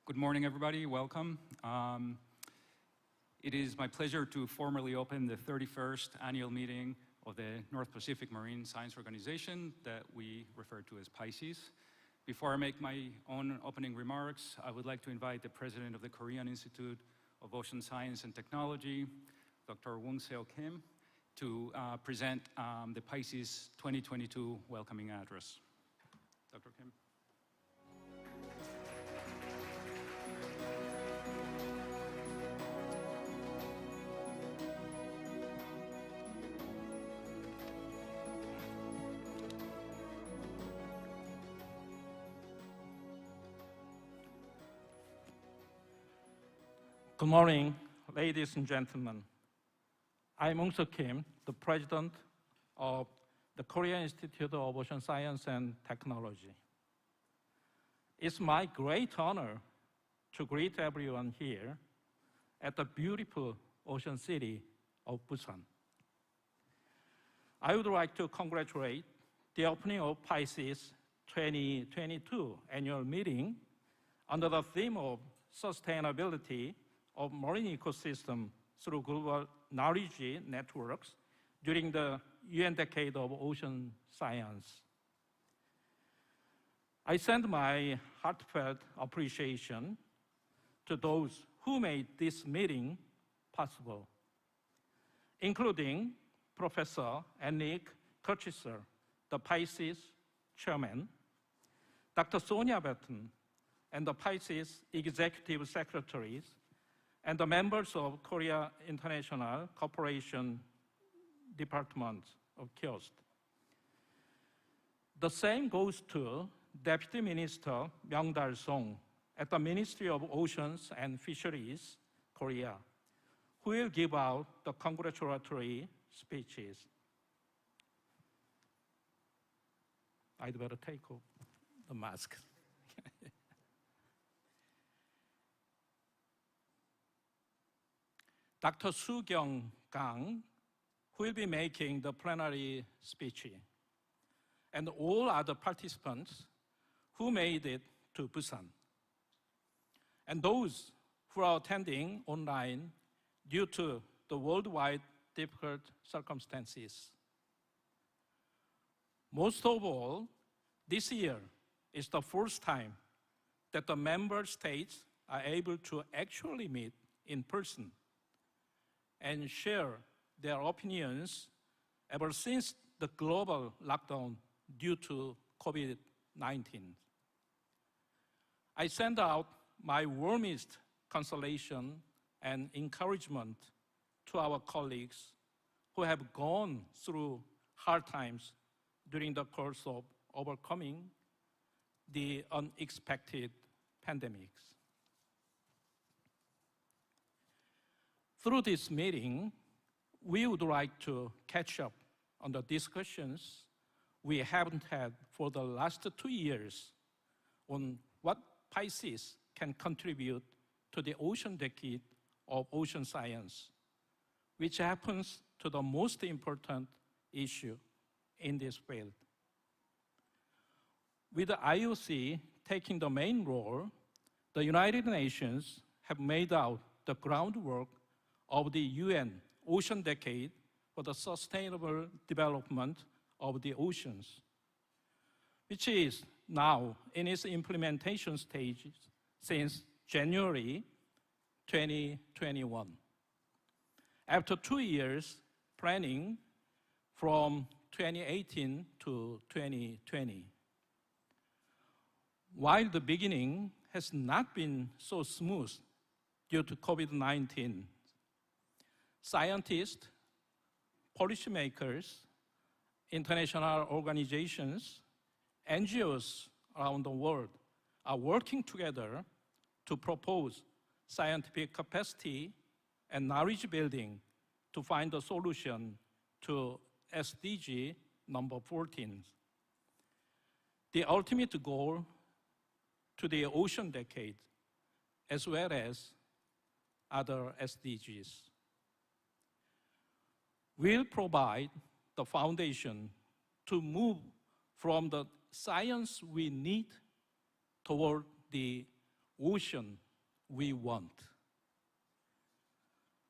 Good morning, everybody. Welcome. It is my pleasure to formally open the 31st annual meeting of the North Pacific Marine Science Organization that we refer to as PICES. Before I make my own opening remarks, I would like to invite the president of the Korean Institute of Ocean Science and Technology, Dr. Woong-Seo Kim, to present the PICES 2022 welcoming address. Dr. Kim. Good morning, ladies and gentlemen. I'm Woong-Seo Kim, the president of the Korean Institute of Ocean Science and Technology. It's my great honor to greet everyone here at the beautiful ocean city of Busan. I would like to congratulate the opening of PICES 2022 annual meeting under the theme of sustainability of marine ecosystem through global knowledge networks during the UN Decade of Ocean Science. I send my heartfelt appreciation to those who made this meeting possible, including Professor Enrique Kirchhisser, the PICES chairman, Dr. Sonia Batten, and the PICES executive secretaries, and the members of Korea International Cooperation Department of KIOST. The same goes to Deputy Minister Myung-Dal Song at the Ministry of Oceans and Fisheries, Korea, who will give out the congratulatory speeches. I'd better take off the mask. Dr. Soo-Kyung Kang, who will be making the plenary speech, and all other participants who made it to Busan, and those who are attending online due to the worldwide difficult circumstances. Most of all, this year is the first time that the member states are able to actually meet in person and share their opinions ever since the global lockdown due to COVID-19. I send out my warmest consolation and encouragement to our colleagues who have gone through hard times during the course of overcoming the unexpected pandemics. Through this meeting, we would like to catch up on the discussions we haven't had for the last 2 years on what PICES can contribute to the Ocean Decade of Ocean Science, which happens to the most important issue in this field. With the IOC taking the main role, the United Nations have made out the groundwork of the UN Ocean Decade for the Sustainable Development of the Oceans, which is now in its implementation stages since January 2021. After 2 years planning from 2018 to 2020. While the beginning has not been so smooth due to COVID-19, scientists, policymakers, international organizations, NGOs around the world are working together to propose scientific capacity and knowledge building to find a solution to SDG number 14. The ultimate goal to the Ocean Decade, as well as other SDGs, will provide the foundation to move from the science we need toward the ocean we want.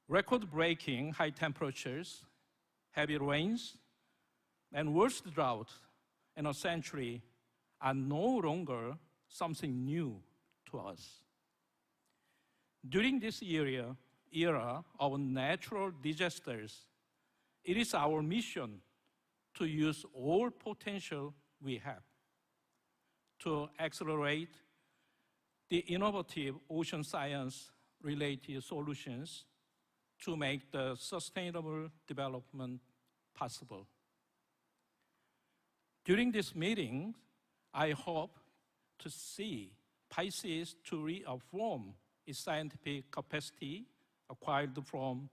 Record-breaking high temperatures, heavy rains, and worst drought in a century are no longer something new to us. During this era of natural disasters, it is our mission to use all potential we have to accelerate the innovative ocean science-related solutions to make the sustainable development possible. During this meeting, I hope to see PICES to reaffirm its scientific capacity acquired from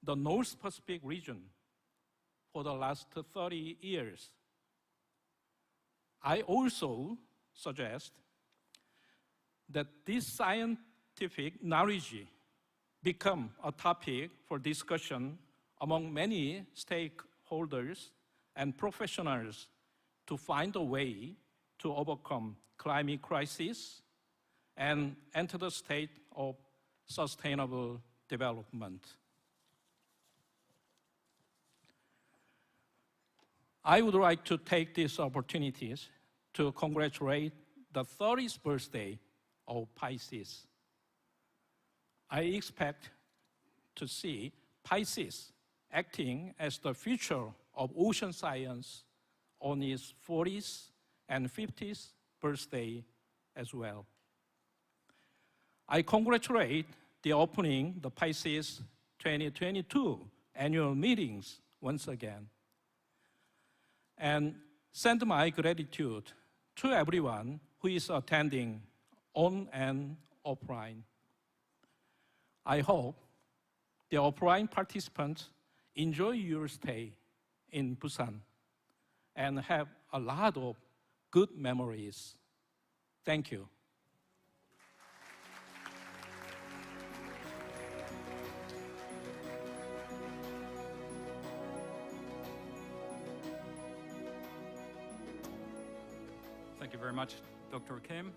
the North Pacific region for the last 30 years. I also suggest that this scientific knowledge become a topic for discussion among many stakeholders and professionals to find a way to overcome climate crisis and enter the state of sustainable development. I would like to take these opportunities to congratulate the 30th birthday of PICES. I expect to see PICES acting as the future of ocean science on its 40th and 50th birthday as well. I congratulate the opening the PICES 2022 annual meetings once again, and send my gratitude to everyone who is attending on and offline. I hope the offline participants enjoy your stay in Busan and have a lot of good memories. Thank you. Thank you very much, Dr. Kim.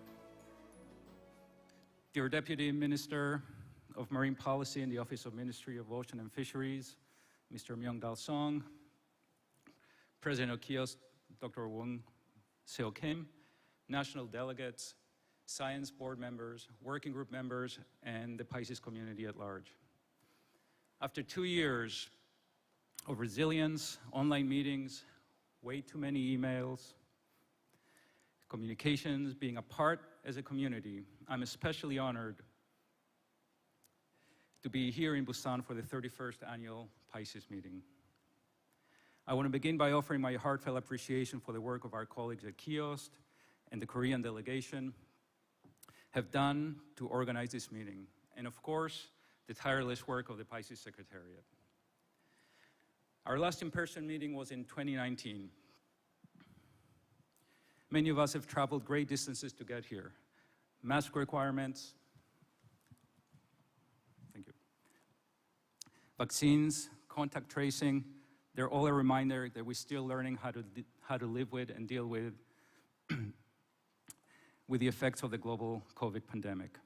Dear Deputy Minister of Marine Policy in the Office of Ministry of Ocean and Fisheries, Mr. Myung-Dal Song, President of KIOS, Dr. Wong Seo Kim, national delegates, science board members, working group members, and the PICES community at large. After 2 years of resilience, online meetings, way too many emails, communications, being apart as a community, I'm especially honored to be here in Busan for the 31st annual PICES meeting. I want to begin by offering my heartfelt appreciation for the work of our colleagues at KIOS and the Korean delegation have done to organize this meeting, and of course, the tireless work of the PICES Secretariat. Our last in-person meeting was in 2019. Many of us have traveled great distances to get here. Mask requirements, thank you. Vaccines, contact tracing, they're all a reminder that we're still learning how to live with and deal with the effects of the global COVID pandemic.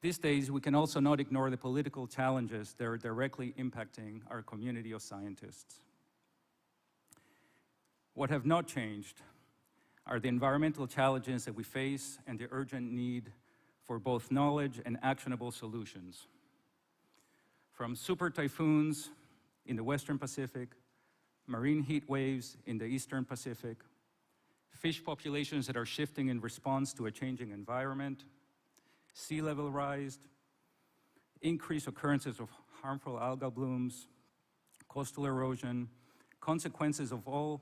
These days, we can also not ignore the political challenges that are directly impacting our community of scientists. What have not changed are the environmental challenges that we face and the urgent need for both knowledge and actionable solutions. From super typhoons in the Western Pacific, marine heat waves in the Eastern Pacific, fish populations that are shifting in response to a changing environment, sea level rise, increased occurrences of harmful algal blooms, coastal erosion, consequences of all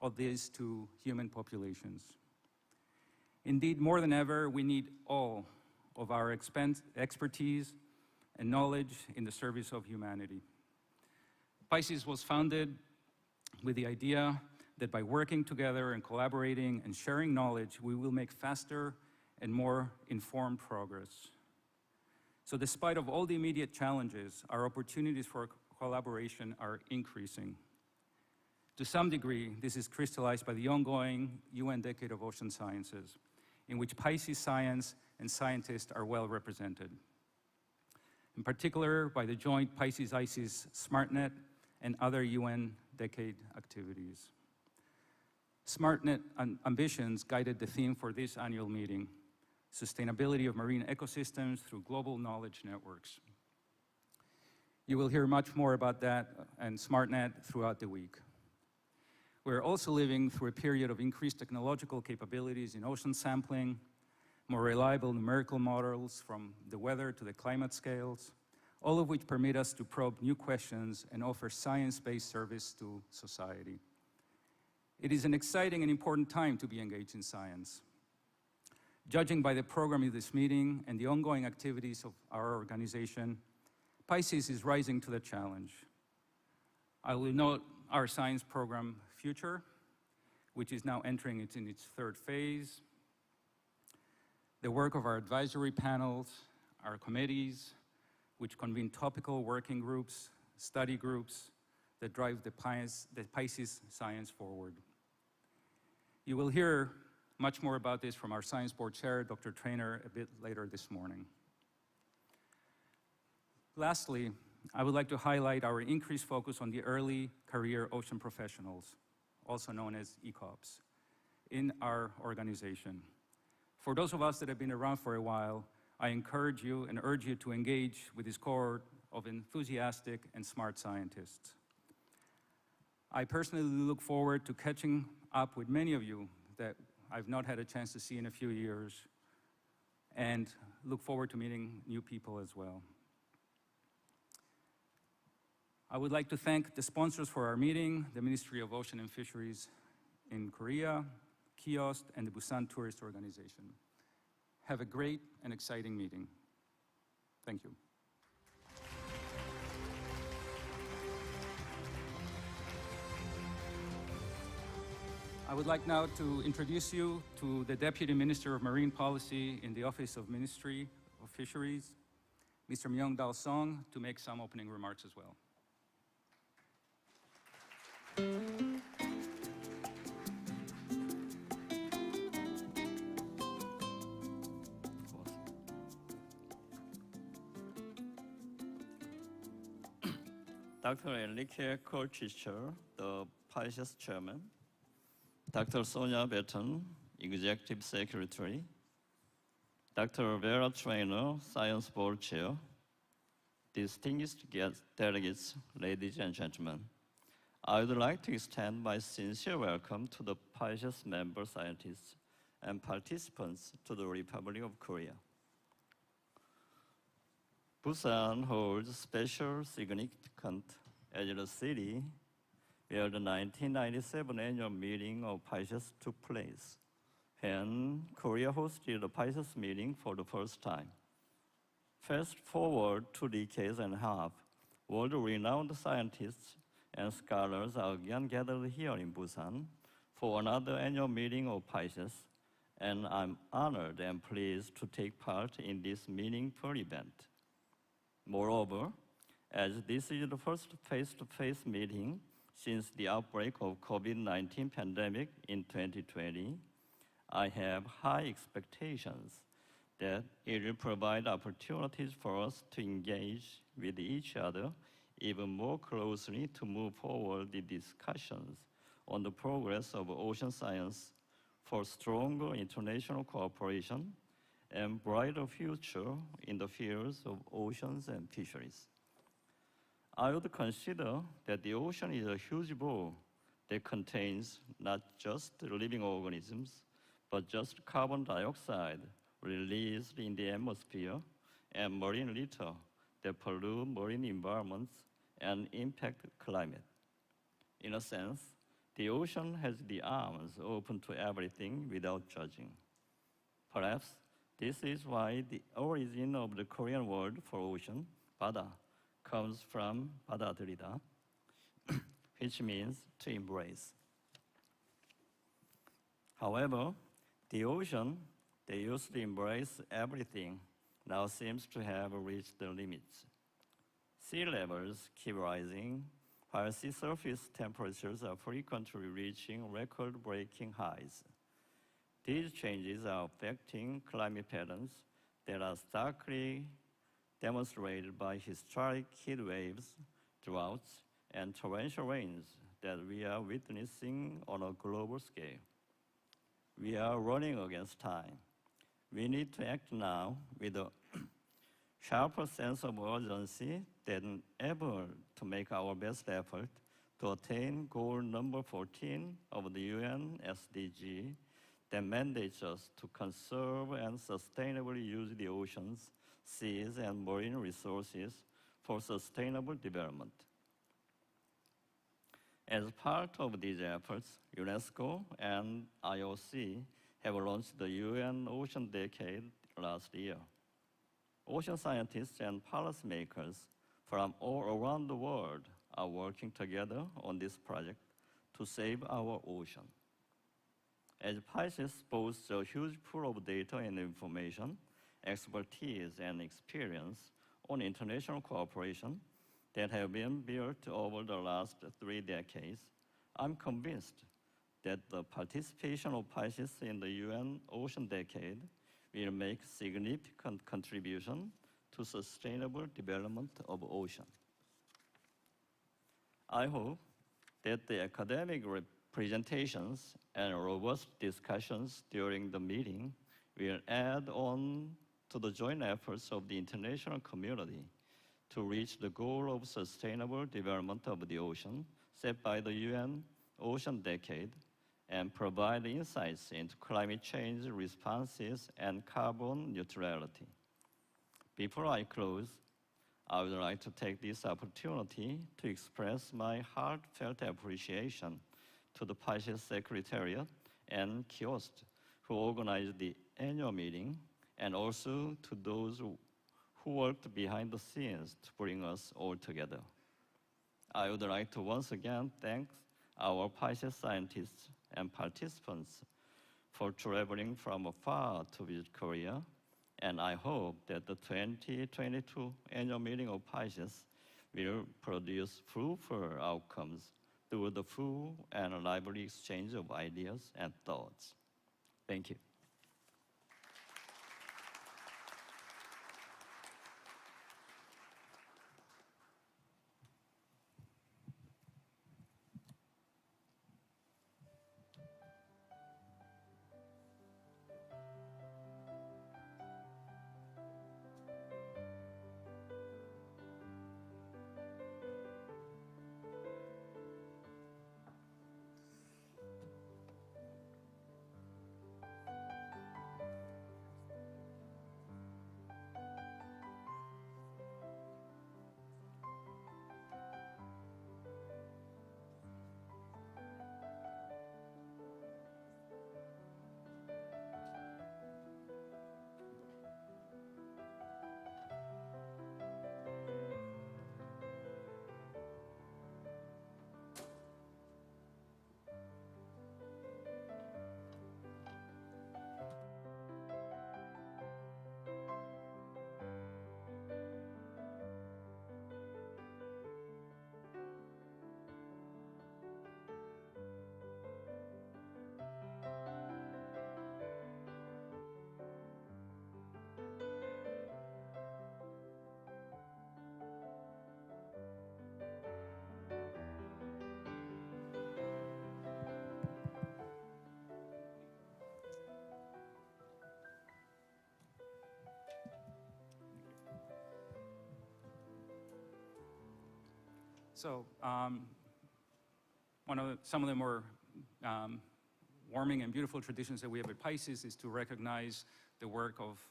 of these to human populations. Indeed, more than ever, we need all of our expertise and knowledge in the service of humanity. PICES was founded with the idea that by working together and collaborating and sharing knowledge, we will make faster and more informed progress. So despite of all the immediate challenges, our opportunities for collaboration are increasing. To some degree, this is crystallized by the ongoing UN Decade of Ocean Sciences. in which PICES science and scientists are well represented, in particular by the joint PICES-ICES SmartNet and other UN Decade activities. SmartNet ambitions guided the theme for this annual meeting, sustainability of marine ecosystems through global knowledge networks. You will hear much more about that and SmartNet throughout the week. We're also living through a period of increased technological capabilities in ocean sampling, more reliable numerical models from the weather to the climate scales, all of which permit us to probe new questions and offer science-based service to society. It is an exciting and important time to be engaged in science. Judging by the program of this meeting and the ongoing activities of our organization, PICES is rising to the challenge. I will note our science program Future, which is now entering in its third phase, the work of our advisory panels, our committees, which convene topical working groups, study groups that drive the PICES science forward. You will hear much more about this from our Science Board Chair, Dr. Traynor, a bit later this morning. Lastly, I would like to highlight our increased focus on the early career ocean professionals, also known as ECOPs, in our organization. For those of us that have been around for a while, I encourage you and urge you to engage with this cohort of enthusiastic and smart scientists. I personally look forward to catching up with many of you that I've not had a chance to see in a few years, and look forward to meeting new people as well. I would like to thank the sponsors for our meeting, the Ministry of Ocean and Fisheries in Korea, KIOST, and the Busan Tourist Organization. Have a great and exciting meeting. Thank you. I would like now to introduce you to the Deputy Minister of Marine Policy in the Office of Ministry of Fisheries, Mr. Myung-Dal Song, to make some opening remarks as well. Dr. Enrique Colchicher, the PICES Chairman, Dr. Sonia Beton, Executive Secretary, Dr. Vera Traynor, Science Board Chair, distinguished guest delegates, ladies and gentlemen, I would like to extend my sincere welcome to the PICES member scientists and participants to the Republic of Korea. Busan holds special significance as the city where the 1997 annual meeting of PICES took place, when Korea hosted the PICES meeting for the first time. Fast forward 2 decades and a half, world-renowned scientists and scholars are again gathered here in Busan for another annual meeting of PICES, and I'm honored and pleased to take part in this meaningful event. Moreover, as this is the first face-to-face meeting since the outbreak of COVID-19 pandemic in 2020, I have high expectations that it will provide opportunities for us to engage with each other even more closely to move forward the discussions on the progress of ocean science for stronger international cooperation and brighter future in the fields of oceans and fisheries. I would consider that the ocean is a huge bowl that contains not just living organisms, but just carbon dioxide released in the atmosphere and marine litter that pollute marine environments and impact climate. In a sense, the ocean has the arms open to everything without judging. Perhaps this is why the origin of the Korean word for ocean, 바다, comes from 받아들이다, which means to embrace. However, the ocean that used to embrace everything now seems to have reached the limits. Sea levels keep rising, while sea surface temperatures are frequently reaching record-breaking highs. These changes are affecting climate patterns that are starkly demonstrated by historic heat waves, droughts, and torrential rains that we are witnessing on a global scale. We are running against time. We need to act now with a sharper sense of urgency than ever to make our best effort to attain goal number 14 of the UN SDG that mandates us to conserve and sustainably use the oceans, seas, and marine resources for sustainable development. As part of these efforts, UNESCO and IOC have launched the UN Ocean Decade last year. Ocean scientists and policymakers from all around the world are working together on this project to save our ocean. As PICES boasts a huge pool of data and information, expertise, and experience on international cooperation that have been built over the last 3 decades, I'm convinced that the participation of PICES in the UN Ocean Decade will make significant contribution to sustainable development of ocean. I hope that the academic presentations and robust discussions during the meeting will add on to the joint efforts of the international community to reach the goal of sustainable development of the ocean set by the UN Ocean Decade and provide insights into climate change responses and carbon neutrality. Before I close, I would like to take this opportunity to express my heartfelt appreciation to the PICES Secretariat and KIOST who organized the annual meeting, and also to those who worked behind the scenes to bring us all together. I would like to once again thank our PICES scientists and participants for traveling from afar to visit Korea, and I hope that the 2022 annual meeting of PICES will produce fruitful outcomes through the full and lively exchange of ideas and thoughts. Thank you. So some of the more warming and beautiful traditions that we have at PICES is to recognize the work of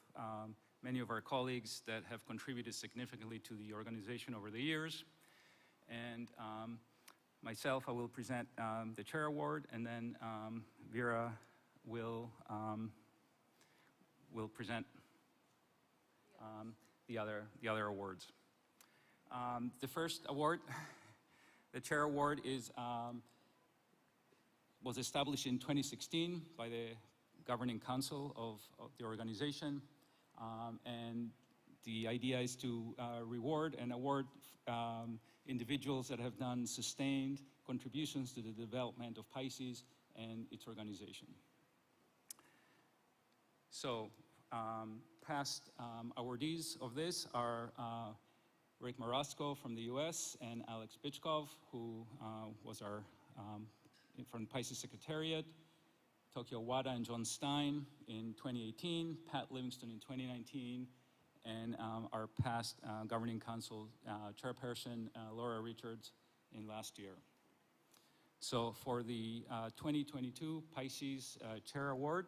many of our colleagues that have contributed significantly to the organization over the years. And myself, I will present the Chair Award, and then Vera will present the other awards. The first award, the Chair Award, was established in 2016 by the Governing Council of the organization, and the idea is to reward and award individuals that have done sustained contributions to the development of PICES and its organization. So past awardees of this are Rick Marosco from the US and Alex Bichkov, who was our from PICES Secretariat, Tokyo Wada and John Stein in 2018, Pat Livingston in 2019, and our past Governing Council chairperson, Laura Richards, in last year. So for the 2022 PICES Chair Award,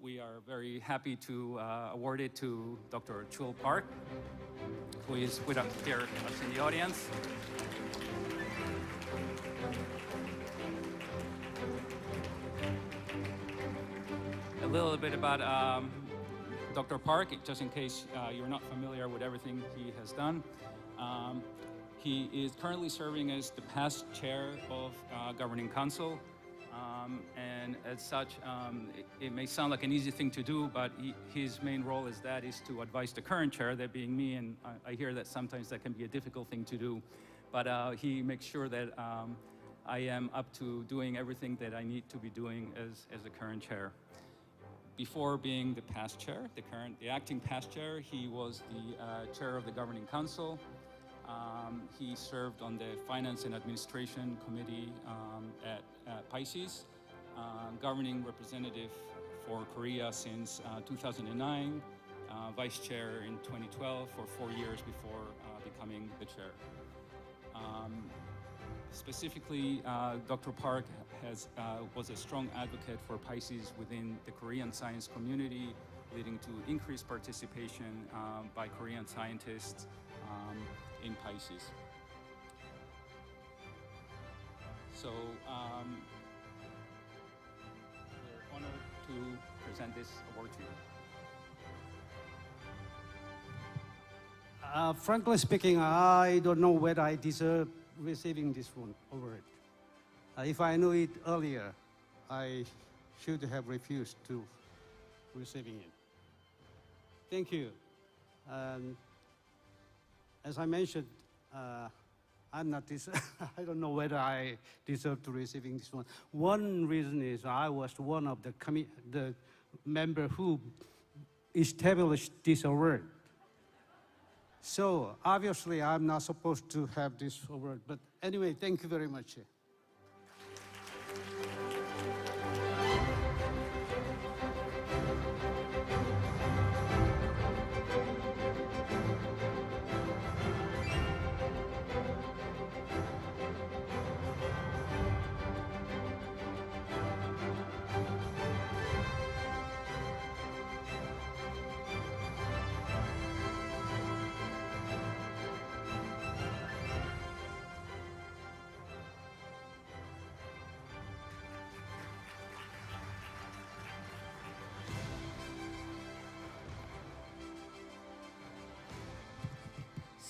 we are very happy to award it to Dr. Chul Park, who is with us here in the audience. A little bit about Dr. Park, just in case you're not familiar with everything he has done. He is currently serving as the past chair of Governing Council. And as such, it may sound like an easy thing to do, but his main role is to advise the current chair, that being me, and I hear that sometimes that can be a difficult thing to do. But he makes sure that I am up to doing everything that I need to be doing as the current chair. Before being the past chair, the acting past chair, he was the chair of the Governing Council. He served on the Finance and Administration Committee at PICES, governing representative for Korea since 2009, vice chair in 2012 for 4 years before becoming the chair. Specifically, Dr. Park was a strong advocate for PICES within the Korean science community, leading to increased participation by Korean scientists in PICES. So we're honored to present this award to you. Frankly speaking, I don't know whether I deserve receiving this one award. If I knew it earlier, I should have refused to receiving it. Thank you. As I mentioned, I'm not this. I don't know whether I deserve to receiving this one. One reason is I was one of the member who established this award. So obviously, I'm not supposed to have this award. But anyway, thank you very much.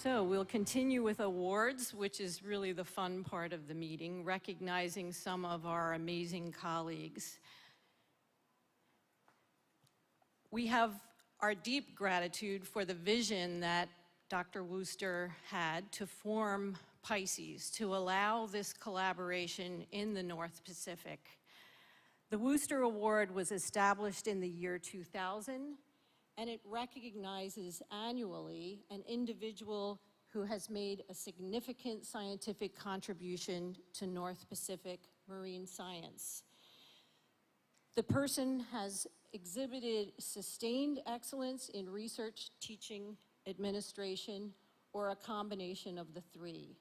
So we'll continue with awards, which is really the fun part of the meeting, recognizing some of our amazing colleagues. We have our deep gratitude for the vision that Dr. Wooster had to form PICES, to allow this collaboration in the North Pacific. The Wooster Award was established in the year 2000, and it recognizes annually an individual who has made a significant scientific contribution to North Pacific marine science. The person has exhibited sustained excellence in research, teaching, administration, or a combination of the three.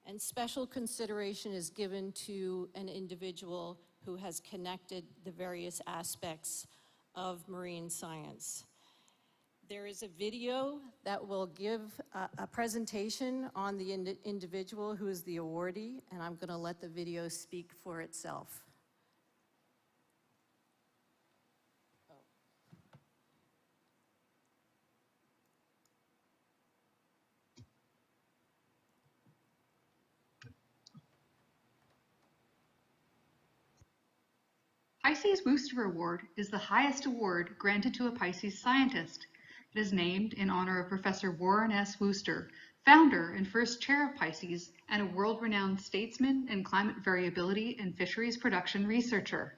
And special consideration is given to an individual who has connected the various aspects of marine science. There is a video that will give a presentation on the individual who is the awardee, and I'm going to let the video speak for itself. PICES Wooster Award is the highest award granted to a PICES scientist. It is named in honor of Professor Warren S. Wooster, founder and first chair of PICES and a world-renowned statesman and climate variability and fisheries production researcher.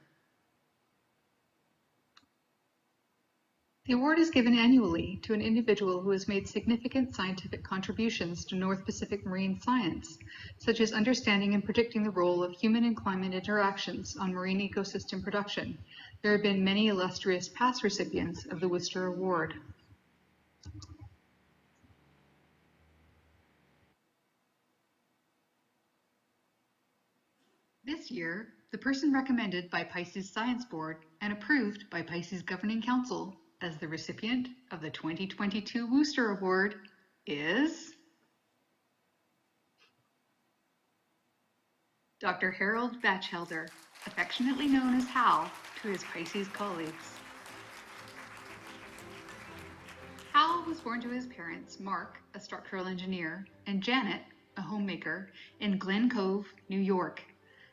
The award is given annually to an individual who has made significant scientific contributions to North Pacific marine science, such as understanding and predicting the role of human and climate interactions on marine ecosystem production. There have been many illustrious past recipients of the Worcester Award. This year, the person recommended by PICES Science Board and approved by PICES Governing Council as the recipient of the 2022 Worcester Award is Dr. Harold Batchelder, affectionately known as Hal to his PICES colleagues. Hal was born to his parents, Mark, a structural engineer, and Janet, a homemaker, in Glen Cove, New York.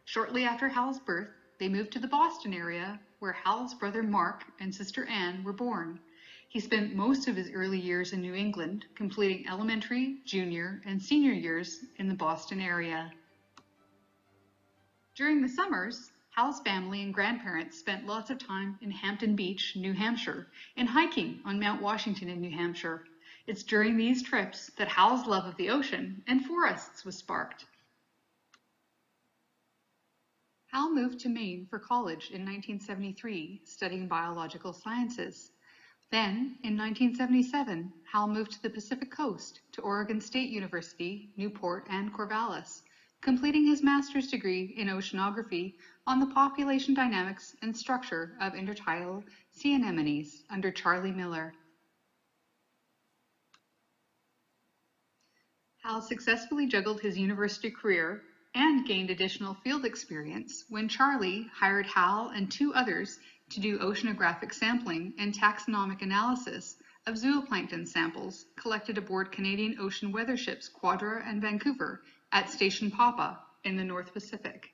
Shortly after Hal's birth, they moved to the Boston area, where Hal's brother Mark and sister Anne were born. He spent most of his early years in New England, completing elementary, junior, and senior years in the Boston area. During the summers, Hal's family and grandparents spent lots of time in Hampton Beach, New Hampshire, and hiking on Mount Washington in New Hampshire. It's during these trips that Hal's love of the ocean and forests was sparked. Hal moved to Maine for college in 1973, studying biological sciences. Then, in 1977, Hal moved to the Pacific Coast, to Oregon State University, Newport, and Corvallis, completing his master's degree in oceanography on the population dynamics and structure of intertidal sea anemones under Charlie Miller. Hal successfully juggled his university career and gained additional field experience when Charlie hired Hal and two others to do oceanographic sampling and taxonomic analysis of zooplankton samples collected aboard Canadian ocean weather ships Quadra and Vancouver at Station Papa in the North Pacific.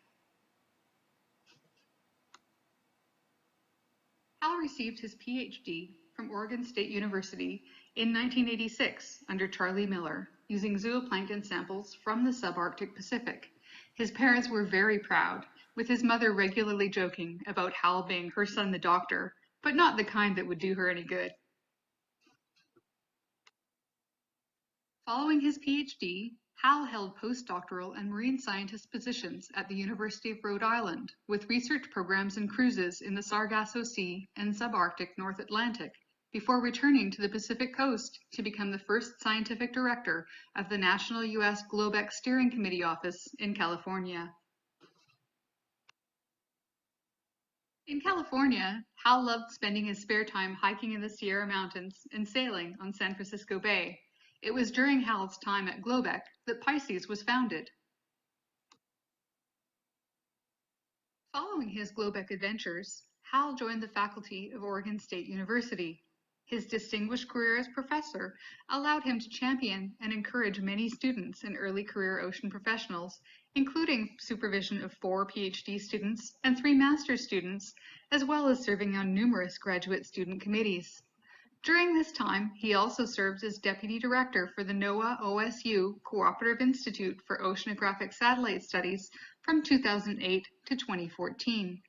Hal received his PhD from Oregon State University in 1986 under Charlie Miller, using zooplankton samples from the subarctic Pacific. His parents were very proud, with his mother regularly joking about Hal being her son the doctor, but not the kind that would do her any good. Following his PhD, Hal held postdoctoral and marine scientist positions at the University of Rhode Island, with research programs and cruises in the Sargasso Sea and subarctic North Atlantic, before returning to the Pacific Coast to become the first scientific director of the National U.S. Globex Steering Committee office in California. In California, Hal loved spending his spare time hiking in the Sierra Mountains and sailing on San Francisco Bay. It was during Hal's time at Globex that PICES was founded. Following his Globex adventures, Hal joined the faculty of Oregon State University. His distinguished career as professor allowed him to champion and encourage many students and early career ocean professionals, including supervision of 4 PhD students and 3 master's students, as well as serving on numerous graduate student committees. During this time, he also served as deputy director for the NOAA OSU Cooperative Institute for Oceanographic Satellite Studies from 2008 to 2014.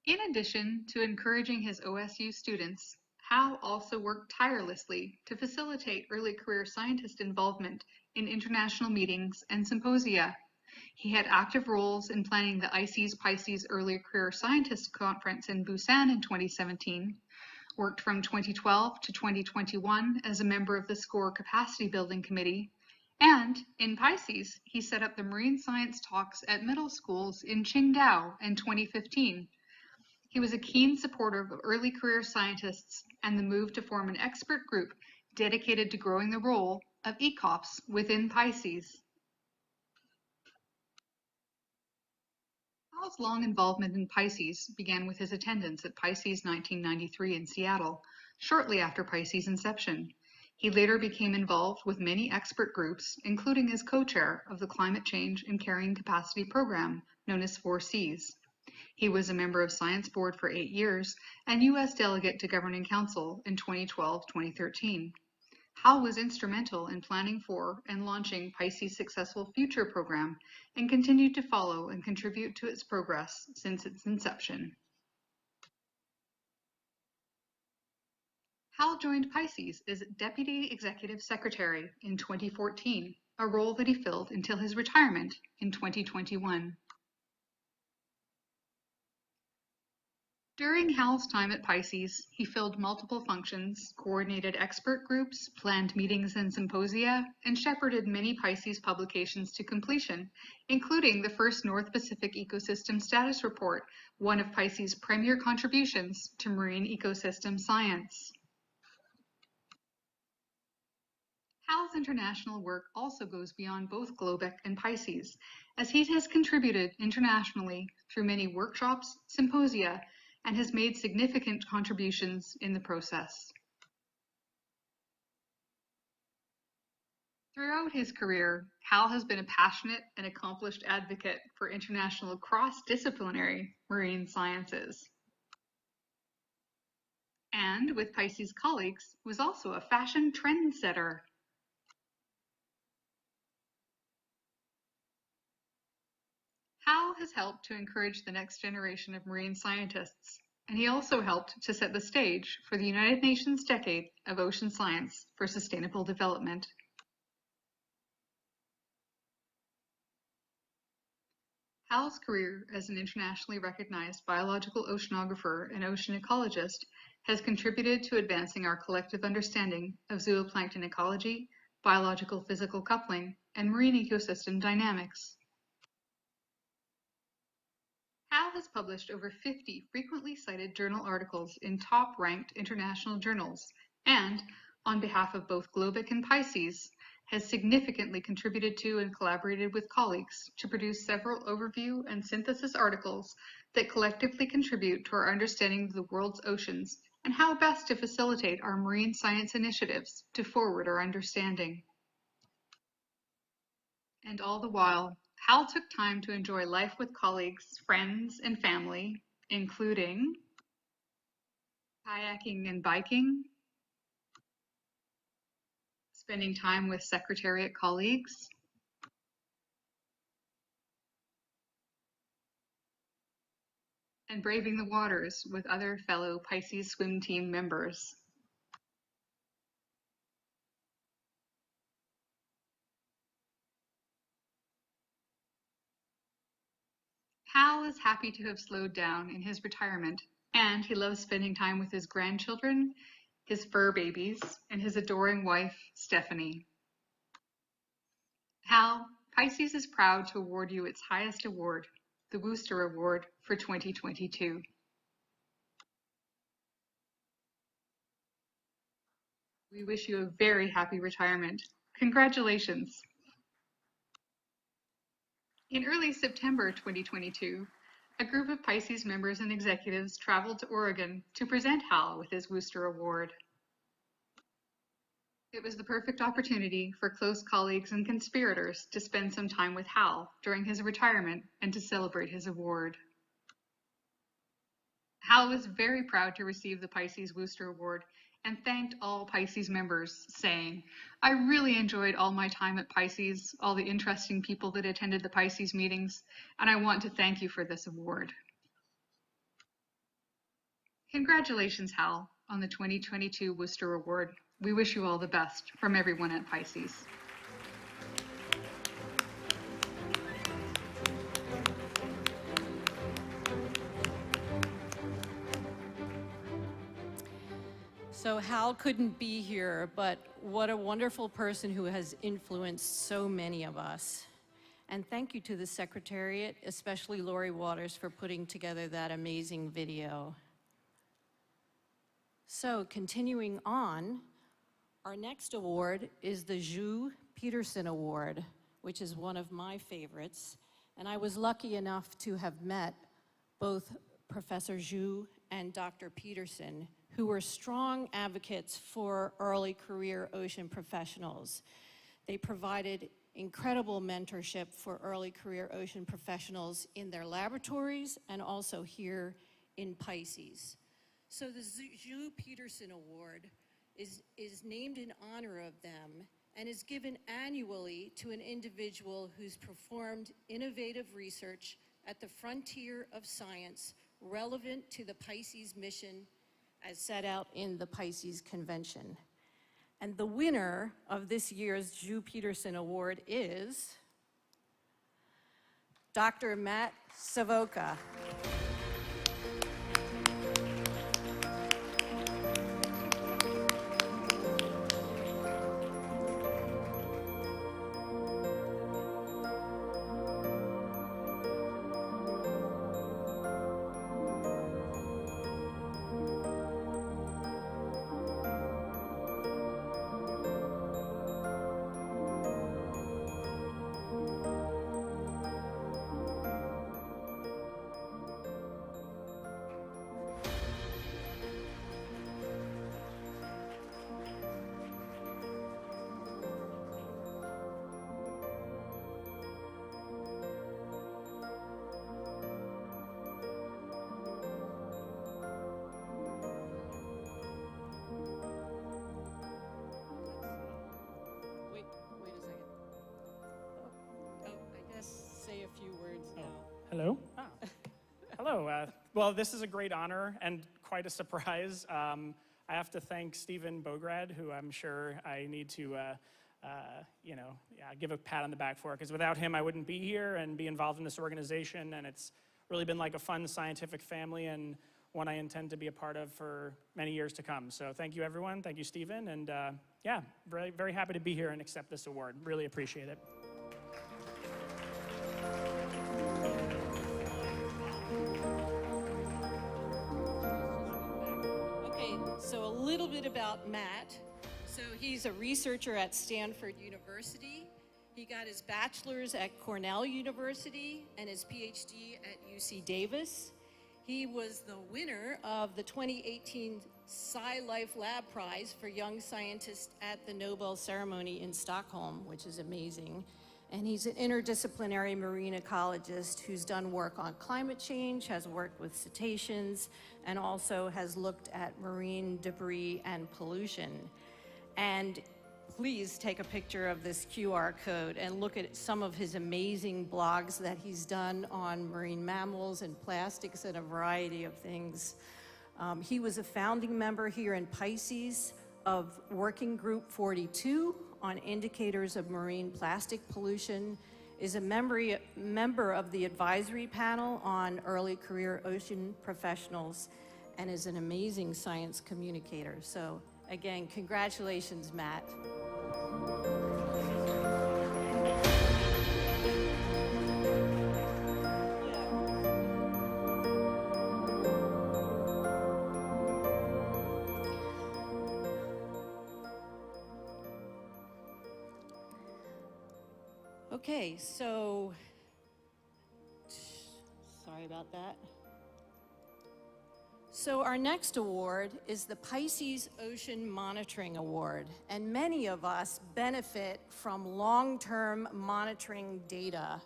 In addition to encouraging his OSU students, Hal also worked tirelessly to facilitate early career scientist involvement in international meetings and symposia. He had active roles in planning the PICES Early Career Scientist Conference in Busan in 2017, worked from 2012 to 2021 as a member of the SCORE Capacity Building Committee, and in PICES, he set up the Marine Science Talks at middle schools in Qingdao in 2015. He was a keen supporter of early career scientists and the move to form an expert group dedicated to growing the role of ECOPS within PICES. Hal's long involvement in PICES began with his attendance at PICES 1993 in Seattle, shortly after PICES' inception. He later became involved with many expert groups, including as co-chair of the Climate Change and Carrying Capacity Program, known as 4Cs. He was a member of Science Board for 8 years and U.S. delegate to Governing Council in 2012-2013. Hal was instrumental in planning for and launching PICES' successful Future program and continued to follow and contribute to its progress since its inception. Hal joined PICES as Deputy Executive Secretary in 2014, a role that he filled until his retirement in 2021. During Hal's time at PICES, he filled multiple functions, coordinated expert groups, planned meetings and symposia, and shepherded many PICES publications to completion, including the first North Pacific Ecosystem Status Report, one of PICES' premier contributions to marine ecosystem science. Hal's international work also goes beyond both GLOBEC and PICES, as he has contributed internationally through many workshops, symposia, and has made significant contributions in the process. Throughout his career, Hal has been a passionate and accomplished advocate for international cross-disciplinary marine sciences. And with PICES colleagues, was also a fashion trendsetter. Hal has helped to encourage the next generation of marine scientists, and he also helped to set the stage for the United Nations Decade of Ocean Science for Sustainable Development. Hal's career as an internationally recognized biological oceanographer and ocean ecologist has contributed to advancing our collective understanding of zooplankton ecology, biological physical coupling, and marine ecosystem dynamics. Hal has published over 50 frequently cited journal articles in top-ranked international journals and, on behalf of both GLOBEC and PICES, has significantly contributed to and collaborated with colleagues to produce several overview and synthesis articles that collectively contribute to our understanding of the world's oceans and how best to facilitate our marine science initiatives to forward our understanding. And all the while, Hal took time to enjoy life with colleagues, friends, and family, including kayaking and biking, spending time with Secretariat colleagues, and braving the waters with other fellow PICES swim team members. Hal is happy to have slowed down in his retirement, and he loves spending time with his grandchildren, his fur babies, and his adoring wife, Stephanie. Hal, PICES is proud to award you its highest award, the Wooster Award for 2022. We wish you a very happy retirement. Congratulations. In early September 2022, a group of PICES members and executives traveled to Oregon to present Hal with his Wooster Award. It was the perfect opportunity for close colleagues and conspirators to spend some time with Hal during his retirement and to celebrate his award. Hal was very proud to receive the PICES Wooster Award and thanked all PICES members, saying, "I really enjoyed all my time at PICES, all the interesting people that attended the PICES meetings, and I want to thank you for this award." Congratulations, Hal, on the 2022 Wooster Award. We wish you all the best from everyone at PICES. So Hal couldn't be here, but what a wonderful person who has influenced so many of us. And thank you to the Secretariat, especially Lori Waters, for putting together that amazing video. So continuing on, our next award is the Zhu Peterson Award, which is one of my favorites. And I was lucky enough to have met both Professor Zhu and Dr. Peterson, who were strong advocates for early career ocean professionals. They provided incredible mentorship for early career ocean professionals in their laboratories and also here in PICES. So the Zhu Peterson Award is named in honor of them and is given annually to an individual who's performed innovative research at the frontier of science relevant to the PICES mission as set out in the PICES Convention. And the winner of this year's Drew Peterson Award is Dr. Matt Savoca. Hello. Hello. Well, this is a great honor and quite a surprise. I have to thank Stephen Bograd, who I'm sure I need to, give a pat on the back for, because without him, I wouldn't be here and be involved in this organization. And it's really been like a fun scientific family and one I intend to be a part of for many years to come. So thank you, everyone. Thank you, Stephen. And yeah, very, very happy to be here and accept this award. Really appreciate it. So a little bit about Matt. So he's a researcher at Stanford University. He got his bachelor's at Cornell University and his PhD at UC Davis. He was the winner of the 2018 SciLife Lab Prize for Young Scientists at the Nobel ceremony in Stockholm, which is amazing. And he's an interdisciplinary marine ecologist who's done work on climate change, has worked with cetaceans, and also has looked at marine debris and pollution. And please take a picture of this QR code and look at some of his amazing blogs that he's done on marine mammals and plastics and a variety of things. He was a founding member here in PICES of Working Group 42 on indicators of marine plastic pollution, is a member of the advisory panel on early career ocean professionals, and is an amazing science communicator. So again, congratulations, Matt. Okay, so, sorry about that. So our next award is the PICES Ocean Monitoring Award, and many of us benefit from long-term monitoring data,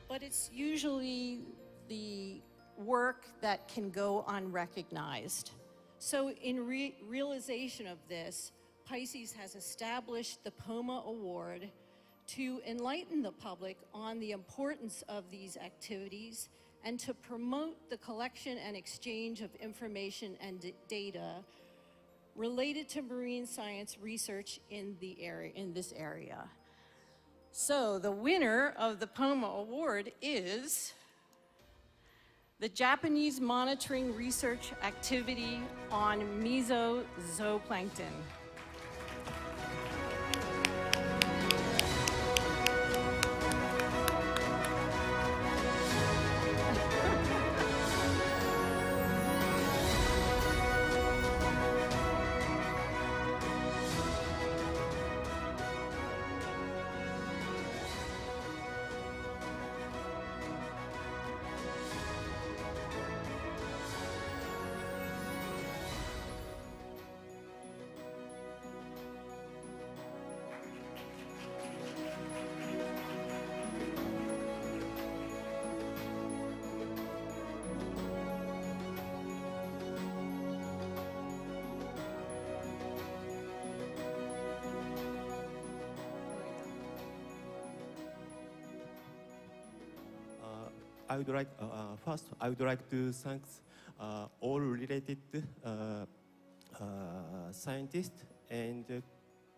but it's usually the work that can go unrecognized. So in realization of this, PICES has established the POMA Award to enlighten the public on the importance of these activities and to promote the collection and exchange of information and data related to marine science research in this area. So the winner of the POMA Award is the Japanese Monitoring Research Activity on Mesozooplankton. first, I would like to thank all related scientists and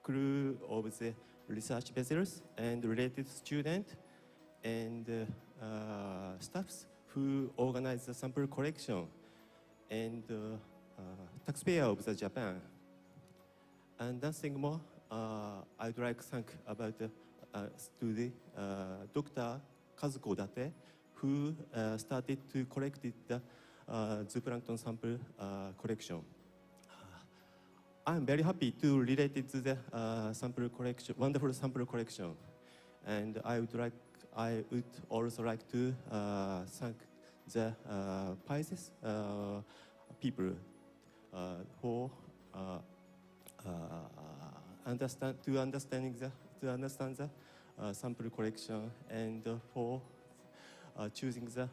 crew of the research vessels and related students and staffs who organize the sample collection and taxpayer of the Japan. And nothing more, I'd like to thank about to the Dr. Kazuko Date, who started to collect the zooplankton sample collection. I'm very happy to relate it to the sample collection, wonderful sample collection, and I would also like to thank the PICES people for understand the sample collection and for choosing the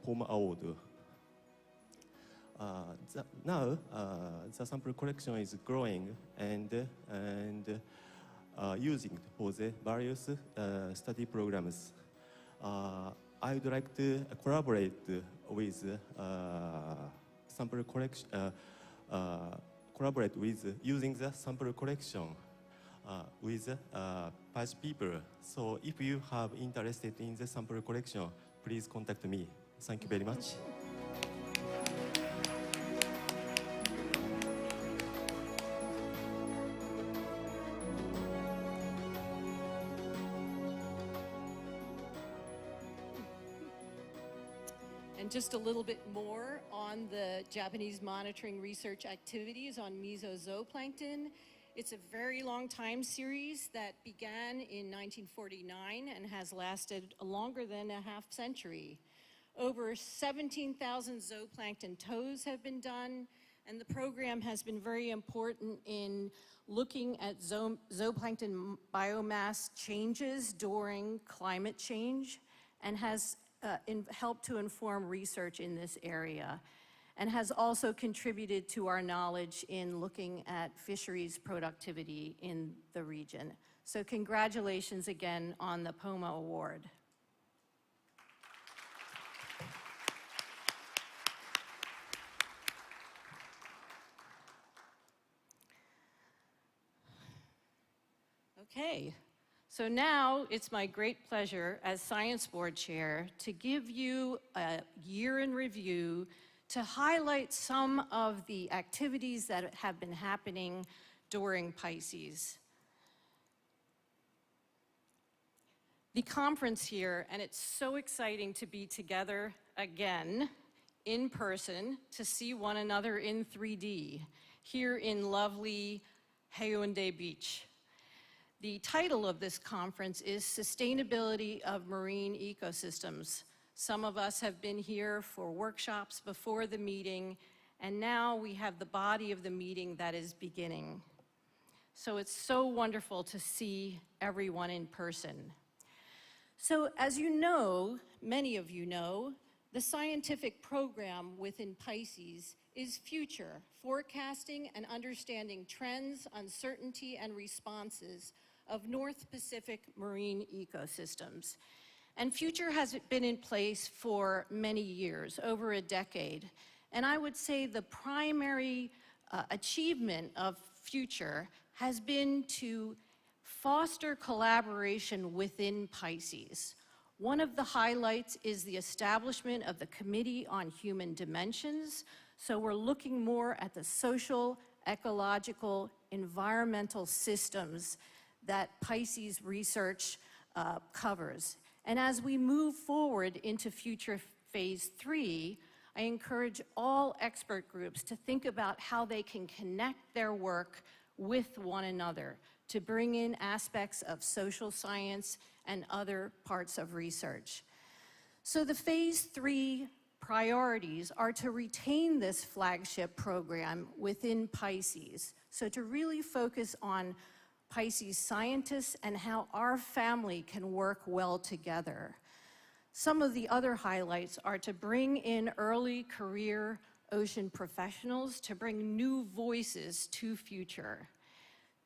POMA award. Now the sample collection is growing and using for the various study programs. I would like to collaborate with sample collection, collaborate with using the sample collection with PICE people. So if you have interested in the sample collection, please contact me. Thank you very much. And just a little bit more on the Japanese monitoring research activities on mesozooplankton. It's a very long time series that began in 1949 and has lasted longer than a half century. Over 17,000 zooplankton tows have been done, and the program has been very important in looking at zooplankton biomass changes during climate change and has helped to inform research in this area, and has also contributed to our knowledge in looking at fisheries productivity in the region. So congratulations again on the POMA Award. Okay. So now it's my great pleasure as Science Board Chair to give you a year in review to highlight some of the activities that have been happening during PICES. The conference here, and it's so exciting to be together again in person to see one another in 3D here in lovely Haeundae Beach. The title of this conference is Sustainability of Marine Ecosystems. Some of us have been here for workshops before the meeting, and now we have the body of the meeting that is beginning. So it's so wonderful to see everyone in person. So as you know, many of you know, the scientific program within PICES is Future, forecasting and understanding trends, uncertainty, and responses of North Pacific marine ecosystems. And Future has been in place for many years, over a decade. And I would say the primary achievement of Future has been to foster collaboration within PICES. One of the highlights is the establishment of the Committee on Human Dimensions. So we're looking more at the social, ecological, environmental systems that PICES research covers. And as we move forward into Future Phase 3, I encourage all expert groups to think about how they can connect their work with one another to bring in aspects of social science and other parts of research. So the Phase 3 priorities are to retain this flagship program within PICES. So to really focus on PICES scientists and how our family can work well together. Some of the other highlights are to bring in early career ocean professionals to bring new voices to Future.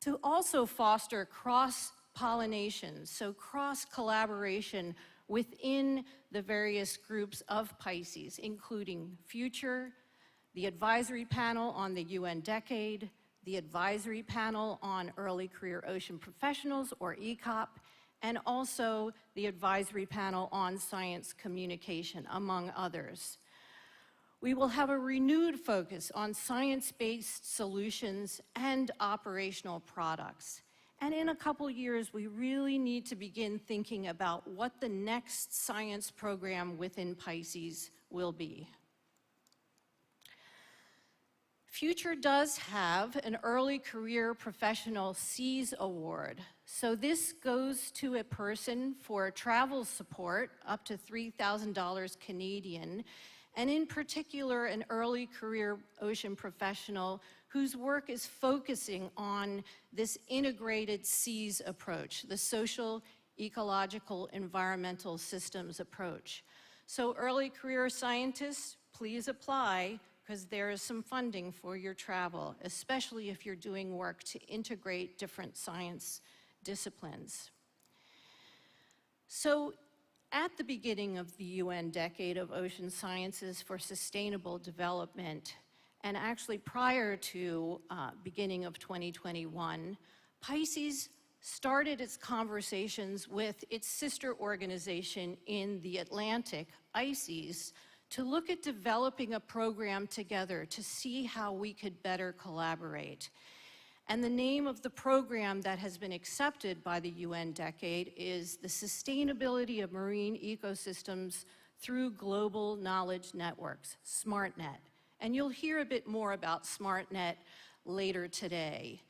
To also foster cross-pollination, so cross-collaboration within the various groups of Pisces, including Future, the Advisory Panel on the UN Decade, the Advisory Panel on Early Career Ocean Professionals, or ECOP, and also the Advisory Panel on Science Communication, among others. We will have a renewed focus on science-based solutions and operational products. And in a couple years, we really need to begin thinking about what the next science program within Pisces will be. Future does have an Early Career Professional SEAS Award. So this goes to a person for travel support up to $3,000 Canadian, and in particular, an early career ocean professional whose work is focusing on this integrated SEAS approach, the social, ecological, environmental systems approach. So early career scientists, please apply, because there is some funding for your travel, especially if you're doing work to integrate different science disciplines. So at the beginning of the UN Decade of Ocean Sciences for Sustainable Development, and actually prior to beginning of 2021, Pisces started its conversations with its sister organization in the Atlantic, PICES, to look at developing a program together to see how we could better collaborate. And the name of the program that has been accepted by the UN Decade is the Sustainability of Marine Ecosystems Through Global Knowledge Networks, SmartNet. And you'll hear a bit more about SmartNet later today.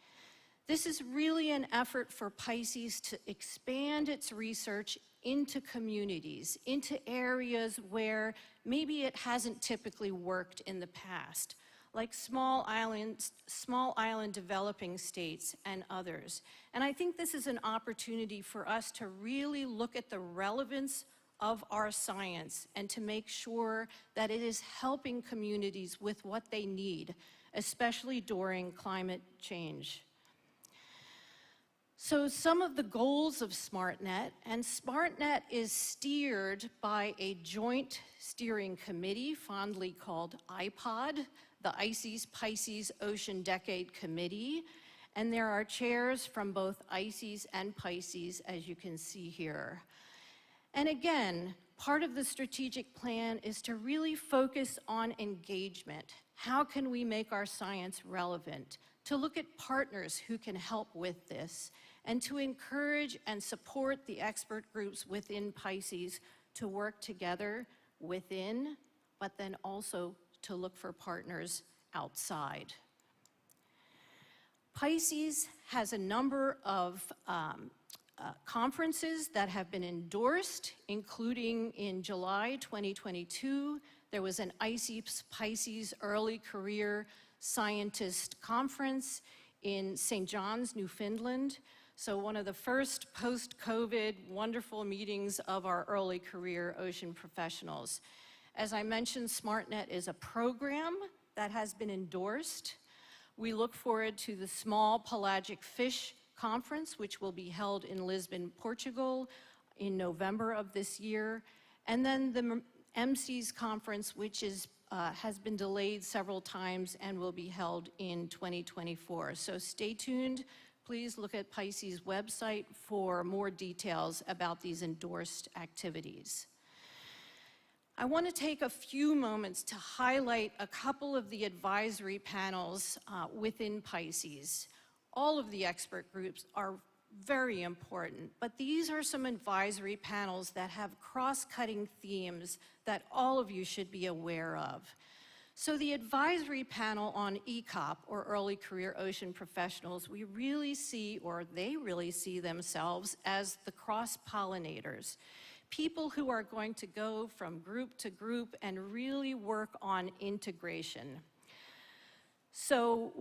This is really an effort for Pisces to expand its research into communities, into areas where maybe it hasn't typically worked in the past, like small island developing states and others. And I think this is an opportunity for us to really look at the relevance of our science and to make sure that it is helping communities with what they need, especially during climate change. So some of the goals of SmartNet, and SmartNet is steered by a joint steering committee, fondly called IPOD, the ICES Pisces Ocean Decade Committee, and there are chairs from both ICES and Pisces, as you can see here. And again, part of the strategic plan is to really focus on engagement. How can we make our science relevant? To look at partners who can help with this, and to encourage and support the expert groups within Pisces to work together within, but then also to look for partners outside. Pisces has a number of conferences that have been endorsed, including in July 2022, there was an ICES Pisces Early Career Scientist Conference in St. John's, Newfoundland. So one of the first post-COVID wonderful meetings of our early career ocean professionals. As I mentioned, SmartNet is a program that has been endorsed. We look forward to the Small Pelagic Fish Conference, which will be held in Lisbon, Portugal in November of this year. And then the MC's conference, which is, has been delayed several times and will be held in 2024. So stay tuned. Please look at Pisces' website for more details about these endorsed activities. I want to take a few moments to highlight a couple of the advisory panels within Pisces. All of the expert groups are very important, but these are some advisory panels that have cross-cutting themes that all of you should be aware of. So the advisory panel on ECOP, or Early Career Ocean Professionals, we really see, or they really see themselves as the cross-pollinators, people who are going to go from group to group and really work on integration. So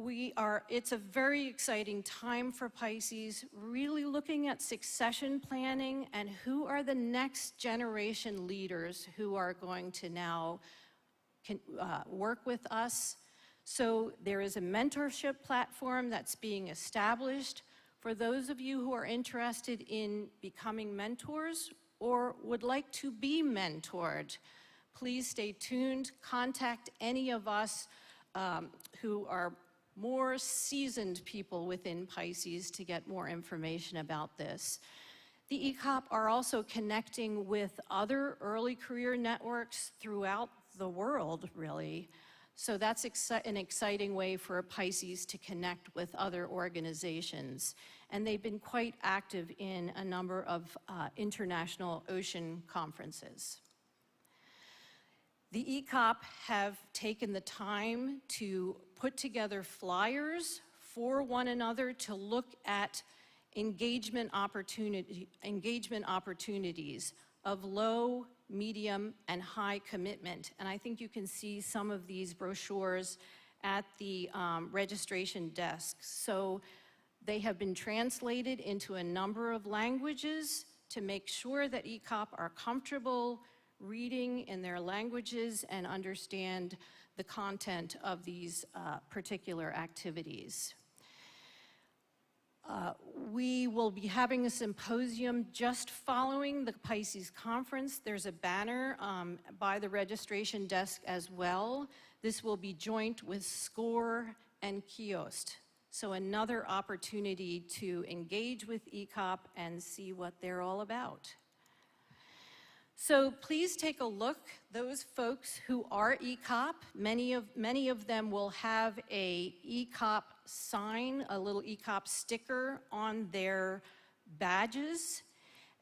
it's a very exciting time for Pisces, really looking at succession planning and who are the next generation leaders who are going to now work with us. So there is a mentorship platform that's being established for those of you who are interested in becoming mentors or would like to be mentored, please stay tuned. Contact any of us who are more seasoned people within PICES to get more information about this. The ECOP are also connecting with other early career networks throughout the world, really. So that's an exciting way for PICES to connect with other organizations. And they've been quite active in a number of international ocean conferences. The ECOP have taken the time to put together flyers for one another to look at engagement opportunities of low, medium, and high commitment. And I think you can see some of these brochures at the registration desks. So they have been translated into a number of languages to make sure that ECOP are comfortable reading in their languages and understand the content of these particular activities. We will be having a symposium just following the PICES conference. There's a banner by the registration desk as well. This will be joint with SCORE and KIOST. So another opportunity to engage with ECOP and see what they're all about. So please take a look. Those folks who are ECOP, many of them will have a ECOP sign, a little ECOP sticker on their badges.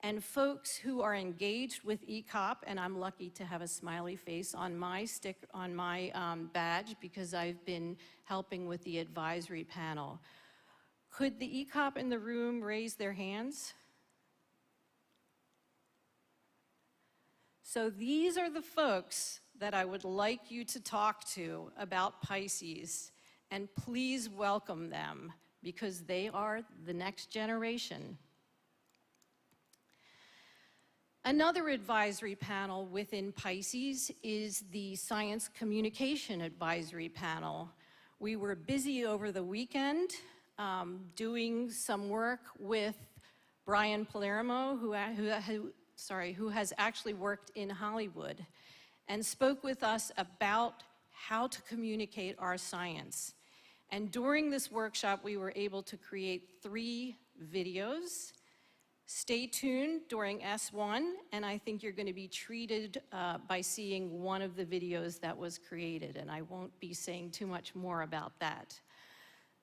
And folks who are engaged with ECOP, and I'm lucky to have a smiley face on my badge because I've been helping with the advisory panel. Could the ECOP in the room raise their hands? So these are the folks that I would like you to talk to about PICES, and please welcome them because they are the next generation. Another advisory panel within PICES is the Science Communication Advisory Panel. We were busy over the weekend doing some work with Brian Palermo, who has actually worked in Hollywood, and spoke with us about how to communicate our science. And during this workshop, we were able to create 3 videos. Stay tuned during S1, and I think you're going to be treated by seeing one of the videos that was created, and I won't be saying too much more about that.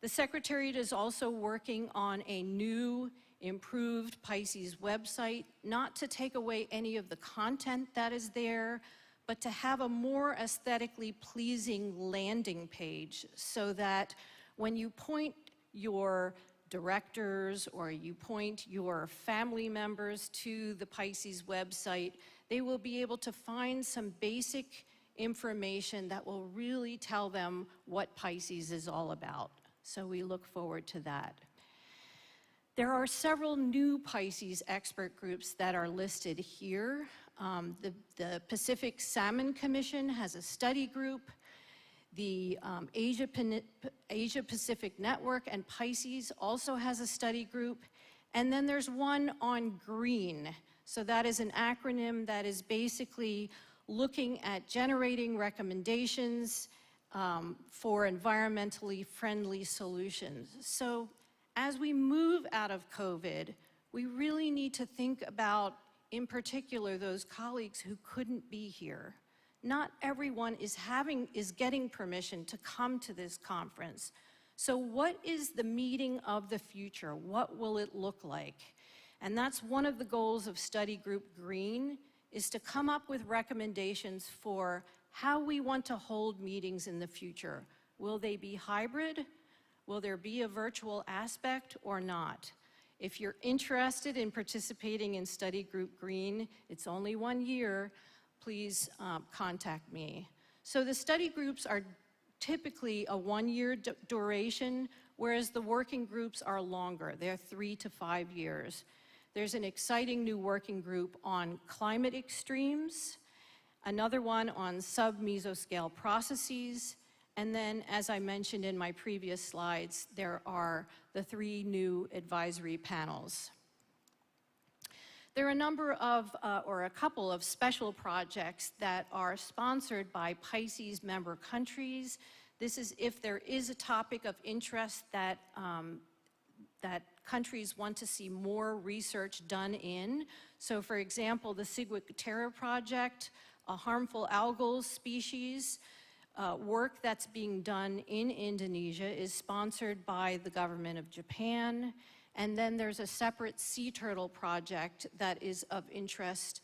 The Secretariat is also working on a new improved PICES website, not to take away any of the content that is there, but to have a more aesthetically pleasing landing page so that when you point your directors or you point your family members to the PICES website, they will be able to find some basic information that will really tell them what PICES is all about. So we look forward to that. There are several new PICES expert groups that are listed here. The Pacific Salmon Commission has a study group. The Asia Pacific Network and PICES also has a study group. And then there's one on green. So that is an acronym that is basically looking at generating recommendations for environmentally friendly solutions. So as we move out of COVID, we really need to think about, in particular, those colleagues who couldn't be here. Not everyone is getting permission to come to this conference. So what is the meeting of the future? What will it look like? And that's one of the goals of Study Group Green, is to come up with recommendations for how we want to hold meetings in the future. Will they be hybrid? Will there be a virtual aspect or not? If you're interested in participating in Study Group Green, it's only 1 year, please contact me. So the study groups are typically a 1-year duration, whereas the working groups are longer. They're 3 to 5 years. There's an exciting new working group on climate extremes, another one on sub-mesoscale processes, and then, as I mentioned in my previous slides, there are the 3 new advisory panels. There are a number of, or a couple of special projects that are sponsored by PICES member countries. This is if there is a topic of interest that, that countries want to see more research done in. So for example, the Ciguatera project, a harmful algal species, work that's being done in Indonesia is sponsored by the government of Japan. And then there's a separate sea turtle project that is of interest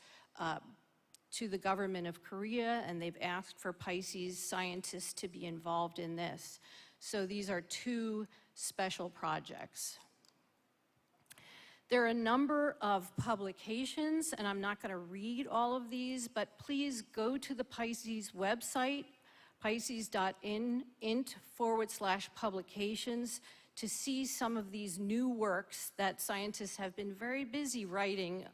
to the government of Korea, and they've asked for PICES scientists to be involved in this. So these are two special projects. There are a number of publications, and I'm not going to read all of these, but please go to the PICES website, PICES.int/publications, to see some of these new works that scientists have been very busy writing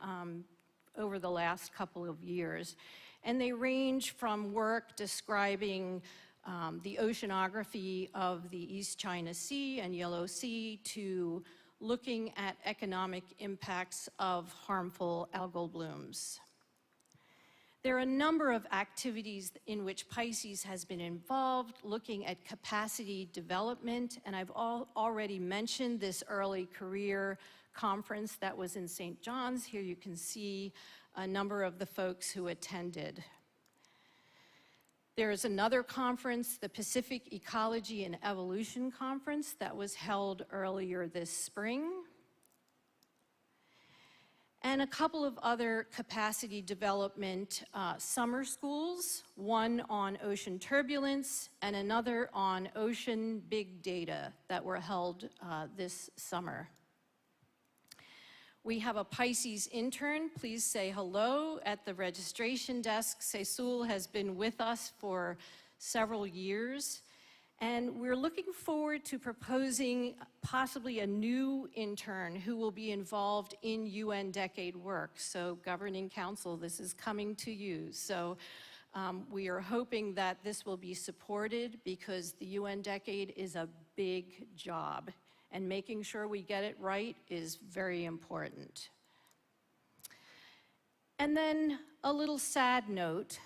over the last couple of years. And they range from work describing the oceanography of the East China Sea and Yellow Sea to looking at economic impacts of harmful algal blooms. There are a number of activities in which PICES has been involved, looking at capacity development, and I've already mentioned this early career conference that was in St. John's. Here you can see a number of the folks who attended. There is another conference, the Pacific Ecology and Evolution Conference, that was held earlier this spring. And a couple of other capacity development summer schools, one on ocean turbulence and another on ocean big data that were held this summer. We have a PICES intern. Please say hello at the registration desk. Cecil has been with us for several years. And we're looking forward to proposing possibly a new intern who will be involved in UN Decade work. So Governing Council, this is coming to you. So we are hoping that this will be supported because the UN Decade is a big job, and making sure we get it right is very important. And then a little sad note,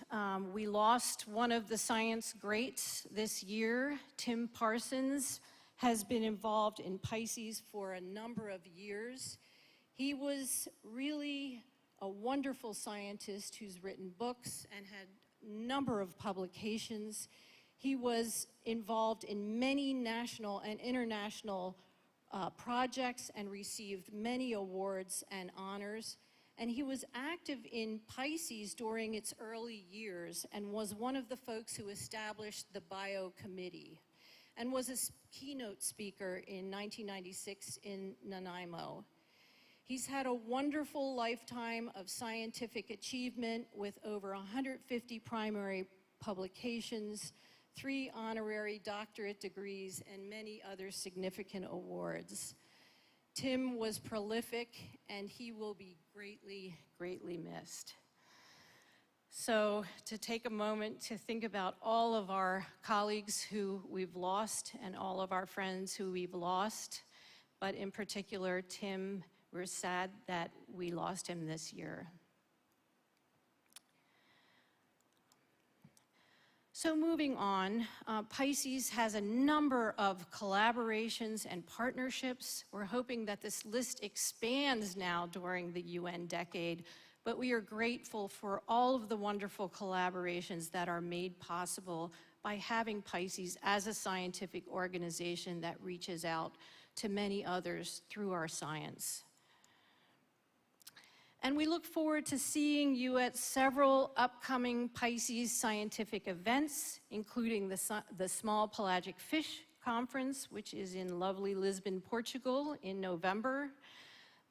we lost one of the science greats this year. Tim Parsons has been involved in PICES for a number of years. He was really a wonderful scientist who's written books and had a number of publications. He was involved in many national and international projects and received many awards and honors. And he was active in PICES during its early years and was one of the folks who established the Bio Committee and was a keynote speaker in 1996 in Nanaimo. He's had a wonderful lifetime of scientific achievement with over 150 primary publications, 3 honorary doctorate degrees, and many other significant awards. Tim was prolific, and he will be greatly, greatly missed. So to take a moment to think about all of our colleagues who we've lost and all of our friends who we've lost, but in particular, Tim, we're sad that we lost him this year. So moving on, PICES has a number of collaborations and partnerships. We're hoping that this list expands now during the UN Decade, but we are grateful for all of the wonderful collaborations that are made possible by having PICES as a scientific organization that reaches out to many others through our science. And we look forward to seeing you at several upcoming PICES scientific events, including the Small Pelagic Fish Conference, which is in lovely Lisbon, Portugal in November,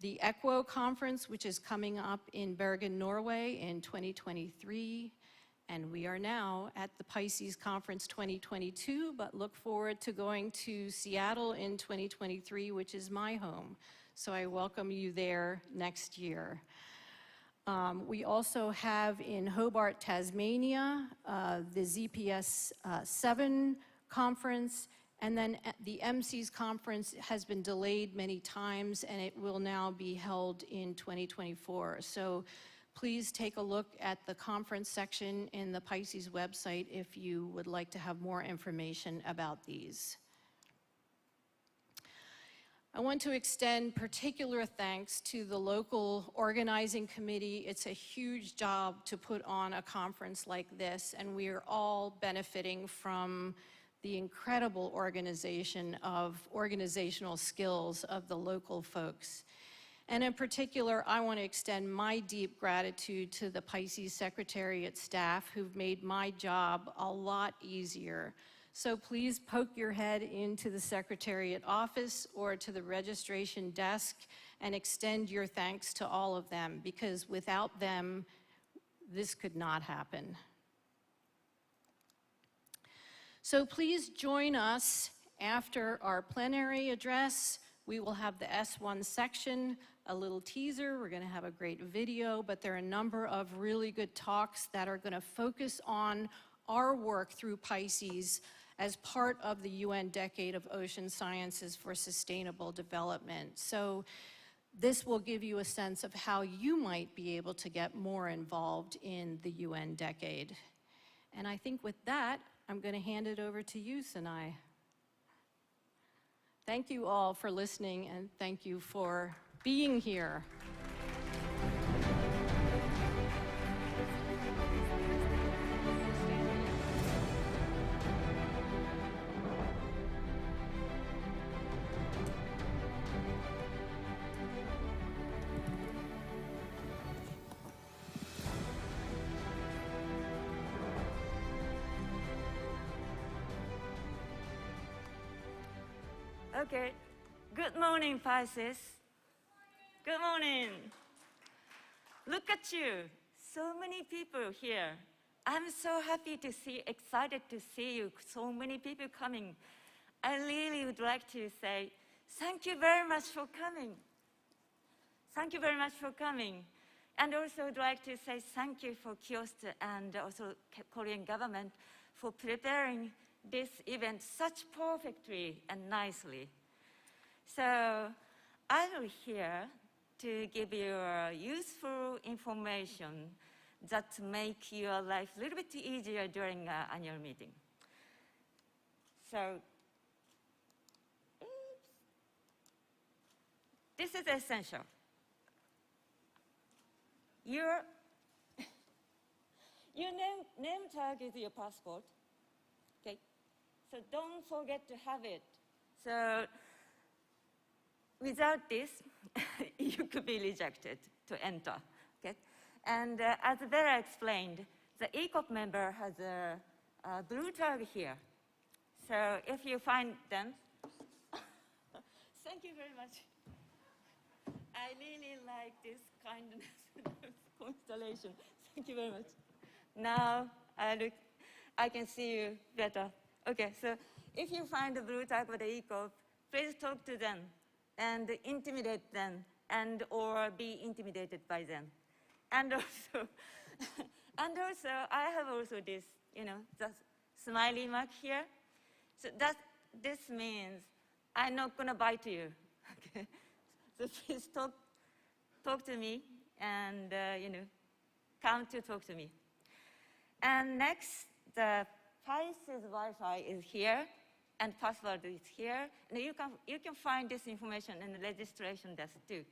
the EQUO Conference, which is coming up in Bergen, Norway in 2023, and we are now at the PICES Conference 2022, but look forward to going to Seattle in 2023, which is my home. So I welcome you there next year. We also have in Hobart, Tasmania, the ZPS 7 conference, And then the MC's conference has been delayed many times, and it will now be held in 2024. So please take a look at the conference section in the PICES website if you would like to have more information about these. I want to extend particular thanks to the local organizing committee. It's a huge job to put on a conference like this, and we are all benefiting from the incredible organizational skills of the local folks. And in particular, I want to extend my deep gratitude to the PICES Secretariat staff who've made my job a lot easier. So please poke your head into the Secretariat office or to the registration desk and extend your thanks to all of them, because without them, this could not happen. So please join us after our plenary address. We will have the S1 section, a little teaser. We're going to have a great video, but there are a number of really good talks that are going to focus on our work through PICES as part of the UN Decade of Ocean Sciences for Sustainable Development. So this will give you a sense of how you might be able to get more involved in the UN Decade. And I think with that, I'm going to hand it over to you, Sinai. Thank you all for listening, and thank you for being here. Okay. Good morning, PICES. Good morning. Look at you. So many people here. I'm so happy to see, excited to see you. So many people coming. I really would like to say thank you very much for coming. Thank you very much for coming. And also would like to say thank you for KIOST and also Korean government for preparing this event such perfectly and nicely. So I'm here to give you useful information that make your life a little bit easier during annual meeting. So, this is essential. Your name tag is your passport. Okay, so don't forget to have it. So without this, you could be rejected to enter. Okay, and as Vera explained, the ECOP member has a blue tag here. So if you find them, thank you very much. I really like this kindness constellation. Thank you very much. Now I can see you better. Okay, so if you find the blue tag with the ECOP, please talk to them and intimidate them and or be intimidated by them. And also, I have also this, the smiley mark here. So this means I'm not gonna bite you. Okay, so please talk to me and come to talk to me. And next, the PICES Wi-Fi is here, and password is here. And you can find this information in the registration desk too.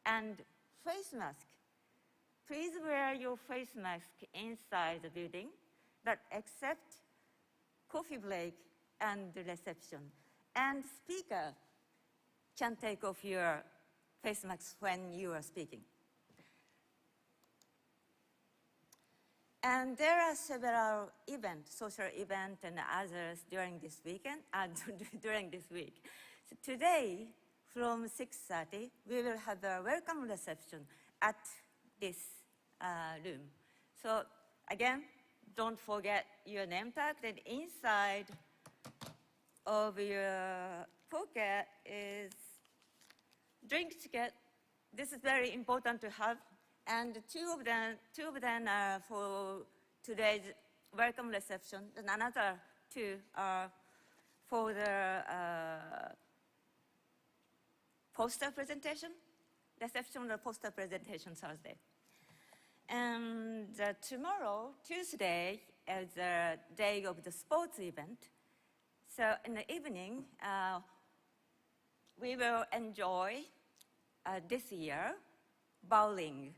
And face mask. Please wear your face mask inside the building, but except coffee break and the reception. And speaker can take off your face mask when you are speaking. And there are several events, social events and others during this weekend, during this week. So today, from 6:30, we will have a welcome reception at this room. So again, don't forget your name tag. Then inside of your pocket is drink ticket. This is very important to have. And two of them are for today's welcome reception, and another two are for the poster presentation, reception of poster presentation Thursday. And tomorrow, Tuesday, is the day of the sports event. So in the evening, we will enjoy this year bowling.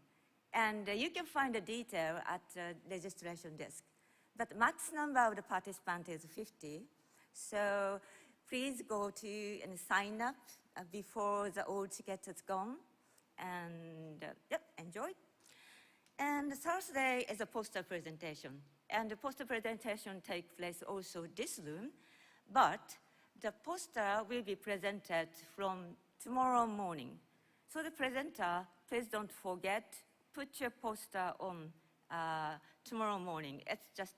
And you can find the detail at the registration desk. But max number of the participants is 50. So please go to and sign up before the old ticket is gone. And yep, enjoy. And Thursday is a poster presentation. And the poster presentation takes place also this room. But the poster will be presented from tomorrow morning. So the presenter, please don't forget, put your poster on tomorrow morning. It's just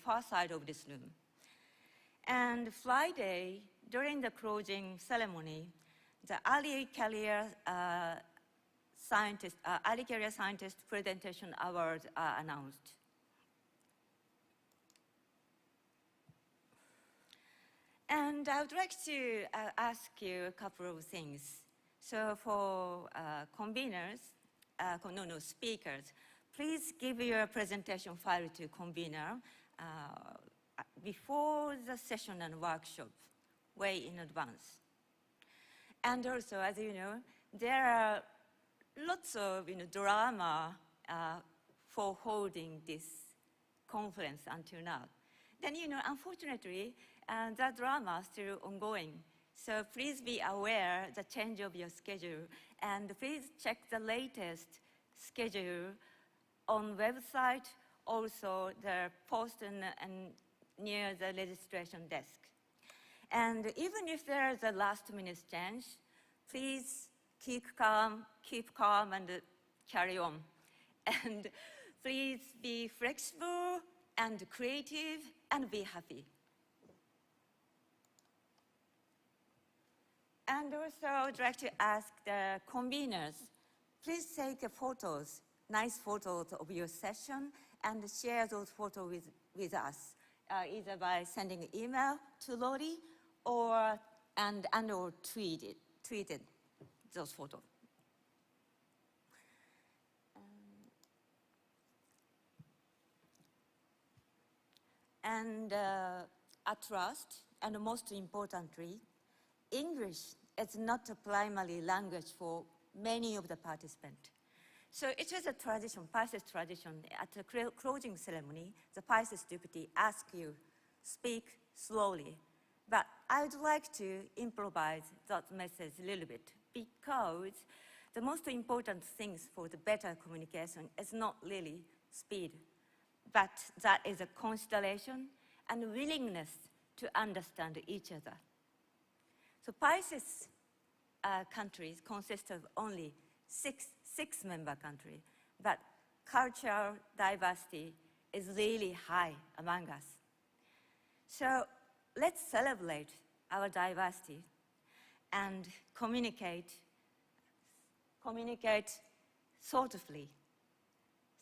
far side of this room. And Friday, during the closing ceremony, the early career scientist presentation awards are announced. And I would like to ask you a couple of things. So for speakers, please give your presentation file to convener before the session and workshop, way in advance. And also, as you know, there are lots of drama for holding this conference until now. Then, unfortunately, the drama is still ongoing. So please be aware the change of your schedule, and please check the latest schedule on website, also the post and near the registration desk. And even if there is a last-minute change, please keep calm and carry on. And please be flexible and creative and be happy. And also, I would like to ask the conveners, please take photos, nice photos of your session, and share those photos with us, either by sending an email to Lori or tweeted those photos. And at last, and most importantly, English is not a primary language for many of the participants. So it is a tradition, PICES tradition. At the closing ceremony, the PICES deputy asks you, speak slowly. But I would like to improvise that message a little bit, because the most important things for the better communication is not really speed, but that is a consideration and willingness to understand each other. So PICES countries consist of only six member countries, but cultural diversity is really high among us. So let's celebrate our diversity and communicate thoughtfully.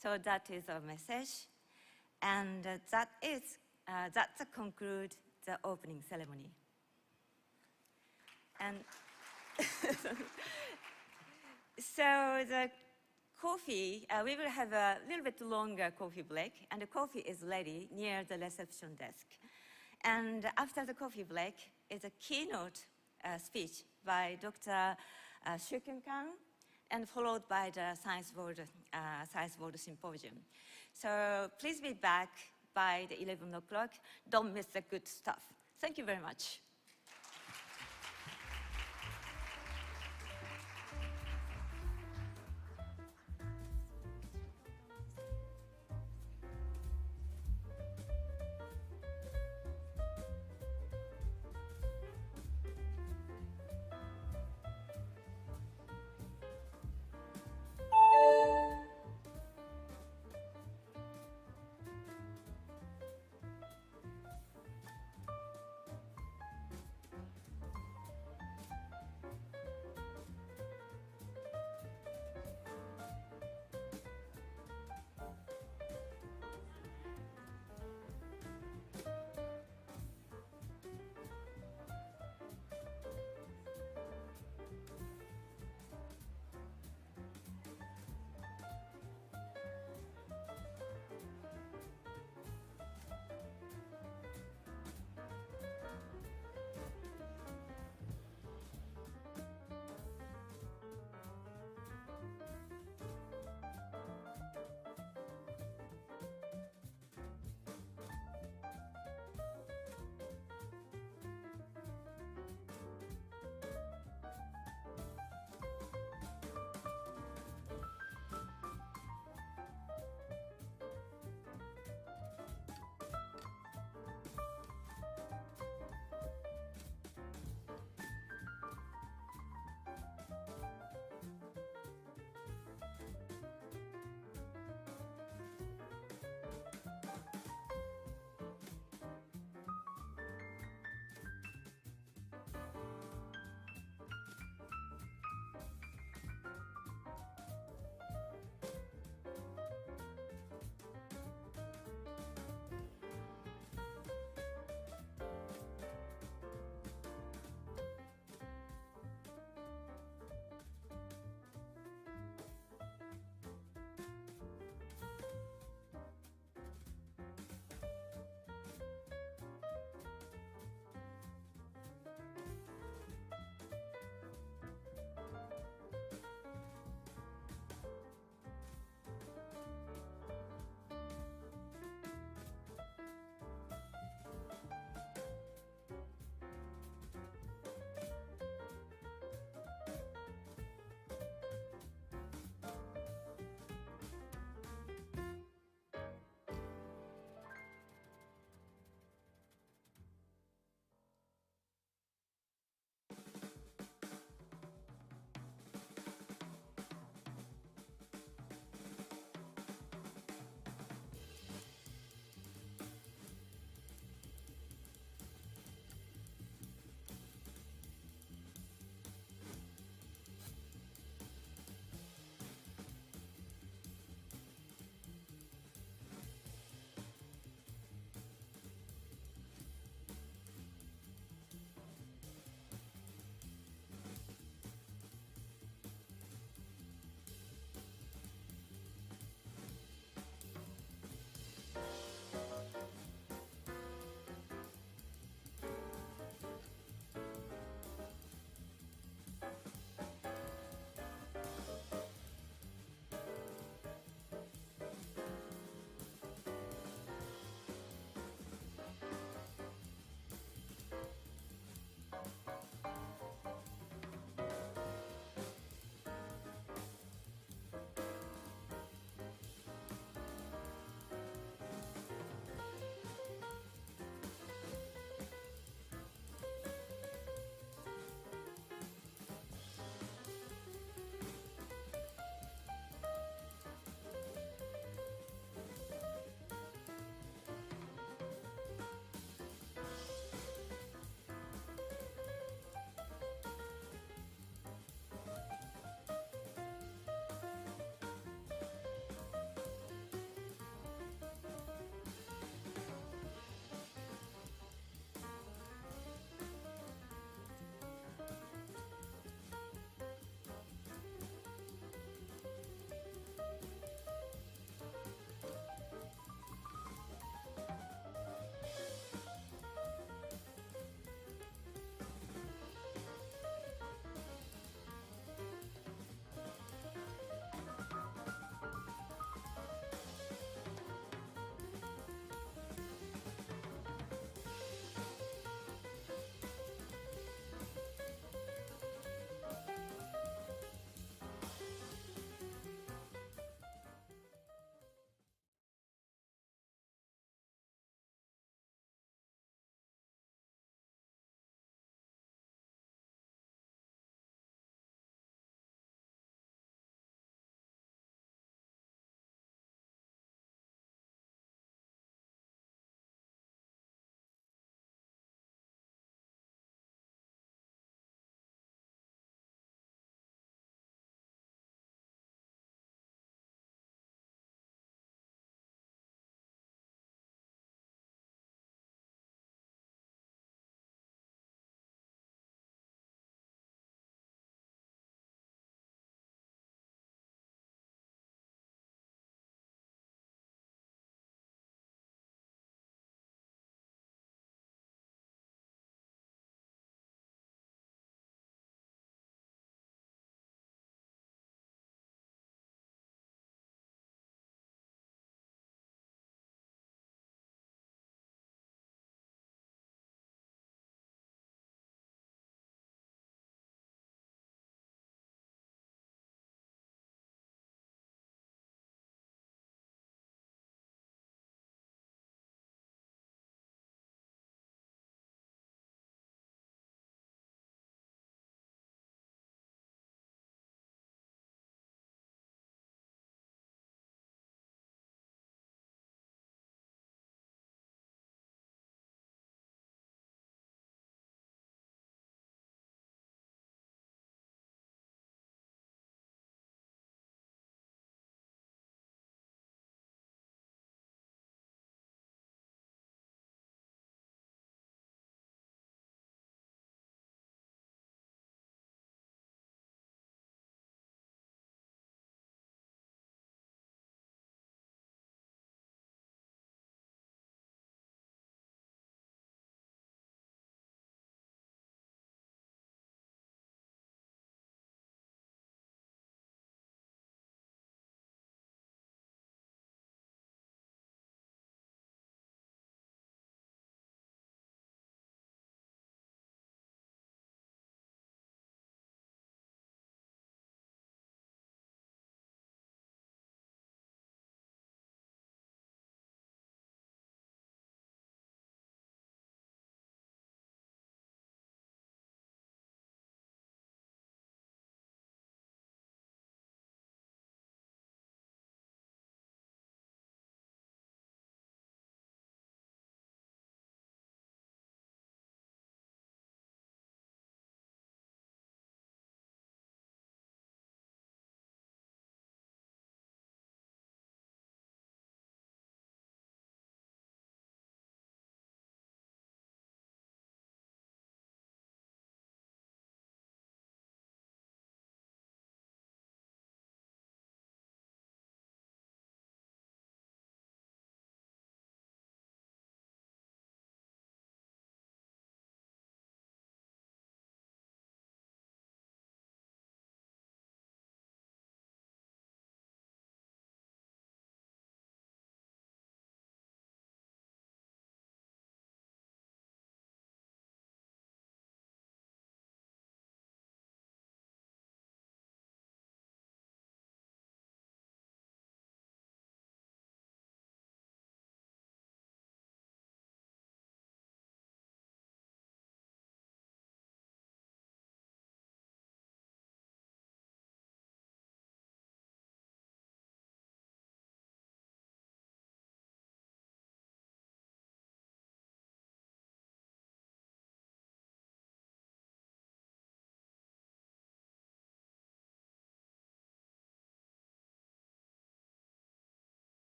So that is our message, and that concludes the opening ceremony. And so the coffee, we will have a little bit longer coffee break, and the coffee is ready near the reception desk. And after the coffee break is a keynote speech by Dr. Shukyun Kang, and followed by the Science Board Symposium. So please be back by the 11 o'clock. Don't miss the good stuff. Thank you very much.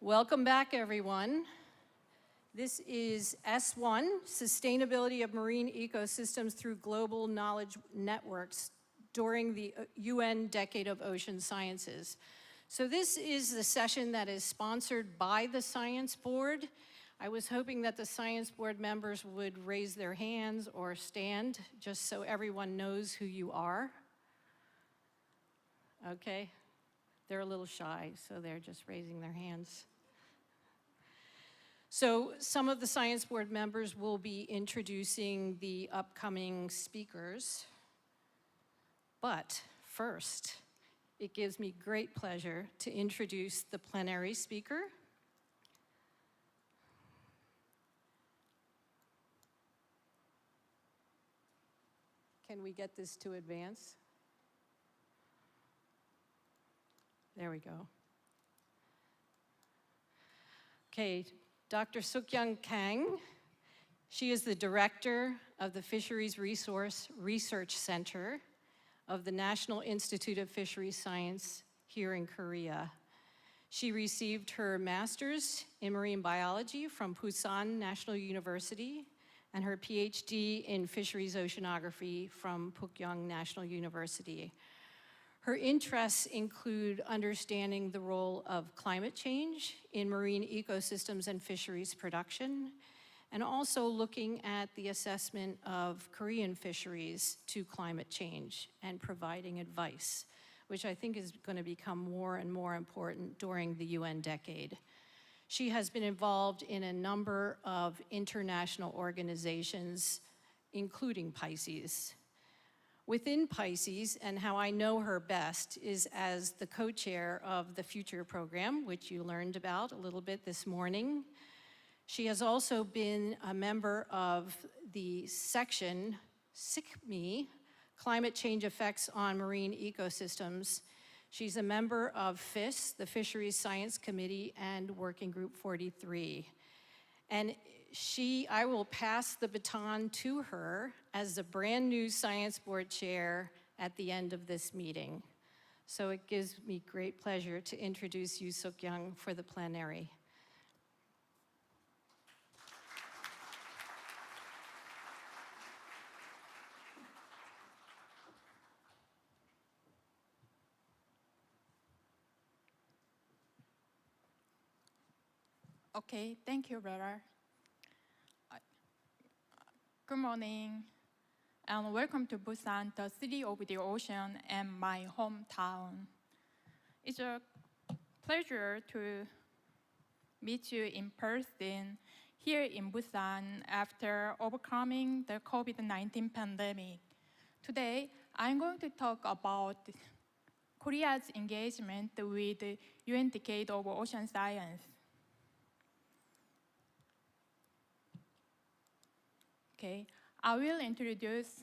Welcome back, everyone. This is S1, Sustainability of Marine Ecosystems Through Global Knowledge Networks during the UN Decade of Ocean Sciences. So this is the session that is sponsored by the Science Board. I was hoping that the Science Board members would raise their hands or stand, just so everyone knows who you are. Okay, they're a little shy, so they're just raising their hands. So some of the Science Board members will be introducing the upcoming speakers. But first, it gives me great pleasure to introduce the plenary speaker. Can we get this to advance? There we go. Okay, Dr. Suk-Young Kang. She is the director of the Fisheries Resource Research Center of the National Institute of Fisheries Science here in Korea. She received her master's in marine biology from Busan National University and her PhD in fisheries oceanography from Pukyong National University. Her interests include understanding the role of climate change in marine ecosystems and fisheries production, and also looking at the assessment of Korean fisheries to climate change and providing advice, which I think is going to become more and more important during the UN decade. She has been involved in a number of international organizations, including PICES. Within PICES, and how I know her best, is as the co-chair of the Future Program, which you learned about a little bit this morning. She has also been a member of the section SICME, Climate Change Effects on Marine Ecosystems. She's a member of FIS, the Fisheries Science Committee, and Working Group 43. And I will pass the baton to her as the brand new Science Board Chair at the end of this meeting. So it gives me great pleasure to introduce Yoo Suk-young for the plenary. Okay, thank you, brother. Good morning, and welcome to Busan, the city of the ocean and my hometown. It's a pleasure to meet you in person here in Busan after overcoming the COVID-19 pandemic. Today, I'm going to talk about Korea's engagement with the UN Decade of Ocean Science. Okay, I will introduce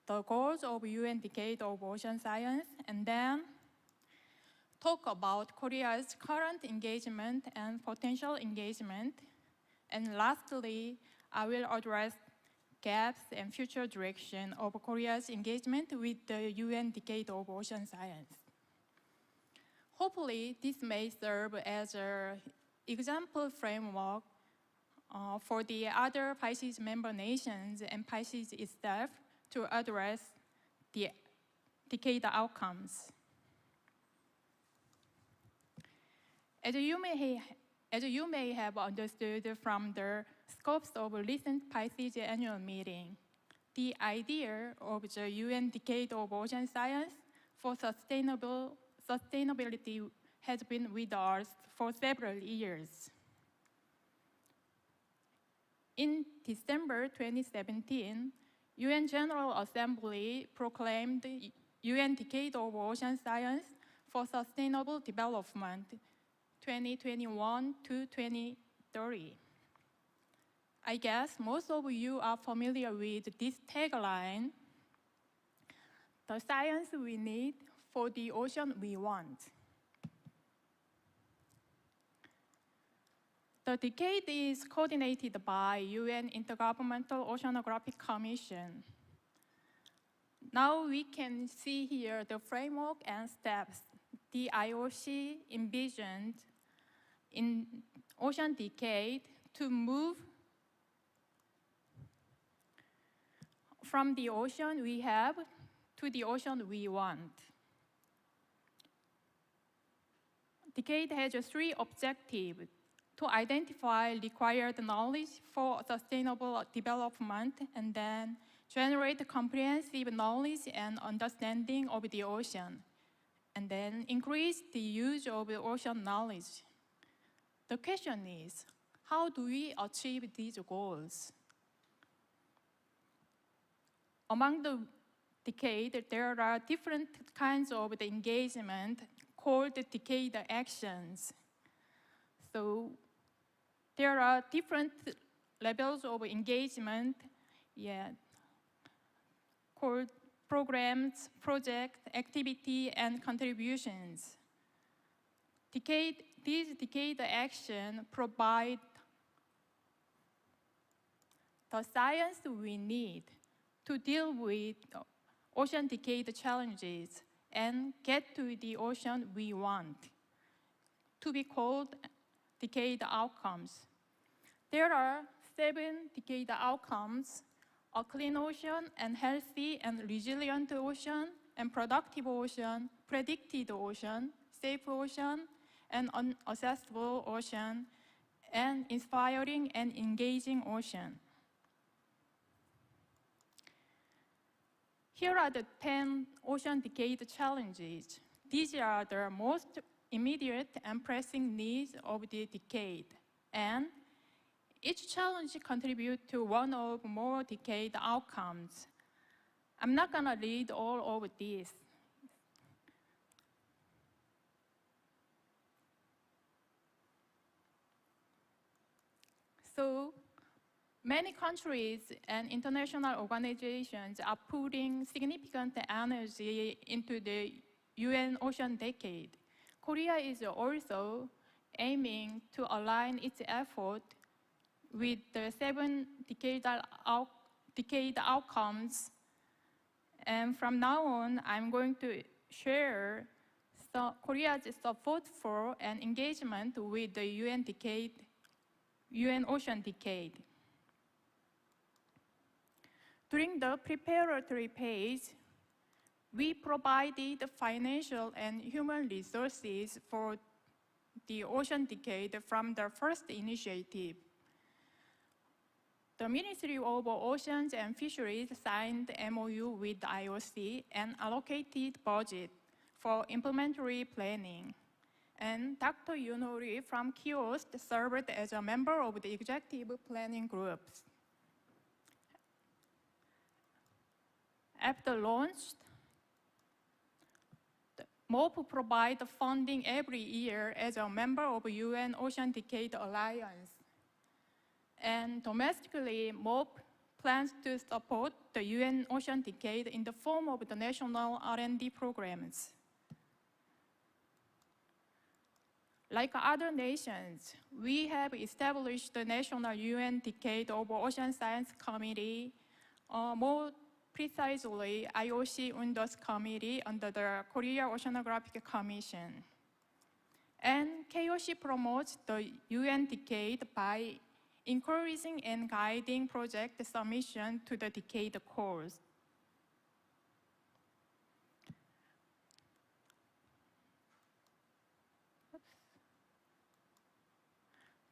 the goals of UN Decade of Ocean Science and then talk about Korea's current engagement and potential engagement. And lastly, I will address gaps and future direction of Korea's engagement with the UN Decade of Ocean Science. Hopefully, this may serve as an example framework for the other PICES member nations and PICES itself to address the decade outcomes. As you may have understood from the scopes of recent PICES annual meeting, the idea of the UN Decade of Ocean Science for sustainability has been with us for several years. In December 2017, UN General Assembly proclaimed UN Decade of Ocean Science for Sustainable Development 2021 to 2030. I guess most of you are familiar with this tagline, the science we need for the ocean we want. The decade is coordinated by UN Intergovernmental Oceanographic Commission. Now we can see here the framework and steps the IOC envisioned in ocean decade to move from the ocean we have to the ocean we want. Decade has 3 objectives: to identify required knowledge for sustainable development, and then generate comprehensive knowledge and understanding of the ocean, and then increase the use of ocean knowledge. The question is, how do we achieve these goals? Among the decade, there are different kinds of the engagement called decade actions. So there are different levels of engagement, called programs, project, activity, and contributions. These decade actions provide the science we need to deal with ocean decade challenges and get to the ocean we want, to be called decade outcomes. There are 7 decade outcomes: a clean ocean, and healthy and resilient ocean, and productive ocean, predicted ocean, safe ocean, and unaccessible ocean, and inspiring and engaging ocean. Here are the 10 ocean decade challenges. These are the most immediate and pressing needs of the decade, and each challenge contributes to one or more decade outcomes. I'm not going to read all of these. So, many countries and international organizations are putting significant energy into the UN Ocean Decade. Korea is also aiming to align its effort with the 7 decade outcomes. And from now on, I'm going to share Korea's support for and engagement with the UN Ocean Decade. During the preparatory phase, we provided financial and human resources for the Ocean Decade from the first initiative. The Ministry of Oceans and Fisheries signed MOU with the IOC and allocated budget for implementary planning. And Dr. Yunori from KIOST served as a member of the executive planning groups. After launch, MOP provides funding every year as a member of UN Ocean Decade Alliance. And domestically, MOP plans to support the UN Ocean Decade in the form of the national R&D programs. Like other nations, we have established the National UN Decade of Ocean Science Committee, more precisely IOC UNDOS Committee under the Korea Oceanographic Commission. And KOC promotes the UN Decade by encouraging and guiding project submission to the Decade course.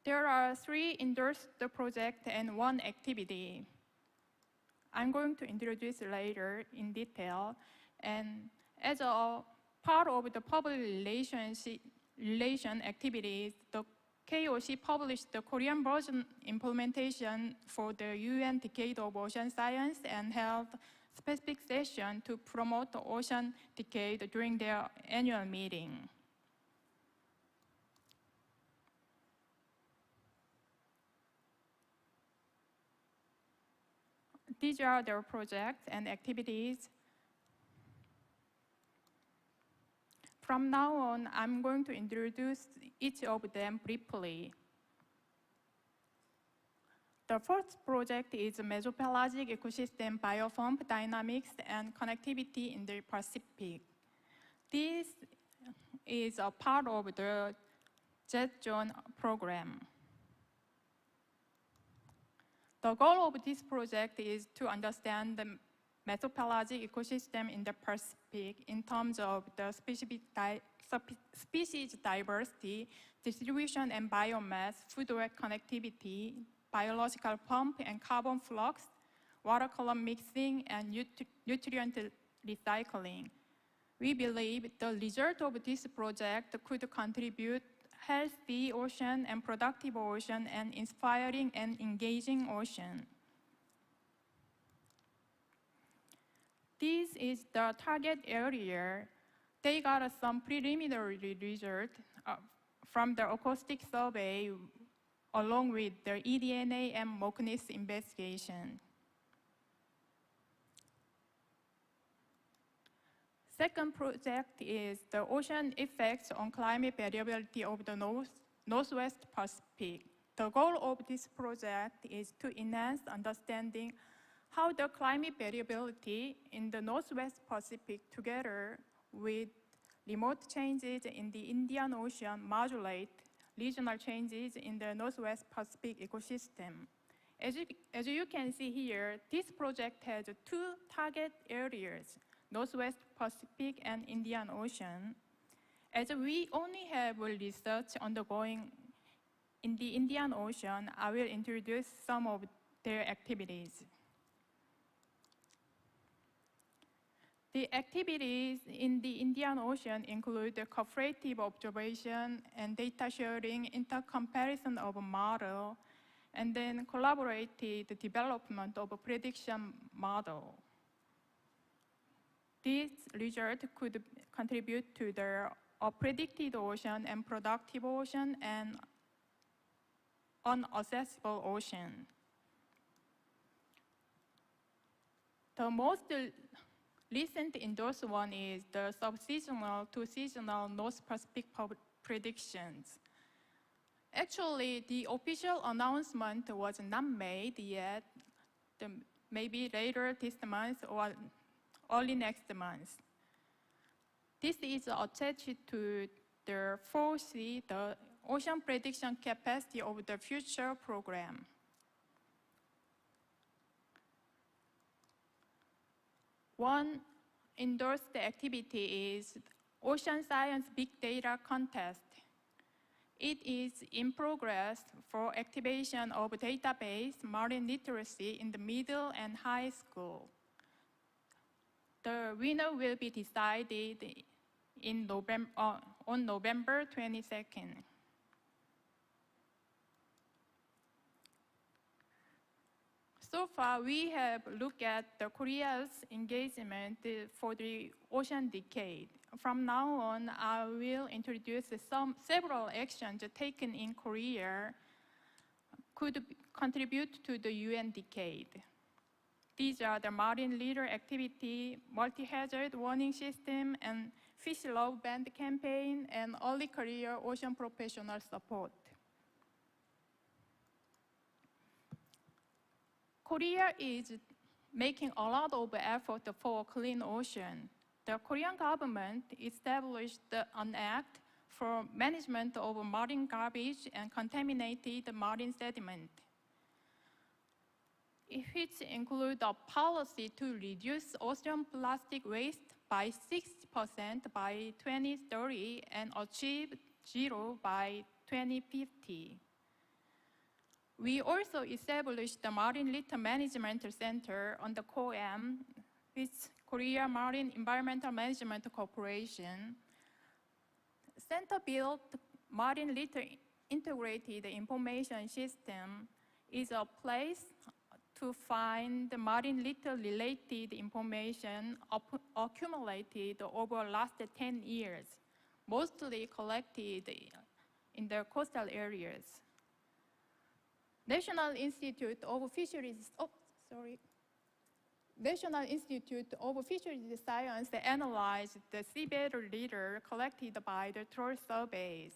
There are 3 endorsed projects and 1 activity. I'm going to introduce later in detail. And as a part of the public relation activities, the KOC published the Korean version implementation for the UN Decade of Ocean Science and held specific session to promote the Ocean Decade during their annual meeting. These are their projects and activities. From now on, I'm going to introduce each of them briefly. The first project is Mesopelagic Ecosystem Biofilm Dynamics and Connectivity in the Pacific. This is a part of the jet zone program. The goal of this project is to understand the mesopelagic ecosystem in the Pacific in terms of the species diversity, distribution and biomass, food web connectivity, biological pump and carbon flux, water column mixing, and nutrient recycling. We believe the result of this project could contribute healthy ocean and productive ocean and inspiring and engaging ocean. This is the target area. They got some preliminary result from the acoustic survey along with their eDNA and MOCNIS investigation. Second project is the ocean effects on climate variability of the Northwest Pacific. The goal of this project is to enhance understanding how the climate variability in the Northwest Pacific together with remote changes in the Indian Ocean modulate regional changes in the Northwest Pacific ecosystem. As you can see here, this project has two target areas, Northwest Pacific and Indian Ocean. As we only have research undergoing in the Indian Ocean, I will introduce some of their activities. The activities in the Indian Ocean include the cooperative observation and data sharing, intercomparison of a model, and then collaborated development of a prediction model. This result could contribute to the predicted ocean and productive ocean and unaccessible ocean. The most recent endorsed one is the sub-seasonal to seasonal North Pacific predictions. Actually, the official announcement was not made yet, maybe later this month or early next month. This is attached to the 4C, the Ocean Prediction Capacity of the Future program. One endorsed activity is Ocean Science Big Data Contest. It is in progress for activation of database marine literacy in the middle and high school. The winner will be decided in on November 22nd. So far, we have looked at Korea's engagement for the ocean decade. From now on, I will introduce several actions taken in Korea could contribute to the UN decade. These are the marine leader activity, multi-hazard warning system, and fish love band campaign, and early career ocean professional support. Korea is making a lot of effort for a clean ocean. The Korean government established an act for management of marine garbage and contaminated marine sediment. It includes a policy to reduce ocean plastic waste by 60% by 2030 and achieve zero by 2050. We also established the Marine Litter Management Center on the COAM, with Korea Marine Environmental Management Corporation. Center-built Marine Litter Integrated Information System is a place to find the marine litter-related information accumulated over the last 10 years, mostly collected in the coastal areas. National Institute of Fisheries Science analyzed the seabed litter collected by the troll surveys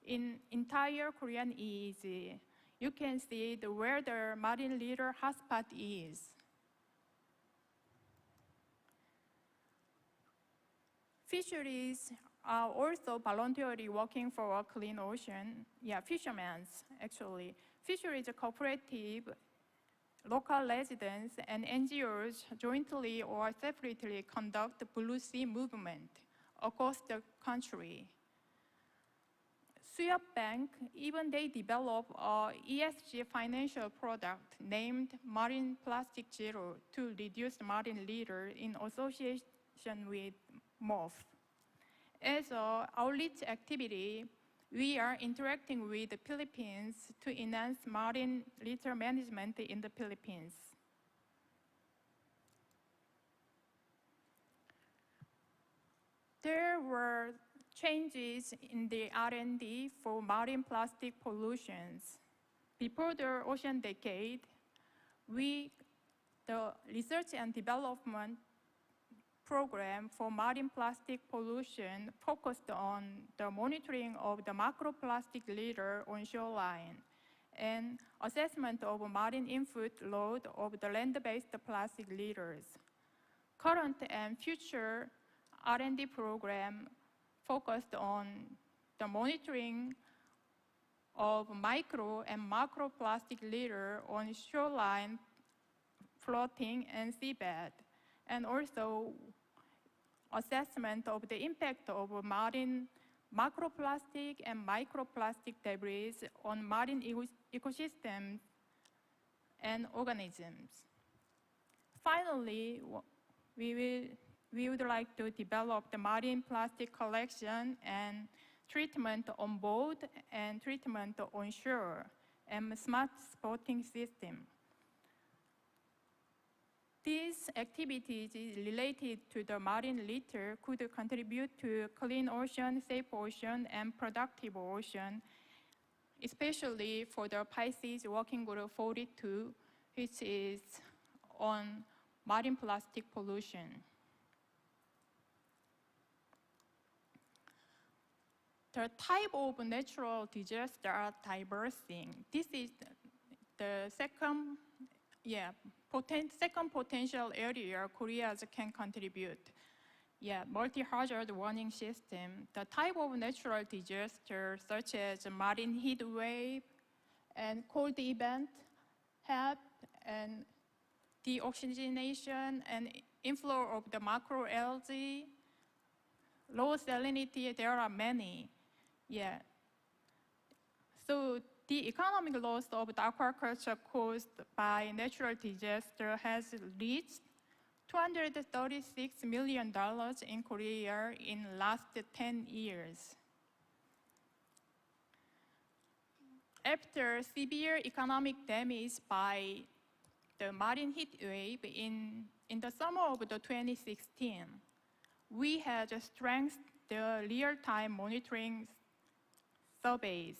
in entire Korean EEZ. You can see where the marine litter hotspot is. Fisheries are also voluntarily working for a clean ocean. Yeah, fishermen, actually. Fisheries cooperative, local residents, and NGOs jointly or separately conduct the Blue Sea movement across the country. Suya Bank, even they develop a ESG financial product named Marine Plastic Zero to reduce marine litter in association with MOF. As an outreach activity, we are interacting with the Philippines to enhance marine litter management in the Philippines. There were changes in the R&D for marine plastic pollutions. Before the ocean decade, the research and development program for marine plastic pollution focused on the monitoring of the macroplastic litter on shoreline and assessment of marine input load of the land-based plastic litters. Current and future R&D program focused on the monitoring of micro and macroplastic litter on shoreline, floating, and seabed, and also assessment of the impact of marine macroplastic and microplastic debris on marine ecosystems and organisms. Finally, we would like to develop the marine plastic collection and treatment on board and treatment on shore and smart spotting system. These activities related to the marine litter could contribute to clean ocean, safe ocean, and productive ocean, especially for the PICES Working Group 42, which is on marine plastic pollution. The type of natural disasters are diversing. This is the second potential area Korea can contribute. Multi-hazard warning system. The type of natural disasters such as marine heat wave and cold event, HAP, and deoxygenation and inflow of the macroalgae, low salinity, there are many. So the economic loss of the aquaculture caused by natural disaster has reached $236 million in Korea in the last 10 years. After severe economic damage by the marine heat wave in the summer of 2016, we had strengthened the real-time monitoring surveys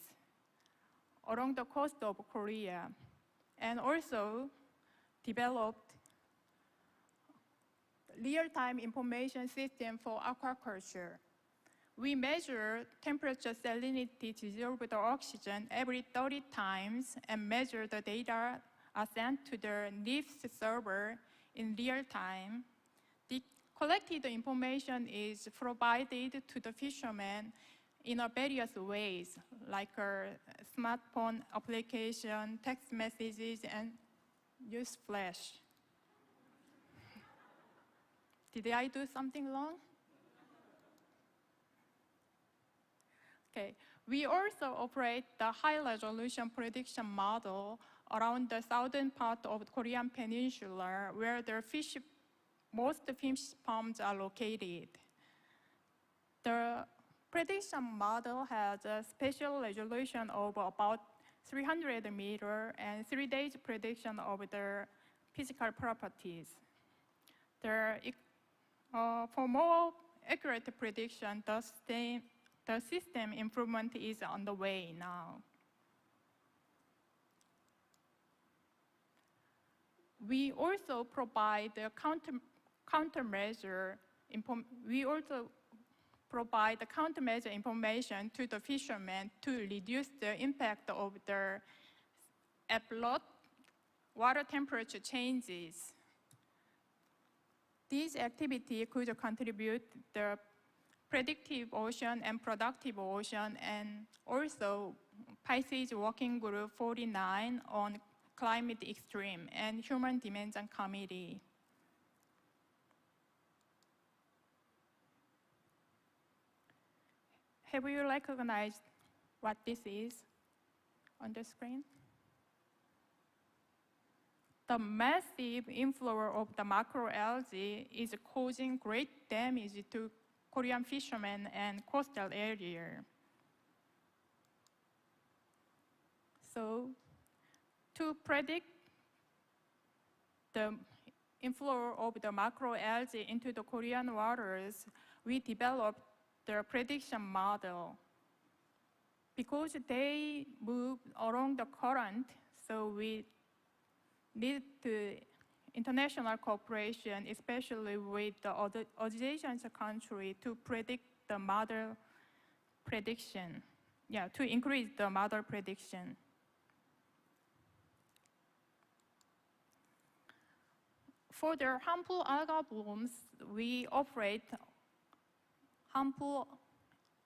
along the coast of Korea, and also developed real-time information system for aquaculture. We measure temperature, salinity, dissolved oxygen every 30 times and measure the data are sent to the NIFS server in real time. The collected information is provided to the fishermen in various ways, like a smartphone application, text messages, and use flash. Did I do something wrong? Okay. We also operate the high-resolution prediction model around the southern part of the Korean peninsula, where the most fish farms are located. The prediction model has a spatial resolution of about 300 meters and 3 days prediction of the physical properties. For more accurate prediction, the system improvement is on the way now. We also provide the countermeasure information to the fishermen to reduce the impact of the abrupt water temperature changes. These activities could contribute the predictive ocean and productive ocean, and also PICES Working Group 49 on climate extreme and human dimension committee. Have you recognized what this is on the screen? The massive inflow of the macroalgae is causing great damage to Korean fishermen and coastal area. So, to predict the inflow of the macroalgae into the Korean waters, we developed the prediction model. Because they move along the current, so we need to international cooperation, especially with the other adjacent country, to predict the model prediction. Yeah, to increase the model prediction. For the harmful algal blooms, we operate harmful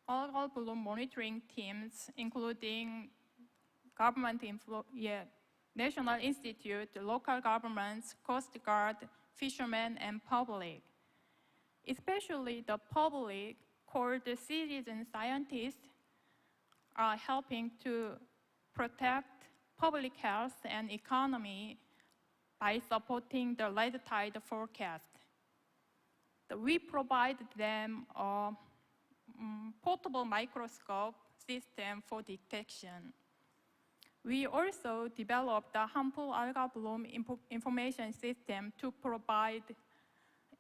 algal bloom monitoring teams, including government National Institute, local governments, Coast Guard, fishermen, and public. Especially the public, called the citizen scientists, are helping to protect public health and economy by supporting the red tide forecast. We provide them a portable microscope system for detection. We also developed a harmful algal bloom information system to provide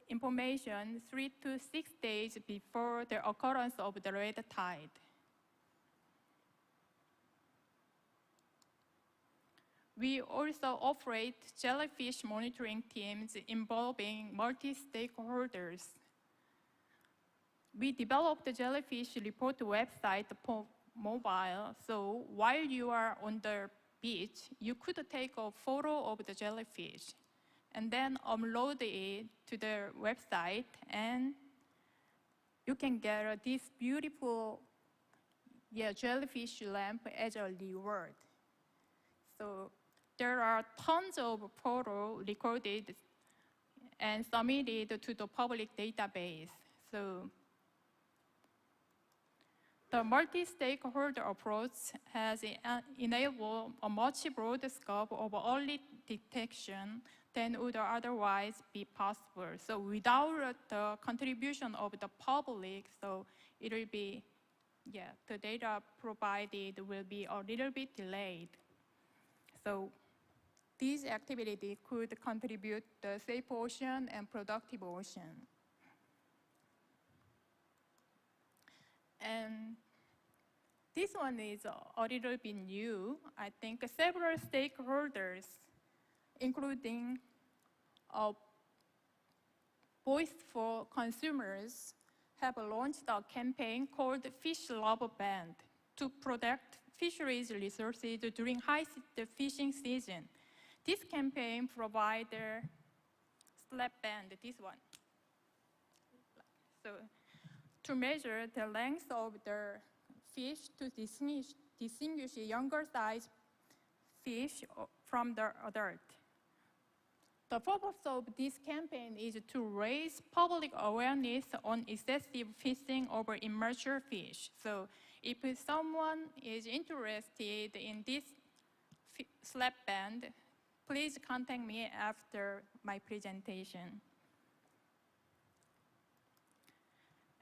information 3 to 6 days before the occurrence of the red tide. We also operate jellyfish monitoring teams involving multi-stakeholders. We developed the jellyfish report website for mobile, so while you are on the beach, you could take a photo of the jellyfish and then upload it to the website, and you can get this beautiful jellyfish lamp as a reward. So there are tons of photos recorded and submitted to the public database. So the multi-stakeholder approach has enabled a much broader scope of early detection than would otherwise be possible. So without the contribution of the public, so it will be, the data provided will be a little bit delayed. So these activities could contribute to the safe ocean and productive ocean. And this one is a little bit new. I think several stakeholders, including Voice for Consumers, have launched a campaign called Fish Love Band to protect fisheries resources during high fishing season. This campaign provides a slap band, this one. So, to measure the length of the fish to distinguish younger size fish from the adult. The purpose of this campaign is to raise public awareness on excessive fishing over immature fish. So if someone is interested in this slap band, please contact me after my presentation.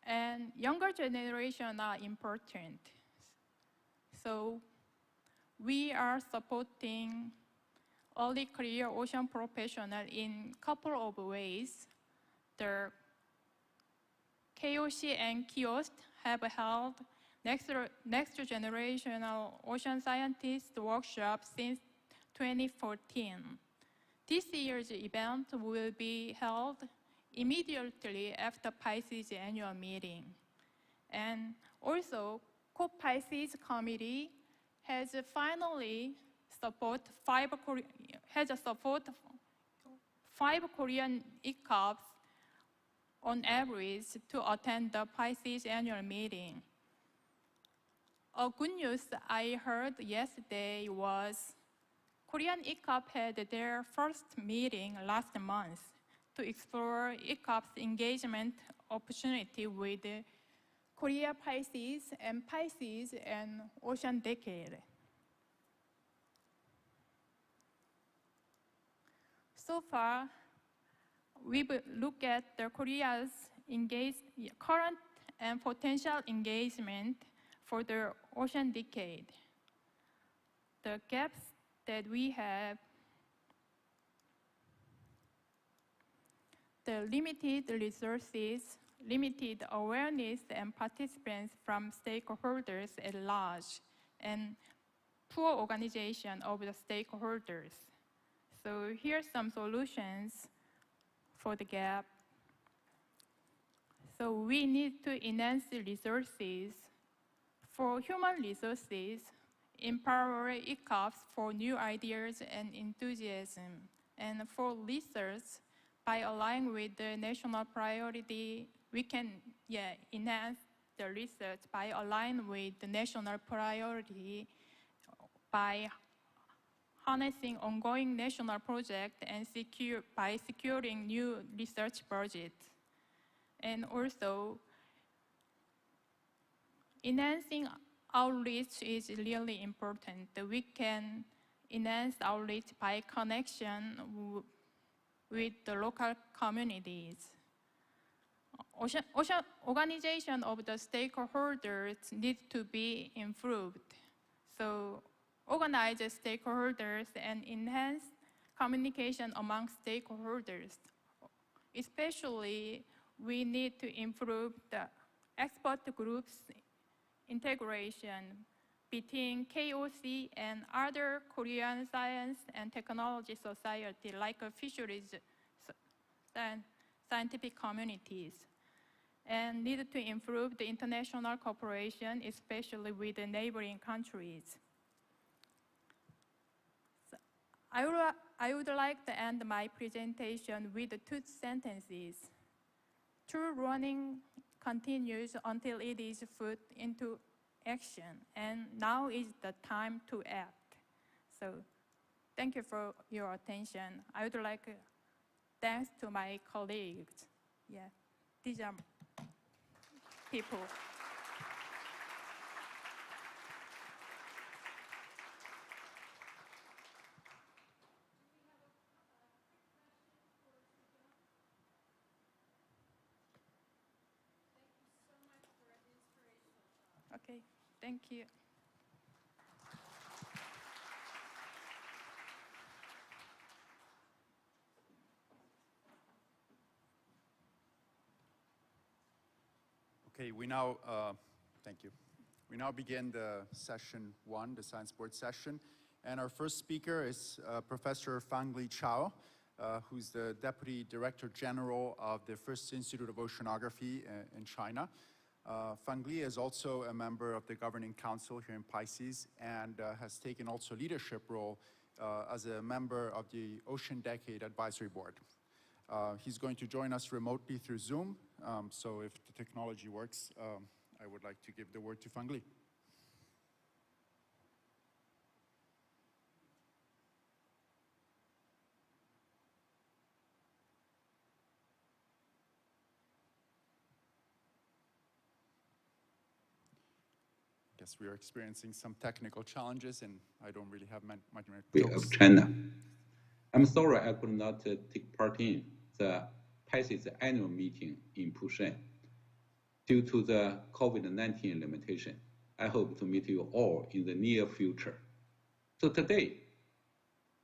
And younger generation are important. So we are supporting early career ocean professionals in a couple of ways. The KOC and KIOST have held next generational ocean scientist workshop since 2014. This year's event will be held immediately after PICES annual meeting. And also, Co-PICES committee has finally support five Korean ICOPs on average to attend the PICES annual meeting. A good news I heard yesterday was Korean ICOP had their first meeting last month to explore ICOP's engagement opportunity with Korea PICES and PICES and Ocean Decade. So far, we've looked at the Korea's current and potential engagement for the Ocean Decade. The gaps that we have, the limited resources, limited awareness and participants from stakeholders at large, and poor organization of the stakeholders. So here's some solutions for the gap. So we need to enhance the resources. For human resources, empower ICOPs for new ideas and enthusiasm. And for research, by aligning with the national priority, we can enhance the research by aligning with the national priority by harnessing ongoing national projects and by securing new research budgets. And also, enhancing outreach is really important. We can enhance outreach by connection with the local communities. Organization of the stakeholders needs to be improved. So organize the stakeholders and enhance communication among stakeholders. Especially, we need to improve the expert groups integration between KOC and other Korean science and technology society like fisheries scientific communities, and need to improve the international cooperation, especially with the neighboring countries. So I would like to end my presentation with 2 sentences. True running continues until it is put into action, and now is the time to act. So thank you for your attention. I would like to thanks to my colleagues. Yeah, these are people. Okay, thank you. Okay, we now, thank you. We now begin the session 1, the science board session. And our first speaker is Professor Fangli Chao, who's the Deputy Director General of the First Institute of Oceanography in China. Fangli is also a member of the Governing Council here in PICES and has taken also leadership role as a member of the Ocean Decade Advisory Board. He's going to join us remotely through Zoom, so if the technology works, I would like to give the word to Fangli. I guess we are experiencing some technical challenges, and I don't really have much of China. I'm sorry I could not take part in the PICES annual meeting in Busan due to the COVID-19 limitation. I hope to meet you all in the near future. So today,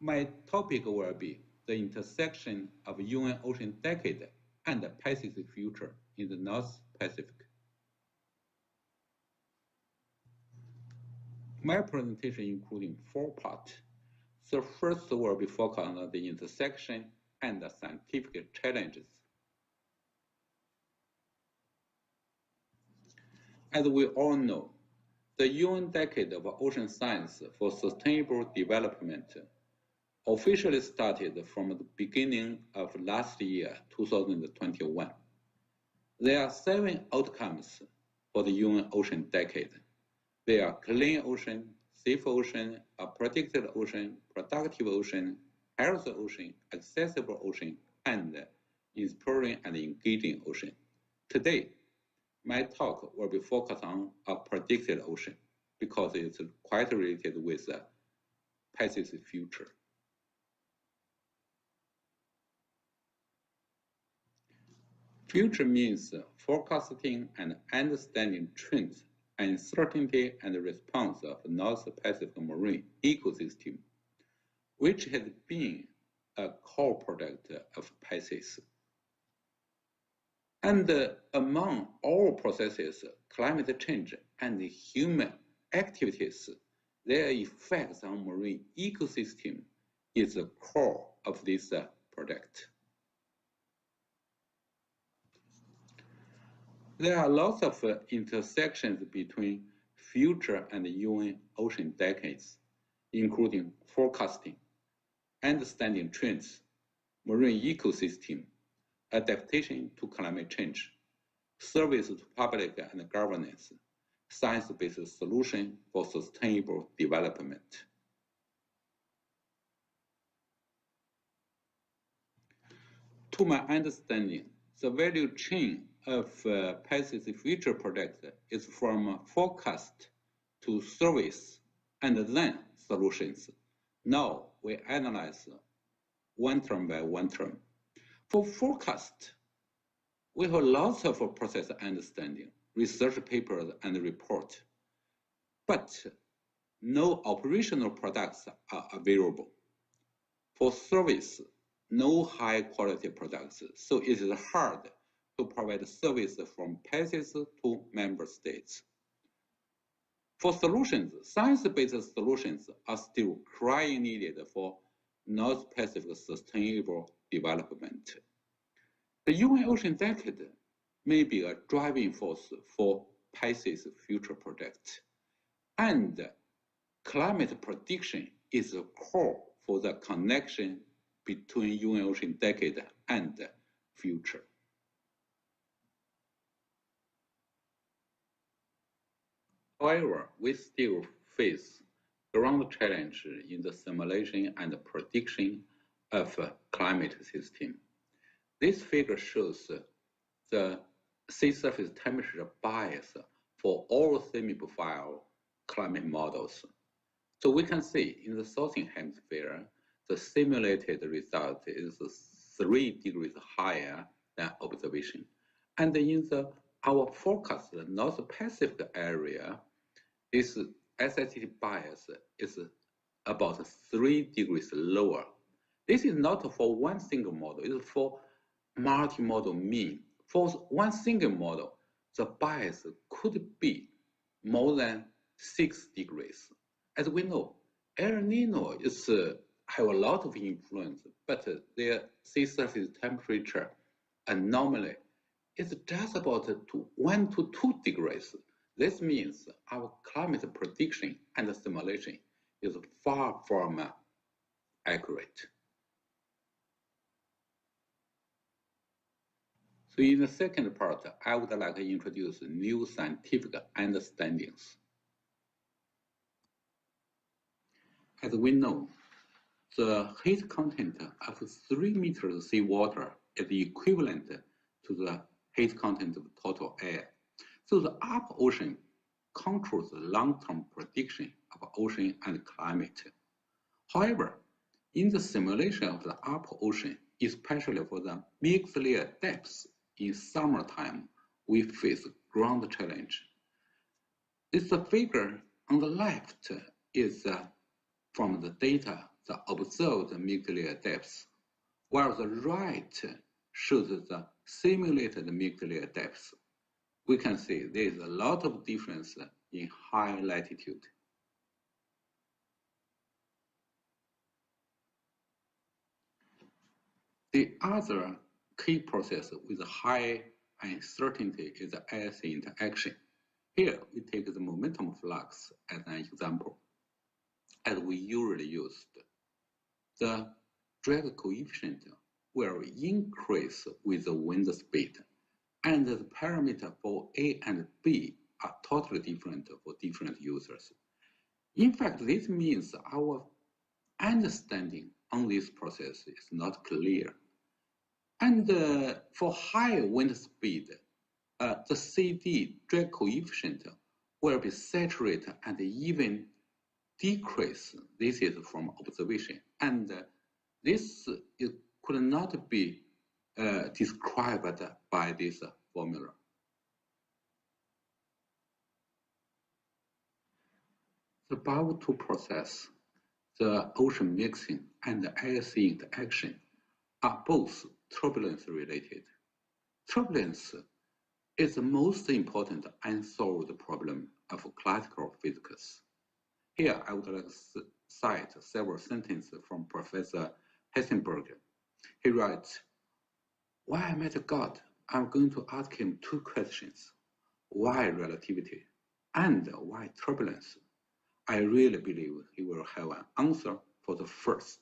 my topic will be the intersection of UN Ocean Decade and the PICES future in the North Pacific. My presentation including 4 parts. The first will be focused on the intersection and the scientific challenges. As we all know, the UN Decade of Ocean Science for Sustainable Development officially started from the beginning of last year, 2021. There are 7 outcomes for the UN Ocean Decade. They are clean ocean, safe ocean, a protected ocean, productive ocean, healthy ocean, accessible ocean, and inspiring and engaging ocean. Today, my talk will be focused on a predicted ocean because it's quite related with PICES future. Future means forecasting and understanding trends, uncertainty, and response of North Pacific marine ecosystem, which has been a core product of PICES. And among all processes, climate change and human activities, their effects on marine ecosystem is the core of this project. There are lots of intersections between future and UN ocean decades, including forecasting, understanding trends, marine ecosystem, adaptation to climate change, service to public and governance, science-based solution for sustainable development. To my understanding, the value chain of PICES future project is from forecast to service and then solutions. Now we analyze one term by one term. For forecast, we have lots of process understanding, research papers and report, but no operational products are available. For service, no high quality products, so it is hard to provide service from PICES to member states. For solutions, science-based solutions are still crying needed for North Pacific sustainable development. The UN Ocean Decade may be a driving force for PICES future project, and climate prediction is the core for the connection between UN Ocean Decade and future. However, we still face ground challenge in the simulation and prediction of climate system. This figure shows the sea surface temperature bias for all semi-profile climate models. So we can see in the southern hemisphere, the simulated result is 3 degrees higher than observation. And in our forecast, the North Pacific area, this SST bias is about 3 degrees lower. This is not for one single model, it's for multi-model mean. For one single model, the bias could be more than 6 degrees. As we know, El Nino is have a lot of influence, but their sea surface temperature anomaly is just about 1 to 2 degrees. This means our climate prediction and simulation is far from accurate. So in the second part, I would like to introduce new scientific understandings. As we know, the heat content of 3 meters seawater is equivalent to the heat content of total air. So the upper ocean controls the long-term prediction of ocean and climate. However, in the simulation of the upper ocean, especially for the mixed layer depths in summertime, we face ground challenge. This figure on the left is from the data, the observed mixed layer depths, while the right shows the simulated mixed layer depths. We can see there is a lot of difference in high latitude. The other key process with high uncertainty is the ice interaction. Here, we take the momentum flux as an example. As we usually used, the drag coefficient will increase with the wind speed, and the parameter for A and B are totally different for different users. In fact, this means our understanding on this process is not clear. And for high wind speed, the CD drag coefficient will be saturated and even decrease. This is from observation. And this could not be described by this formula. The above two processes, the ocean mixing and the air sea interaction, are both turbulence related. Turbulence is the most important unsolved problem of classical physics. Here, I would like to cite several sentences from Professor Hessenberg. He writes, "When I met God, I'm going to ask him two questions. Why relativity and why turbulence? I really believe he will have an answer for the first."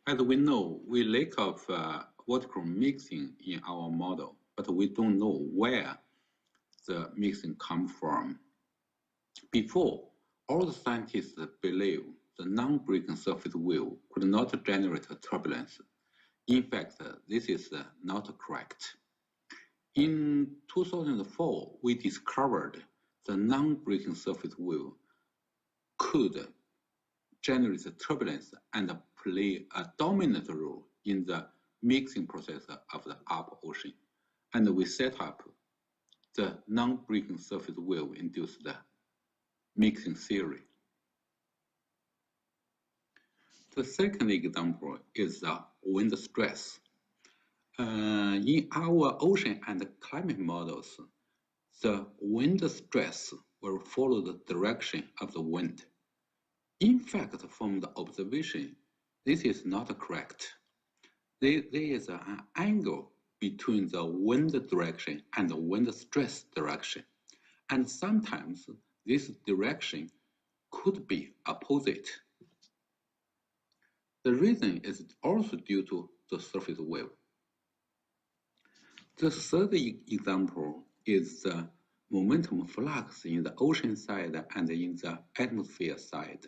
As we know, we lack of vertical mixing in our model, but we don't know where the mixing comes from. Before, all the scientists believe the non-breaking surface wave could not generate turbulence. In fact, this is not correct. In 2004, we discovered the non-breaking surface wave could generate turbulence and play a dominant role in the mixing process of the upper ocean. And we set up the non-breaking surface wave-induced mixing theory. The second example is the wind stress. In our ocean and climate models, the wind stress will follow the direction of the wind. In fact, from the observation, this is not correct. There is an angle between the wind direction and the wind stress direction, and sometimes this direction could be opposite. The reason is also due to the surface wave. The third example is the momentum flux in the ocean side and in the atmosphere side.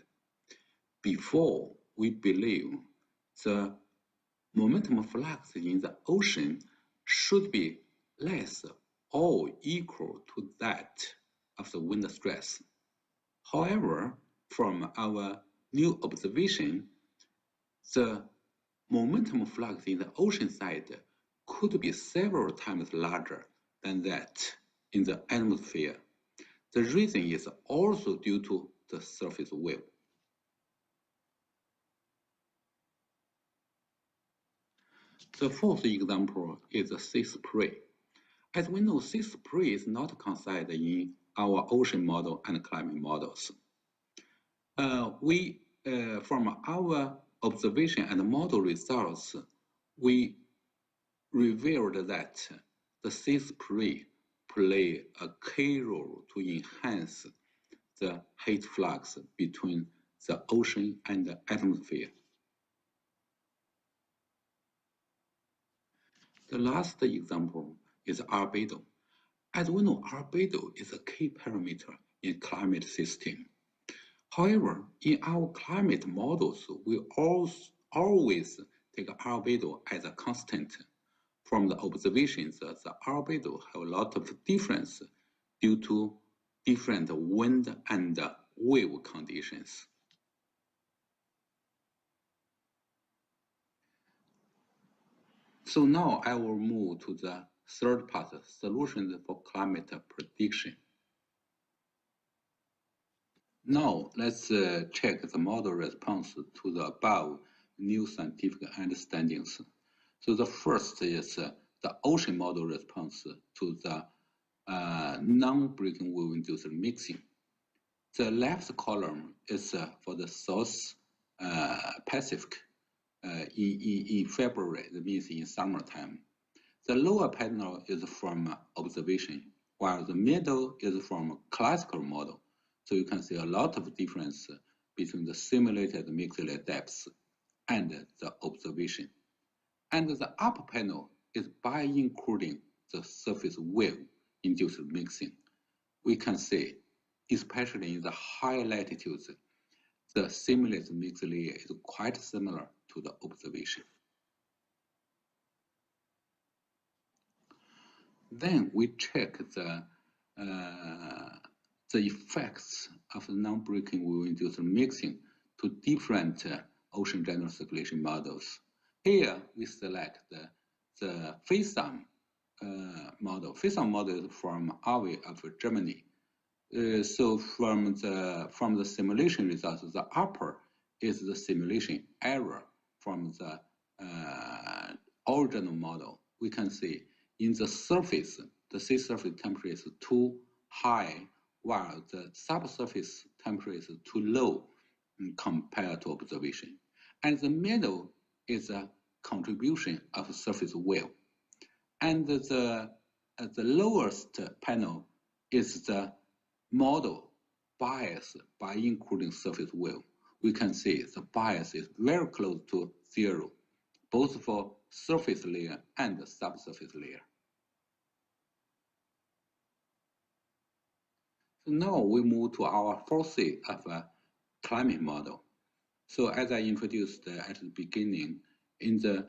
Before, we believe the momentum flux in the ocean should be less or equal to that of the wind stress. However, from our new observation, the momentum flux in the ocean side could be several times larger than that in the atmosphere. The reason is also due to the surface wave. The fourth example is the sea spray. As we know, sea spray is not considered in our ocean model and climate models. From our observation and model results, we revealed that the sea spray play a key role to enhance the heat flux between the ocean and the atmosphere. The last example is albedo. As we know, albedo is a key parameter in climate system. However, in our climate models, we always take albedo as a constant. From the observations, the albedo have a lot of difference due to different wind and wave conditions. So now I will move to the third part, solutions for climate prediction. Now let's check the model response to the above new scientific understandings. So the first is the ocean model response to the non-breaking wave-induced mixing. The left column is for the South Pacific in February, that means in summertime. The lower panel is from observation, while the middle is from classical model. So you can see a lot of difference between the simulated mixed depths and the observation. And the upper panel is by including the surface wave-induced mixing. We can see, especially in the higher latitudes, the simulated mixed layer is quite similar to the observation. Then we check the effects of non-breaking wave-induced mixing to different ocean general circulation models. Here we select the PICES model. PICES model is from AWE of Germany. So from the simulation results, the upper is the simulation error from the original model. We can see in the surface, the sea surface temperature is too high, while the subsurface temperature is too low compared to observation. And the middle is a contribution of surface wave. And the lowest panel is the model bias by including surface wave. We can see the bias is very close to zero, both for surface layer and the subsurface layer. So now we move to our fourth of a climate model. So as I introduced at the beginning, in the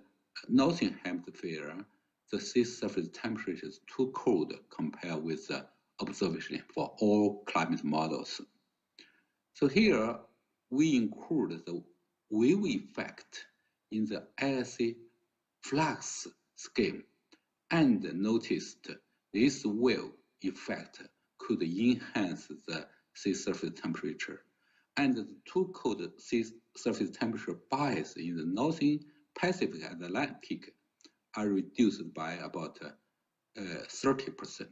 northern hemisphere, the sea surface temperature is too cold compared with the observation for all climate models. So here we include the wave effect in the LSC flux scheme and noticed this wave effect could enhance the sea surface temperature, and the too cold sea surface temperature bias in the northern Pacific and Atlantic are reduced by about 30%.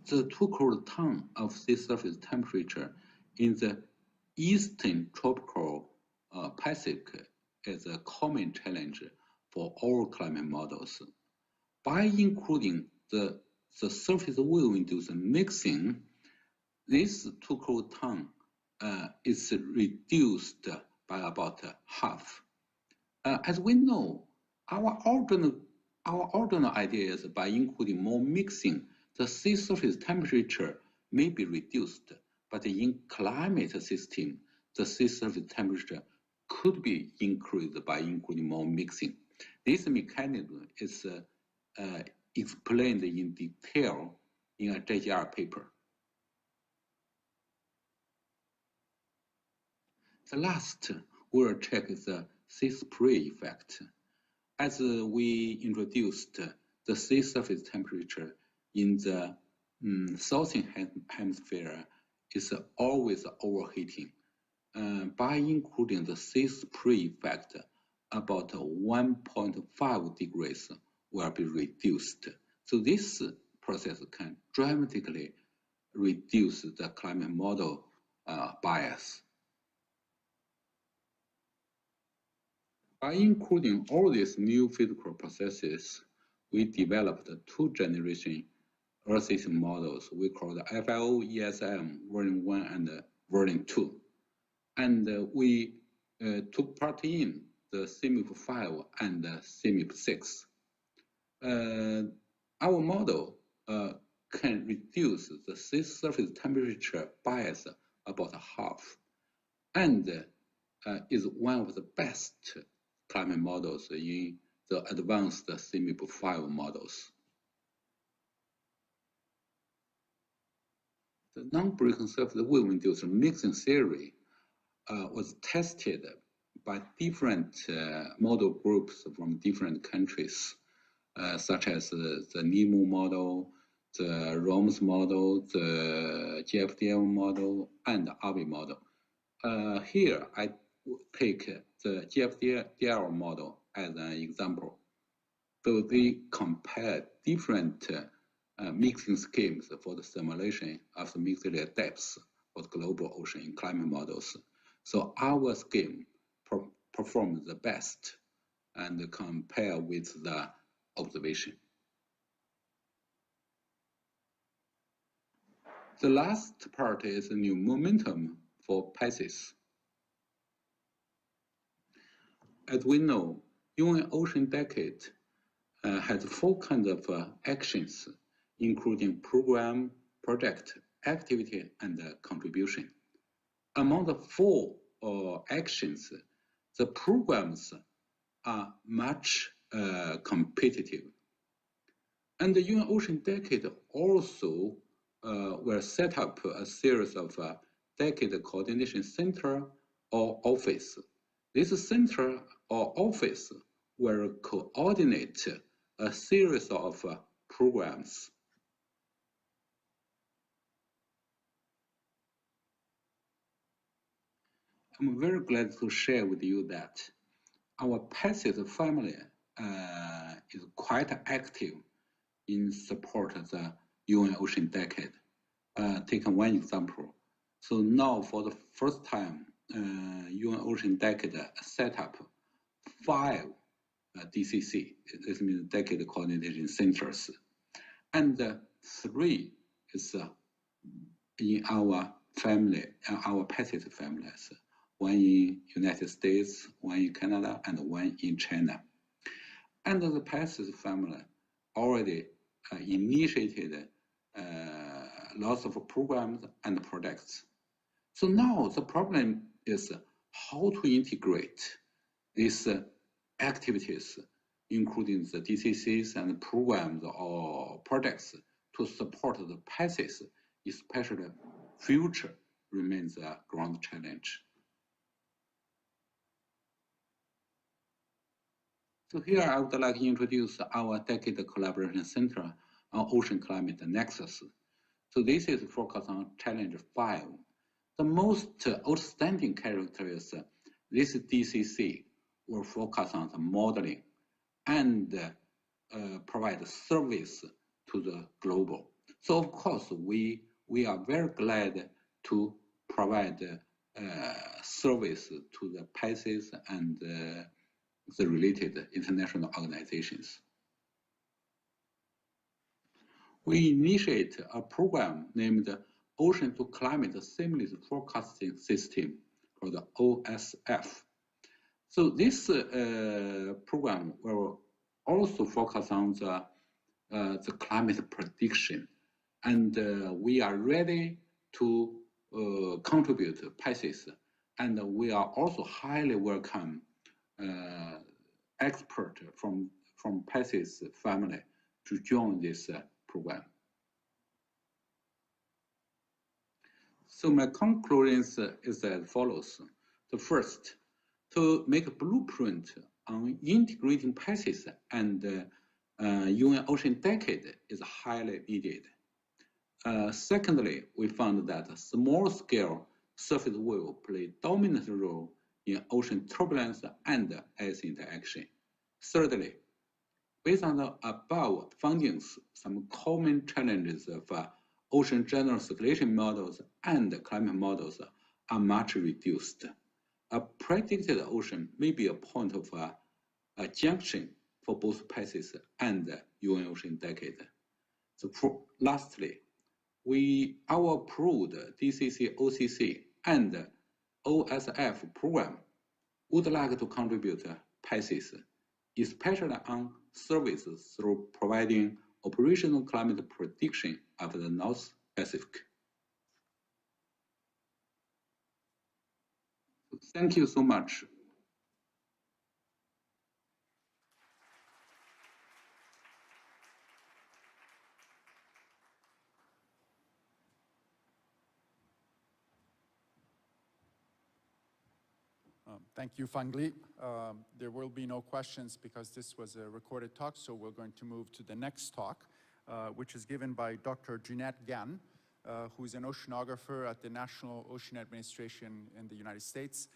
The too cold tongue of sea surface temperature in the eastern tropical Pacific is a common challenge for all climate models. By including the surface wave-induced mixing, this too cold tongue is reduced by about half. As we know, our original idea is by including more mixing, the sea surface temperature may be reduced, but in climate system, the sea surface temperature could be increased by including more mixing. This mechanism is explained in detail in a JGR paper. The last, we'll check the sea spray effect. As we introduced, the sea surface temperature in the southern hemisphere is always overheating. By including the sea spray effect, about 1.5 degrees will be reduced. So this process can dramatically reduce the climate model bias. By including all these new physical processes, we developed two generation Earth system models we call the FIO ESM version 1 and version 2. And we took part in the CMIP 5 and CMIP 6. Our model can reduce the sea surface temperature bias about half, and is one of the best climate models in the advanced CMIP 5 models. The non-breaking surface wave-induced mixing theory was tested by different model groups from different countries, such as the NEMO model, the ROMS model, the GFDL model, and the AVI model. Here, I take the GFDL model as an example. So they compare different mixing schemes for the simulation of the mixed layer depths for the global ocean in climate models. So our scheme performs the best and compare with the observation. The last part is a new momentum for PICES. as we know, UN Ocean Decade has 4 kinds of actions, including program, project, activity, and contribution. Among the 4 actions, the programs are much competitive. And the UN Ocean Decade also will set up a series of Decade Coordination Center or Office. This center or office will coordinate a series of programs. I'm very glad to share with you that our PICES family is quite active in support of the UN Ocean Decade. Take one example. So now for the first time, UN Ocean Decade set up 5 DCC, this means Decade Coordination Centers, and 3 is in our family, our PICES families, 1 in United States, 1 in Canada, and 1 in China. And the PICES family already initiated lots of programs and projects. So now the problem is how to integrate these activities, including the DCCs and programs or projects, to support the PICES, especially future remains a grand challenge. So here I would like to introduce our Decade Collaboration Center on Ocean Climate Nexus. So this is focused on Challenge 5. The most outstanding character is this DCC will focus on the modeling and provide service to the global. So of course, we are very glad to provide service to the PICES and the related international organizations. We initiate a program named Ocean to Climate Seamless Forecasting System, called OSF. So this program will also focus on the climate prediction, and we are ready to contribute to PICES, and we are also highly welcome expert from PICES family to join this program. So my conclusions is as follows. The first, to make a blueprint on integrating PICES and UN Ocean Decade is highly needed. Secondly, we found that small-scale surface wave play a dominant role in ocean turbulence and ice interaction. Thirdly, based on the above findings, some common challenges of ocean general circulation models and climate models are much reduced. A predicted ocean may be a point of a junction for both PICES and UN Ocean Decade. So lastly, our approved DCC, OCC, and OSF program would like to contribute to PICES, especially on services through providing operational climate prediction of the North Pacific. Thank you so much. Thank you, Fang Li. There will be no questions because this was a recorded talk, so we're going to move to the next talk, which is given by Dr. Jeanette Gan, who is an oceanographer at the National Ocean Administration in the United States.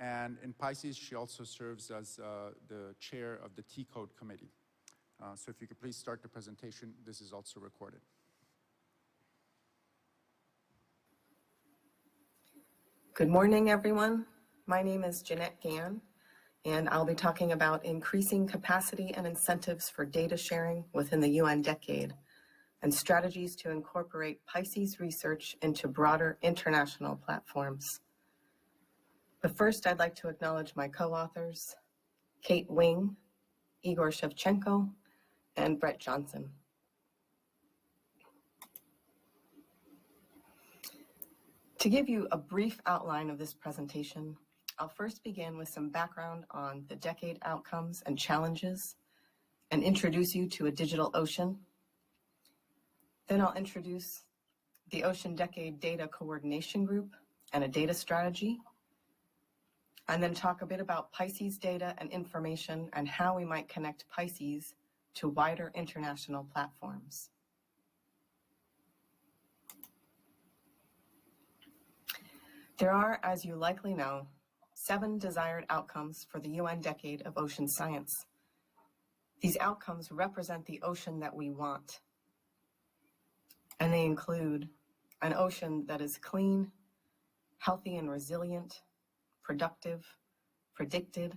And in PICES, she also serves as the chair of the T-Code Committee. So if you could please start the presentation, this is also recorded. Good morning, everyone. My name is Jeanette Gan, and I'll be talking about increasing capacity and incentives for data sharing within the UN Decade and strategies to incorporate PICES research into broader international platforms. But first, I'd like to acknowledge my co-authors, Kate Wing, Igor Shevchenko, and Brett Johnson. To give you a brief outline of this presentation, I'll first begin with some background on the decade outcomes and challenges and introduce you to a digital ocean. Then I'll introduce the Ocean Decade Data Coordination Group and a data strategy, and then talk a bit about PICES data and information and how we might connect PICES to wider international platforms. There are, as you likely know, 7 desired outcomes for the UN Decade of Ocean Science. These outcomes represent the ocean that we want, and they include an ocean that is clean, healthy and resilient, productive, predicted,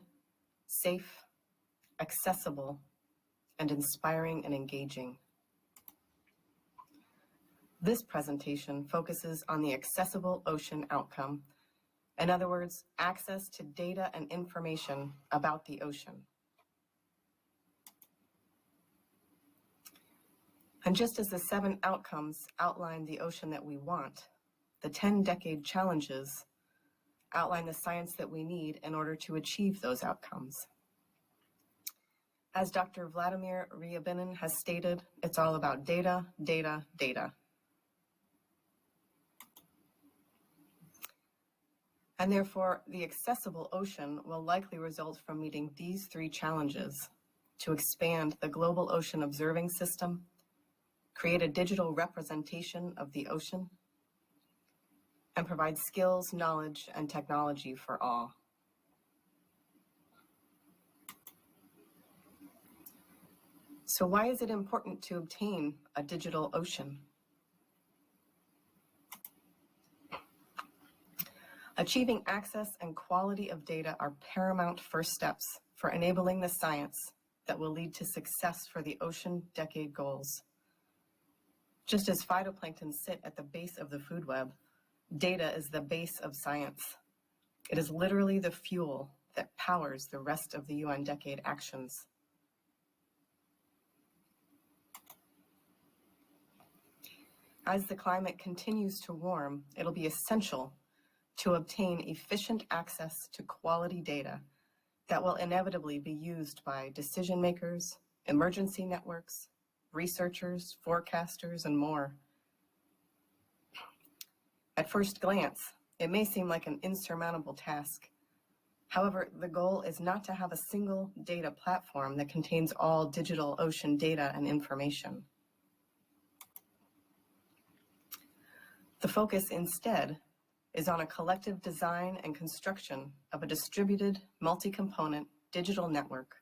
safe, accessible, and inspiring and engaging. This presentation focuses on the accessible ocean outcome. In other words, access to data and information about the ocean. And just as the 7 outcomes outline the ocean that we want, the 10-decade challenges outline the science that we need in order to achieve those outcomes. As Dr. Vladimir Ryabinin has stated, it's all about data, data, data. And therefore, the accessible ocean will likely result from meeting these 3 challenges: to expand the global ocean observing system, create a digital representation of the ocean, and provide skills, knowledge, and technology for all. So why is it important to obtain a digital ocean? Achieving access and quality of data are paramount first steps for enabling the science that will lead to success for the Ocean Decade goals. Just as phytoplankton sit at the base of the food web, data is the base of science. It is literally the fuel that powers the rest of the UN Decade actions. As the climate continues to warm, it'll be essential to obtain efficient access to quality data that will inevitably be used by decision makers, emergency networks, researchers, forecasters, and more. At first glance, it may seem like an insurmountable task. However, the goal is not to have a single data platform that contains all digital ocean data and information. The focus instead is on a collective design and construction of a distributed, multi-component digital network.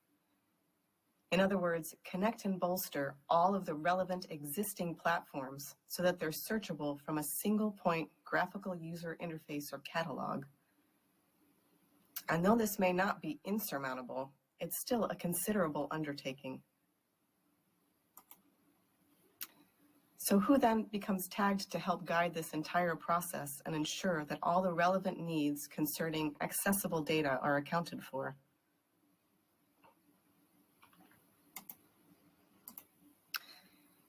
In other words, connect and bolster all of the relevant existing platforms so that they're searchable from a single point graphical user interface or catalog. And though this may not be insurmountable, it's still a considerable undertaking. So who then becomes tagged to help guide this entire process and ensure that all the relevant needs concerning accessible data are accounted for?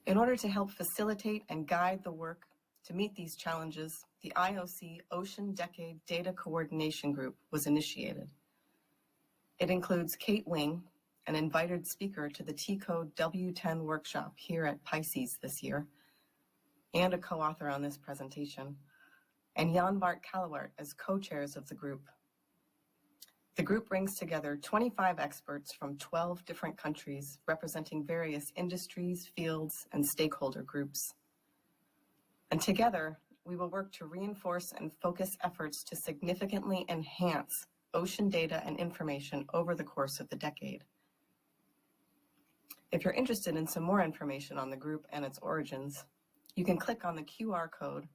In order to help facilitate and guide the work to meet these challenges, the IOC Ocean Decade Data Coordination Group was initiated. It includes Kate Wing, an invited speaker to the T-Code W10 workshop here at PICES this year, and a co-author on this presentation, and Jan Bart Kalawart as co-chairs of the group. The group brings together 25 experts from 12 different countries representing various industries, fields, and stakeholder groups. And together, we will work to reinforce and focus efforts to significantly enhance ocean data and information over the course of the decade. If you're interested in some more information on the group and its origins, you can click on the QR code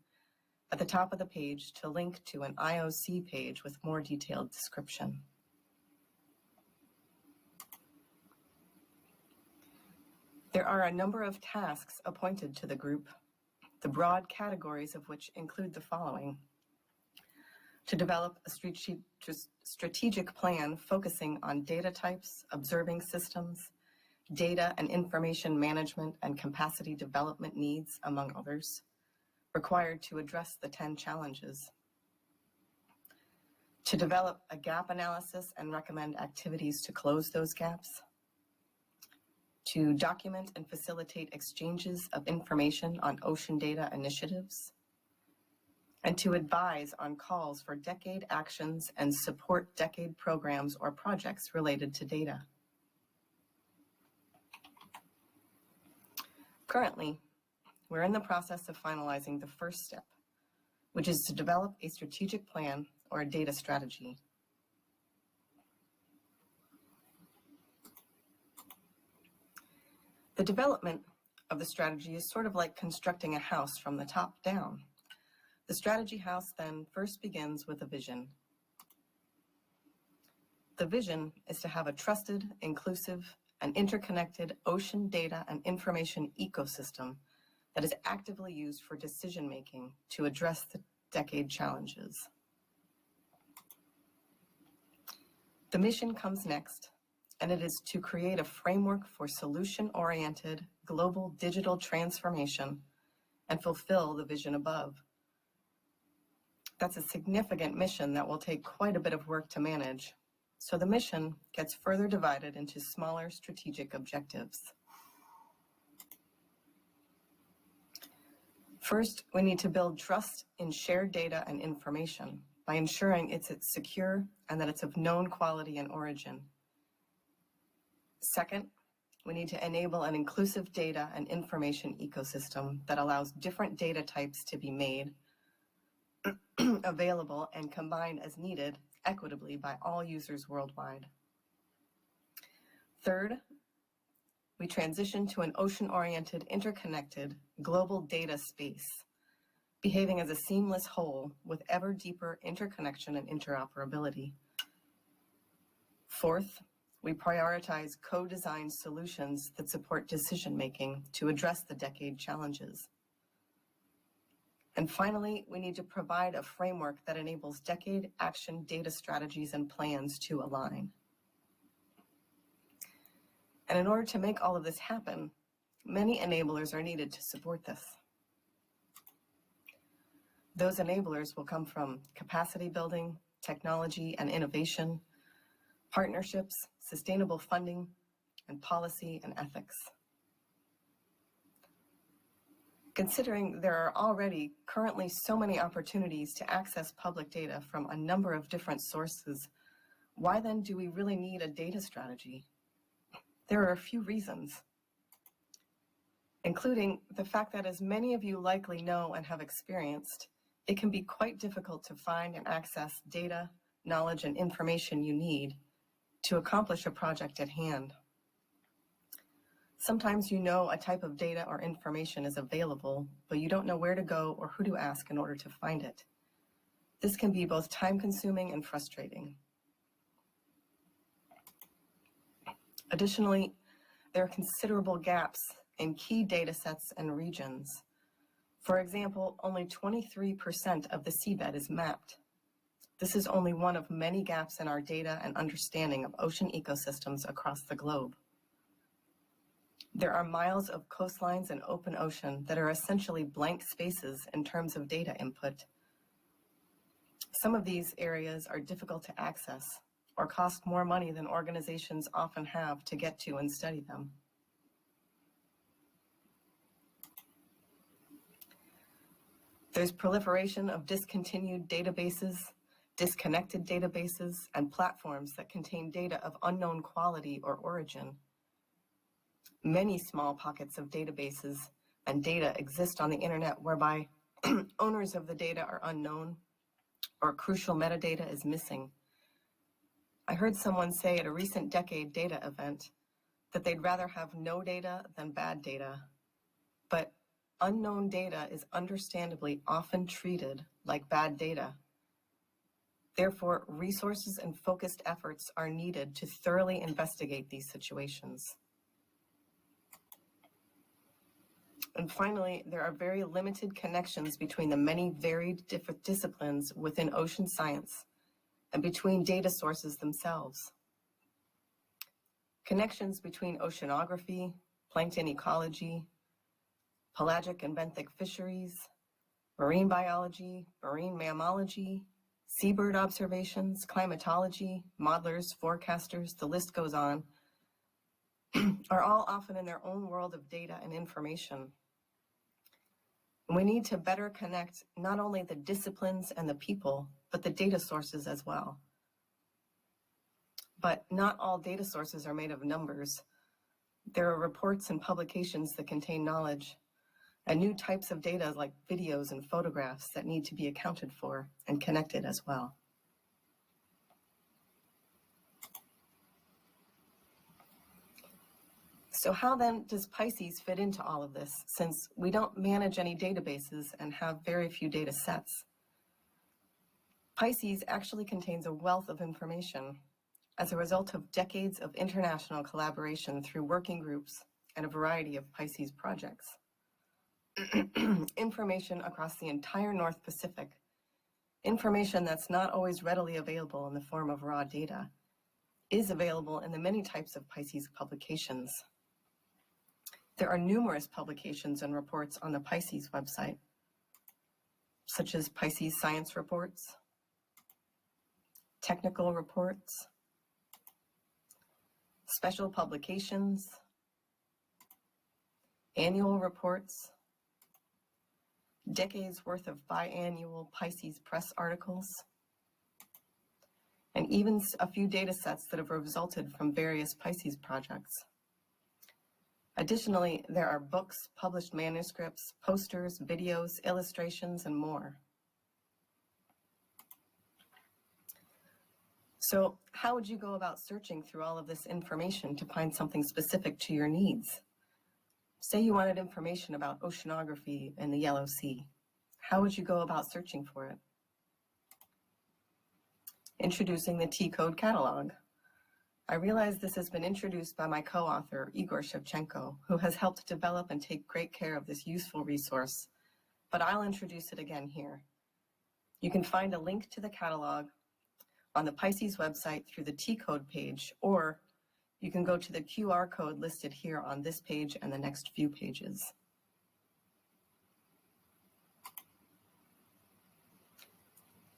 at the top of the page to link to an IOC page with more detailed description. There are a number of tasks appointed to the group, the broad categories of which include the following: to develop a strategic plan focusing on data types, observing systems, data and information management and capacity development needs, among others, required to address the 10 challenges. To develop a gap analysis and recommend activities to close those gaps. To document and facilitate exchanges of information on ocean data initiatives. And to advise on calls for decade actions and support decade programs or projects related to data. Currently, we're in the process of finalizing the first step, which is to develop a strategic plan or a data strategy. The development of the strategy is sort of like constructing a house from the top down. The strategy house then first begins with a vision. The vision is to have a trusted, inclusive, and interconnected ocean data and information ecosystem that is actively used for decision-making to address the decade challenges. The mission comes next, and it is to create a framework for solution-oriented global digital transformation and fulfill the vision above. That's a significant mission that will take quite a bit of work to manage. So the mission gets further divided into smaller strategic objectives. First, we need to build trust in shared data and information by ensuring it's secure and that it's of known quality and origin. Second, we need to enable an inclusive data and information ecosystem that allows different data types to be made available and combined as needed equitably by all users worldwide. Third, we transition to an ocean-oriented, interconnected, global data space, behaving as a seamless whole with ever deeper interconnection and interoperability. Fourth, we prioritize co-designed solutions that support decision-making to address the decade challenges. And finally, we need to provide a framework that enables decade action data strategies and plans to align. And in order to make all of this happen, many enablers are needed to support this. Those enablers will come from capacity building, technology and innovation, partnerships, sustainable funding, and policy and ethics. Considering there are already currently so many opportunities to access public data from a number of different sources, why then do we really need a data strategy? There are a few reasons, including the fact that, as many of you likely know and have experienced, it can be quite difficult to find and access data, knowledge, and information you need to accomplish a project at hand. Sometimes you know a type of data or information is available, but you don't know where to go or who to ask in order to find it. This can be both time-consuming and frustrating. Additionally, there are considerable gaps in key data sets and regions. For example, only 23% of the seabed is mapped. This is only one of many gaps in our data and understanding of ocean ecosystems across the globe. There are miles of coastlines and open ocean that are essentially blank spaces in terms of data input. Some of these areas are difficult to access or cost more money than organizations often have to get to and study them. There's proliferation of discontinued databases, disconnected databases, and platforms that contain data of unknown quality or origin. Many small pockets of databases and data exist on the internet whereby owners of the data are unknown or crucial metadata is missing. I heard someone say at a recent decade data event that they'd rather have no data than bad data, but unknown data is understandably often treated like bad data. Therefore, resources and focused efforts are needed to thoroughly investigate these situations. And finally, there are very limited connections between the many varied different disciplines within ocean science and between data sources themselves. Connections between oceanography, plankton ecology, pelagic and benthic fisheries, marine biology, marine mammalogy, seabird observations, climatology, modelers, forecasters, the list goes on, are all often in their own world of data and information. We need to better connect not only the disciplines and the people, but the data sources as well. But not all data sources are made of numbers. There are reports and publications that contain knowledge, and new types of data like videos and photographs that need to be accounted for and connected as well. So how then does PICES fit into all of this, since we don't manage any databases and have very few data sets? PICES actually contains a wealth of information as a result of decades of international collaboration through working groups and a variety of PICES projects. Information across the entire North Pacific, information that's not always readily available in the form of raw data, is available in the many types of PICES publications. There are numerous publications and reports on the PICES website, such as PICES science reports, technical reports, special publications, annual reports, decades worth of biannual PICES press articles, and even a few data sets that have resulted from various PICES projects. Additionally, there are books, published manuscripts, posters, videos, illustrations, and more. So how would you go about searching through all of this information to find something specific to your needs? Say you wanted information about oceanography in the Yellow Sea. How would you go about searching for it? Introducing the T-Code catalog. I realize this has been introduced by my co-author, Igor Shevchenko, who has helped develop and take great care of this useful resource, but I'll introduce it again here. You can find a link to the catalog on the PICES website through the T-Code page, or you can go to the QR code listed here on this page and the next few pages.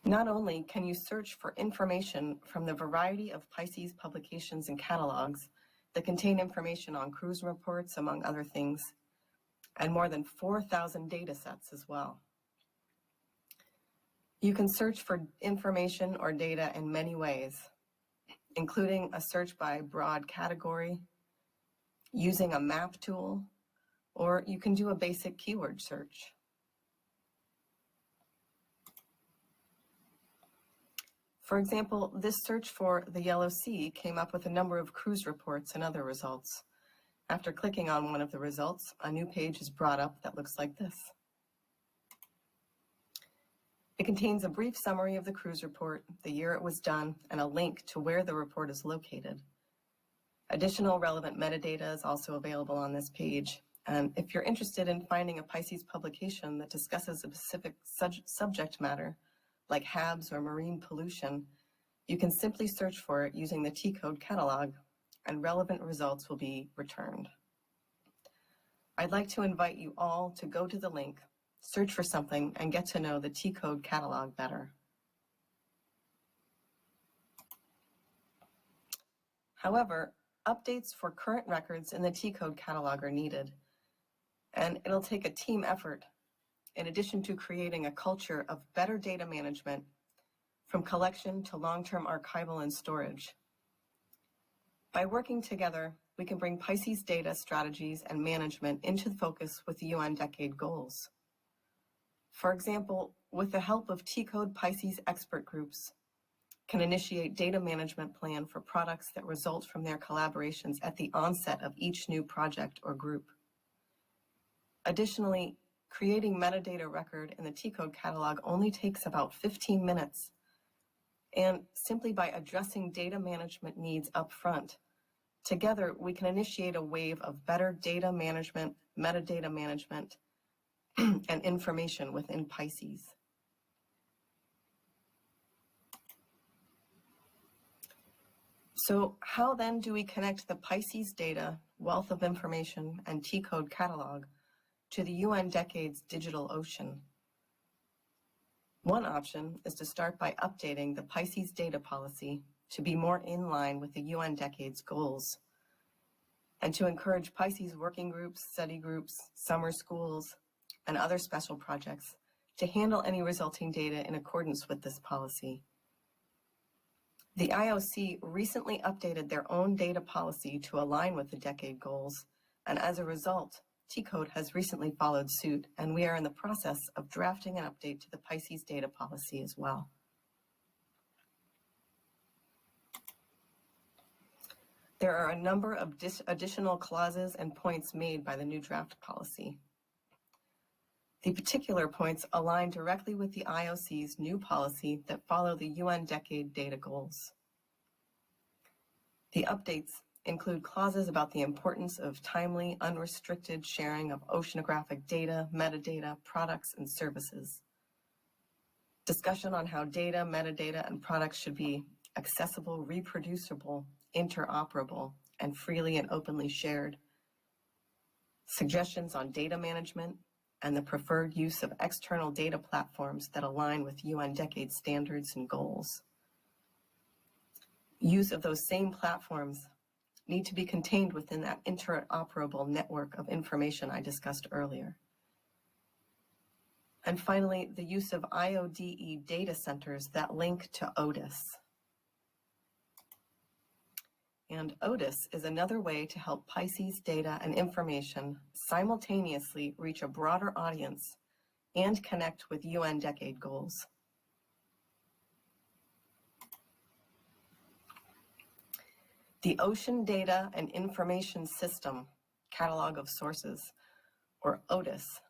Not only can you search for information from the variety of PICES publications and catalogs that contain information on cruise reports, among other things, and more than 4,000 data sets as well. You can search for information or data in many ways, including a search by broad category, using a map tool, or you can do a basic keyword search. For example, this search for the Yellow Sea came up with a number of cruise reports and other results. After clicking on one of the results, a new page is brought up that looks like this. It contains a brief summary of the cruise report, the year it was done, and a link to where the report is located. Additional relevant metadata is also available on this page. And if you're interested in finding a PICES publication that discusses a specific subject matter, like HABs or marine pollution, you can simply search for it using the T-Code catalog, and relevant results will be returned. I'd like to invite you all to go to the link, search for something, and get to know the T-Code catalog better. However, updates for current records in the T-Code catalog are needed, and it'll take a team effort in addition to creating a culture of better data management from collection to long-term archival and storage. By working together, we can bring PICES data strategies and management into focus with the UN Decade Goals. For example, with the help of T-Code PICES expert groups, can initiate data management plan for products that result from their collaborations at the onset of each new project or group. Additionally, creating metadata record in the T-Code catalog only takes about 15 minutes. And simply by addressing data management needs up front, Together, we can initiate a wave of better data management, metadata management, and information within PICES. So how then do we connect the PICES data, wealth of information, and T-code catalog to the UN Decades digital ocean? One option is to start by updating the PICES data policy to be more in line with the UN Decades goals, and to encourage PICES working groups, study groups, summer schools, and other special projects to handle any resulting data in accordance with this policy. The IOC recently updated their own data policy to align with the decade goals, and as a result, T-code has recently followed suit, and we are in the process of drafting an update to the PICES data policy as well. There are a number of additional clauses and points made by the new draft policy. The particular points align directly with the IOC's new policy that follow the UN Decade data goals. The updates include clauses about the importance of timely, unrestricted sharing of oceanographic data, metadata, products, and services. Discussion on how data, metadata, and products should be accessible, reproducible, interoperable, and freely and openly shared. Suggestions on data management and the preferred use of external data platforms that align with UN Decade standards and goals. Use of those same platforms need to be contained within that interoperable network of information I discussed earlier. And finally, the use of IODE data centers that link to OTIS. And OTIS is another way to help PICES data and information simultaneously reach a broader audience and connect with UN Decade goals. The Ocean Data and Information System Catalog of Sources, or OTIS,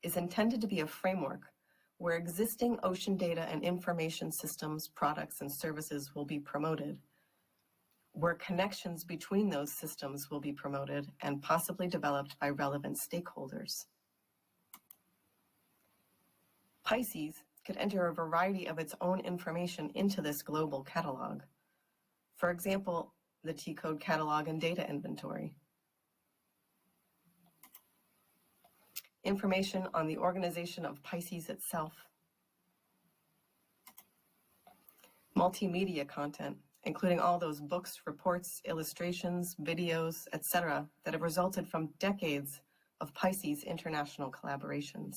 is intended to be a framework where existing ocean data and information systems, products, and services will be promoted, where connections between those systems will be promoted and possibly developed by relevant stakeholders. PICES could enter a variety of its own information into this global catalog. For example, the T-code catalog and data inventory. Information on the organization of PICES itself. Multimedia content, including all those books, reports, illustrations, videos, etc., that have resulted from decades of PICES international collaborations.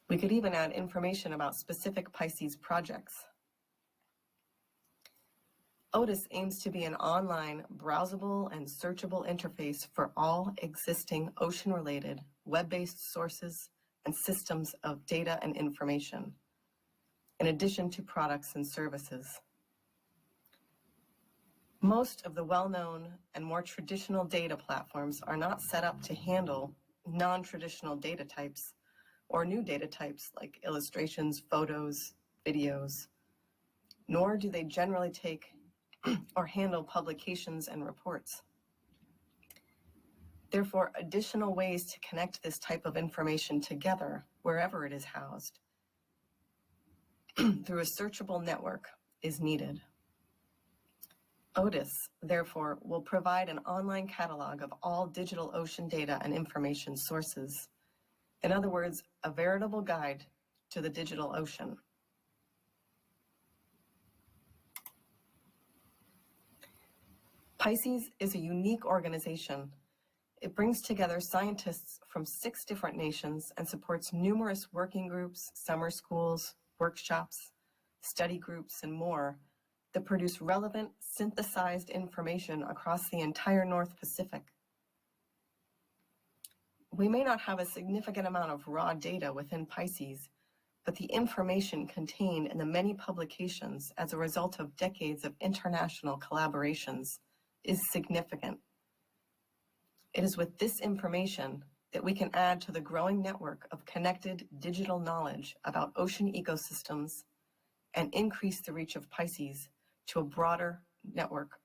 We could even add information about specific PICES projects. OTIS aims to be an online, browsable, and searchable interface for all existing ocean-related, web-based sources and systems of data and information, in addition to products and services. Most of the well-known and more traditional data platforms are not set up to handle non-traditional data types or new data types like illustrations, photos, videos, nor do they generally take or handle publications and reports. Therefore, additional ways to connect this type of information together, wherever it is housed, through a searchable network is needed. OTIS, therefore, will provide an online catalog of all digital ocean data and information sources. In other words, a veritable guide to the digital ocean. PICES is a unique organization. It brings together scientists from 6 different nations and supports numerous working groups, summer schools, workshops, study groups, and more that produce relevant, synthesized information across the entire North Pacific. We may not have a significant amount of raw data within PICES, but the information contained in the many publications as a result of decades of international collaborations is significant. It is with this information that we can add to the growing network of connected digital knowledge about ocean ecosystems and increase the reach of PICES to a broader network.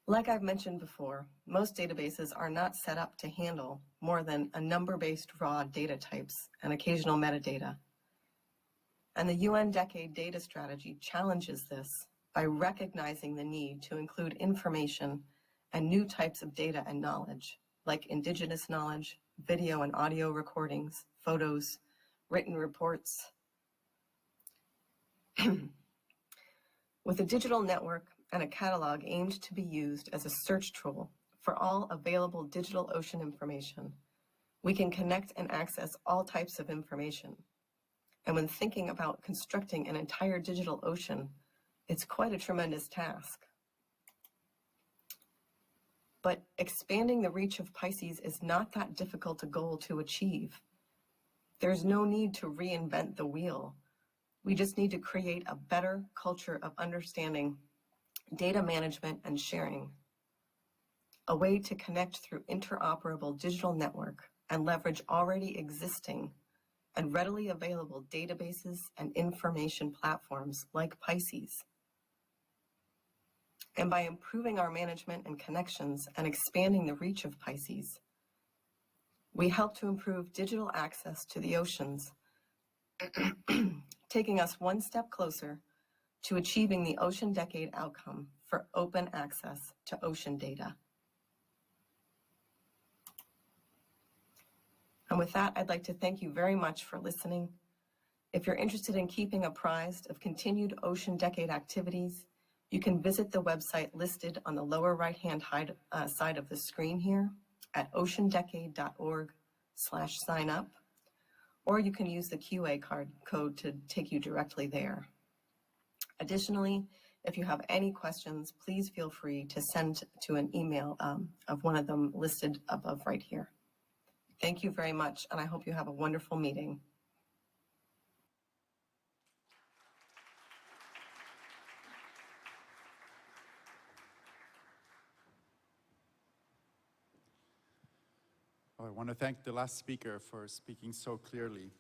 Like I've mentioned before, most databases are not set up to handle more than a number-based raw data types and occasional metadata. And the UN Decade Data Strategy challenges this by recognizing the need to include information and new types of data and knowledge, like indigenous knowledge, video and audio recordings, photos, written reports. With a digital network and a catalog aimed to be used as a search tool for all available digital ocean information, we can connect and access all types of information. And when thinking about constructing an entire digital ocean, it's quite a tremendous task. But expanding the reach of PICES is not that difficult a goal to achieve. There's no need to reinvent the wheel. We just need to create a better culture of understanding data management and sharing, a way to connect through interoperable digital network and leverage already existing and readily available databases and information platforms like PICES. And by improving our management and connections and expanding the reach of PICES, we help to improve digital access to the oceans, taking us one step closer to achieving the Ocean Decade outcome for open access to ocean data. And with that, I'd like to thank you very much for listening. If you're interested in keeping apprised of continued Ocean Decade activities, you can visit the website listed on the lower right-hand side of the screen here at oceandecade.org/sign-up, or you can use the QA code to take you directly there. Additionally, if you have any questions, please feel free to send to an email of one of them listed above right here. Thank you very much, and I hope you have a wonderful meeting. I want to thank the last speaker for speaking so clearly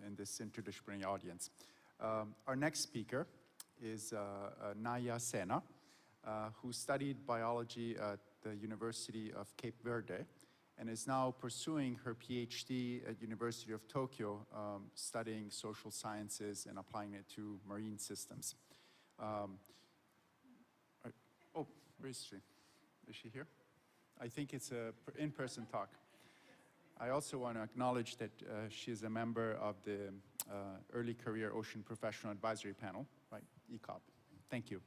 in this interdisciplinary audience. Our next speaker is Naya Sena, who studied biology at the University of Cape Verde and is now pursuing her PhD at University of Tokyo, studying social sciences and applying it to marine systems. Oh, where is she? Is she here? I think it's an in-person talk. I also want to acknowledge that she is a member of the Early Career Ocean Professional Advisory Panel, right, ECOP. Thank you.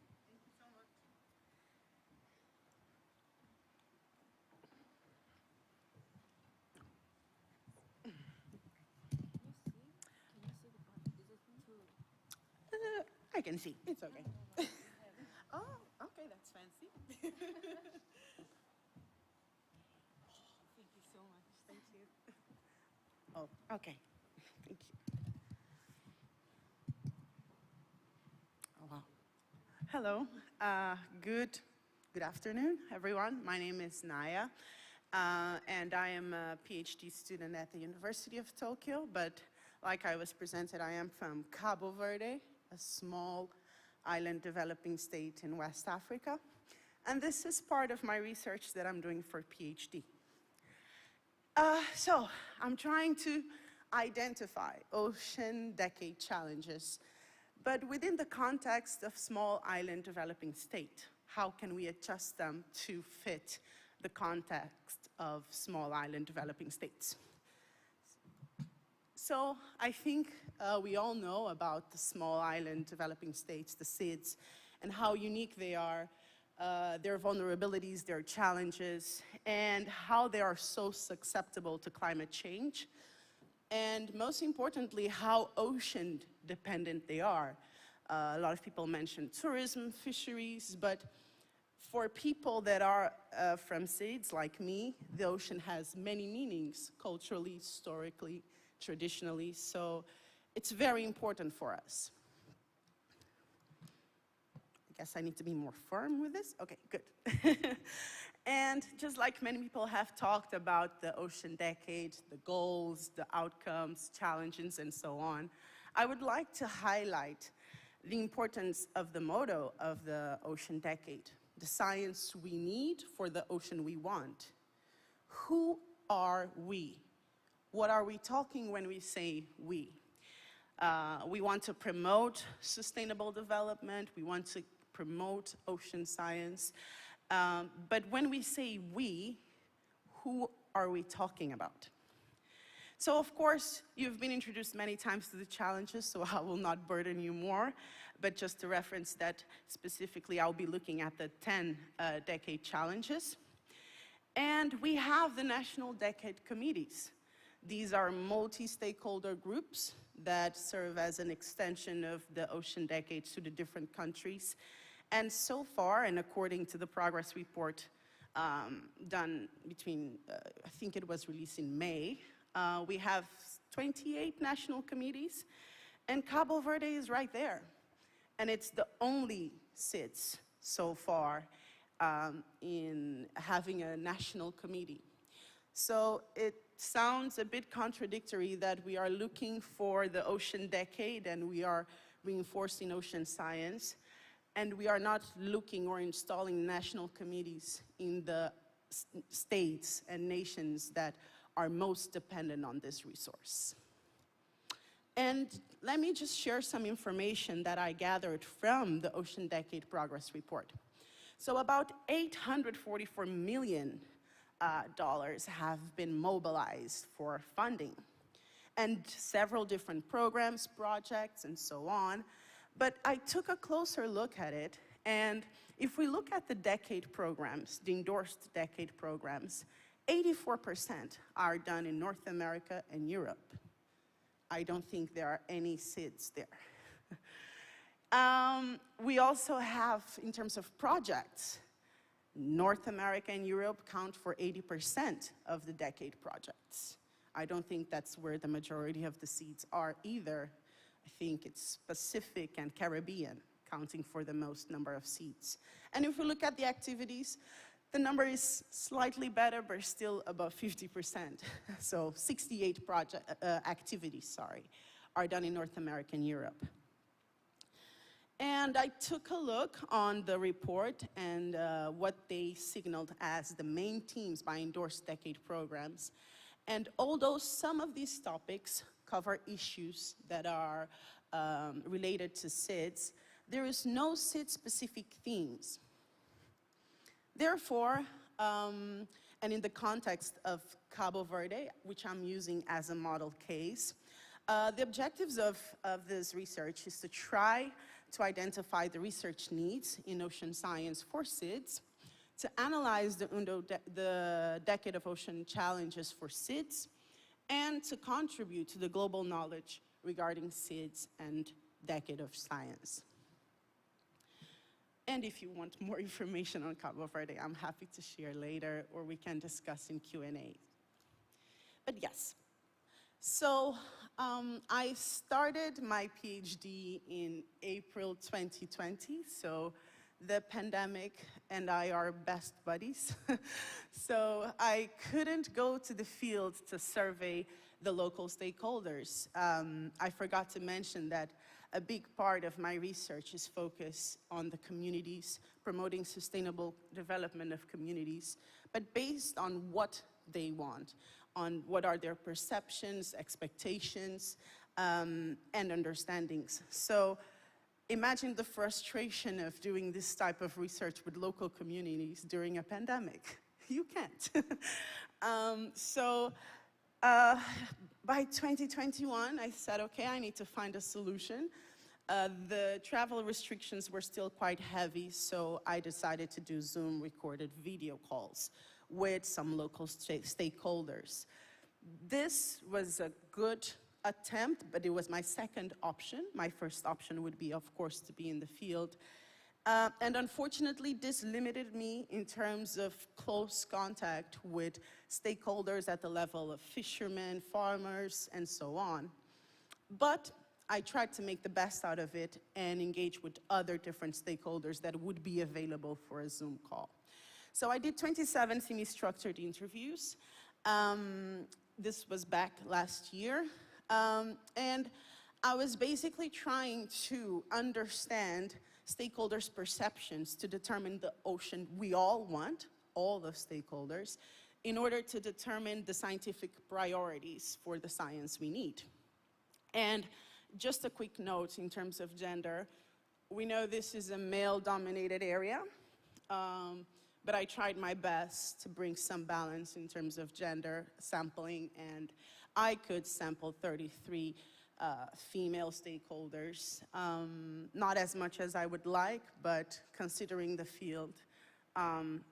I can see. It's okay. Oh, okay, that's fancy. Thank you so much. Thank you. Oh, okay. Thank you. Oh, wow. Hello. Good afternoon, everyone. My name is Naya, and I am a PhD student at the University of Tokyo, but like I was presented, I am from Cabo Verde, a small island developing state in West Africa. And this is part of my research that I'm doing for PhD. So I'm trying to identify ocean decade challenges, but within the context of small island developing state. How can we adjust them to fit the context of small island developing states? So I think we all know about the small island developing states, the SIDS, and how unique they are, their vulnerabilities, their challenges, and how they are so susceptible to climate change. And most importantly, how ocean dependent they are. A lot of people mention tourism, fisheries, but for people that are from SIDS like me, the ocean has many meanings, culturally, historically, traditionally, so it's very important for us. I guess I need to be more firm with this. Okay, good. And just like many people have talked about the Ocean Decade, the goals, the outcomes, challenges, and so on, I would like to highlight the importance of the motto of the Ocean Decade, the science we need for the ocean we want. Who are we? What are we talking when we say we? We want to promote sustainable development. We want to promote ocean science. But when we say we, who are we talking about? So of course, you've been introduced many times to the challenges, so I will not burden you more. But just to reference that specifically, I'll be looking at the 10 decade challenges. And we have the national decade committees. These are multi-stakeholder groups that serve as an extension of the Ocean Decades to the different countries. And so far, and according to the progress report done between, I think it was released in May, we have 28 national committees, and Cabo Verde is right there. And it's the only SIDS so far in having a national committee. So it sounds a bit contradictory that we are looking for the Ocean Decade and we are reinforcing ocean science, and we are not looking or installing national committees in the states and nations that are most dependent on this resource. And let me just share some information that I gathered from the Ocean Decade Progress Report. So about $844 million have been mobilized for funding, and several different programs, projects, and so on. But I took a closer look at it, and if we look at the decade programs, the endorsed decade programs, 84% are done in North America and Europe. I don't think there are any SIDS there. We also have, in terms of projects, North America and Europe count for 80% of the decade projects. I don't think that's where the majority of the SIDS are either. I think it's Pacific and Caribbean counting for the most number of SIDS. And if we look at the activities, the number is slightly better, but still above 50%. So 68 activities, are done in North America and Europe. And I took a look on the report and what they signaled as the main themes by endorsed decade programs. And although some of these topics cover issues that are related to SIDS, there is no SIDS-specific themes. Therefore, and in the context of Cabo Verde, which I'm using as a model case, the objectives of this research is to try to identify the research needs in ocean science for SIDS, to analyze the Decade of Ocean challenges for SIDS, and to contribute to the global knowledge regarding SIDS and Decade of Science. And if you want more information on Cabo Verde, I'm happy to share later, or we can discuss in Q&A. But yes, so I started my PhD in April 2020, so the pandemic and I are best buddies. So I couldn't go to the field to survey the local stakeholders. I forgot to mention that a big part of my research is focused on the communities, promoting sustainable development of communities, but based on what they want, on what are their perceptions, expectations, and understandings. So imagine the frustration of doing this type of research with local communities during a pandemic. You can't. By 2021, I said, okay, I need to find a solution. The travel restrictions were still quite heavy, so I decided to do Zoom recorded video calls with some local stakeholders. This was a good attempt, but it was my second option. My first option would be, of course, to be in the field. And unfortunately, this limited me in terms of close contact with stakeholders at the level of fishermen, farmers, and so on. But I tried to make the best out of it and engage with other different stakeholders that would be available for a Zoom call. So I did 27 semi-structured interviews. This was back last year. And I was basically trying to understand stakeholders' perceptions to determine the ocean we all want, all the stakeholders, in order to determine the scientific priorities for the science we need. And just a quick note in terms of gender, we know this is a male-dominated area, but I tried my best to bring some balance in terms of gender sampling, and I could sample 33 female stakeholders. Not as much as I would like, but considering the field,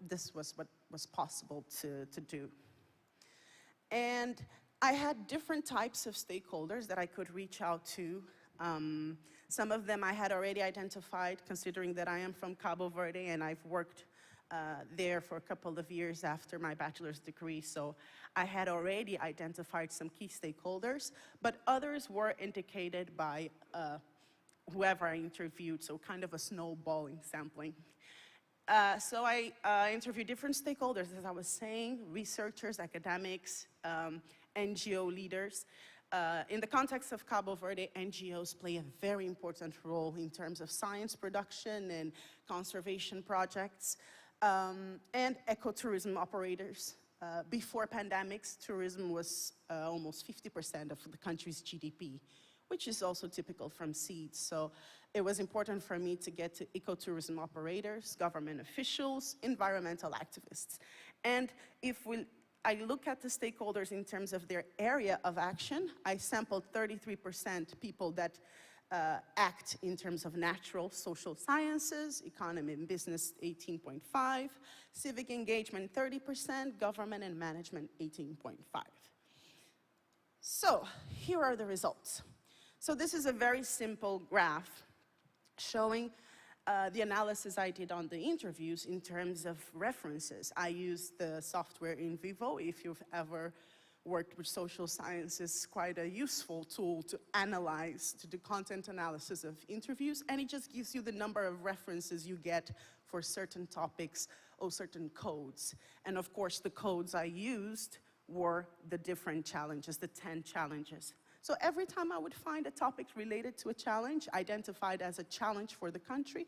this was what was possible to do. And I had different types of stakeholders that I could reach out to. Some of them I had already identified, considering that I am from Cabo Verde and I've worked there for a couple of years after my bachelor's degree, so I had already identified some key stakeholders, but others were indicated by whoever I interviewed, so kind of a snowballing sampling. So I interviewed different stakeholders, as I was saying, researchers, academics, NGO leaders. In the context of Cabo Verde, NGOs play a very important role in terms of science production and conservation projects, and ecotourism operators. Before pandemics, tourism was almost 50% of the country's GDP, which is also typical from seeds. So it was important for me to get to ecotourism operators, government officials, environmental activists. And if I look at the stakeholders in terms of their area of action, I sampled 33% people that act in terms of natural social sciences, economy and business 18.5, civic engagement 30%, government and management 18.5. So here are the results. So this is a very simple graph showing the analysis I did on the interviews in terms of references. I used the software in vivo. If you've ever worked with social sciences, quite a useful tool to analyze, to do content analysis of interviews, and it just gives you the number of references you get for certain topics or certain codes. And of course, the codes I used were the different challenges, the 10 challenges. So every time I would find a topic related to a challenge, identified as a challenge for the country,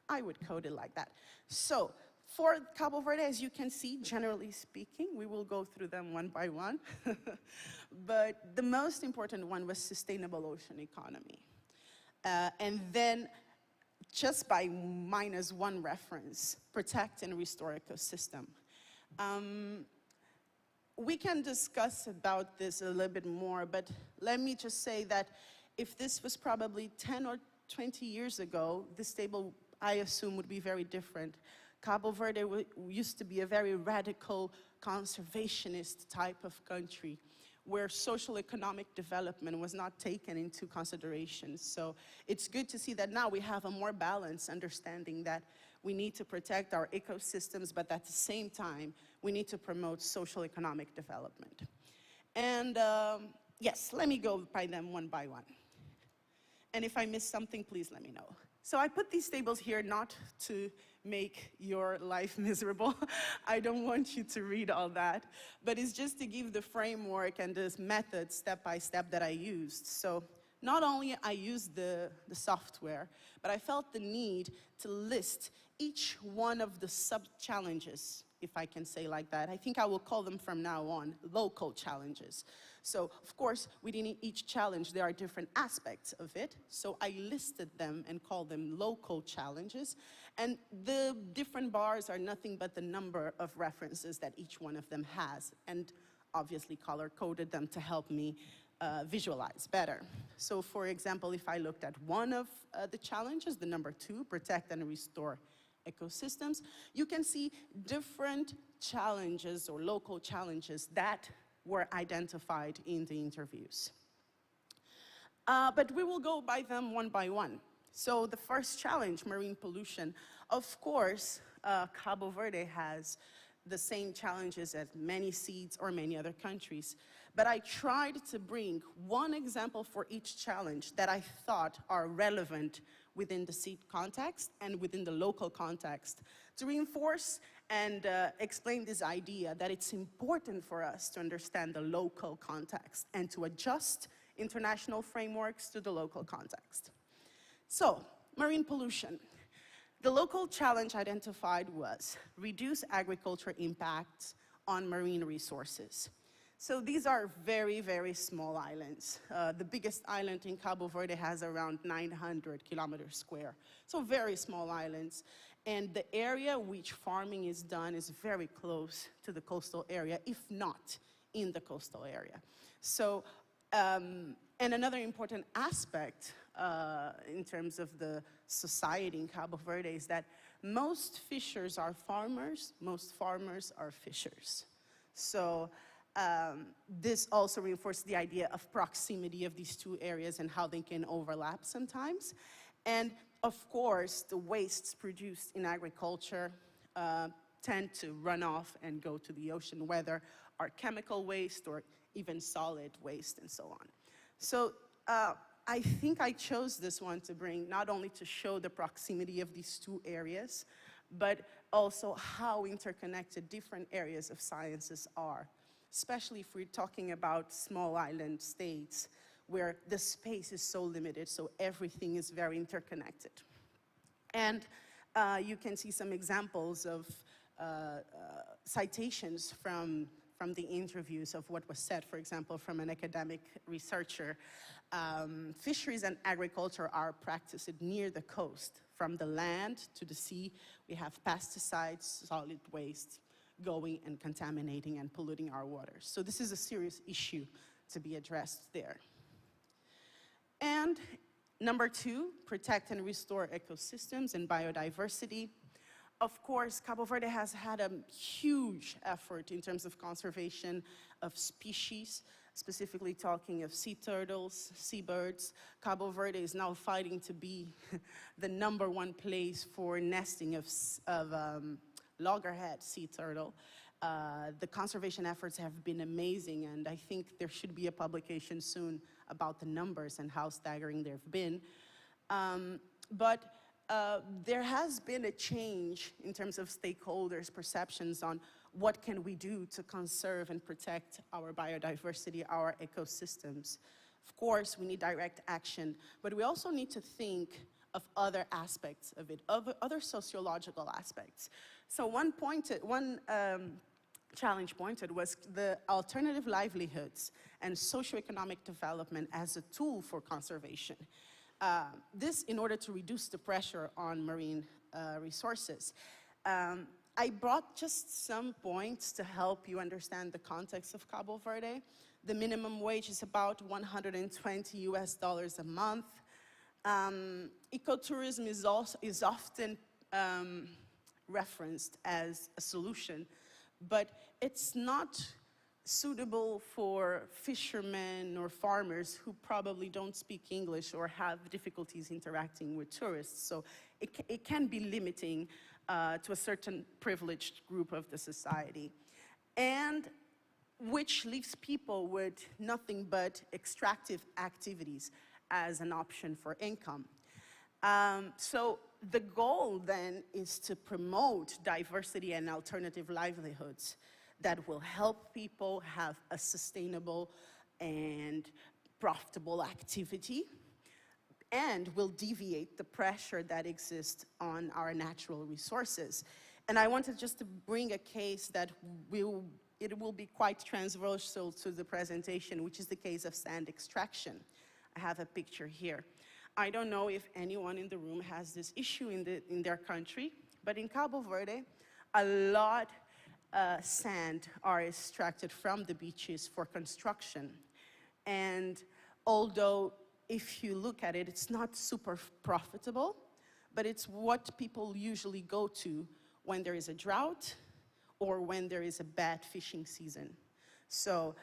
I would code it like that. So for Cabo Verde, as you can see, generally speaking, we will go through them one by one, but the most important one was sustainable ocean economy. And then, just by -1 reference, protect and restore ecosystem. We can discuss about this a little bit more, but let me just say that if this was probably 10 or 20 years ago, this table, I assume, would be very different. Cabo Verde used to be a very radical conservationist type of country where social economic development was not taken into consideration. So it's good to see that now we have a more balanced understanding that we need to protect our ecosystems, but at the same time, we need to promote social economic development. And yes, let me go by them one by one. And if I miss something, please let me know. So I put these tables here not to make your life miserable. I don't want you to read all that, but it's just to give the framework and this method step by step that I used. So not only I used the software, but I felt the need to list each one of the sub-challenges, if I can say like that. I think I will call them from now on local challenges. So, of course, within each challenge, there are different aspects of it. So I listed them and called them local challenges. And the different bars are nothing but the number of references that each one of them has. And obviously color-coded them to help me visualize better. So, for example, if I looked at one of the challenges, the number 2, protect and restore ecosystems, you can see different challenges or local challenges that were identified in the interviews. But we will go by them one by one. So the first challenge, marine pollution. Of course, Cabo Verde has the same challenges as many seeds or many other countries. But I tried to bring one example for each challenge that I thought are relevant within the seed context and within the local context to reinforce and explain this idea that it's important for us to understand the local context and to adjust international frameworks to the local context. So, marine pollution. The local challenge identified was reduce agriculture impacts on marine resources. So these are very, very small islands. The biggest island in Cabo Verde has around 900 kilometers square. So very small islands. And the area which farming is done is very close to the coastal area, if not in the coastal area. So, and another important aspect in terms of the society in Cabo Verde is that most fishers are farmers, most farmers are fishers. So this also reinforces the idea of proximity of these two areas and how they can overlap sometimes. And of course, the wastes produced in agriculture tend to run off and go to the ocean, whether are chemical waste or even solid waste and so on. So I think I chose this one to bring not only to show the proximity of these two areas, but also how interconnected different areas of sciences are, especially if we're talking about small island states where the space is so limited, so everything is very interconnected. And you can see some examples of citations from the interviews of what was said, for example, from an academic researcher. Fisheries and agriculture are practiced near the coast. From the land to the sea, we have pesticides, solid waste, going and contaminating and polluting our waters. So this is a serious issue to be addressed there. And number two, protect and restore ecosystems and biodiversity. Of course, Cabo Verde has had a huge effort in terms of conservation of species, specifically talking of sea turtles, seabirds. Cabo Verde is now fighting to be the #1 place for nesting of loggerhead sea turtle. The conservation efforts have been amazing, and I think there should be a publication soon about the numbers and how staggering they've been. There has been a change in terms of stakeholders' perceptions on what can we do to conserve and protect our biodiversity, our ecosystems. Of course, we need direct action, but we also need to think of other aspects of it, of other sociological aspects. So one challenge pointed was the alternative livelihoods and socioeconomic development as a tool for conservation. This in order to reduce the pressure on marine resources. I brought just some points to help you understand the context of Cabo Verde. The minimum wage is about $120 a month. Ecotourism is often referenced as a solution, but it's not suitable for fishermen or farmers who probably don't speak English or have difficulties interacting with tourists. So it can be limiting to a certain privileged group of the society, and which leaves people with nothing but extractive activities as an option for income. So the goal then is to promote diversity and alternative livelihoods that will help people have a sustainable and profitable activity and will deviate the pressure that exists on our natural resources. And I wanted just to bring a case that it will be quite transversal to the presentation, which is the case of sand extraction. I have a picture here. I don't know if anyone in the room has this issue in their country, but in Cabo Verde, a lot sand are extracted from the beaches for construction. And although if you look at it, it's not super profitable, but it's what people usually go to when there is a drought or when there is a bad fishing season. So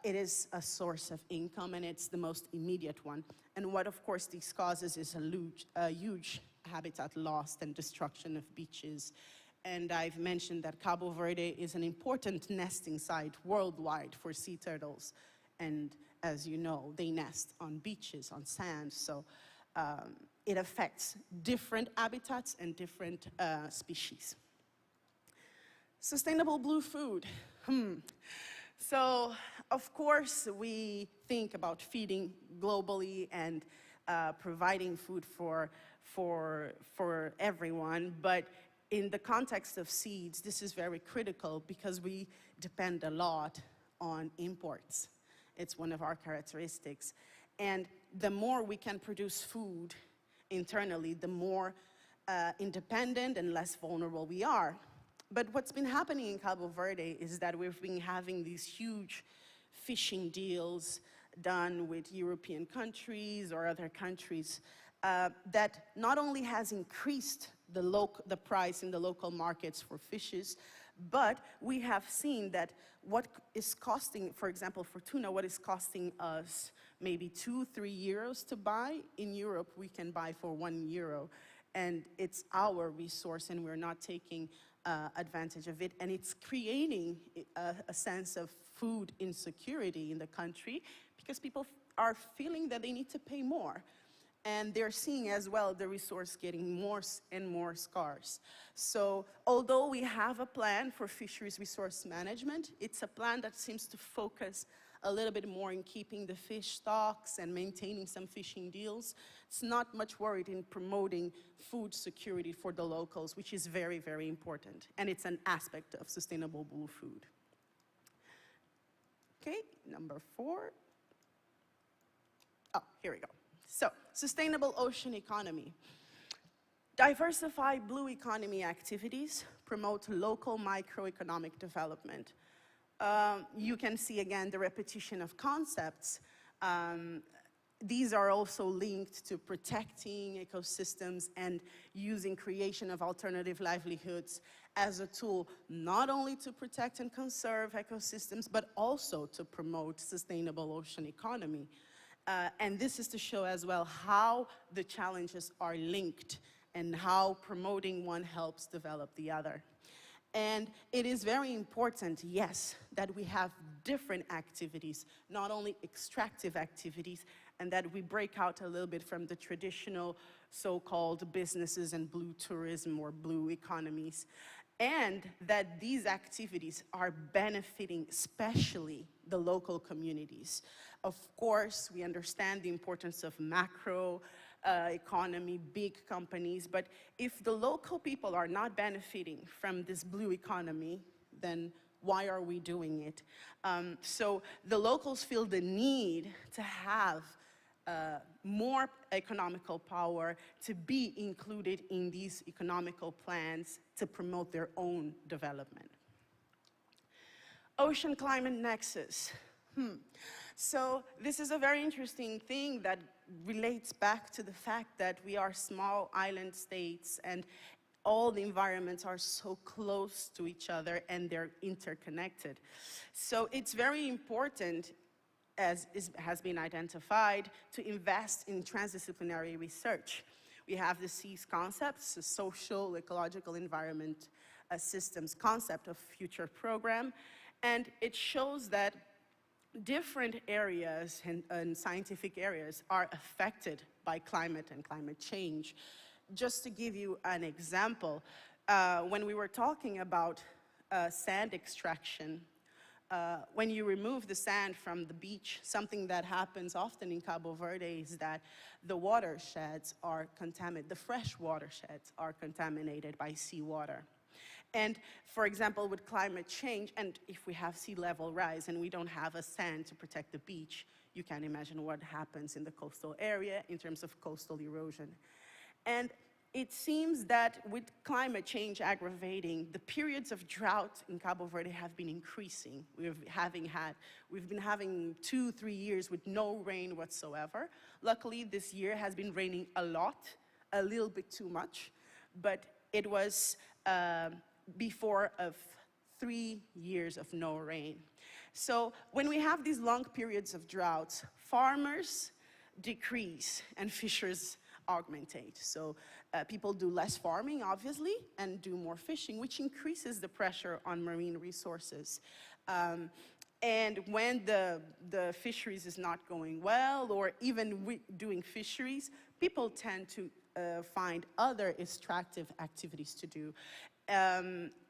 it is a source of income, and it's the most immediate one. And what, of course, this causes is a huge habitat loss and destruction of beaches. And I've mentioned that Cabo Verde is an important nesting site worldwide for sea turtles. And as you know, they nest on beaches, on sand. So it affects different habitats and different species. Sustainable blue food. So, of course, we think about feeding globally and providing food for everyone, but in the context of seeds, this is very critical because we depend a lot on imports. It's one of our characteristics. And the more we can produce food internally, the more independent and less vulnerable we are. But what's been happening in Cabo Verde is that we've been having these huge fishing deals done with European countries or other countries that not only has increased the price in the local markets for fishes, but we have seen that what is costing, for example, for tuna, what is costing us maybe 2-3 euros to buy, in Europe we can buy for €1. And it's our resource and we're not taking advantage of it. And it's creating a sense of food insecurity in the country because people are feeling that they need to pay more. And they're seeing as well the resource getting more and more scarce. So although we have a plan for fisheries resource management, it's a plan that seems to focus a little bit more in keeping the fish stocks and maintaining some fishing deals. It's not much worried in promoting food security for the locals, which is very, very important. And it's an aspect of sustainable blue food. Okay, number 4. Oh, here we go. So, sustainable ocean economy. Diversify blue economy activities, promote local microeconomic development. You can see again the repetition of concepts. These are also linked to protecting ecosystems and using creation of alternative livelihoods as a tool, not only to protect and conserve ecosystems, but also to promote sustainable ocean economy. And this is to show as well how the challenges are linked and how promoting one helps develop the other. And it is very important, yes, that we have different activities, not only extractive activities, and that we break out a little bit from the traditional so-called businesses and blue tourism or blue economies, and that these activities are benefiting especially the local communities. Of course, we understand the importance of macro economy, big companies, but if the local people are not benefiting from this blue economy, then why are we doing it? So the locals feel the need to have more economical power, to be included in these economical plans to promote their own development. Ocean climate nexus. So this is a very interesting thing that relates back to the fact that we are small island states and all the environments are so close to each other and they're interconnected. So it's very important, as has been identified, to invest in transdisciplinary research. We have the SEAS concepts, the social, ecological, environment systems concept of future program, and it shows that different areas and scientific areas are affected by climate and climate change. Just to give you an example, when we were talking about sand extraction, when you remove the sand from the beach, something that happens often in Cabo Verde is that the watersheds are contaminated, the fresh watersheds are contaminated by seawater. And for example, with climate change, and if we have sea level rise and we don't have a sand to protect the beach, you can imagine what happens in the coastal area in terms of coastal erosion. And it seems that with climate change aggravating, the periods of drought in Cabo Verde have been increasing. We've been having 2-3 years with no rain whatsoever. Luckily, this year has been raining a lot, a little bit too much, but it was before of 3 years of no rain. So when we have these long periods of droughts, farmers decrease and fishers augmentate. So people do less farming, obviously, and do more fishing, which increases the pressure on marine resources. And when the fisheries is not going well, or even doing fisheries, people tend to find other extractive activities to do.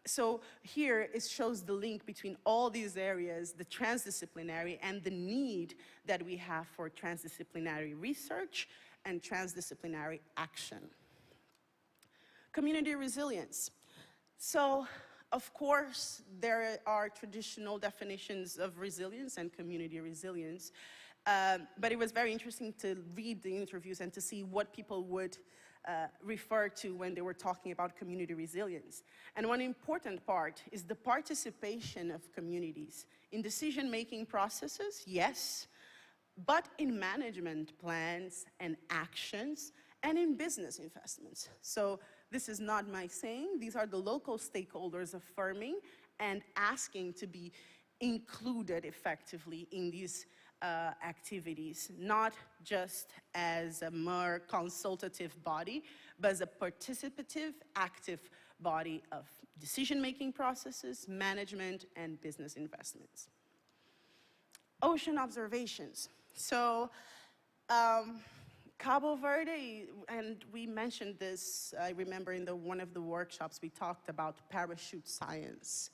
So here it shows the link between all these areas, the transdisciplinary, and the need that we have for transdisciplinary research and transdisciplinary action. Community resilience. So, of course, there are traditional definitions of resilience and community resilience, but it was very interesting to read the interviews and to see what people would refer to when they were talking about community resilience. And one important part is the participation of communities in decision-making processes, yes, but in management plans and actions and in business investments. So this is not my saying, these are the local stakeholders affirming and asking to be included effectively in these activities, not just as a more consultative body, but as a participative, active body of decision-making processes, management, and business investments. Ocean observations. So, Cabo Verde, and we mentioned this, I remember in one of the workshops we talked about parachute science.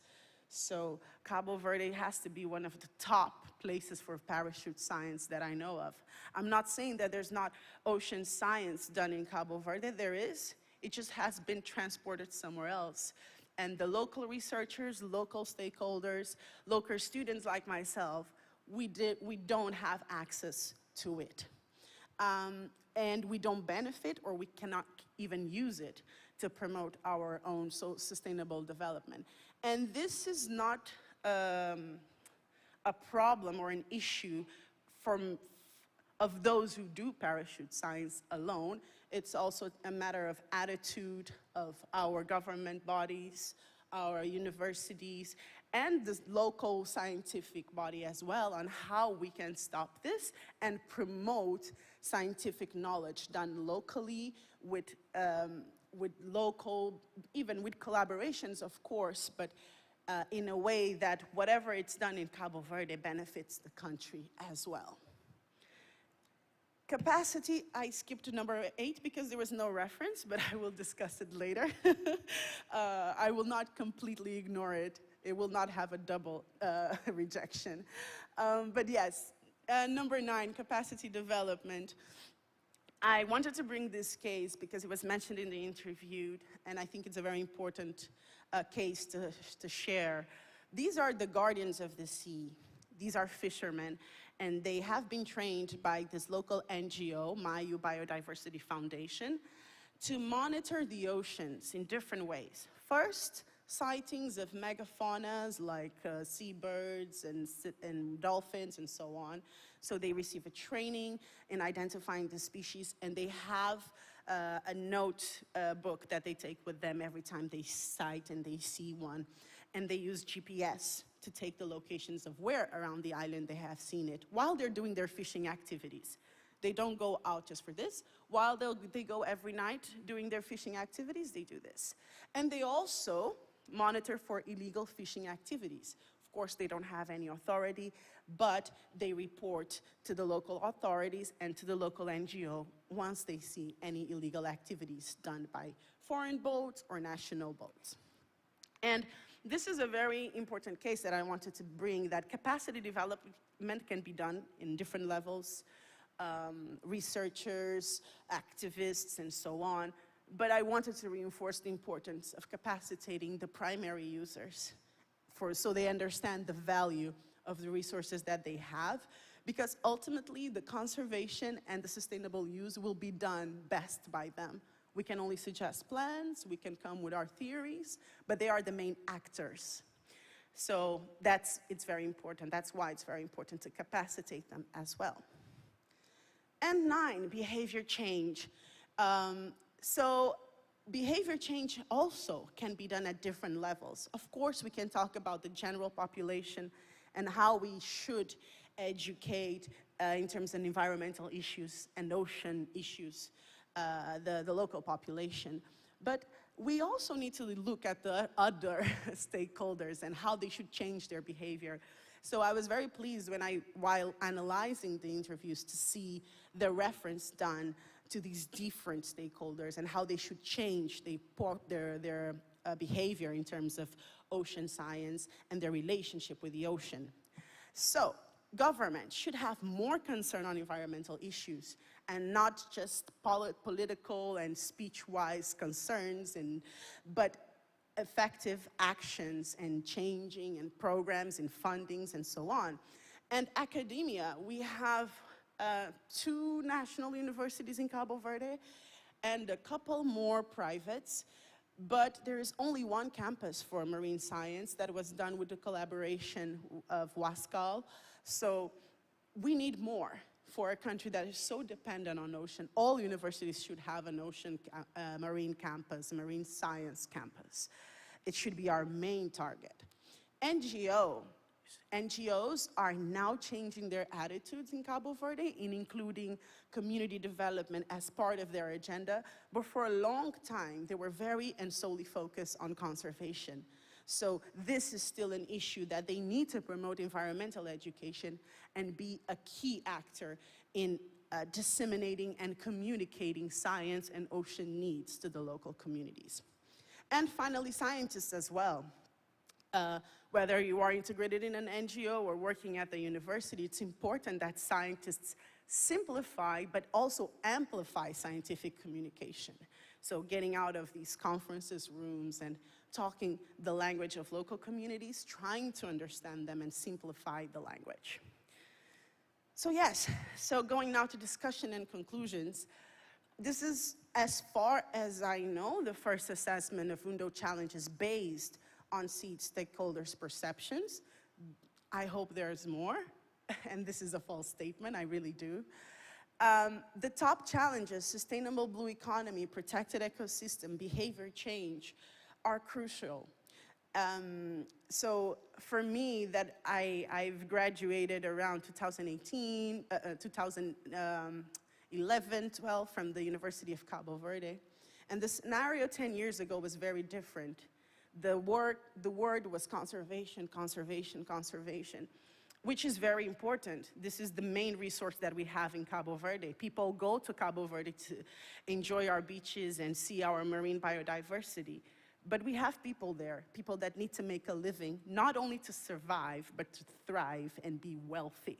So Cabo Verde has to be one of the top places for parachute science that I know of. I'm not saying that there's not ocean science done in Cabo Verde, there is. It just has been transported somewhere else. And the local researchers, local stakeholders, local students like myself, we don't have access to it. And we don't benefit, or we cannot even use it to promote our own sustainable development. And this is not a problem or an issue of those who do parachute science alone. It's also a matter of attitude of our government bodies, our universities, and the local scientific body as well, on how we can stop this and promote scientific knowledge done locally with local, even with collaborations, of course, but in a way that whatever it's done in Cabo Verde benefits the country as well. Capacity, I skipped to number 8 because there was no reference, but I will discuss it later. I will not completely ignore it. It will not have a double rejection. But yes, number 9, capacity development. I wanted to bring this case because it was mentioned in the interview, and I think it's a very important case to share. These are the guardians of the sea. These are fishermen, and they have been trained by this local NGO, Mayu Biodiversity Foundation, to monitor the oceans in different ways. First, sightings of megafaunas like seabirds and dolphins and so on. So they receive a training in identifying the species, and they have a note book that they take with them every time they sight and they see one. And they use GPS to take the locations of where around the island they have seen it while they're doing their fishing activities. They don't go out just for this. While they go every night doing their fishing activities, they do this. And they also monitor for illegal fishing activities. Of course, they don't have any authority, but they report to the local authorities and to the local NGO once they see any illegal activities done by foreign boats or national boats. And this is a very important case that I wanted to bring, that capacity development can be done in different levels, researchers, activists, and so on. But I wanted to reinforce the importance of capacitating the primary users so they understand the value of the resources that they have, because ultimately the conservation and the sustainable use will be done best by them. We can only suggest plans, we can come with our theories, but they are the main actors. So it's very important. That's why it's very important to capacitate them as well. And 9, behavior change. So behavior change also can be done at different levels. Of course, we can talk about the general population and how we should educate in terms of environmental issues and ocean issues, the local population. But we also need to look at the other stakeholders and how they should change their behavior. So I was very pleased while analyzing the interviews to see the reference done to these different stakeholders and how they should change their behavior in terms of ocean science and their relationship with the ocean. So, government should have more concern on environmental issues and not just political and speech-wise concerns, but effective actions and changing and programs and fundings and so on. And academia, we have 2 national universities in Cabo Verde and a couple more privates, but there is only 1 campus for marine science that was done with the collaboration of Wascal. So we need more for a country that is so dependent on ocean. All universities should have an ocean marine campus, a marine science campus. It should be our main target. NGOs are now changing their attitudes in Cabo Verde in including community development as part of their agenda, but for a long time they were very and solely focused on conservation. So this is still an issue that they need to promote environmental education and be a key actor in disseminating and communicating science and ocean needs to the local communities. And finally, scientists as well. Whether you are integrated in an NGO or working at the university, it's important that scientists simplify but also amplify scientific communication. So getting out of these conferences rooms and talking the language of local communities, trying to understand them and simplify the language. So yes, so going now to discussion and conclusions. This is, as far as I know, the first assessment of UNDO challenges based on SEED stakeholders' perceptions. I hope there's more, and this is a false statement, I really do. The top challenges, sustainable blue economy, protected ecosystem, behavior change, are crucial. So for me, that I've graduated around 2018, 2011, 12 from the University of Cabo Verde, and the scenario 10 years ago was very different. The word was conservation, conservation, conservation, which is very important. This is the main resource that we have in Cabo Verde. People go to Cabo Verde to enjoy our beaches and see our marine biodiversity. But we have people there, people that need to make a living, not only to survive, but to thrive and be wealthy.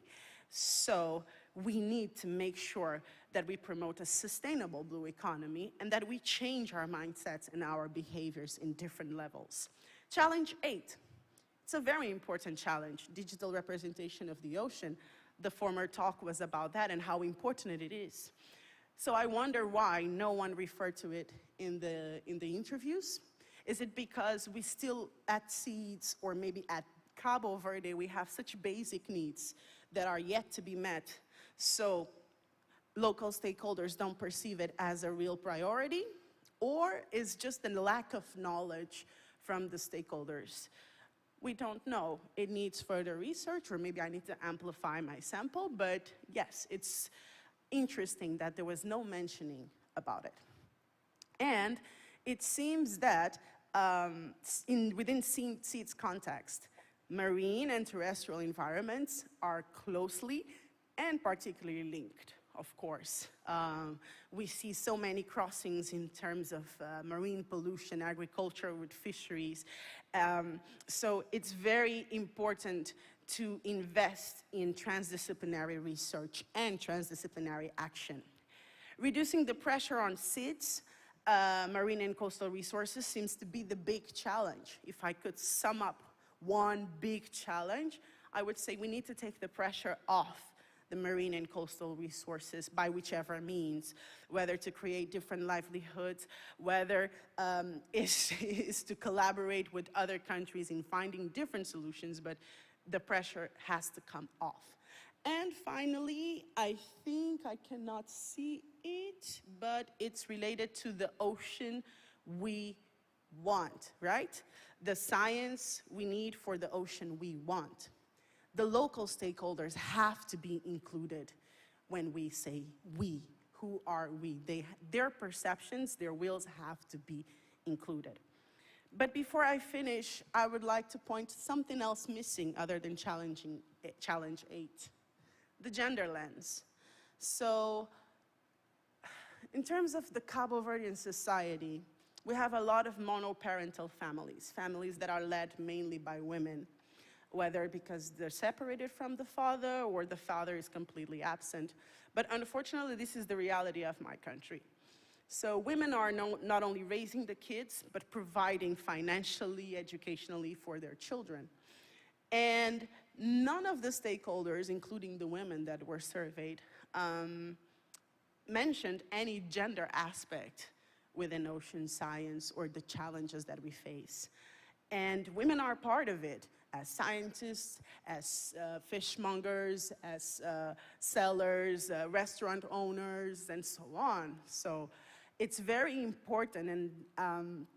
So we need to make sure that we promote a sustainable blue economy and that we change our mindsets and our behaviors in different levels. Challenge 8. It's a very important challenge, digital representation of the ocean. The former talk was about that and how important it is. So I wonder why no one referred to it in the interviews. Is it because we still at SEEDS or maybe at Cabo Verde, we have such basic needs that are yet to be met, so local stakeholders don't perceive it as a real priority? Or is just a lack of knowledge from the stakeholders? We don't know. It needs further research, or maybe I need to amplify my sample, but yes, it's interesting that there was no mentioning about it. And it seems that within SEED's context, marine and terrestrial environments are closely and particularly linked, of course. We see so many crossings in terms of marine pollution, agriculture with fisheries. So it's very important to invest in transdisciplinary research and transdisciplinary action. Reducing the pressure on SEEDS, marine and coastal resources, seems to be the big challenge. If I could sum up one big challenge, I would say we need to take the pressure off the marine and coastal resources by whichever means, whether to create different livelihoods, whether is to collaborate with other countries in finding different solutions, but the pressure has to come off. And finally, I think I cannot see it, but it's related to the ocean we want, right? The science we need for the ocean we want. The local stakeholders have to be included when we say we. Who are we? Their perceptions, their wills have to be included. But before I finish, I would like to point to something else missing other than challenge 8, the gender lens. So In terms of the Cabo Verdean society, we have a lot of monoparental families, families that are led mainly by women, whether because they're separated from the father or the father is completely absent. But unfortunately, this is the reality of my country. So women are not only raising the kids, but providing financially, educationally for their children. And none of the stakeholders, including the women that were surveyed, mentioned any gender aspect within ocean science or the challenges that we face. And women are part of it as scientists, as fishmongers, as sellers, restaurant owners, and so on. So it's very important, and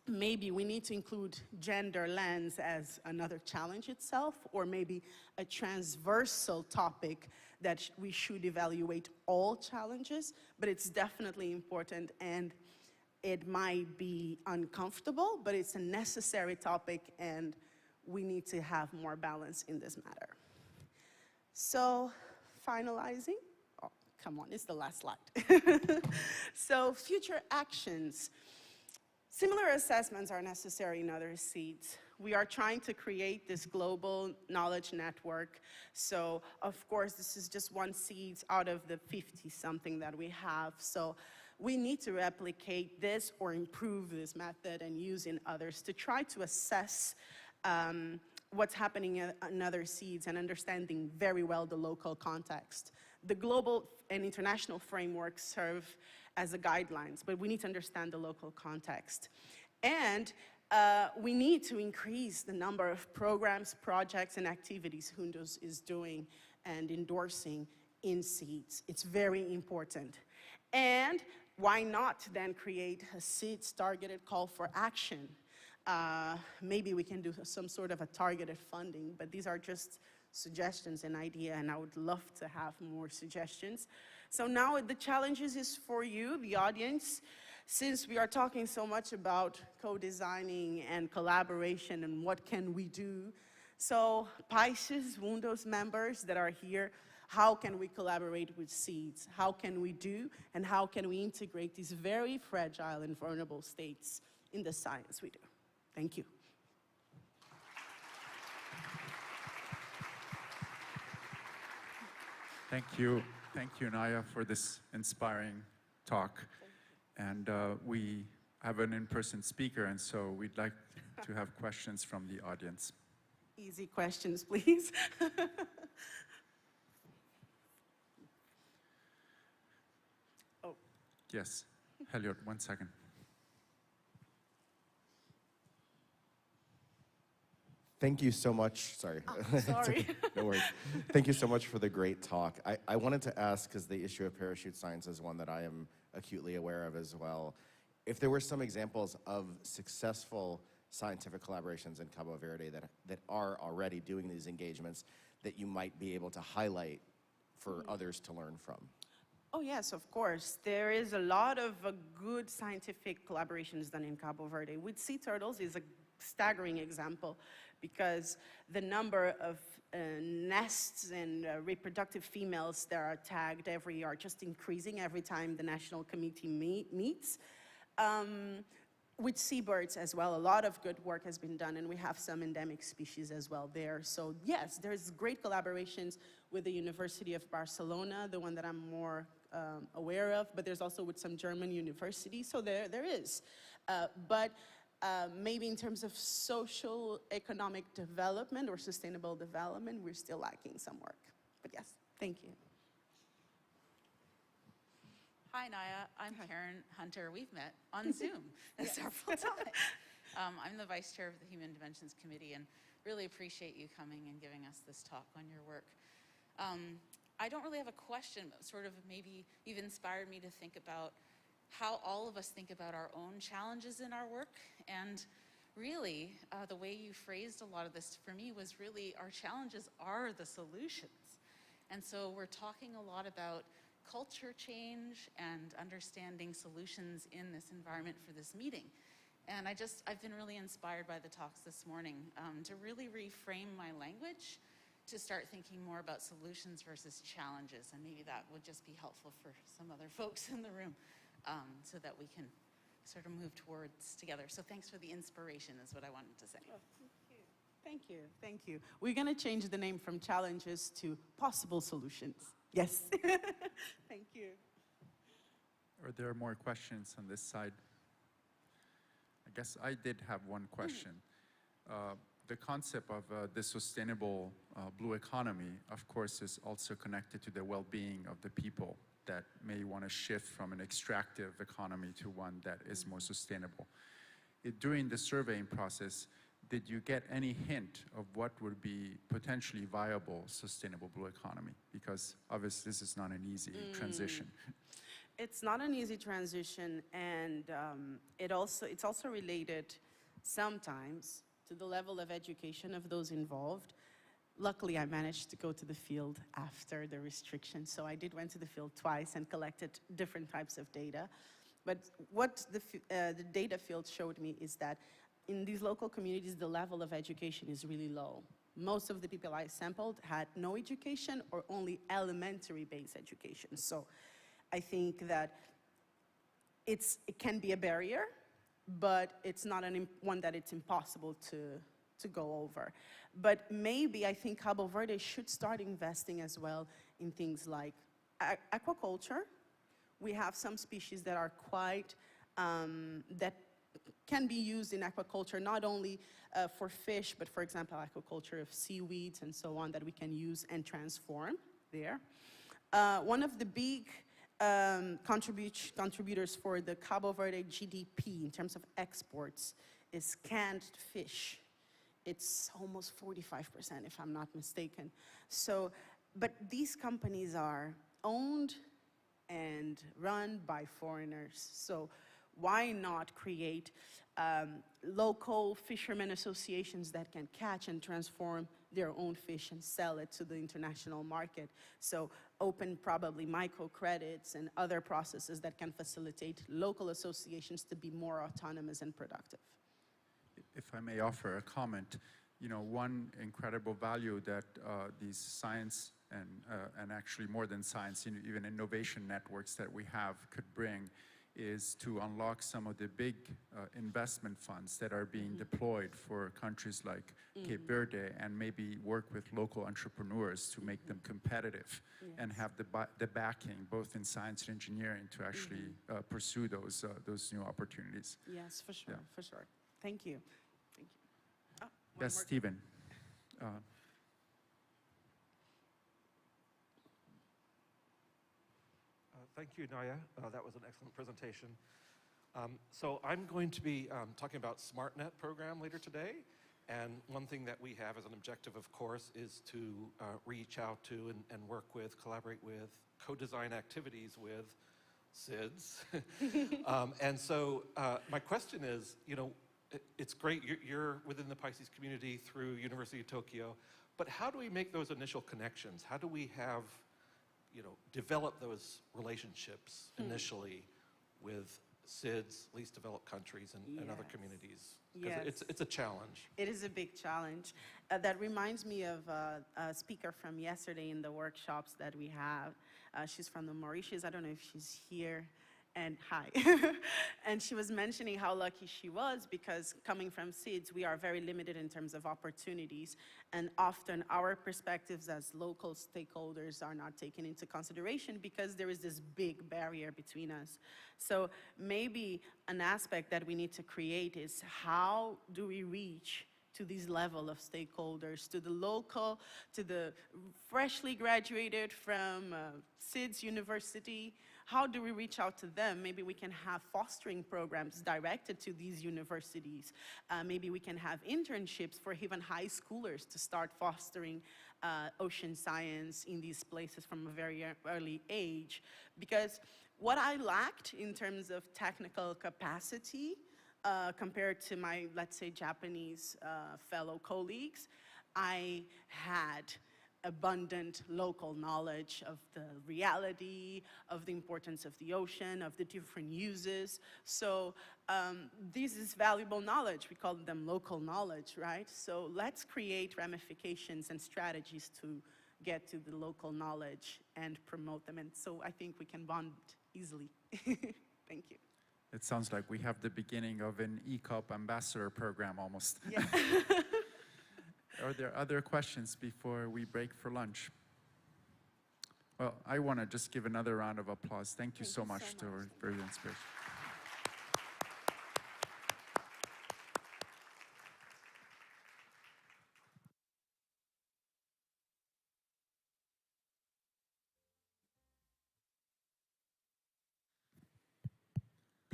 maybe we need to include gender lens as another challenge itself, or maybe a transversal topic that we should evaluate all challenges, but it's definitely important, and it might be uncomfortable, but it's a necessary topic, and we need to have more balance in this matter. So, finalizing, oh, come on, it's the last slide. So, future actions. Similar assessments are necessary in other seats. We are trying to create this global knowledge network. So, of course, this is just one seat out of the 50-something that we have. So, we need to replicate this or improve this method and use in others to try to assess what's happening in other seeds and understanding very well the local context. The global and international frameworks serve as the guidelines, but we need to understand the local context. And we need to increase the number of programs, projects, and activities Hundos is doing and endorsing in seeds. It's very important. And why not then create a seeds targeted call for action? Maybe we can do some sort of a targeted funding, but these are just suggestions and idea, and I would love to have more suggestions. So now the challenges is for you, the audience. Since we are talking so much about co-designing and collaboration and what can we do, so PICES, Wundos members that are here, how can we collaborate with seeds? How can we do, and how can we integrate these very fragile and vulnerable states in the science we do? Thank you. Thank you, Naya, for this inspiring talk. And we have an in-person speaker, and so we'd like to have questions from the audience. Easy questions, please. Oh. Yes, Heliot, 1 second. Thank you so much. Sorry. Oh, sorry. No worries. Thank you so much for the great talk. I wanted to ask, because the issue of parachute science is one that I am acutely aware of as well, if there were some examples of successful scientific collaborations in Cabo Verde that are already doing these engagements that you might be able to highlight for others to learn from. Oh yes, of course. There is a lot of good scientific collaborations done in Cabo Verde. With sea turtles is a staggering example, because the number of nests and reproductive females that are tagged every year are just increasing every time the National Committee meets. With seabirds as well, a lot of good work has been done, and we have some endemic species as well there. So yes, there's great collaborations with the University of Barcelona, the one that I'm more aware of, but there's also with some German universities, so there is. Maybe in terms of social economic development or sustainable development, we're still lacking some work. But yes, thank you. Hi, Naya. I'm Karen Hunter. We've met on Zoom several times. I'm the Vice Chair of the Human Dimensions Committee, and really appreciate you coming and giving us this talk on your work. I don't really have a question, but sort of maybe you've inspired me to think about how all of us think about our own challenges in our work. And really, the way you phrased a lot of this for me was really our challenges are the solutions. And so we're talking a lot about culture change and understanding solutions in this environment for this meeting. And I've been really inspired by the talks this morning to really reframe my language to start thinking more about solutions versus challenges. And maybe that would just be helpful for some other folks in the room. so that we can sort of move towards together. So thanks for the inspiration is what I wanted to say. Oh, thank you, thank you. We're going to change the name from challenges to possible solutions. Yes. Thank you. Are there more questions on this side? I guess I did have one question. The concept of the sustainable blue economy, of course, is also connected to the well-being of the people that may want to shift from an extractive economy to one that is more sustainable. During the surveying process, did you get any hint of what would be potentially viable sustainable blue economy? Because obviously this is not an easy transition. It's not an easy transition, and it's also related sometimes to the level of education of those involved. Luckily, I managed to go to the field after the restriction, so I went to the field twice and collected different types of data. But what the data field showed me is that in these local communities, the level of education is really low. Most of the people I sampled had no education or only elementary-based education. So I think that it can be a barrier, but it's not one that it's impossible to go over. But maybe I think Cabo Verde should start investing as well in things like aquaculture. We have some species that are quite, that can be used in aquaculture, not only for fish, but for example, aquaculture of seaweeds and so on that we can use and transform there. One of the big contributors for the Cabo Verde GDP in terms of exports is canned fish. It's almost 45%, if I'm not mistaken. So, but these companies are owned and run by foreigners. So why not create local fishermen associations that can catch and transform their own fish and sell it to the international market? So open probably microcredits and other processes that can facilitate local associations to be more autonomous and productive. If I may offer a comment, you know, one incredible value that these science and actually more than science, even innovation networks that we have could bring is to unlock some of the big investment funds that are being deployed for countries like Cape Verde, and maybe work with local entrepreneurs to make them competitive and have the backing, both in science and engineering, to actually pursue those new opportunities. Yes, for sure, for sure. Thank you. Thank you. Oh, yes, Stephen. Thank you, Naya. That was an excellent presentation. So I'm going to be talking about SmartNet program later today. And one thing that we have as an objective, of course, is to reach out to and work with, collaborate with, co-design activities with SIDS. And so my question is, you know, it's great you're within the PICES community through University of Tokyo, but how do we make those initial connections? How do we have, you know, develop those relationships initially with SIDS, least developed countries, and other communities? Because it's a challenge. It is a big challenge. That reminds me of a speaker from yesterday in the workshops that we have. She's from the Mauritius. I don't know if she's here. And hi. And she was mentioning how lucky she was because coming from SIDS, we are very limited in terms of opportunities. And often our perspectives as local stakeholders are not taken into consideration because there is this big barrier between us. So maybe an aspect that we need to create is how do we reach to these level of stakeholders, to the local, to the freshly graduated from SIDS University. How do we reach out to them? Maybe we can have fostering programs directed to these universities. Maybe we can have internships for even high schoolers to start fostering ocean science in these places from a very early age. Because what I lacked in terms of technical capacity compared to my, let's say, Japanese fellow colleagues, I had abundant local knowledge of the reality, of the importance of the ocean, of the different uses. So this is valuable knowledge. We call them local knowledge, right? So let's create ramifications and strategies to get to the local knowledge and promote them. And so I think we can bond easily. Thank you. It sounds like we have the beginning of an ECOP ambassador program almost. Yeah. Are there other questions before we break for lunch? Well, I want to just give another round of applause. Thank you so much for your inspiration.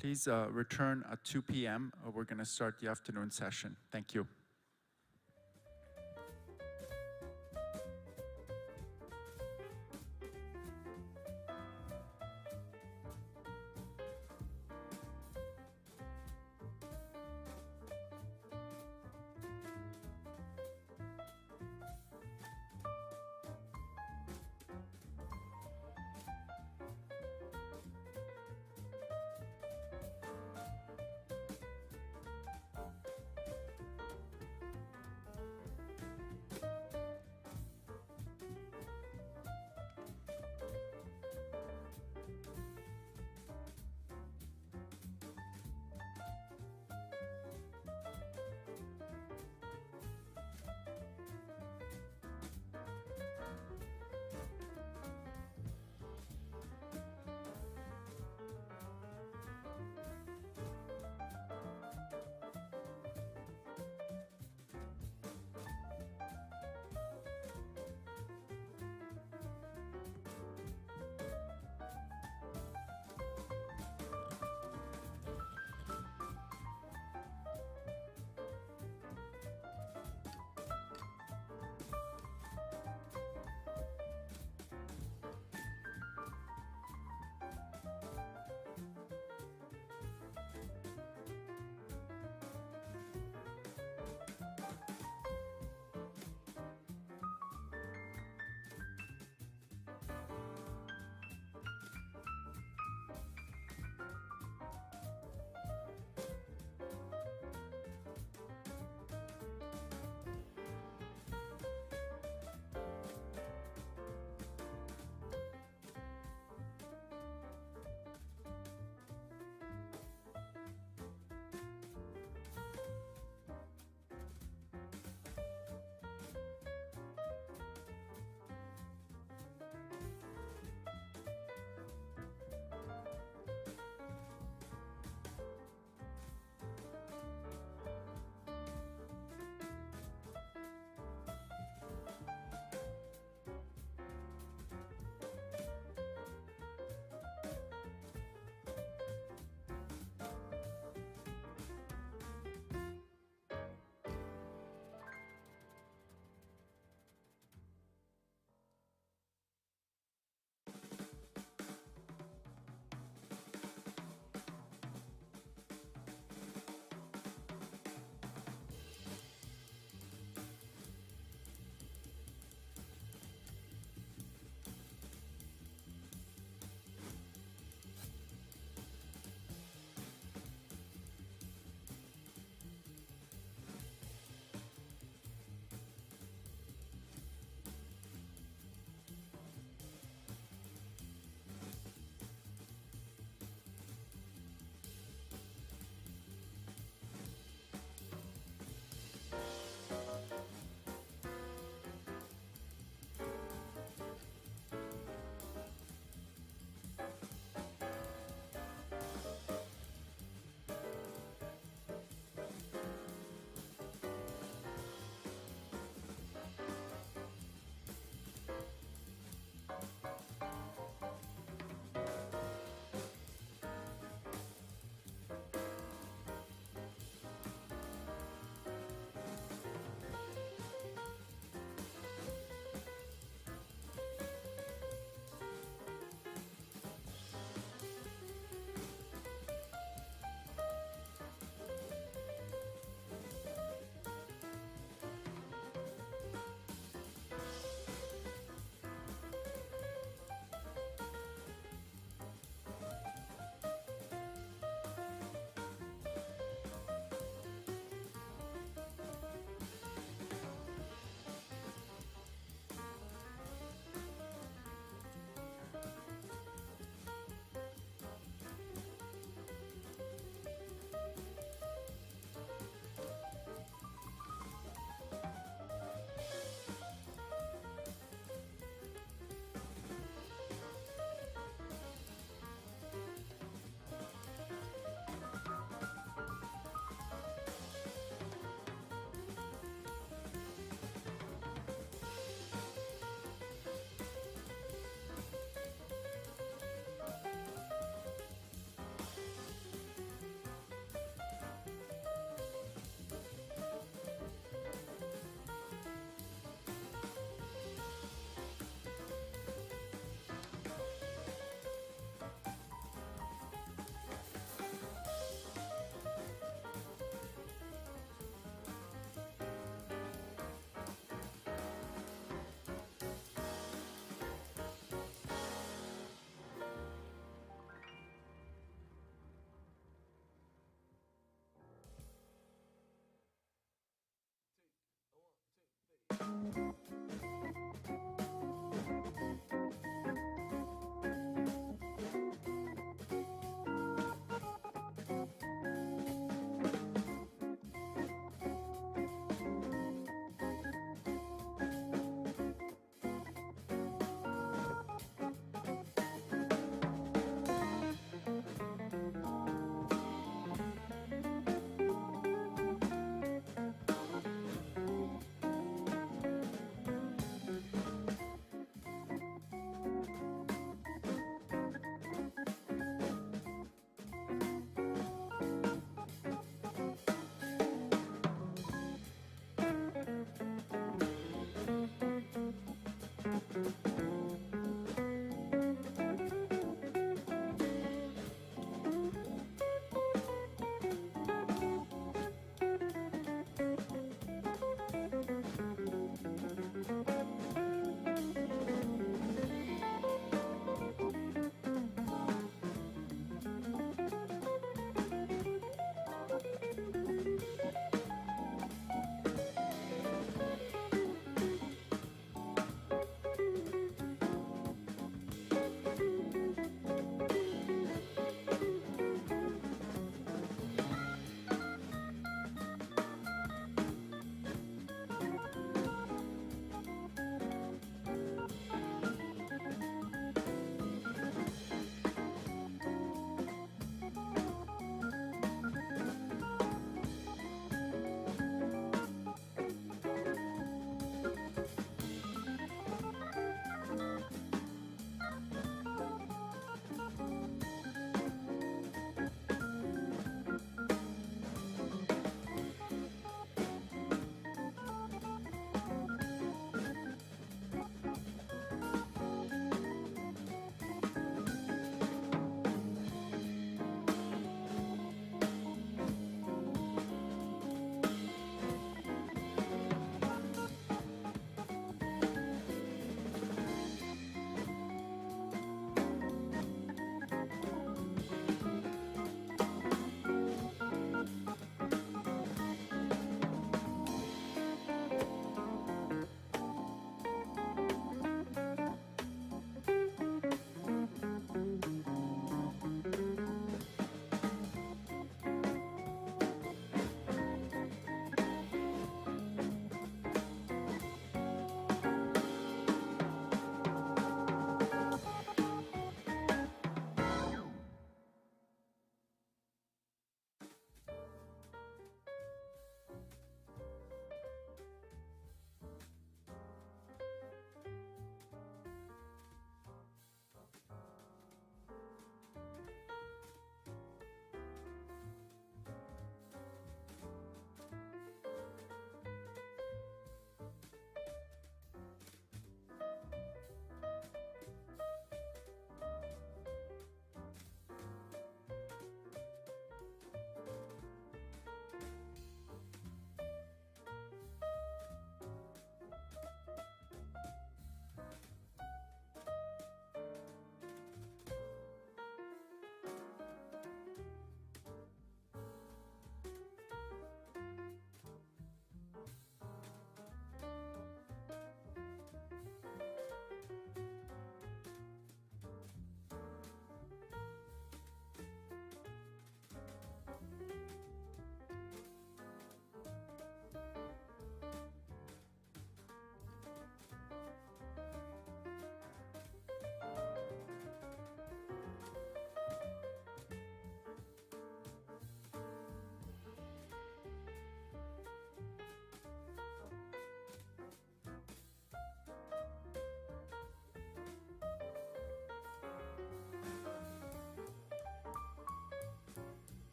Please return at 2 p.m. We're going to start the afternoon session. Thank you.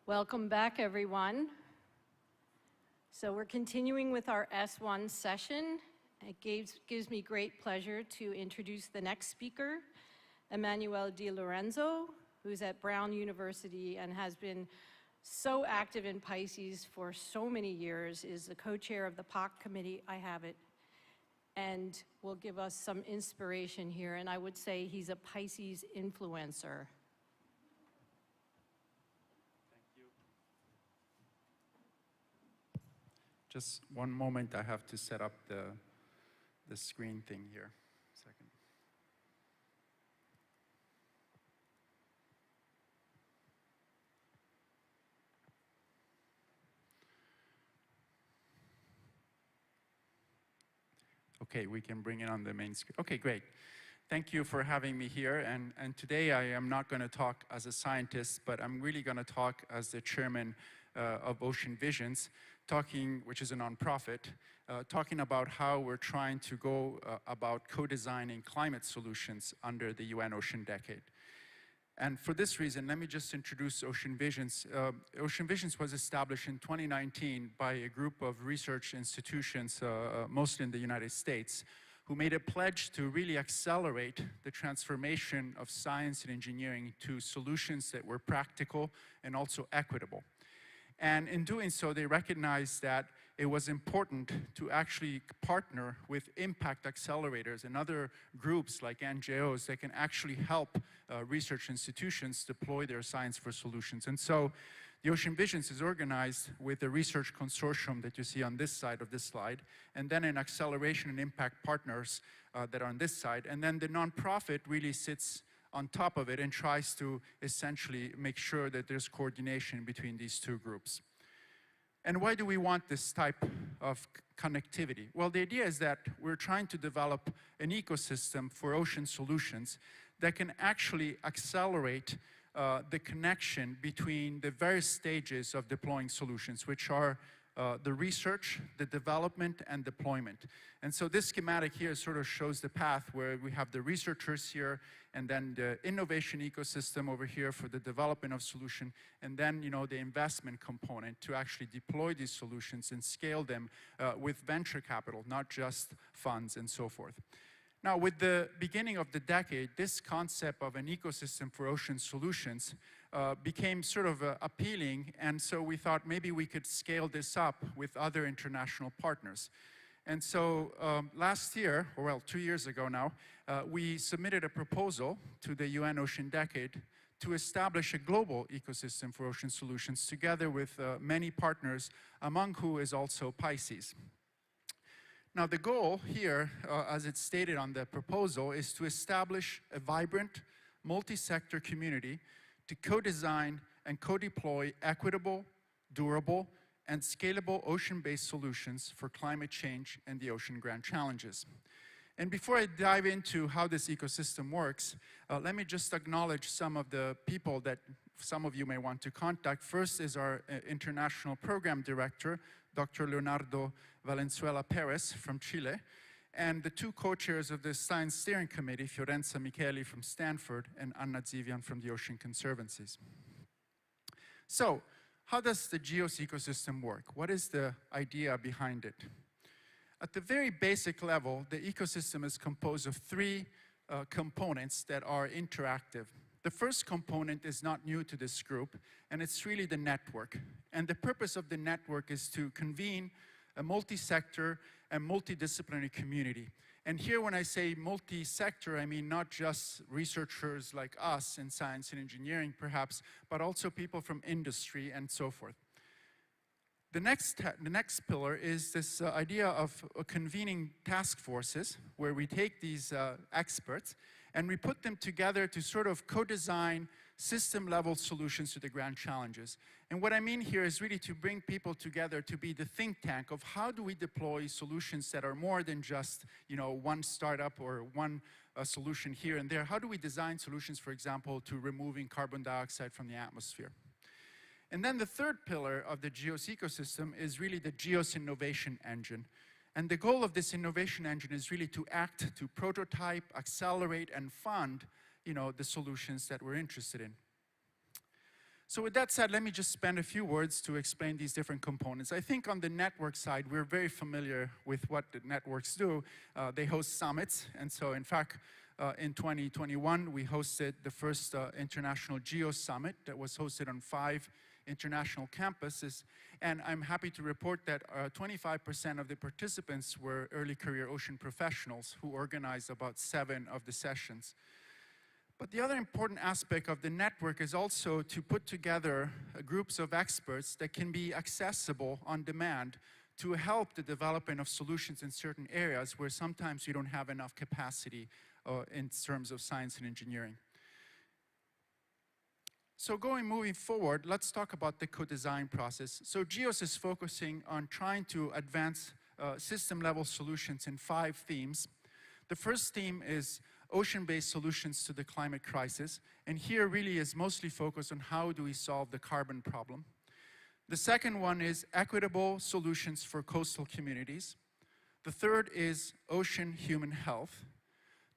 Welcome back, everyone. So we're continuing with our S1 session. It gives me great pleasure to introduce the next speaker, Emmanuel Di Lorenzo, who's at Brown University and has been so active in PICES for so many years, is the co-chair of the POC committee, I have it, and will give us some inspiration here. And I would say he's a PICES influencer. Just one moment, I have to set up the screen thing here. Second. Okay, we can bring it on the main screen. Okay, great. Thank you for having me here. And today I am not going to talk as a scientist, but I'm really going to talk as the chairman of Ocean Visions, which is a nonprofit, talking about how we're trying to go about co-designing climate solutions under the UN Ocean Decade. And for this reason, let me just introduce Ocean Visions. Ocean Visions was established in 2019 by a group of research institutions, mostly in the United States, who made a pledge to really accelerate the transformation of science and engineering to solutions that were practical and also equitable. And in doing so, they recognized that it was important to actually partner with impact accelerators and other groups like NGOs that can actually help research institutions deploy their science for solutions. And so the Ocean Visions is organized with a research consortium that you see on this side of this slide, and then an acceleration and impact partners that are on this side. And then the nonprofit really sits on top of it and tries to essentially make sure that there's coordination between these two groups. And why do we want this type of connectivity? Well, the idea is that we're trying to develop an ecosystem for ocean solutions that can actually accelerate the connection between the various stages of deploying solutions, which are the research, the development, and deployment. And so this schematic here sort of shows the path where we have the researchers here, and then the innovation ecosystem over here for the development of solution, and then, you know, the investment component to actually deploy these solutions and scale them with venture capital, not just funds and so forth. Now, with the beginning of the decade, this concept of an ecosystem for ocean solutions became sort of appealing, and so we thought maybe we could scale this up with other international partners. And so last year, or well, 2 years ago now, we submitted a proposal to the UN Ocean Decade to establish a global ecosystem for ocean solutions together with many partners, among who is also PICES. Now, the goal here, as it's stated on the proposal, is to establish a vibrant, multi-sector community to co-design and co-deploy equitable, durable, and scalable ocean-based solutions for climate change and the ocean grand challenges. And before I dive into how this ecosystem works, let me just acknowledge some of the people that some of you may want to contact. First is our international program director, Dr. Leonardo Valenzuela Perez from Chile, and the two co-chairs of the Science Steering Committee, Fiorenza Micheli from Stanford and Anna Zivian from the Ocean Conservancies. So, how does the GEOS ecosystem work? What is the idea behind it? At the very basic level, the ecosystem is composed of three components that are interactive. The first component is not new to this group, and it's really the network. And the purpose of the network is to convene a multi-sector and multidisciplinary community. And here when I say multi-sector, I mean not just researchers like us in science and engineering perhaps, but also people from industry and so forth. The next pillar is this idea of convening task forces where we take these experts and we put them together to sort of co-design system-level solutions to the grand challenges. And what I mean here is really to bring people together to be the think tank of how do we deploy solutions that are more than just, you know, one startup or one solution here and there. How do we design solutions, for example, to removing carbon dioxide from the atmosphere? And then the third pillar of the GEOS ecosystem is really the GEOS innovation engine. And the goal of this innovation engine is really to act to prototype, accelerate, and fund, you know, the solutions that we're interested in. So with that said, let me just spend a few words to explain these different components. I think on the network side, we're very familiar with what the networks do. They host summits, and so in fact, in 2021, we hosted the first International Geo Summit that was hosted on 5 international campuses, and I'm happy to report that 25% of the participants were early career ocean professionals who organized about 7 of the sessions. But the other important aspect of the network is also to put together groups of experts that can be accessible on demand to help the development of solutions in certain areas where sometimes you don't have enough capacity in terms of science and engineering. So moving forward, let's talk about the co-design process. So GEOS is focusing on trying to advance system-level solutions in 5 themes. The first theme is ocean-based solutions to the climate crisis, and here really is mostly focused on how do we solve the carbon problem. The second one is equitable solutions for coastal communities. The third is ocean human health.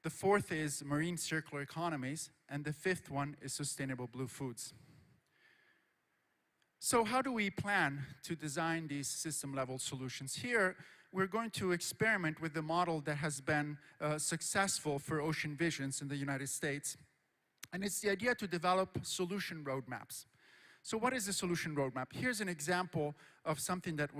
The fourth is marine circular economies, and the fifth one is sustainable blue foods. So how do we plan to design these system-level solutions? Here, we're going to experiment with the model that has been successful for ocean visions in the United States. And it's the idea to develop solution roadmaps. So what is a solution roadmap? Here's an example of something that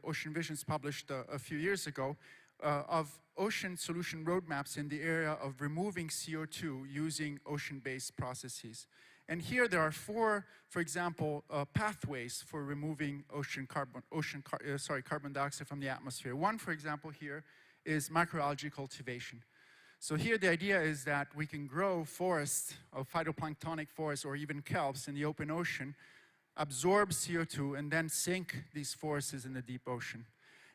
Ocean Visions published a few years ago of ocean solution roadmaps in the area of removing CO2 using ocean-based processes. And here there are 4, for example, pathways for removing carbon dioxide from the atmosphere. One, for example, here is macroalgae cultivation. So here the idea is that we can grow forests, of phytoplanktonic forests or even kelps in the open ocean, absorb CO2, and then sink these forests in the deep ocean.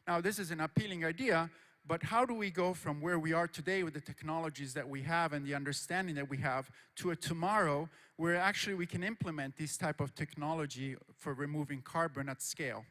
Now this is an appealing idea, but how do we go from where we are today with the technologies that we have and the understanding that we have to a tomorrow where actually we can implement this type of technology for removing carbon at scale?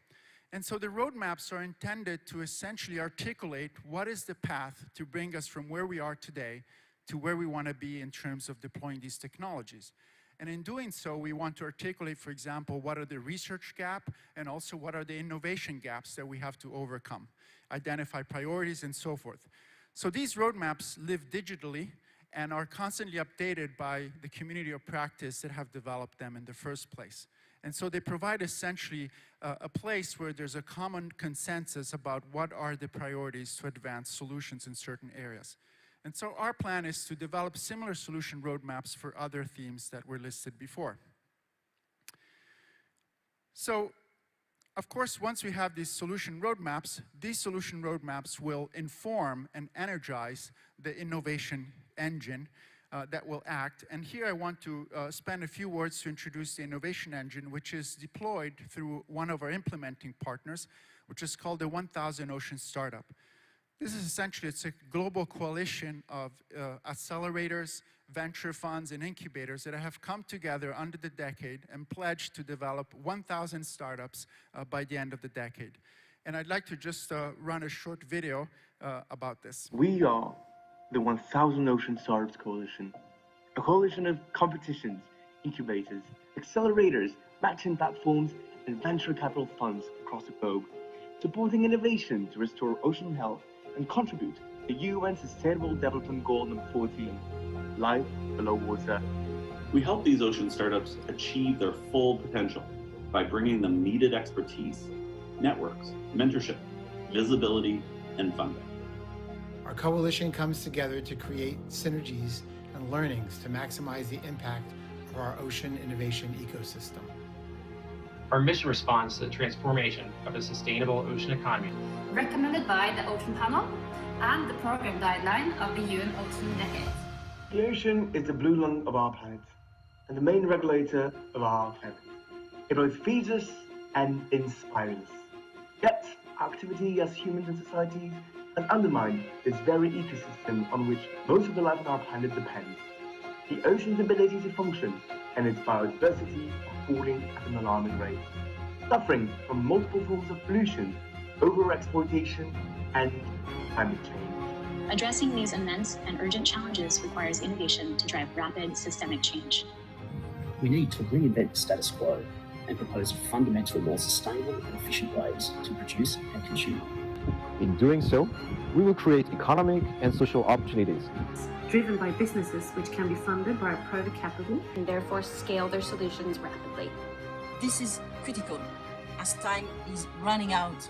And so the roadmaps are intended to essentially articulate what is the path to bring us from where we are today to where we want to be in terms of deploying these technologies. And in doing so, we want to articulate, for example, what are the research gaps and also what are the innovation gaps that we have to overcome, identify priorities and so forth. So these roadmaps live digitally and are constantly updated by the community of practice that have developed them in the first place. And so they provide essentially a place where there's a common consensus about what are the priorities to advance solutions in certain areas. And so our plan is to develop similar solution roadmaps for other themes that were listed before. So, of course, once we have these solution roadmaps will inform and energize the innovation engine that will act. And here I want to spend a few words to introduce the innovation engine, which is deployed through one of our implementing partners, which is called the 1000 Ocean Startup. This is essentially, it's a global coalition of accelerators, venture funds, and incubators that have come together under the decade and pledged to develop 1,000 startups by the end of the decade. And I'd like to just run a short video about this. We are the 1000 Ocean Startups Coalition, a coalition of competitions, incubators, accelerators, matching platforms, and venture capital funds across the globe, supporting innovation to restore ocean health and contribute to the UN Sustainable Development Goal number 14, life below water. We help these ocean startups achieve their full potential by bringing them needed expertise, networks, mentorship, visibility, and funding. Our coalition comes together to create synergies and learnings to maximize the impact of our ocean innovation ecosystem. Our mission responds to the transformation of a sustainable ocean economy. Recommended by the Ocean Panel and the program guideline of the UN Ocean Decade. The ocean is the blue lung of our planet and the main regulator of our planet. It both feeds us and inspires us. Yet, activity as humans and societies has undermined this very ecosystem on which most of the life on our planet depends. The ocean's ability to function and its biodiversity are falling at an alarming rate, suffering from multiple forms of pollution, over-exploitation, and climate change. Addressing these immense and urgent challenges requires innovation to drive rapid systemic change. We need to reinvent the status quo and propose fundamentally more sustainable and efficient ways to produce and consume. In doing so, we will create economic and social opportunities driven by businesses which can be funded by private capital and therefore scale their solutions rapidly. This is critical as time is running out.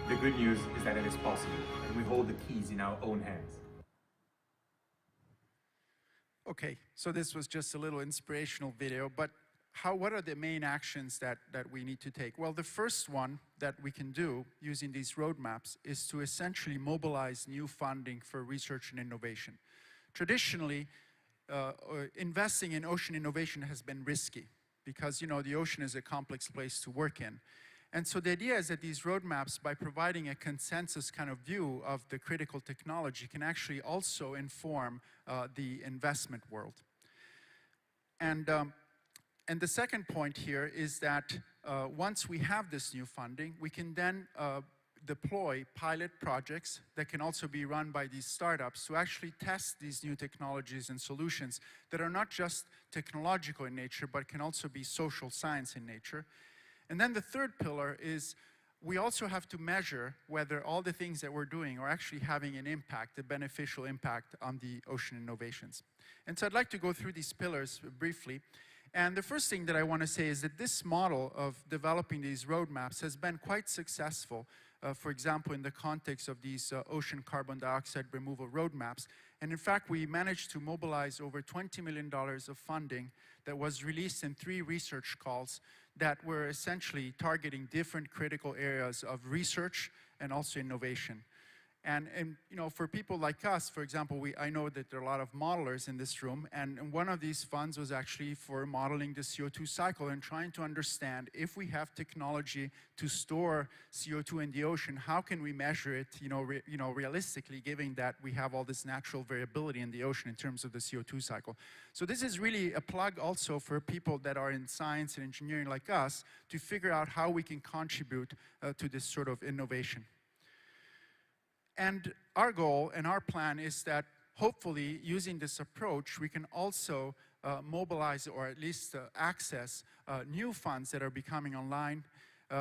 The good news is that it is possible, and we hold the keys in our own hands. Okay, so this was just a little inspirational video, but what are the main actions that we need to take? Well, the first one that we can do using these roadmaps is to essentially mobilize new funding for research and innovation. Traditionally, investing in ocean innovation has been risky because, you know, the ocean is a complex place to work in. And so the idea is that these roadmaps, by providing a consensus kind of view of the critical technology, can actually also inform the investment world. And the second point here is that once we have this new funding, we can then deploy pilot projects that can also be run by these startups to actually test these new technologies and solutions that are not just technological in nature, but can also be social science in nature. And then the third pillar is we also have to measure whether all the things that we're doing are actually having an impact, a beneficial impact on the ocean innovations. And so I'd like to go through these pillars briefly. And the first thing that I want to say is that this model of developing these roadmaps has been quite successful, for example, in the context of these ocean carbon dioxide removal roadmaps. And in fact, we managed to mobilize over $20 million of funding that was released in 3 research calls that were essentially targeting different critical areas of research and also innovation. And you know, for people like us, for example, I know that there are a lot of modelers in this room, and one of these funds was actually for modeling the CO2 cycle and trying to understand if we have technology to store CO2 in the ocean, how can we measure it, realistically, given that we have all this natural variability in the ocean in terms of the CO2 cycle. So this is really a plug also for people that are in science and engineering like us to figure out how we can contribute to this sort of innovation. And our goal and our plan is that hopefully using this approach, we can also mobilize or at least access new funds that are becoming online.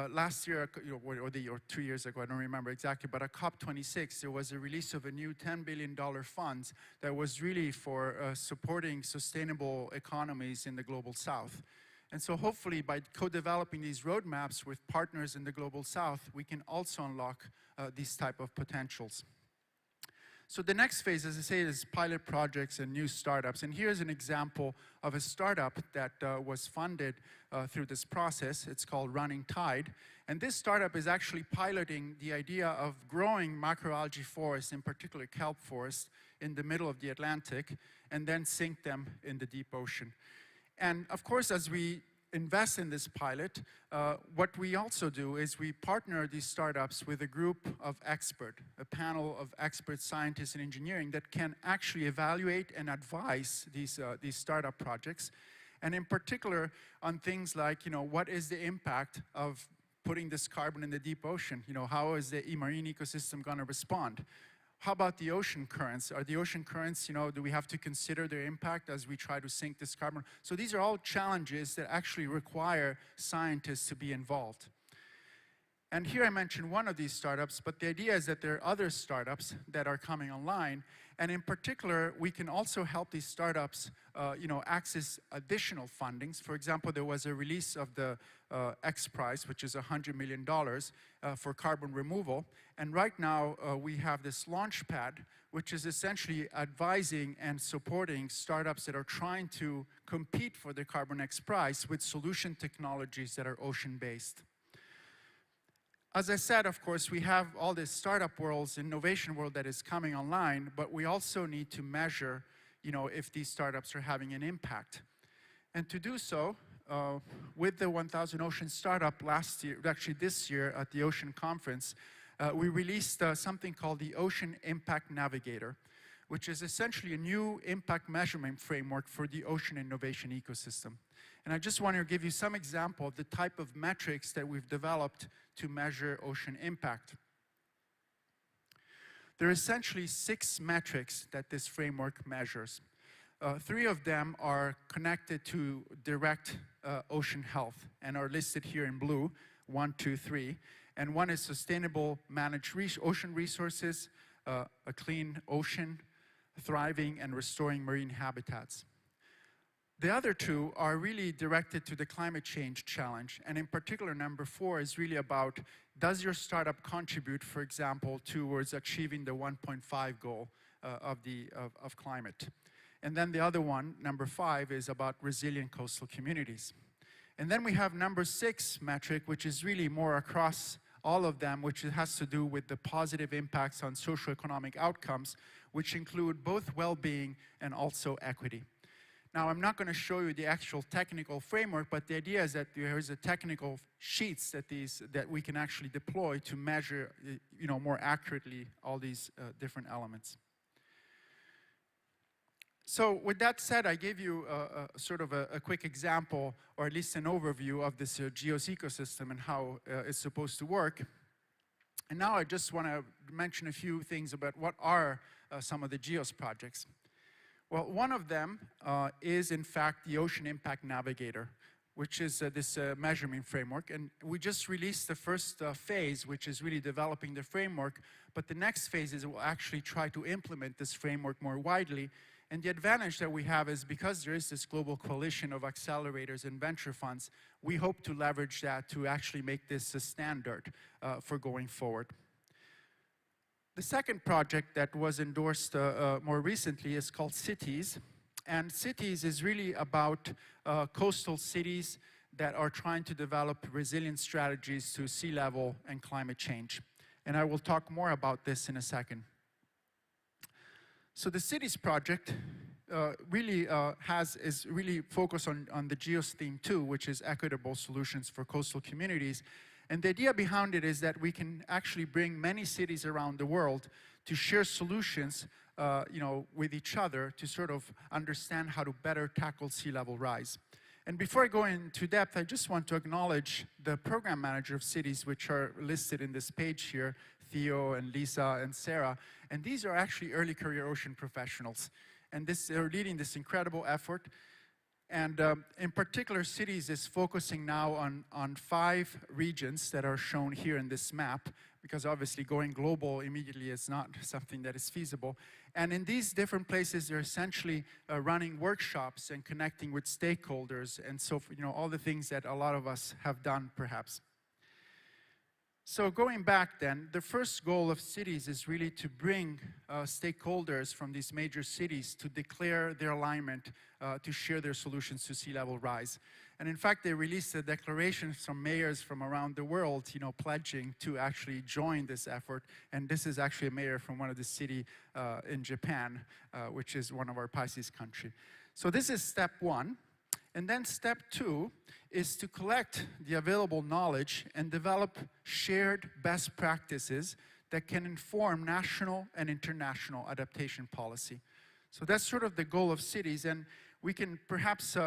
Last year, or 2 years ago, I don't remember exactly, but at COP26, there was a release of a new $10 billion fund that was really for supporting sustainable economies in the global south. And so hopefully by co-developing these roadmaps with partners in the global south, we can also unlock these type of potentials. So the next phase, as I say, is pilot projects and new startups. And here's an example of a startup that was funded through this process. It's called Running Tide. And this startup is actually piloting the idea of growing macroalgae forests, in particular kelp forests, in the middle of the Atlantic, and then sink them in the deep ocean. And of course, as we invest in this pilot, what we also do is we partner these startups with a group of experts, a panel of expert scientists and engineering that can actually evaluate and advise these startup projects. And in particular, on things like, what is the impact of putting this carbon in the deep ocean? How is the marine ecosystem going to respond? How about the ocean currents? Are the ocean currents, do we have to consider their impact as we try to sink this carbon? So these are all challenges that actually require scientists to be involved. And here I mentioned one of these startups, but the idea is that there are other startups that are coming online. And in particular, we can also help these startups, access additional fundings. For example, there was a release of the X Prize, which is $100 million for carbon removal. And right now, we have this launch pad, which is essentially advising and supporting startups that are trying to compete for the Carbon X Prize with solution technologies that are ocean-based. As I said, of course, we have all this startup world, innovation world that is coming online, but we also need to measure, if these startups are having an impact. And to do so, with the 1000 Ocean Startup last year, actually this year at the Ocean Conference, we released something called the Ocean Impact Navigator, which is essentially a new impact measurement framework for the ocean innovation ecosystem. And I just want to give you some example of the type of metrics that we've developed to measure ocean impact. There are essentially 6 metrics that this framework measures. 3 of them are connected to direct ocean health and are listed here in blue, 1, 2, 3. And one is sustainable managed ocean resources, a clean ocean, thriving and restoring marine habitats. The other 2 are really directed to the climate change challenge. And in particular, number 4 is really about, does your startup contribute, for example, towards achieving the 1.5 goal of climate? And then the other one, number 5, is about resilient coastal communities. And then we have number 6 metric, which is really more across all of them, which has to do with the positive impacts on socioeconomic outcomes, which include both well-being and also equity. Now, I'm not going to show you the actual technical framework, but the idea is that there is a technical sheets that we can actually deploy to measure, more accurately all these different elements. So with that said, I gave you sort of a quick example, or at least an overview of this GEOS ecosystem and how it's supposed to work. And now I just want to mention a few things about what are some of the GEOS projects. Well, one of them is, in fact, the Ocean Impact Navigator, which is this measurement framework. And we just released the first phase, which is really developing the framework. But the next phase is we'll actually try to implement this framework more widely. And the advantage that we have is because there is this global coalition of accelerators and venture funds, we hope to leverage that to actually make this a standard for going forward. The second project that was endorsed more recently is called Cities. And Cities is really about coastal cities that are trying to develop resilient strategies to sea level and climate change. And I will talk more about this in a second. So the Cities project is really focused on the GEOS theme 2, which is equitable solutions for coastal communities. And the idea behind it is that we can actually bring many cities around the world to share solutions with each other to sort of understand how to better tackle sea level rise. And before I go into depth, I just want to acknowledge the program manager of Cities, which are listed in this page here, Theo and Lisa and Sarah. And these are actually early career ocean professionals. And they're leading this incredible effort. And in particular, Cities is focusing now on 5 regions that are shown here in this map, because obviously going global immediately is not something that is feasible. And in these different places, they're essentially running workshops and connecting with stakeholders, and so all the things that a lot of us have done, perhaps. So going back then, the first goal of Cities is really to bring stakeholders from these major cities to declare their alignment to share their solutions to sea level rise. And in fact, they released a declaration from mayors from around the world, pledging to actually join this effort. And this is actually a mayor from one of the cities in Japan, which is one of our PICES country. So this is step 1. And then step 2 is to collect the available knowledge and develop shared best practices that can inform national and international adaptation policy. So that's sort of the goal of Cities, and we can perhaps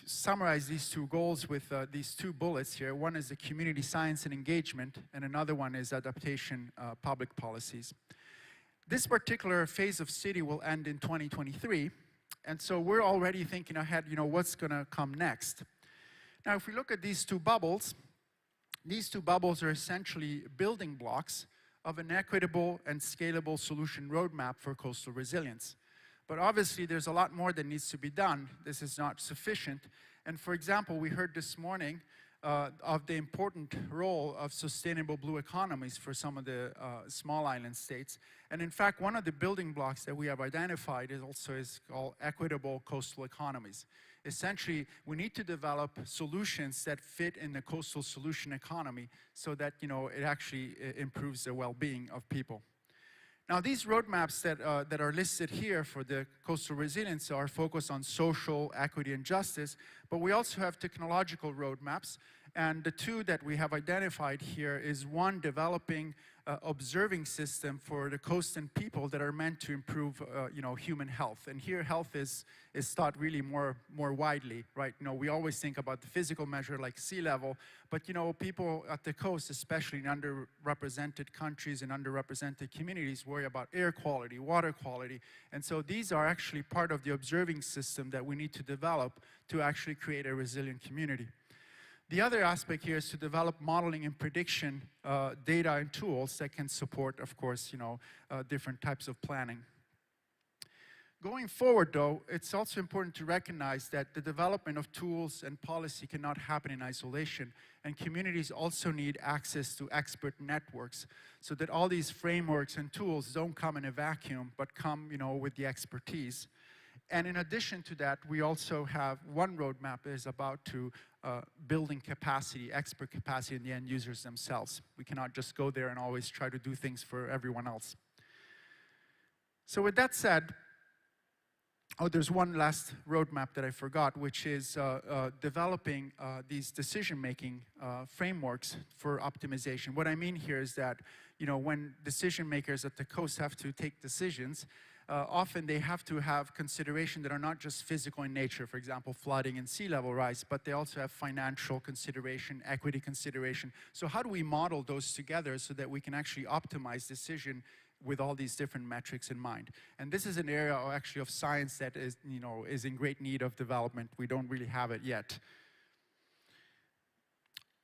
summarize these 2 goals with these 2 bullets here. One is the community science and engagement, and another one is adaptation public policies. This particular phase of City will end in 2023. And so we're already thinking ahead, what's going to come next. Now, if we look at these 2 bubbles, these 2 bubbles are essentially building blocks of an equitable and scalable solution roadmap for coastal resilience. But obviously, there's a lot more that needs to be done. This is not sufficient. And for example, we heard this morning of the important role of sustainable blue economies for some of the small island states. And in fact, one of the building blocks that we have identified is called equitable coastal economies. Essentially, we need to develop solutions that fit in the coastal solution economy so that it actually improves the well-being of people. Now, these roadmaps that are listed here for the coastal resilience are focused on social equity and justice, but we also have technological roadmaps. And the two that we have identified here is one, developing observing system for the coast and people that are meant to improve human health. And here health is thought really more widely, right? We always think about the physical measure like sea level, but people at the coast, especially in underrepresented countries and underrepresented communities, worry about air quality, water quality. And so these are actually part of the observing system that we need to develop to actually create a resilient community. The other aspect here is to develop modeling and prediction data and tools that can support, of course, different types of planning. Going forward, though, it's also important to recognize that the development of tools and policy cannot happen in isolation, and communities also need access to expert networks so that all these frameworks and tools don't come in a vacuum, but come, with the expertise. And in addition to that, we also have one roadmap that is about to building capacity, expert capacity in the end users themselves. We cannot just go there and always try to do things for everyone else. So with that said, there's one last roadmap that I forgot, which is developing these decision-making frameworks for optimization. What I mean here is that, when decision makers at the coast have to take decisions, often they have to have consideration that are not just physical in nature, for example, flooding and sea level rise, but they also have financial consideration, equity consideration. So how do we model those together so that we can actually optimize decision with all these different metrics in mind? And this is an area actually of science that is, is in great need of development. We don't really have it yet.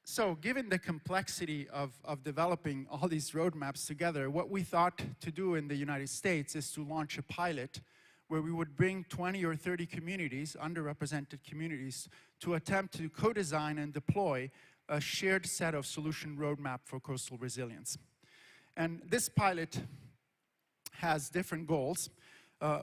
So given the complexity of developing all these roadmaps together, what we thought to do in the United States is to launch a pilot where we would bring 20 or 30 communities, underrepresented communities, to attempt to co-design and deploy a shared set of solution roadmap for coastal resilience. And this pilot has different goals.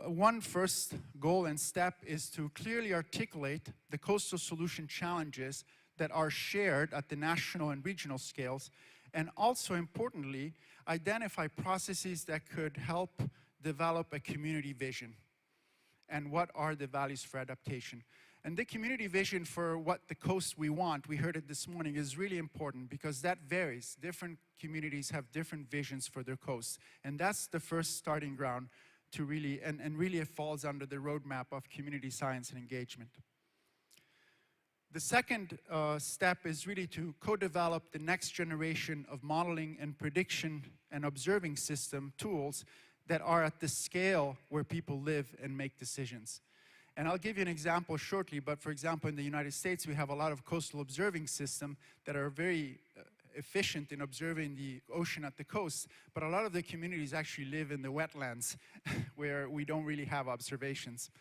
One first goal and step is to clearly articulate the coastal solution challenges that are shared at the national and regional scales, and also importantly, identify processes that could help develop a community vision. And what are the values for adaptation? And the community vision for what the coast we want, we heard it this morning, is really important because that varies. Different communities have different visions for their coast. And that's the first starting ground to really, and really it falls under the roadmap of community science and engagement. The second step is really to co-develop the next generation of modeling and prediction and observing system tools that are at the scale where people live and make decisions. And I'll give you an example shortly, but for example, in the United States, we have a lot of coastal observing systems that are very efficient in observing the ocean at the coast, but a lot of the communities actually live in the wetlands where we don't really have observations.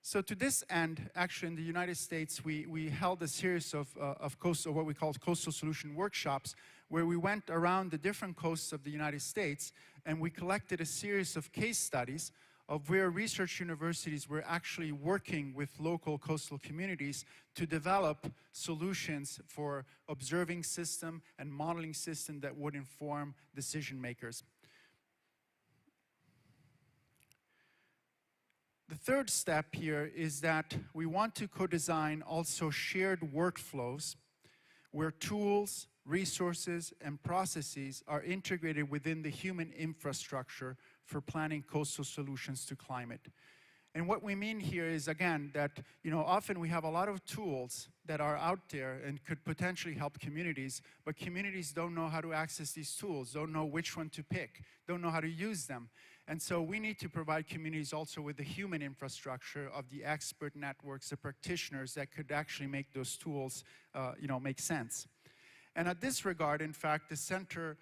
So to this end, actually in the United States, we held a series of coastal, what we call coastal solution workshops, where we went around the different coasts of the United States and we collected a series of case studies of where research universities were actually working with local coastal communities to develop solutions for observing system and modeling system that would inform decision makers. The third step here is that we want to co-design also shared workflows where tools, resources, and processes are integrated within the human infrastructure for planning coastal solutions to climate. And what we mean here is, again, that often we have a lot of tools that are out there and could potentially help communities, but communities don't know how to access these tools, don't know which one to pick, don't know how to use them. And so we need to provide communities also with the human infrastructure of the expert networks, the practitioners that could actually make those tools make sense. And at this regard, in fact, the Center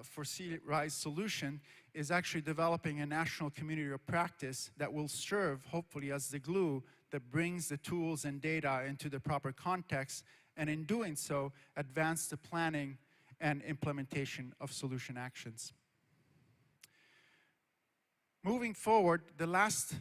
for Sea Rise Solution is actually developing a national community of practice that will serve, hopefully, as the glue that brings the tools and data into the proper context, and in doing so, advance the planning and implementation of solution actions. Moving forward, the last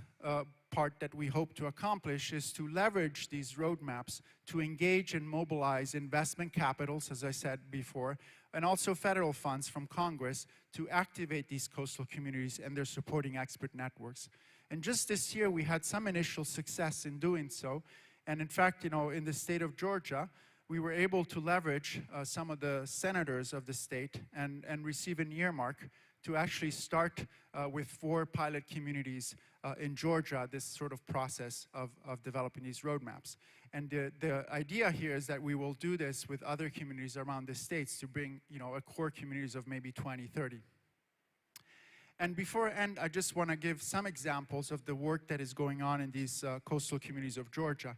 part that we hope to accomplish is to leverage these roadmaps to engage and mobilize investment capitals, as I said before, and also federal funds from Congress to activate these coastal communities and their supporting expert networks. And just this year, we had some initial success in doing so. And in fact, in the state of Georgia, we were able to leverage some of the senators of the state and receive an earmark to actually start with 4 pilot communities in Georgia, this sort of process of developing these roadmaps. And the idea here is that we will do this with other communities around the states to bring, a core communities of maybe 20, 30. And before I end, I just want to give some examples of the work that is going on in these coastal communities of Georgia.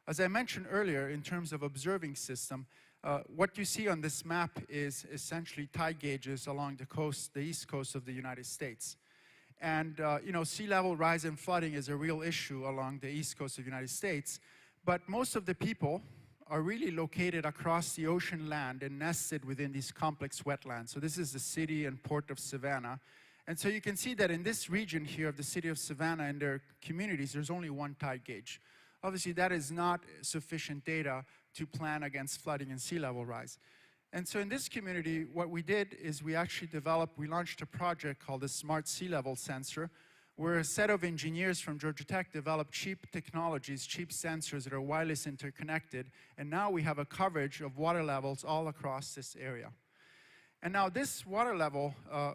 As I mentioned earlier, in terms of observing system, what you see on this map is essentially tide gauges along the coast, the east coast of the United States. And, sea level rise and flooding is a real issue along the east coast of the United States. But most of the people are really located across the ocean land and nested within these complex wetlands. So this is the city and port of Savannah. And so you can see that in this region here of the city of Savannah and their communities, there's only 1 tide gauge. Obviously, that is not sufficient data to plan against flooding and sea level rise. And so in this community, what we did is we launched a project called the Smart Sea Level Sensor, where a set of engineers from Georgia Tech developed cheap technologies, cheap sensors that are wireless interconnected, and now we have a coverage of water levels all across this area. And now this water level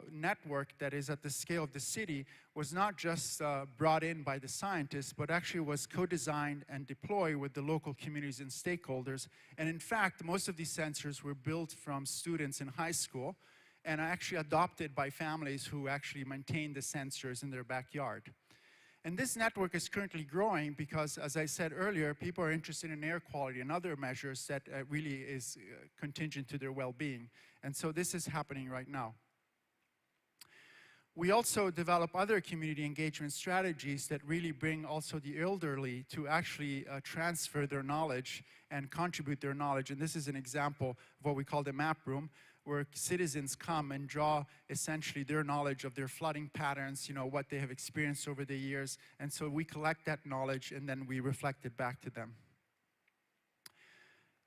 network that is at the scale of the city was not just brought in by the scientists, but actually was co-designed and deployed with the local communities and stakeholders. And in fact, most of these sensors were built from students in high school and are actually adopted by families who actually maintain the sensors in their backyard. And this network is currently growing because, as I said earlier, people are interested in air quality and other measures that really is contingent to their well-being. And so this is happening right now. We also develop other community engagement strategies that really bring also the elderly to actually transfer their knowledge and contribute their knowledge. And this is an example of what we call the map room, where citizens come and draw essentially their knowledge of their flooding patterns, what they have experienced over the years. And so we collect that knowledge and then we reflect it back to them.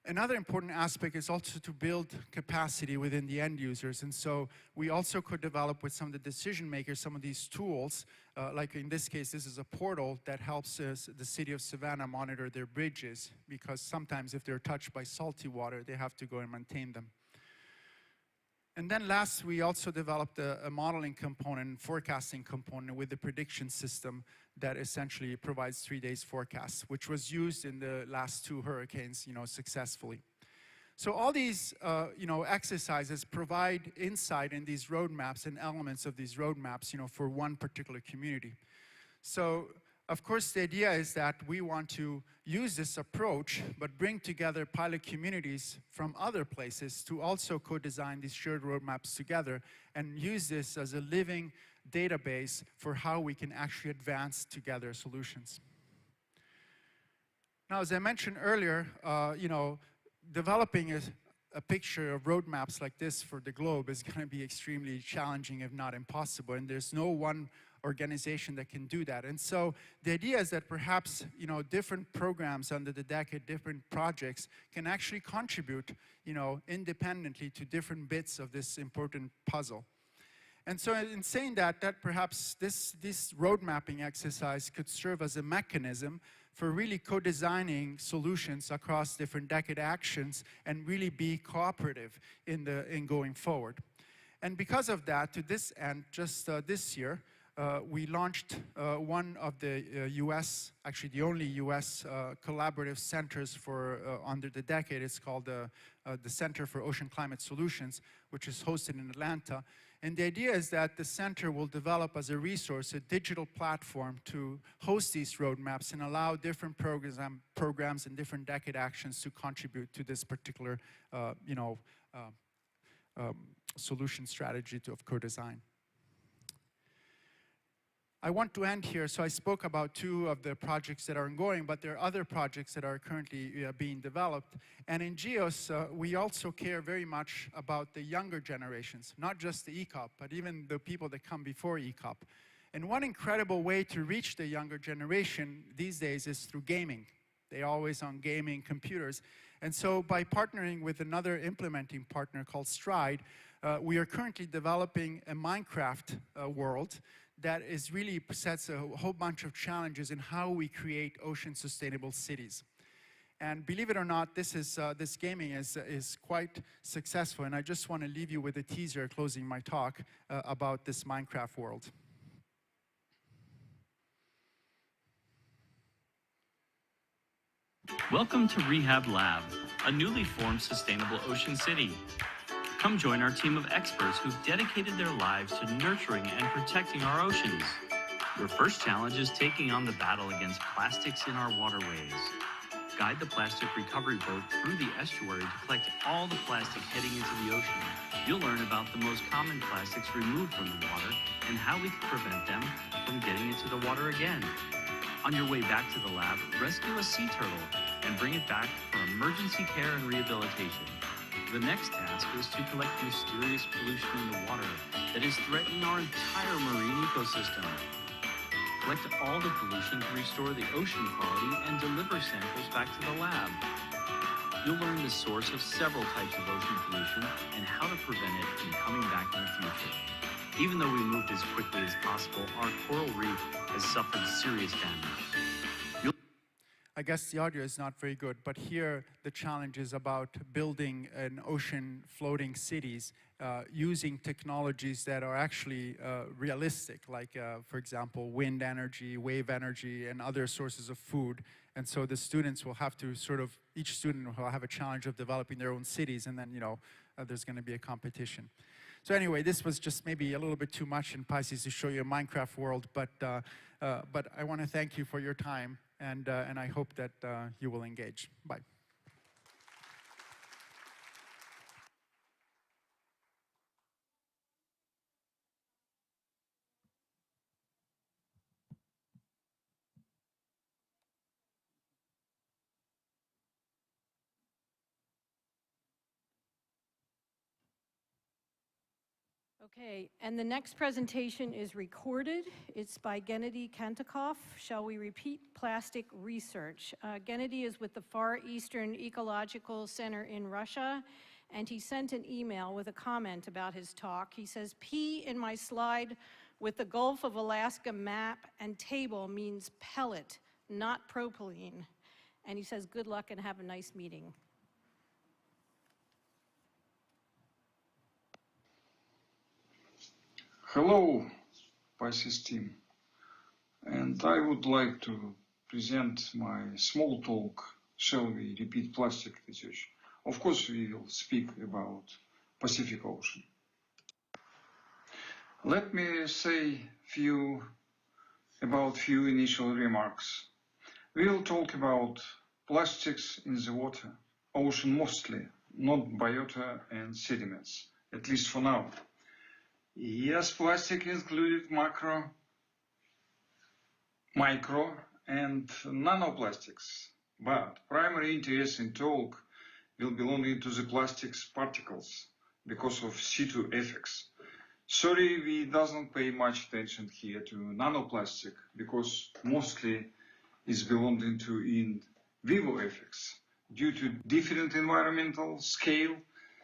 Another important aspect is also to build capacity within the end users. And so we also could develop with some of the decision makers some of these tools. Like in this case, this is a portal that helps the city of Savannah monitor their bridges, because sometimes if they're touched by salty water, they have to go and maintain them. And then last, we also developed a modeling component and forecasting component with the prediction system that essentially provides 3 days forecasts, which was used in the last 2 hurricanes, successfully. So all these, exercises provide insight in these roadmaps and elements of these roadmaps, for one particular community. So, of course, the idea is that we want to use this approach, but bring together pilot communities from other places to also co-design these shared roadmaps together and use this as a living database for how we can actually advance together solutions. Now, as I mentioned earlier, developing a picture of roadmaps like this for the globe is going to be extremely challenging, if not impossible, and there's no one organization that can do that. And so the idea is that perhaps, different programs under the decade, different projects can actually contribute, independently to different bits of this important puzzle. And so in saying that perhaps this road mapping exercise could serve as a mechanism for really co-designing solutions across different decade actions and really be cooperative in going forward. And because of that, to this end, just this year, we launched one of the US, actually the only US collaborative centers for under the decade. It's called the Center for Ocean Climate Solutions, which is hosted in Atlanta. And the idea is that the center will develop as a resource a digital platform to host these roadmaps and allow different programs and different decade actions to contribute to this particular solution strategy of co-design. I want to end here. So I spoke about 2 of the projects that are ongoing, but there are other projects that are currently being developed. And in GEOS, we also care very much about the younger generations, not just the ECOP, but even the people that come before ECOP. And one incredible way to reach the younger generation these days is through gaming. They're always on gaming computers. And so by partnering with another implementing partner called Stride, we are currently developing a Minecraft world that is really sets a whole bunch of challenges in how we create ocean sustainable cities. And believe it or not, this gaming is quite successful. And I just want to leave you with a teaser closing my talk about this Minecraft world. Welcome to Rehab Lab, a newly formed sustainable ocean city. Come join our team of experts who've dedicated their lives to nurturing and protecting our oceans. Your first challenge is taking on the battle against plastics in our waterways. Guide the plastic recovery boat through the estuary to collect all the plastic heading into the ocean. You'll learn about the most common plastics removed from the water and how we can prevent them from getting into the water again. On your way back to the lab, rescue a sea turtle and bring it back for emergency care and rehabilitation. The next task is to collect mysterious pollution in the water that is threatening our entire marine ecosystem. Collect all the pollution to restore the ocean quality and deliver samples back to the lab. You'll learn the source of several types of ocean pollution and how to prevent it from coming back in the future. Even though we moved as quickly as possible, our coral reef has suffered serious damage. I guess the audio is not very good, but here the challenge is about building an ocean floating cities using technologies that are actually realistic, like, for example, wind energy, wave energy, and other sources of food. And so the students will have to each student will have a challenge of developing their own cities, and then, there's going to be a competition. So anyway, this was just maybe a little bit too much in PICES to show you a Minecraft world, but I want to thank you for your time, and I hope that you will engage. Bye. Okay, and the next presentation is recorded. It's by Gennady Kantakov. Shall we repeat plastic research? Gennady is with the Far Eastern Ecological Center in Russia, and he sent an email with a comment about his talk. He says, P in my slide with the Gulf of Alaska map and table means pellet, not propylene. And he says, good luck and have a nice meeting. Hello, PICES team, and I would like to present my small talk, Shall we repeat plastic research? Of course, we will speak about Pacific Ocean. Let me say few initial remarks. We will talk about plastics in the water, ocean mostly, not biota and sediments, at least for now. Yes, plastic included micro and nanoplastics, but primary interest in talk will belong to the plastics particles because of C2 effects. Sorry, we doesn't pay much attention here to nanoplastic because mostly is belonging to in vivo effects due to different environmental scale,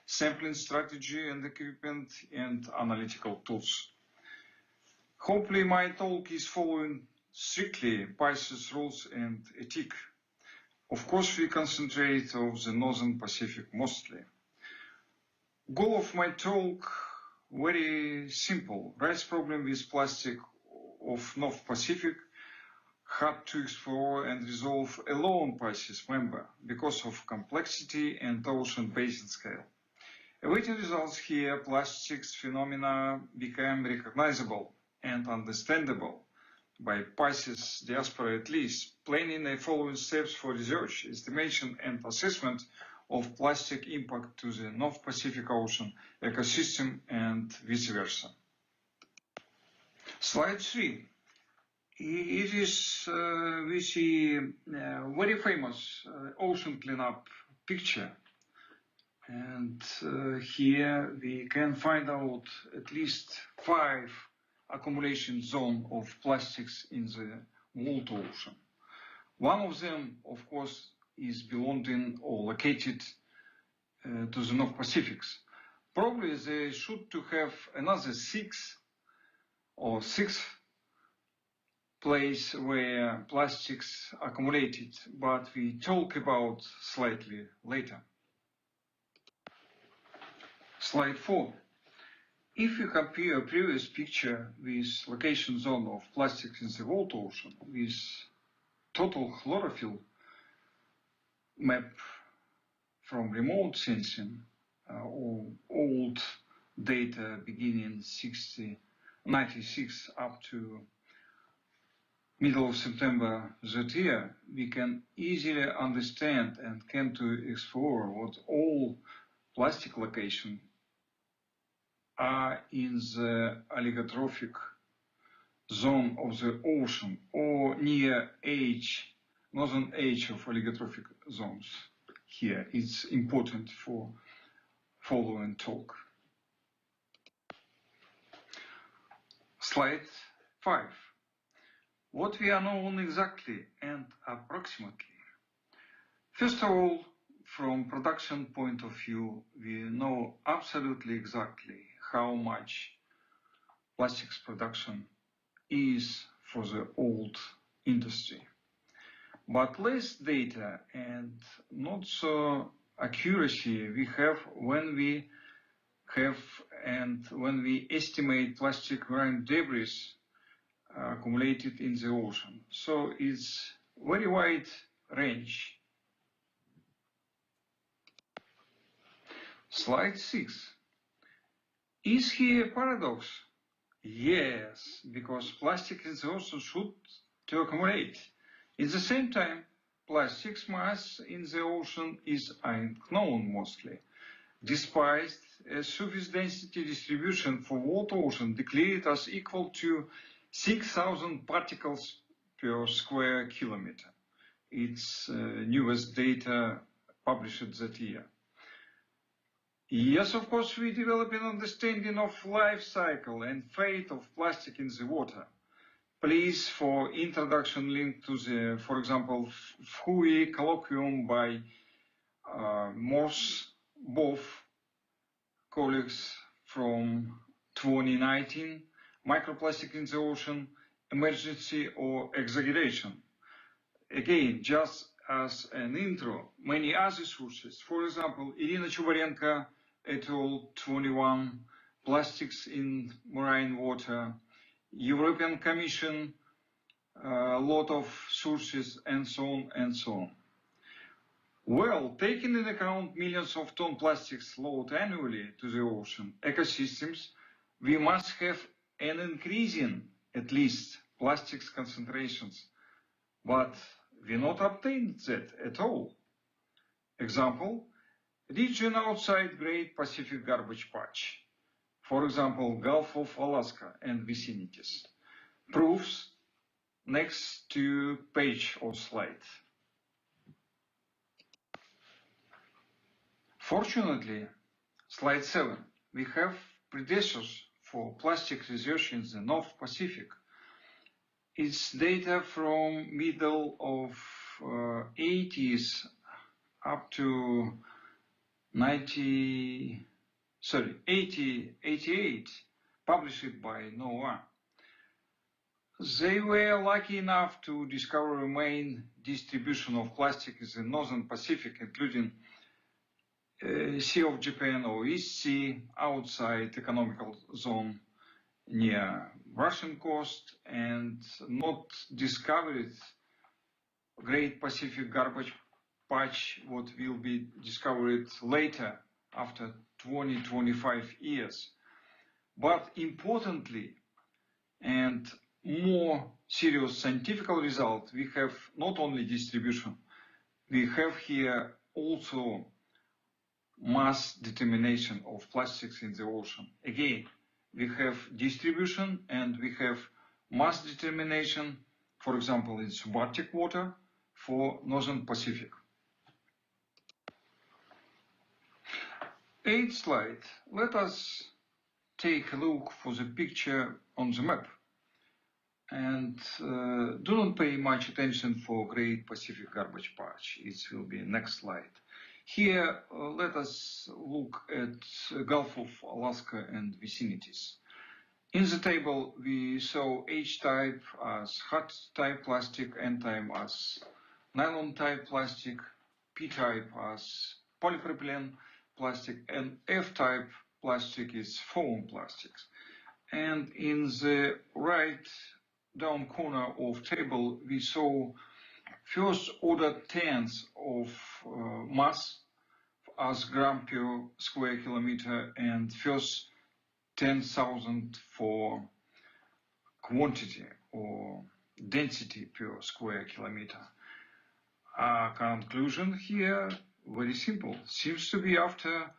sampling strategy and equipment, and analytical tools. Hopefully my talk is following strictly PICES rules and ethics. Of course, we concentrate on the Northern Pacific mostly. Goal of my talk, very simple. Rights problem with plastic of North Pacific, hard to explore and resolve alone PICES member because of complexity and ocean basin scale. Awaiting results here, plastics phenomena became recognizable and understandable by PICES diaspora at least, planning the following steps for research, estimation and assessment of plastic impact to the North Pacific Ocean ecosystem and vice versa. Slide 3. It is we see very famous ocean cleanup picture. And here we can find out at least 5 accumulation zones of plastics in the world ocean. One of them, of course, is belonging or located to the North Pacific. Probably they should to have another 6 place where plastics accumulated, but we talk about slightly later. Slide 4. If you compare a previous picture with location zone of plastics in the world ocean with total chlorophyll map from remote sensing or old data beginning 96 up to middle of September that year, we can easily understand and came to explore what all plastic locations are in the oligotrophic zone of the ocean or near northern edge of oligotrophic zones. Here, it's important for following talk. Slide 5. What we are known exactly and approximately. First of all, from production point of view, we know absolutely exactly how much plastics production is for the old industry. But less data and not so accuracy we have when we estimate plastic marine debris accumulated in the ocean. So it's very wide range. Slide 6. Is here a paradox? Yes, because plastic in the ocean should to accumulate. At the same time, plastic's mass in the ocean is unknown mostly, despite a surface density distribution for world ocean declared as equal to 6,000 particles per square kilometer. It's newest data published that year. Yes, of course, we develop an understanding of life cycle and fate of plastic in the water. Please, for introduction link to the, for example, FUI colloquium by Morse, both colleagues from 2019, microplastic in the ocean, emergency or exaggeration. Again, just as an intro, many other sources, for example, Irina Chubarenko et al. 21, plastics in marine water, European Commission, a lot of sources, and so on and so on. Well, taking into account millions of ton plastics load annually to the ocean ecosystems, we must have an increasing, at least, plastics concentrations. But we not obtained that at all. Example, region outside Great Pacific Garbage Patch. For example, Gulf of Alaska and vicinities. Proofs next to page or slide. Fortunately, slide 7, we have predecessors for plastic research in the North Pacific. It's data from middle of 80s up to 88, published by NOAA. They were lucky enough to discover the main distribution of plastic in the Northern Pacific, including Sea of Japan or East Sea, outside economical zone near Russian coast, and not discovered Great Pacific Garbage Patch, what will be discovered later after 20-25 years. But importantly, and more serious scientific result, we have not only distribution, we have here also mass determination of plastics in the ocean. Again, we have distribution and we have mass determination, for example, in subarctic water for Northern Pacific. 8th slide. Let us take a look for the picture on the map. And do not pay much attention for Great Pacific Garbage Patch. It will be next slide. Here, let us look at Gulf of Alaska and vicinities. In the table, we saw H-type as hard type plastic, N-type as nylon type plastic, P-type as polypropylene plastic, and F-type plastic is foam plastics. And in the right down corner of table, we saw first order tenths of mass as gram per square kilometer and first 10,000 for quantity or density per square kilometer. Conclusion here, very simple. Seems to be after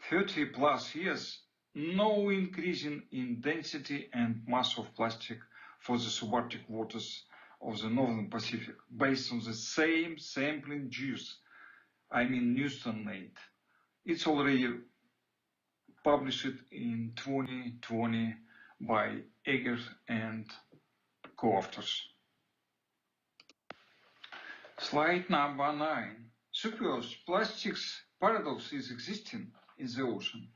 30 plus years, no increase in density and mass of plastic for the subarctic waters of the Northern Pacific, based on the same sampling juice, I mean Newton made. It's already published in 2020 by Eggers and co-authors. Slide number 9. Suppose plastics paradox is existing in the ocean.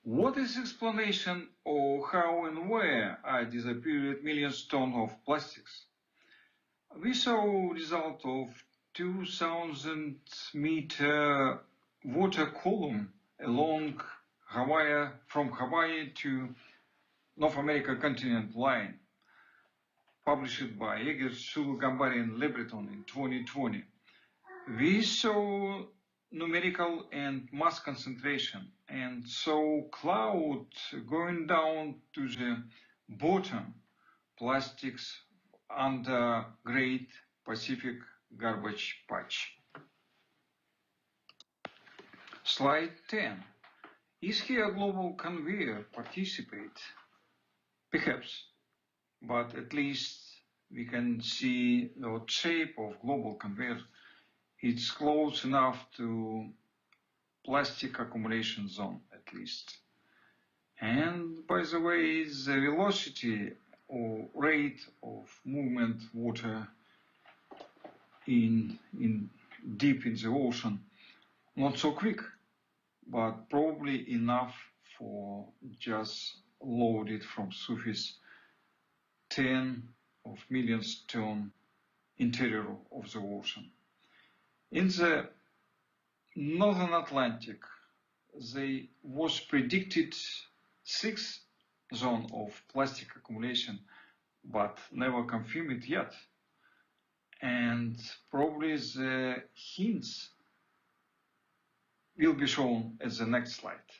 What is explanation or how and where are disappeared millions of tons of plastics? We saw result of 2,000 meter water column along Hawaii, from Hawaii to North America continent line, published by Eggers, Sulu, Gambari, and Lebreton in 2020. We saw numerical and mass concentration, and saw cloud going down to the bottom, plastics under Great Pacific Garbage Patch. Slide 10. Is here a global conveyor participate? Perhaps, but at least we can see the shape of global conveyor. It's close enough to plastic accumulation zone, at least. And by the way, the velocity or rate of movement water in deep in the ocean, not so quick, but probably enough for just load it from surface 10 of millions ton interior of the ocean. In the Northern Atlantic, there was predicted 6 zone of plastic accumulation, but never confirmed yet. And probably the hints will be shown at the next slide.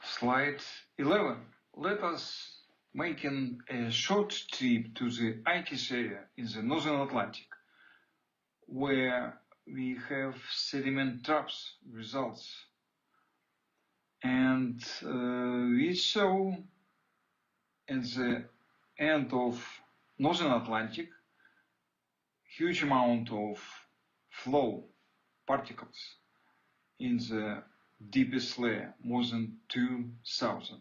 Slide 11. Let us make a short trip to the ICES area in the Northern Atlantic, where we have sediment traps results. And we saw at the end of Northern Atlantic huge amount of flow particles in the deepest layer, more than 2,000.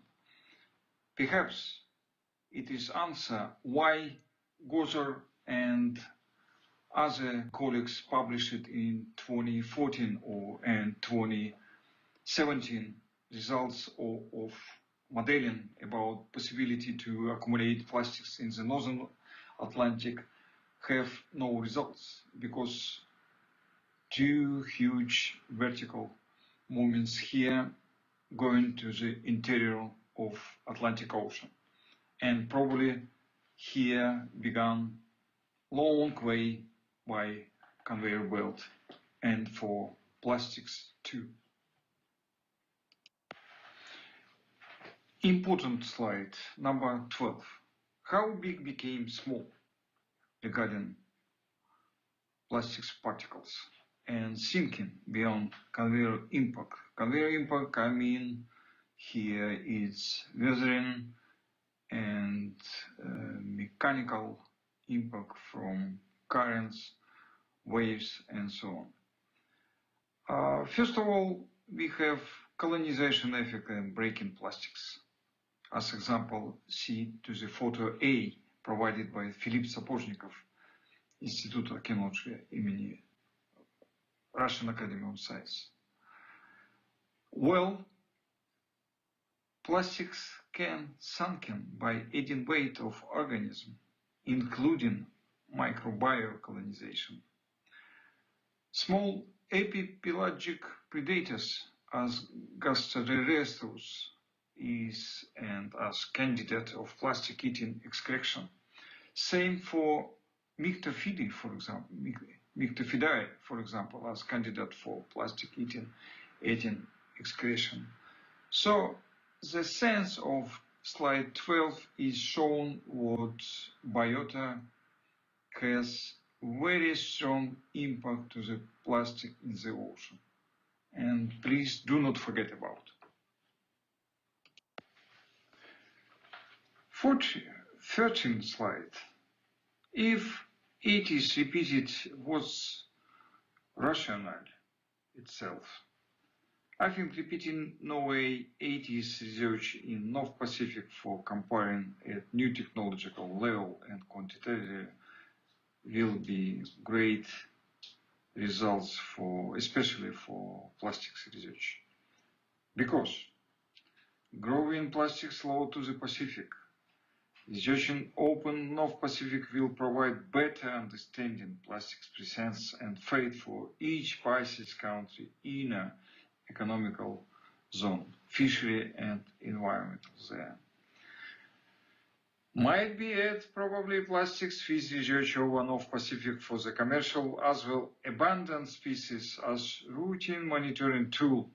Perhaps it is answer why Gozer and other colleagues published in 2014 and 2017 results of modeling about possibility to accumulate plastics in the Northern Atlantic have no results because 2 huge vertical movements here going to the interior of Atlantic Ocean. And probably here began long way by conveyor belt and for plastics too. Important slide, number 12. How big became small regarding plastics particles and sinking beyond conveyor impact. Conveyor impact, I mean, here is weathering and mechanical impact from currents, waves, and so on. First of all, we have colonization effect and breaking plastics. As example, see to the photo A provided by Philip Sapochnikov, Institute Archaeology имени Russian Academy of Science. Well, Plastics can sunken by adding weight of organism, including microbial colonization. Small epipelagic predators as Gasterosaurus is and as candidate of plastic-eating excretion. Same for Myctophidae, for example, Myctophidae, for example, as candidate for plastic-eating excretion. So the sense of slide 12 is shown what biota has very strong impact to the plastic in the ocean. And please do not forget about. 13th slide. If it is repeated was rational itself, I think repeating Norway 80s research in North Pacific for comparing at new technological level and quantitatively will be great results for, especially for plastics research. Because growing plastics flow to the Pacific, research in open North Pacific will provide better understanding plastics presence and fate for each PICES country in an economical zone, fishery and environmental there. Might be add probably plastics fish research over North Pacific for the commercial as well abundant species as routine monitoring tool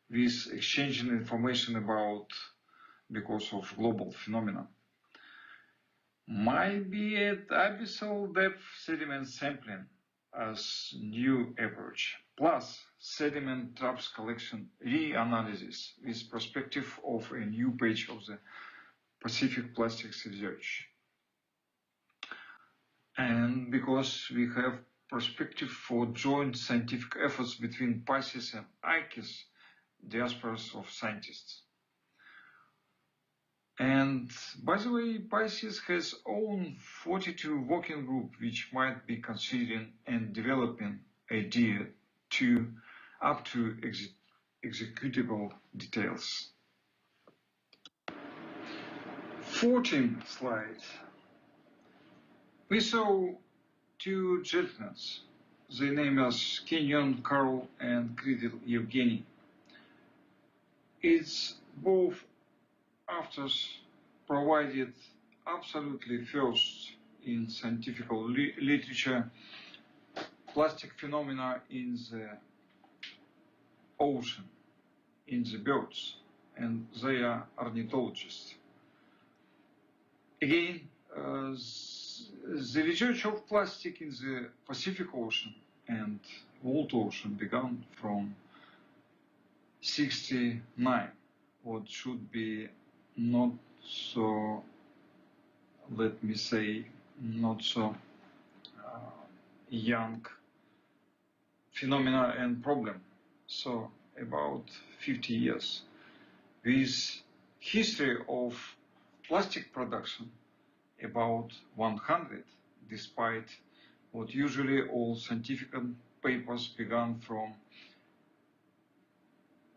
with exchanging information about because of global phenomena. Might be at abyssal depth sediment sampling as new approach, plus sediment traps collection reanalysis with perspective of a new page of the Pacific plastics research. And because we have perspective for joint scientific efforts between PICES and PICES, diasporas of scientists. And by the way, PICES has own 42 working group which might be considering and developing idea to up to executable details. 14th slide. We saw two gentlemen. Their name is Kenyon Karl and Kridil Yevgeny. It's both authors provided absolutely first in scientific literature plastic phenomena in the ocean, in the birds, and they are ornithologists. Again, the research of plastic in the Pacific Ocean and World Ocean began from 1969, what should be not so, let me say, not so young phenomena and problem. So about 50 years. With history of plastic production about 100, despite what usually all scientific papers began from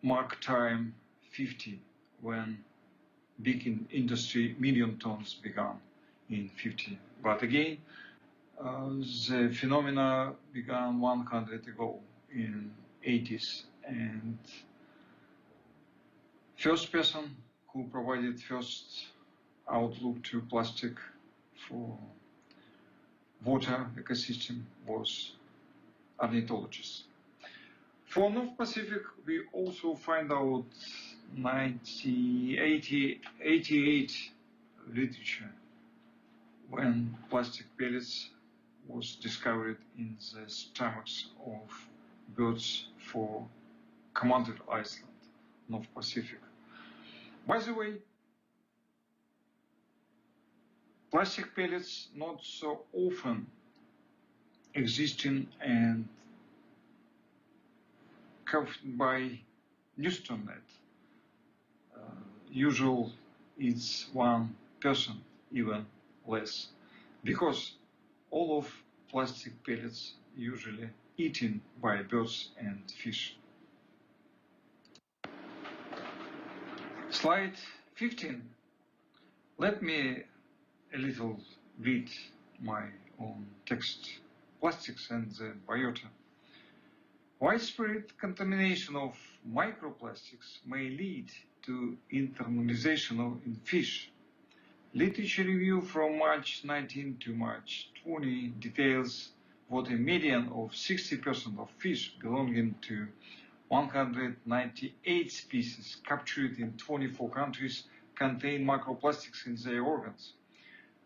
mark time 50, when big industry million tons began in 50. But again, the phenomena began 100 ago in 80s, and first person who provided first outlook to plastic for water ecosystem was ornithologists. For North Pacific, we also find out 1988 literature when plastic pellets was discovered in the stomachs of birds for Commander Island, North Pacific. By the way, plastic pellets not so often existing and covered by Newton net. Usual it's 1%, even less, because all of plastic pellets usually eaten by birds and fish. Slide 15. Let me a little read my own text. Plastics and the biota. Widespread contamination of microplastics may lead to internalization in fish. Literature review from March 19 to March 20 details what a median of 60% of fish belonging to 198 species captured in 24 countries contain microplastics in their organs.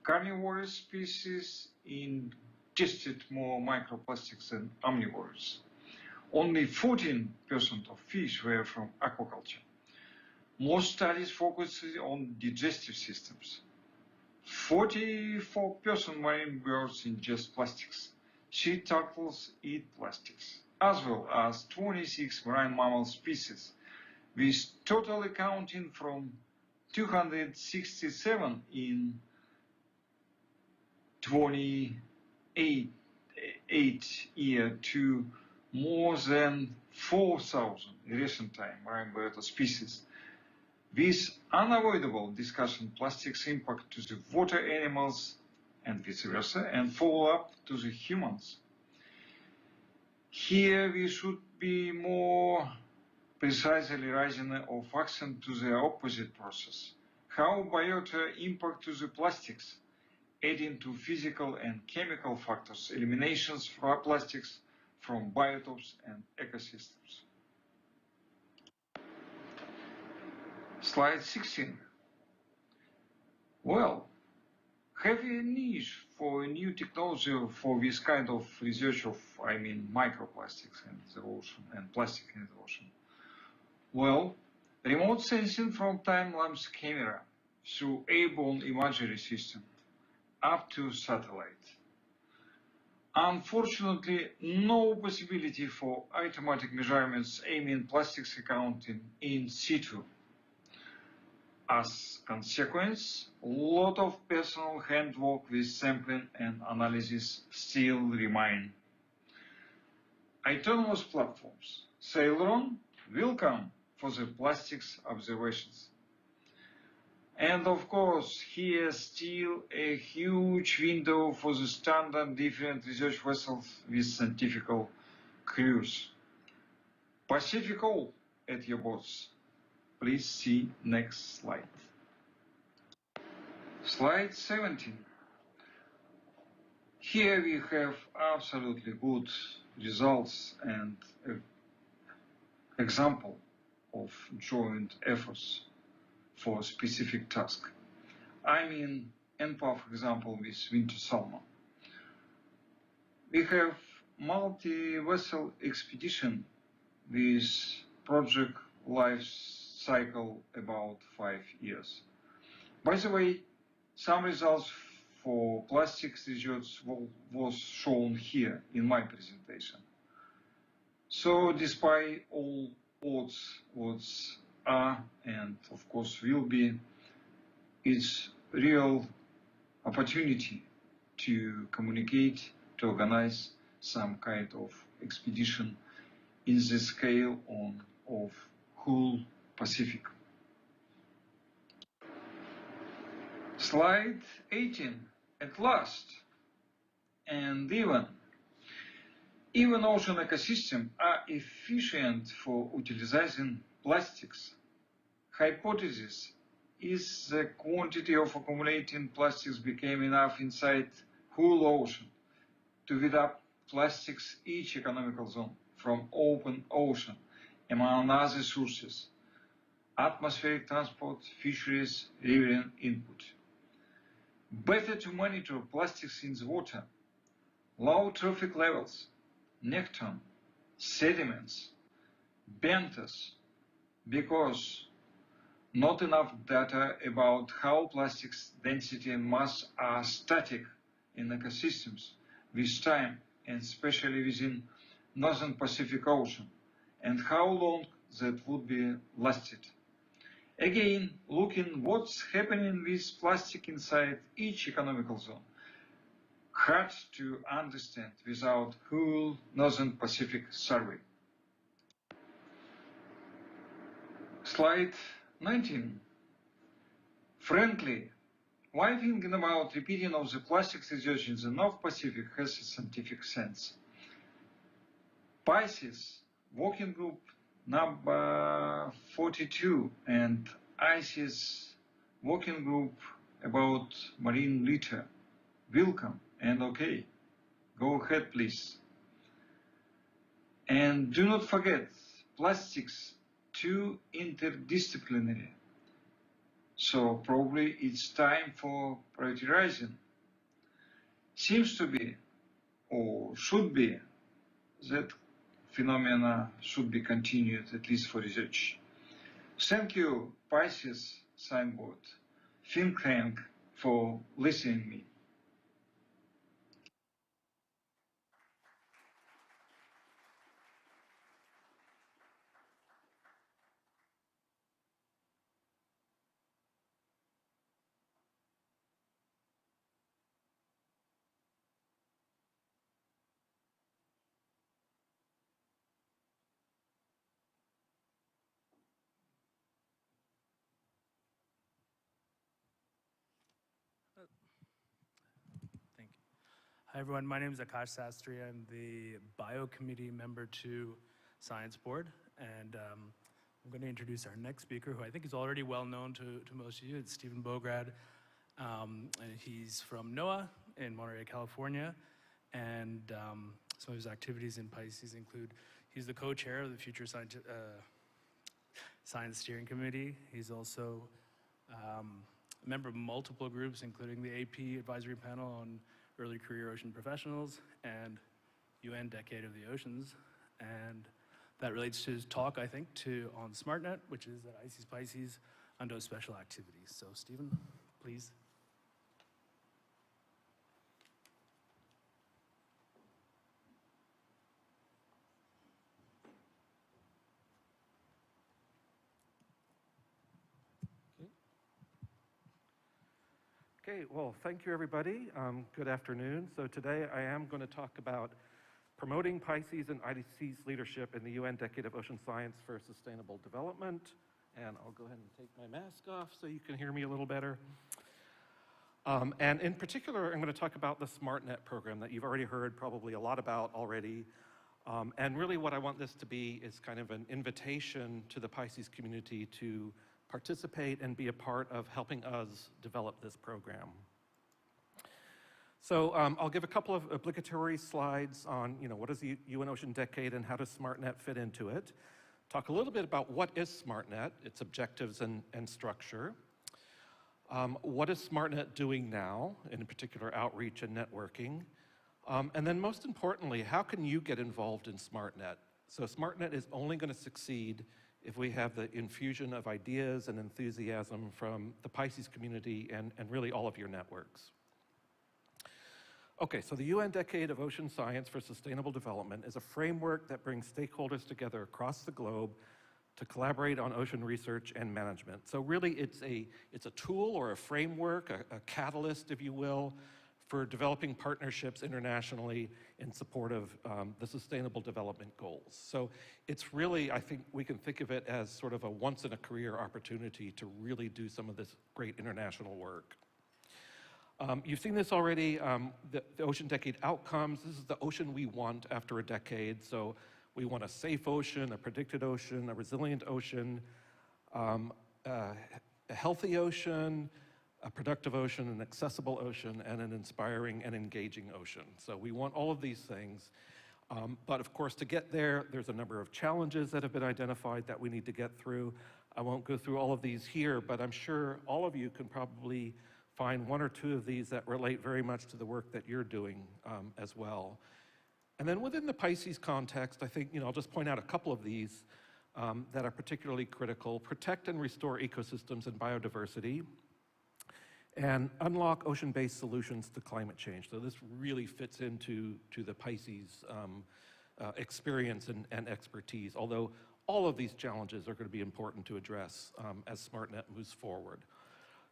Carnivorous species ingested more microplastics than omnivores. Only 14% of fish were from aquaculture. Most studies focus on digestive systems. 44% marine birds ingest plastics. Sea turtles eat plastics, as well as 26 marine mammal species, with total accounting from 267 in 28 year to more than 4,000 in recent time marine bird species. With unavoidable discussion plastics impact to the water animals and vice versa, and follow-up to the humans. Here we should be more precisely raising of accent to the opposite process. How biota impact to the plastics, adding to physical and chemical factors, eliminations from plastics from biotopes and ecosystems. Slide 16. Well, have a niche for a new technology for this kind of research of, microplastics in the ocean and plastic in the ocean? Well, remote sensing from time-lapse camera through airborne imagery system up to satellite. Unfortunately, no possibility for automatic measurements aiming plastics accounting in situ. As consequence, a lot of personal handwork with sampling and analysis still remain. Autonomous platforms, Celeron, will come for the plastics observations. And of course, here still a huge window for the standard different research vessels with scientific crews. Pacific all at your boats. Please see next slide. Slide 17. Here we have absolutely good results and an example of joint efforts for a specific task. NPAF example with winter salmon. We have multi-vessel expedition with project life cycle about 5 years. By the way, some results for plastics research was shown here in my presentation. So despite all odds are and of course will be, it's real opportunity to communicate, to organize some kind of expedition in the scale of whole Pacific. Slide 18. At last, and even ocean ecosystems are efficient for utilizing plastics. Hypothesis is the quantity of accumulating plastics became enough inside whole ocean to feed up plastics each economical zone from open ocean, among other sources, atmospheric transport, fisheries, riverine input. Better to monitor plastics in the water, low trophic levels, nectar, sediments, benthos, because not enough data about how plastics density and mass are static in ecosystems with time, and especially within Northern Pacific Ocean, and how long that would be lasted. Again, looking what's happening with plastic inside each economical zone. Hard to understand without whole Northern Pacific survey. Slide 19. Frankly, why thinking about repeating of the plastics research in the North Pacific has a scientific sense? PICES Working Group number 42 and ICES Working Group about marine litter. Welcome and okay. Go ahead, please. And do not forget, plastics too interdisciplinary. So probably it's time for prioritizing. Seems to be, or should be, that phenomena should be continued, at least for research. Thank you, PICES signboard, think tank, for listening to me. Thank you. Hi, everyone. My name is Akash Sastry. I'm the Bio Committee member to Science Board, and I'm going to introduce our next speaker, who I think is already well known to most of you. It's Stephen Bograd. And he's from NOAA in Monterey, California, and some of his activities in PICES include he's the co-chair of the Future Science Steering Committee. He's also a member of multiple groups, including the AP Advisory Panel on Early Career Ocean Professionals and UN Decade of the Oceans. And that relates to his talk, I think, on SmartNet, which is at ICES PICES under special activities. So Stephen, please. Okay, well, thank you, everybody. Good afternoon. So today I am going to talk about promoting PICES and IDC's leadership in the UN Decade of Ocean Science for Sustainable Development. And I'll go ahead and take my mask off so you can hear me a little better. And in particular, I'm going to talk about the SmartNet program that you've already heard probably a lot about already. And really what I want this to be is kind of an invitation to the PICES community to participate and be a part of helping us develop this program. So I'll give a couple of obligatory slides on, what is the UN Ocean Decade and how does SmartNet fit into it. Talk a little bit about what is SmartNet, its objectives and structure. What is SmartNet doing now, in particular outreach and networking. And then most importantly, how can you get involved in SmartNet? So SmartNet is only going to succeed if we have the infusion of ideas and enthusiasm from the PICES community and really all of your networks. Okay, so the UN Decade of Ocean Science for Sustainable Development is a framework that brings stakeholders together across the globe to collaborate on ocean research and management. So really it's a tool or a framework, a catalyst, if you will, for developing partnerships internationally in support of the Sustainable Development Goals. So it's really, I think we can think of it as sort of a once-in-a-career opportunity to really do some of this great international work. You've seen this already, the Ocean Decade outcomes. This is the ocean we want after a decade. So we want a safe ocean, a predicted ocean, a resilient ocean, a healthy ocean, a productive ocean, an accessible ocean, and an inspiring and engaging ocean. So we want all of these things. But of course, to get there, there's a number of challenges that have been identified that we need to get through. I won't go through all of these here, but I'm sure all of you can probably find one or two of these that relate very much to the work that you're doing as well. And then within the PICES context, I think, I'll just point out a couple of these that are particularly critical. Protect and restore ecosystems and biodiversity, and unlock ocean-based solutions to climate change. So this really fits into the PICES experience and expertise, although all of these challenges are going to be important to address as SmartNet moves forward.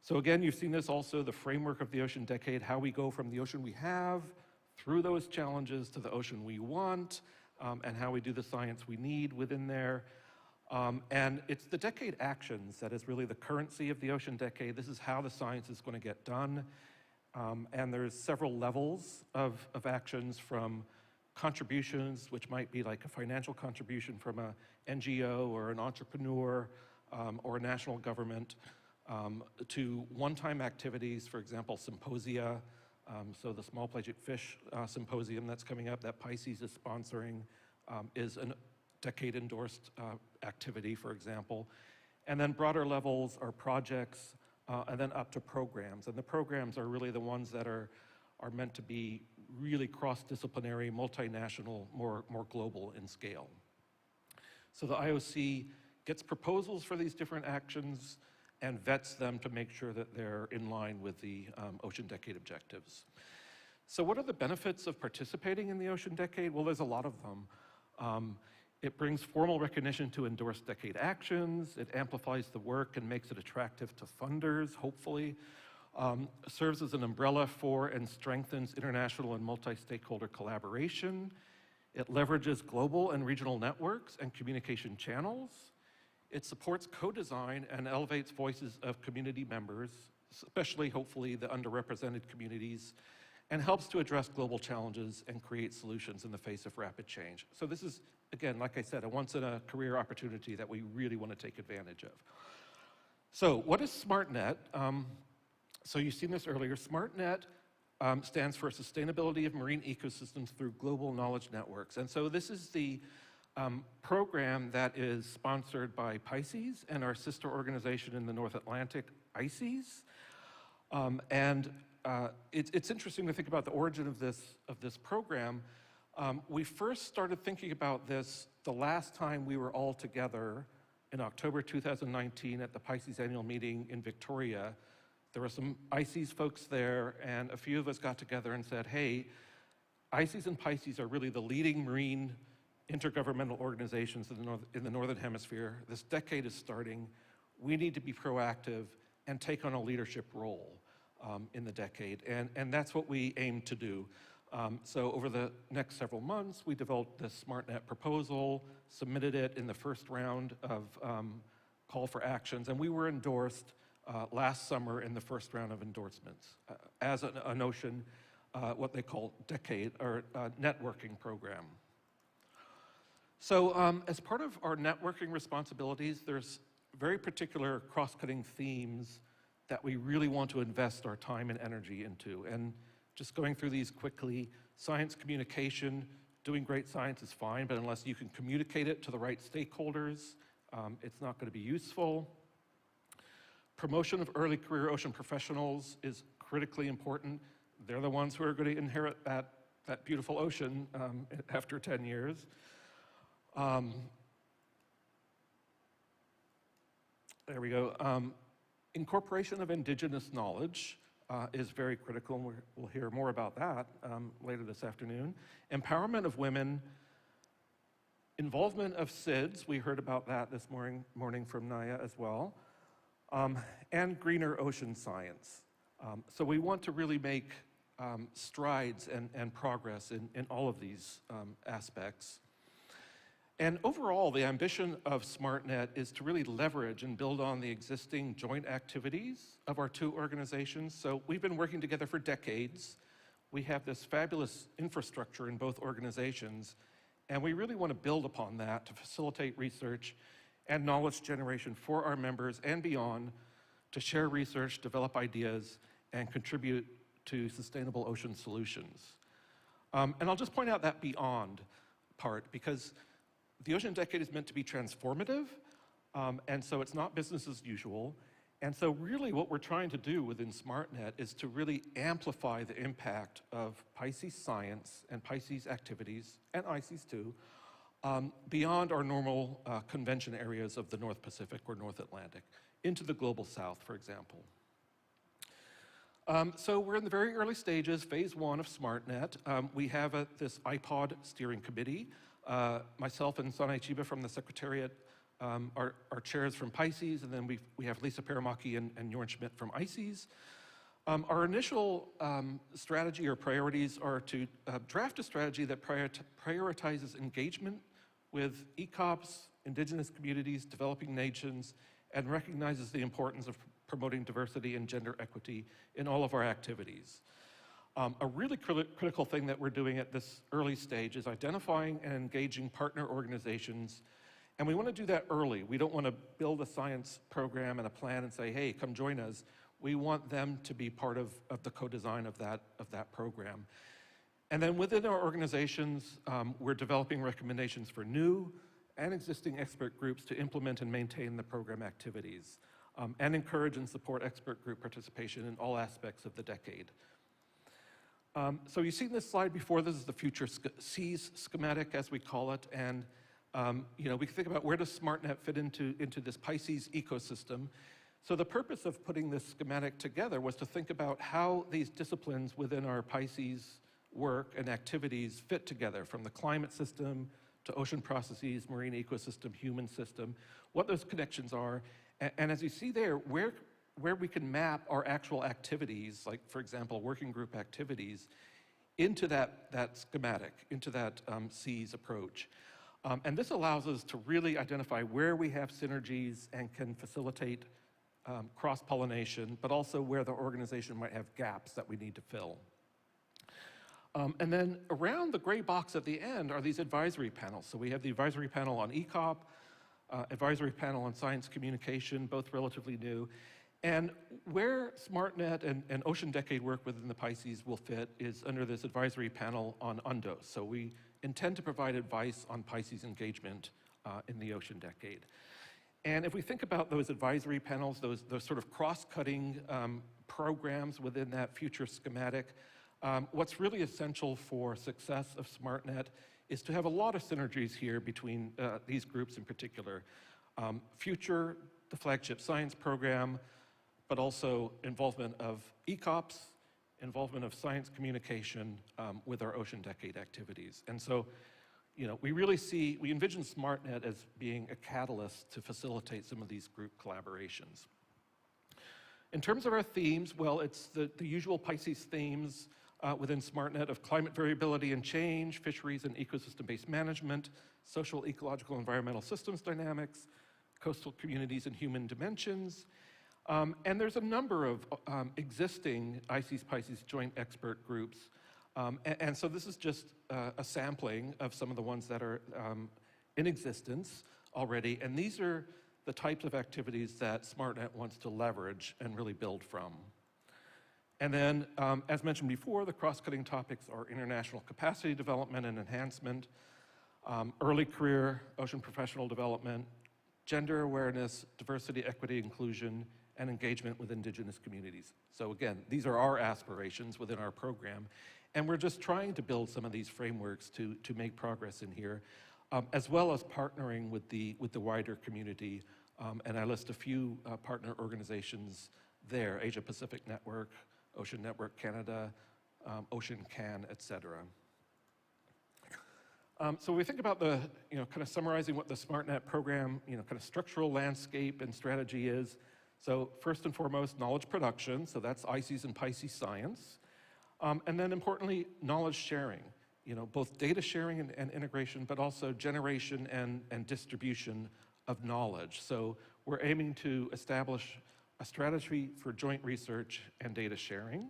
So again, you've seen this also, the framework of the Ocean Decade, how we go from the ocean we have through those challenges to the ocean we want, and how we do the science we need within there. And it's the decade actions that is really the currency of the ocean decade. This is how the science is going to get done. And there's several levels of actions, from contributions, which might be like a financial contribution from an NGO or an entrepreneur or a national government, to one-time activities, for example, symposia. So the Small Pelagic Fish Symposium that's coming up that PICES is sponsoring is a decade-endorsed activity, for example. And then broader levels are projects, and then up to programs. And the programs are really the ones that are meant to be really cross-disciplinary, multinational, more global in scale. So the IOC gets proposals for these different actions and vets them to make sure that they're in line with the Ocean Decade objectives. So what are the benefits of participating in the Ocean Decade? Well, there's a lot of them. It brings formal recognition to endorse decade actions. It amplifies the work and makes it attractive to funders, hopefully. Serves as an umbrella for and strengthens international and multi-stakeholder collaboration. It leverages global and regional networks and communication channels. It supports co-design and elevates voices of community members, especially, hopefully, the underrepresented communities, and helps to address global challenges and create solutions in the face of rapid change. So this is, again, like I said, a once-in-a-career opportunity that we really want to take advantage of. So what is SmartNet? So you've seen this earlier. SmartNet stands for Sustainability of Marine Ecosystems through Global Knowledge Networks. And so this is the program that is sponsored by PICES and our sister organization in the North Atlantic, ICES. It's interesting to think about the origin of this program. We first started thinking about this the last time we were all together in October 2019 at the PICES annual meeting in Victoria. There were some ICES folks there, and a few of us got together and said, hey, ICES and PICES are really the leading marine intergovernmental organizations in the Northern Hemisphere. This decade is starting. We need to be proactive and take on a leadership role in the decade, and that's what we aim to do. So over the next several months, we developed this SmartNet proposal, submitted it in the first round of call for actions, and we were endorsed last summer in the first round of endorsements as an ocean, what they call decade or networking program. So as part of our networking responsibilities, there's very particular cross-cutting themes that we really want to invest our time and energy into. And just going through these quickly, science communication, doing great science is fine, but unless you can communicate it to the right stakeholders, it's not going to be useful. Promotion of early career ocean professionals is critically important. They're the ones who are going to inherit that beautiful ocean after 10 years. There we go. Incorporation of indigenous knowledge is very critical, and we'll hear more about that later this afternoon. Empowerment of women, involvement of SIDS, we heard about that this morning from Naya as well, and greener ocean science. So we want to really make strides and progress in all of these aspects. And overall, the ambition of SmartNet is to really leverage and build on the existing joint activities of our two organizations. So we've been working together for decades. We have this fabulous infrastructure in both organizations, and we really want to build upon that to facilitate research and knowledge generation for our members and beyond, to share research, develop ideas, and contribute to sustainable ocean solutions. And I'll just point out that beyond part, because the Ocean Decade is meant to be transformative, and so it's not business as usual. And so really what we're trying to do within SmartNet is to really amplify the impact of PICES science and PICES activities, and ICES too, beyond our normal convention areas of the North Pacific or North Atlantic, into the global south, for example. So we're in the very early stages, phase 1 of SmartNet. We have this iPod steering committee. Myself and Sanai Chiba from the Secretariat are chairs from PICES, and then we have Lisa Paramaki and Jorn Schmidt from ICES. Our initial strategy or priorities are to draft a strategy that prioritizes engagement with ECOPs, indigenous communities, developing nations, and recognizes the importance of promoting diversity and gender equity in all of our activities. A really critical thing that we're doing at this early stage is identifying and engaging partner organizations, and we want to do that early. We don't want to build a science program and a plan and say, hey, come join us. We want them to be part of the co-design of that program. And then within our organizations, we're developing recommendations for new and existing expert groups to implement and maintain the program activities, and encourage and support expert group participation in all aspects of the decade. So you've seen this slide before. This is the future SEAS schematic, as we call it, and we think about where does SmartNet fit into this PICES ecosystem. So the purpose of putting this schematic together was to think about how these disciplines within our PICES work and activities fit together, from the climate system to ocean processes, marine ecosystem, human system, what those connections are, and as you see there, where we can map our actual activities, like, for example, working group activities, into that schematic, into that SEAS approach. And this allows us to really identify where we have synergies and can facilitate cross-pollination, but also where the organization might have gaps that we need to fill. And then around the gray box at the end are these advisory panels. So we have the advisory panel on ECOP, advisory panel on science communication, both relatively new. And where SmartNet and Ocean Decade work within the PICES will fit is under this advisory panel on UNDOS. So we intend to provide advice on PICES engagement in the Ocean Decade. And if we think about those advisory panels, those sort of cross-cutting programs within that future schematic, what's really essential for success of SmartNet is to have a lot of synergies here between these groups in particular. Future, the flagship science program, but also involvement of ECOPs, involvement of science communication with our Ocean Decade activities. And so, we envision SmartNet as being a catalyst to facilitate some of these group collaborations. In terms of our themes, well, it's the usual PICES themes within SmartNet of climate variability and change, fisheries and ecosystem-based management, social, ecological, environmental systems dynamics, coastal communities and human dimensions. And there's a number of existing ICES-PICES joint expert groups. And so this is just a sampling of some of the ones that are in existence already. And these are the types of activities that SmartNet wants to leverage and really build from. And then, as mentioned before, the cross-cutting topics are international capacity development and enhancement, early career ocean professional development, gender awareness, diversity, equity, inclusion, and engagement with indigenous communities. So again, these are our aspirations within our program, and we're just trying to build some of these frameworks to make progress in here, as well as partnering with the wider community. And I list a few partner organizations there: Asia Pacific Network, Ocean Network Canada, Ocean Can, et cetera. So we think about the, kind of summarizing what the SmartNet program, kind of structural landscape and strategy is. So first and foremost, knowledge production. So that's ICES and PICES science. And then importantly, knowledge sharing. Both data sharing and integration, but also generation and distribution of knowledge. So we're aiming to establish a strategy for joint research and data sharing.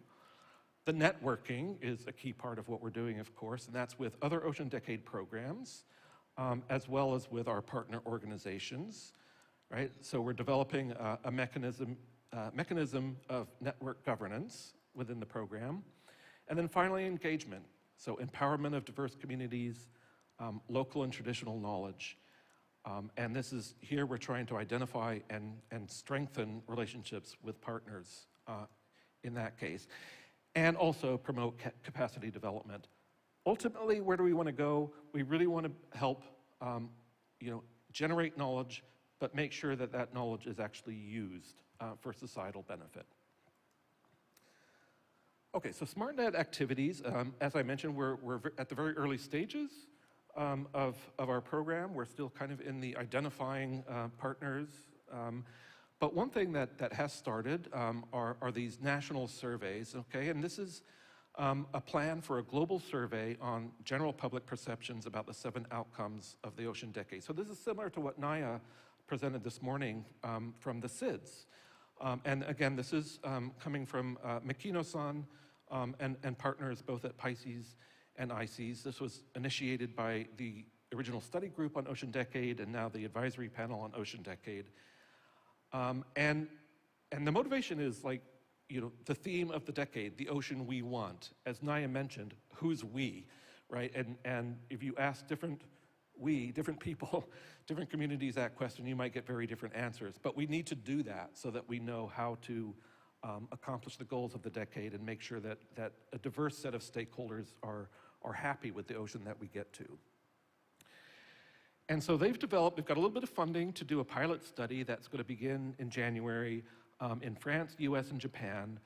The networking is a key part of what we're doing, of course, and that's with other Ocean Decade programs, as well as with our partner organizations, right? So we're developing a mechanism of network governance within the program. And then finally, engagement. So empowerment of diverse communities, local and traditional knowledge. And this is, here we're trying to identify and strengthen relationships with partners in that case, and also promote capacity development. Ultimately, where do we want to go? We really want to help generate knowledge, but make sure that that knowledge is actually used for societal benefit. Okay, so SmartNet activities, as I mentioned, we're at the very early stages of our program. We're still kind of in the identifying partners. But one thing that has started are these national surveys, okay? And this is a plan for a global survey on general public perceptions about the 7 outcomes of the ocean decade. So this is similar to what Naya presented this morning from the SIDS. And again, this is coming from Mikino-san and partners both at PICES and ICES. This was initiated by the original study group on Ocean Decade and now the advisory panel on Ocean Decade. And the motivation is like, you know, the theme of the decade, the ocean we want. As Naya mentioned, who's we, right? And if you ask different people, different communities that question, you might get very different answers. But we need to do that so that we know how to accomplish the goals of the decade and make sure that a diverse set of stakeholders are happy with the ocean that we get to. And so they've got a little bit of funding to do a pilot study that's going to begin in January in France, US, and Japan,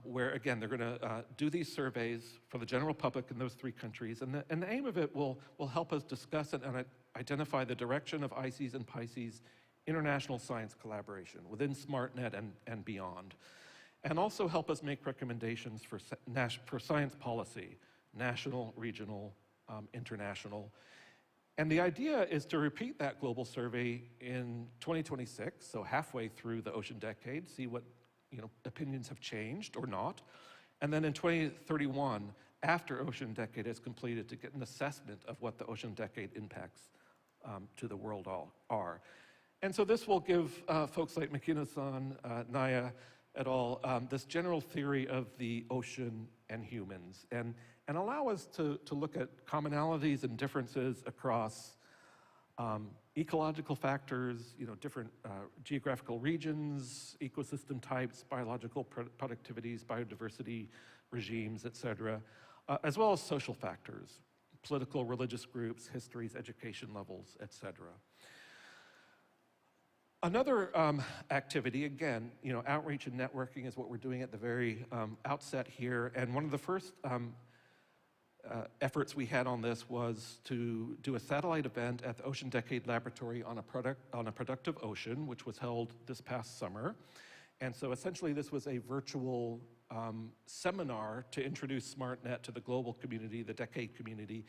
where again, they're going to do these surveys for the general public in those 3 countries. And the aim of it will help us discuss and identify the direction of ICES and PICES international science collaboration within SmartNet and beyond. And also help us make recommendations for science policy, national, regional, international. And the idea is to repeat that global survey in 2026, so halfway through the ocean decade, see what opinions have changed or not. And then in 2031, after ocean decade is completed, to get an assessment of what the ocean decade impacts to the world are. And so this will give folks like Makina-san, Naya et al. This general theory of the ocean and humans, and allow us to look at commonalities and differences across ecological factors, different geographical regions, ecosystem types, biological productivities, biodiversity regimes, et cetera, as well as social factors, political, religious groups, histories, education levels, et cetera. Another activity, again, outreach and networking is what we're doing at the very outset here. And one of the first efforts we had on this was to do a satellite event at the Ocean Decade Laboratory on a productive ocean, which was held this past summer. And so essentially this was a virtual seminar to introduce SmartNet to the global community, the Decade community,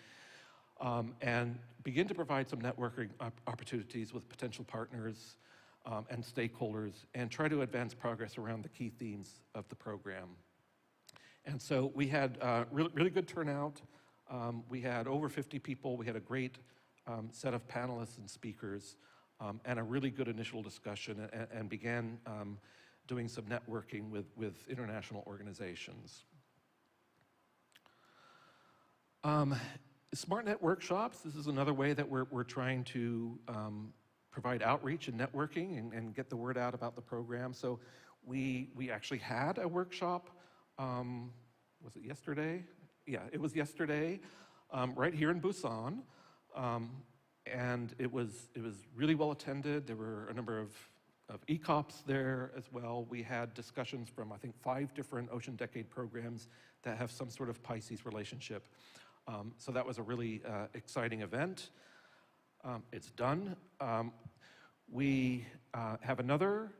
and begin to provide some networking opportunities with potential partners and stakeholders, and try to advance progress around the key themes of the program. And so we had really good turnout. We had over 50 people. We had a great set of panelists and speakers, and a really good initial discussion, and began doing some networking with international organizations. SmartNet workshops, this is another way that we're trying to provide outreach and networking and get the word out about the program. So we actually had a workshop, was it yesterday? Yeah, it was yesterday, right here in Busan. And it was really well attended. There were a number of ECOPs there as well. We had discussions from, I think, 5 different Ocean Decade programs that have some sort of PICES relationship. So that was a really exciting event. It's done. We have another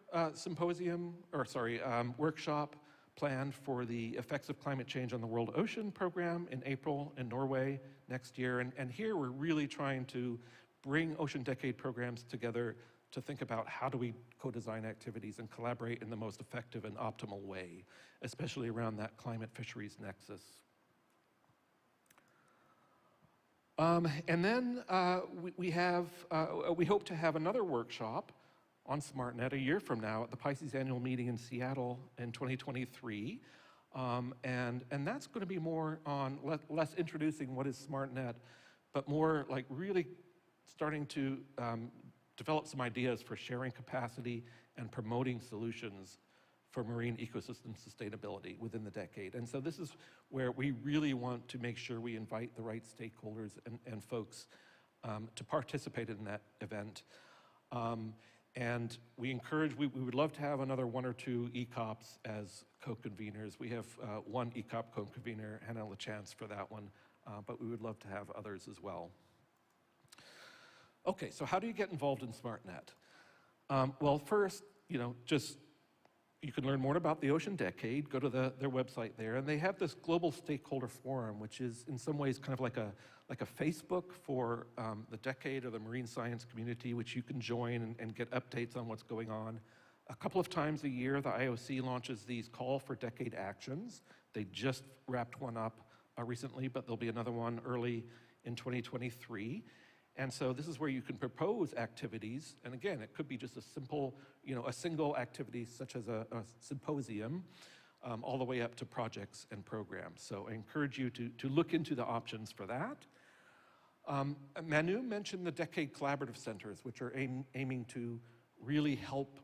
workshop planned for the Effects of Climate Change on the World Ocean program in April in Norway next year. And here we're really trying to bring Ocean Decade programs together to think about how do we co-design activities and collaborate in the most effective and optimal way, especially around that climate fisheries nexus. And then we hope to have another workshop on SmartNet a year from now at the PICES annual meeting in Seattle in 2023. And that's going to be more on less introducing what is SmartNet, but more like really starting to develop some ideas for sharing capacity and promoting solutions for marine ecosystem sustainability within the decade. And so this is where we really want to make sure we invite the right stakeholders and folks to participate in that event. And we would love to have another 1 or 2 ECOPs as co-conveners. We have 1 ECOP co-convener, Hannah LaChance, for that one, but we would love to have others as well. Okay, so how do you get involved in SmartNet? Well, first, just you can learn more about the Ocean Decade, go to their website there, and they have this global stakeholder forum, which is in some ways kind of like a Facebook for the decade or the marine science community, which you can join and get updates on what's going on. A couple of times a year, the IOC launches these Call for Decade Actions. They just wrapped one up recently, but there'll be another one early in 2023. And so this is where you can propose activities. And again, it could be just a simple, a single activity such as a symposium, all the way up to projects and programs. So I encourage you to look into the options for that. Manu mentioned the Decade Collaborative Centers, which are aiming to really help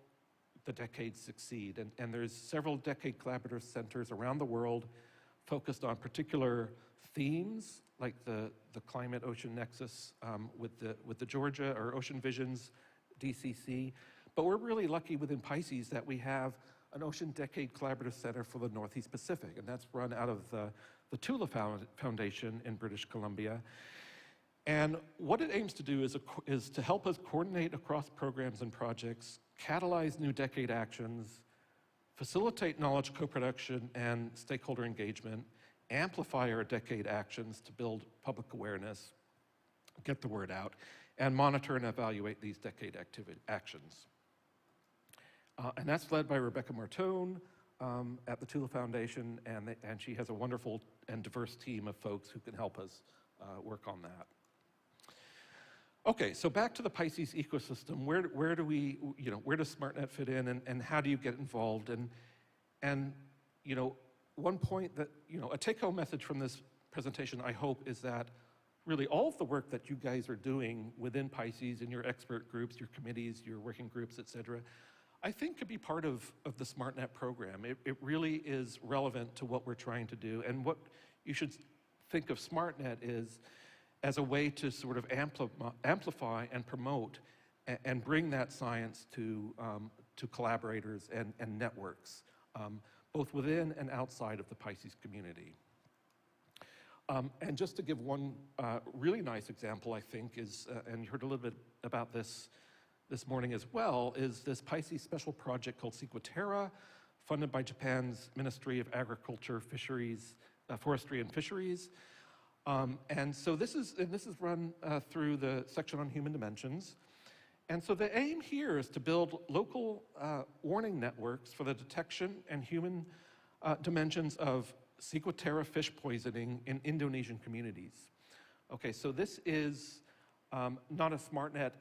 the decade succeed. And there's several Decade Collaborative Centers around the world focused on particular themes, like the Climate Ocean Nexus with the Georgia or Ocean Visions DCC. But we're really lucky within PICES that we have an Ocean Decade Collaborative Center for the Northeast Pacific, and that's run out of the Tula Foundation in British Columbia. And what it aims to do is to help us coordinate across programs and projects, catalyze new decade actions, facilitate knowledge co-production and stakeholder engagement, amplify our decade actions to build public awareness, get the word out, and monitor and evaluate these decade actions. And that's led by Rebecca Martone at the Tula Foundation, and she has a wonderful and diverse team of folks who can help us work on that. Okay, so back to the PICES ecosystem. Where does SmartNet fit in, and how do you get involved? And one point that, a take-home message from this presentation, I hope, is that really all of the work that you guys are doing within PICES in your expert groups, your committees, your working groups, et cetera, I think could be part of the SmartNet program. It really is relevant to what we're trying to do. And what you should think of SmartNet is as a way to sort of amplify and promote and bring that science to collaborators and networks, both within and outside of the PICES community. And just to give one really nice example, I think, is, and you heard a little bit about this morning as well, is this PICES special project called Sequiterra, funded by Japan's Ministry of Agriculture, Forestry and Fisheries. And so this is run through the section on human dimensions. And so the aim here is to build local warning networks for the detection and human dimensions of Sequiterra fish poisoning in Indonesian communities. Okay, so this is not a SmartNet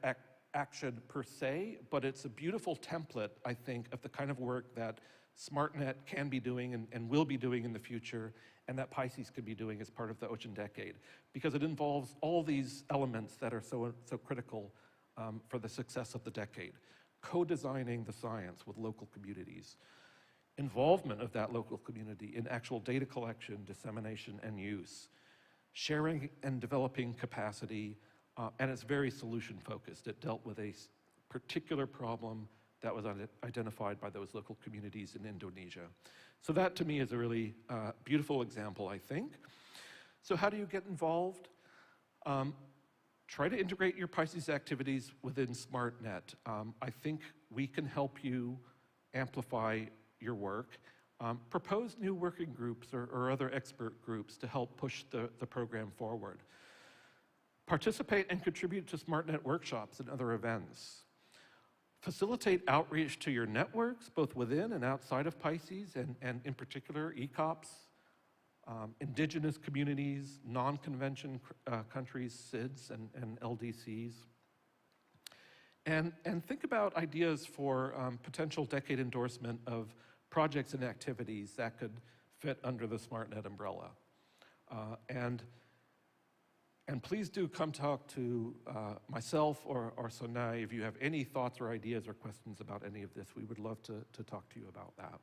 action per se, but it's a beautiful template, I think, of the kind of work that SmartNet can be doing and will be doing in the future, and that PICES could be doing as part of the Ocean Decade, because it involves all these elements that are so critical for the success of the decade. Co-designing the science with local communities, involvement of that local community in actual data collection, dissemination, and use, sharing and developing capacity, and it's very solution-focused. It dealt with a particular problem that was identified by those local communities in Indonesia. So that, to me, is a really beautiful example, I think. So how do you get involved? Try to integrate your PICES activities within SmartNet. I think we can help you amplify your work. Propose new working groups or other expert groups to help push the program forward. Participate and contribute to SmartNet workshops and other events. Facilitate outreach to your networks, both within and outside of PICES, and in particular, ECOPs, indigenous communities, non-convention countries, SIDS and LDCs. And think about ideas for potential decade endorsement of projects and activities that could fit under the SmartNet umbrella. And please do come talk to myself or Sonai if you have any thoughts or ideas or questions about any of this. We would love to talk to you about that.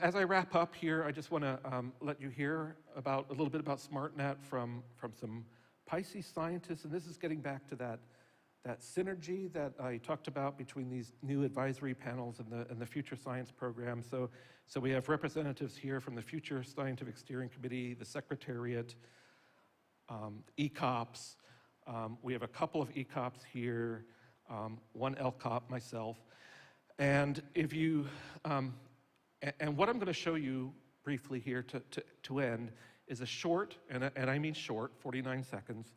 As I wrap up here, I just want to let you hear a little bit about SmartNet from some PICES scientists, and this is getting back to that synergy that I talked about between these new advisory panels and the Future Science Program. So we have representatives here from the Future Scientific Steering Committee, the Secretariat, ECOPs. We have a couple of ECOPs here, one LCOP myself. And if you, and what I'm going to show you briefly here to end is a short, and I mean short, 49 seconds,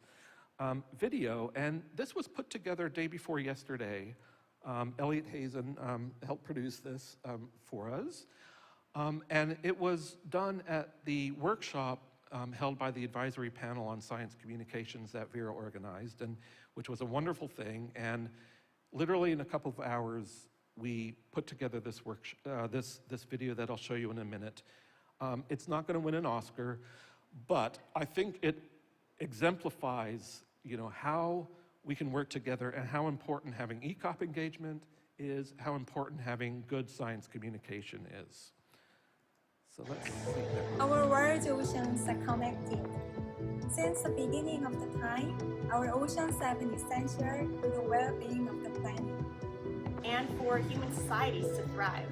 video. And this was put together day before yesterday. Elliot Hazen helped produce this for us. And it was done at the workshop held by the advisory panel on science communications that Vera organized, and which was a wonderful thing. And literally in a couple of hours, we put together this this video that I'll show you in a minute. It's not going to win an Oscar, but I think it exemplifies, how we can work together and how important having ECOP engagement is, how important having good science communication is. So let's see. Our world's oceans are connected. Since the beginning of the time, our oceans have been essential to the well-being of the planet and for human societies to thrive.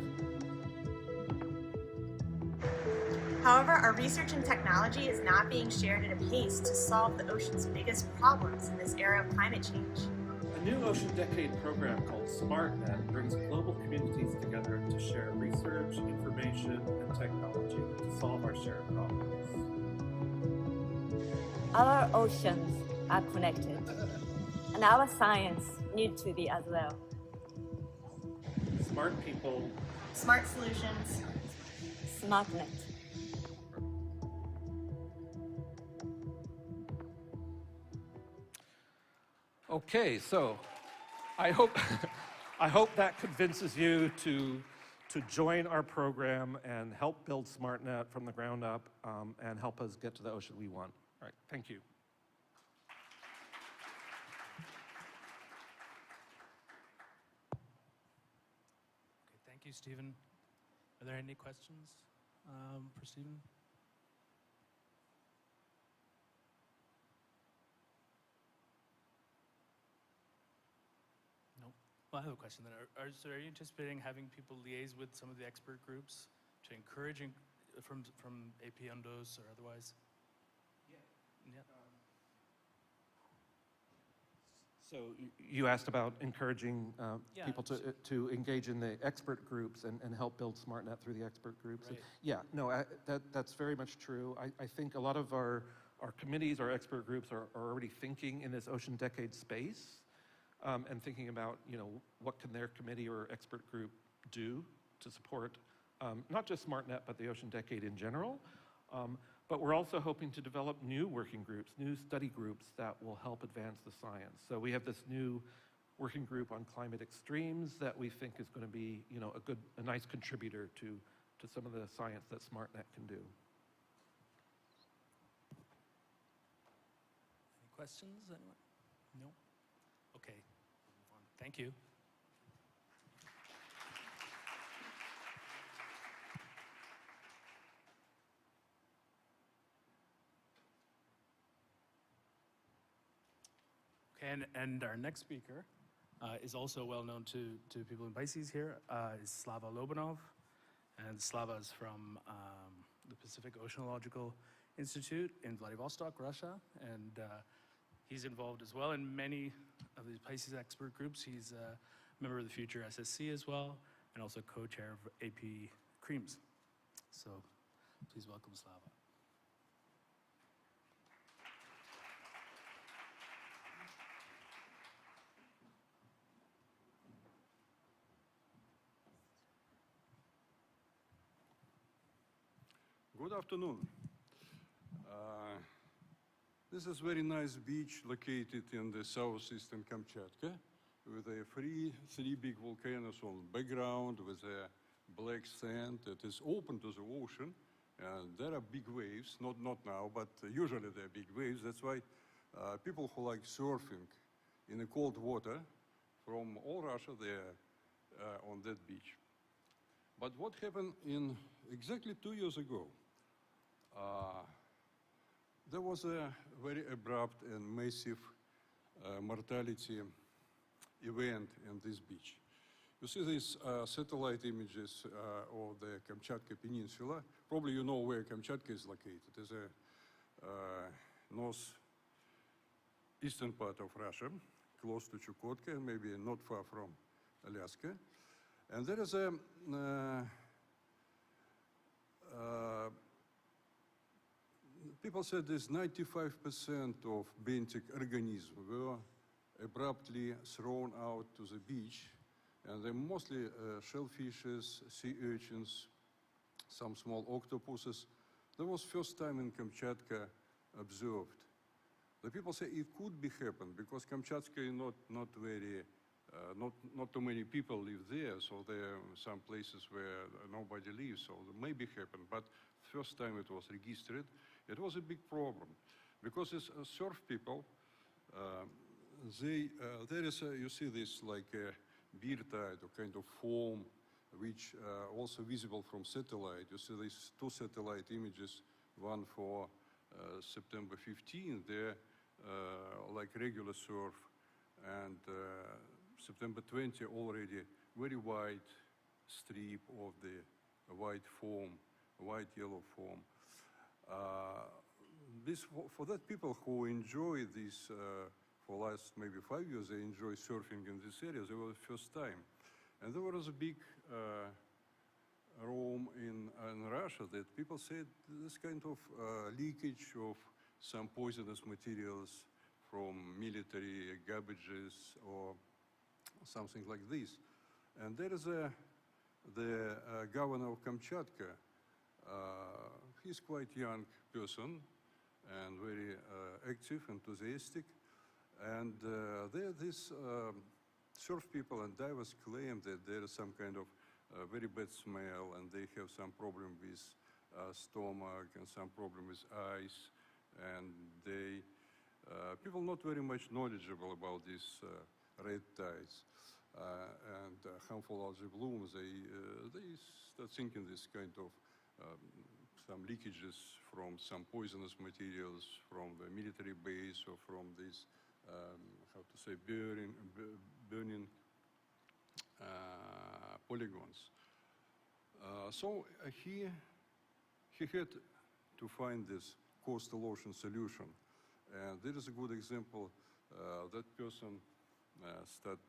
However, our research and technology is not being shared at a pace to solve the ocean's biggest problems in this era of climate change. A new Ocean Decade program called SmartNet brings global communities together to share research, information, and technology to solve our shared problems. Our oceans are connected, and our science needs to be as well. Smart people. Smart solutions. SmartNet. Okay, so I hope that convinces you to join our program and help build SmartNet from the ground up and help us get to the ocean we want. All right, thank you. Okay, thank you, Stephen. Are there any questions for Stephen? Well, I have a question then. Are you anticipating having people liaise with some of the expert groups to encourage from AP Undos or otherwise? Yeah. So you asked about encouraging people to engage in the expert groups and help build SmartNet through the expert groups. Right. Yeah, no, that's very much true. I think a lot of our committees, our expert groups are already thinking in this Ocean Decade space. And thinking about, what can their committee or expert group do to support not just SmartNet, but the Ocean Decade in general. But we're also hoping to develop new working groups, new study groups that will help advance the science. So we have this new working group on climate extremes that we think is going to be, a nice contributor to some of the science that SmartNet can do. Any questions? Anyone? No? Okay. Thank you. Okay, and our next speaker is also well known to people in PICES here, is Slava Lobanov. And Slava is from the Pacific Oceanological Institute in Vladivostok, Russia. And he's involved as well in many of these PICES expert groups. He's a member of the Future SSC as well, and also co-chair of AP CREAMS. So please welcome Slava. Good afternoon. This is very nice beach located in the southeastern Kamchatka with three big volcanoes on background with a black sand that is open to the ocean. And there are big waves, not now, but usually there are big waves. That's why people who like surfing in the cold water from all Russia, they're on that beach. But what happened in exactly 2 years ago? There was a very abrupt and massive mortality event in this beach. You see these satellite images of the Kamchatka Peninsula. Probably you know where Kamchatka is located. It's a northeastern part of Russia. close to Chukotka, maybe not far from Alaska. And there is a people said there's 95% of benthic organisms were abruptly thrown out to the beach, and they're mostly shellfishes, sea urchins, some small octopuses. That was first time in Kamchatka observed. The people say it could be happened because Kamchatka is not very, not too many people live there, so there are some places where nobody lives, so it may be happened. But first time it was registered, it was a big problem because it's surf people. There is you see this like a beer tide or kind of foam, which also visible from satellite. You see these two satellite images, one for September 15, they're like regular surf, and September 20 already very wide strip of the white foam, white yellow foam. This for that people who enjoy this for last maybe 5 years, they enjoy surfing in this area. They were the first time, and there was a big roam in Russia that people said this kind of leakage of some poisonous materials from military garbages or something like this. And there is the governor of Kamchatka. He's quite young person and very active, enthusiastic. And there this surf people and divers claim that there is some kind of very bad smell, and they have some problem with stomach and some problem with eyes, and they people not very much knowledgeable about these red tides and harmful algae blooms. They start thinking this kind of some leakages from some poisonous materials from the military base or from this how to say burning polygons. So he had to find this coastal ocean solution. And there is a good example. That person start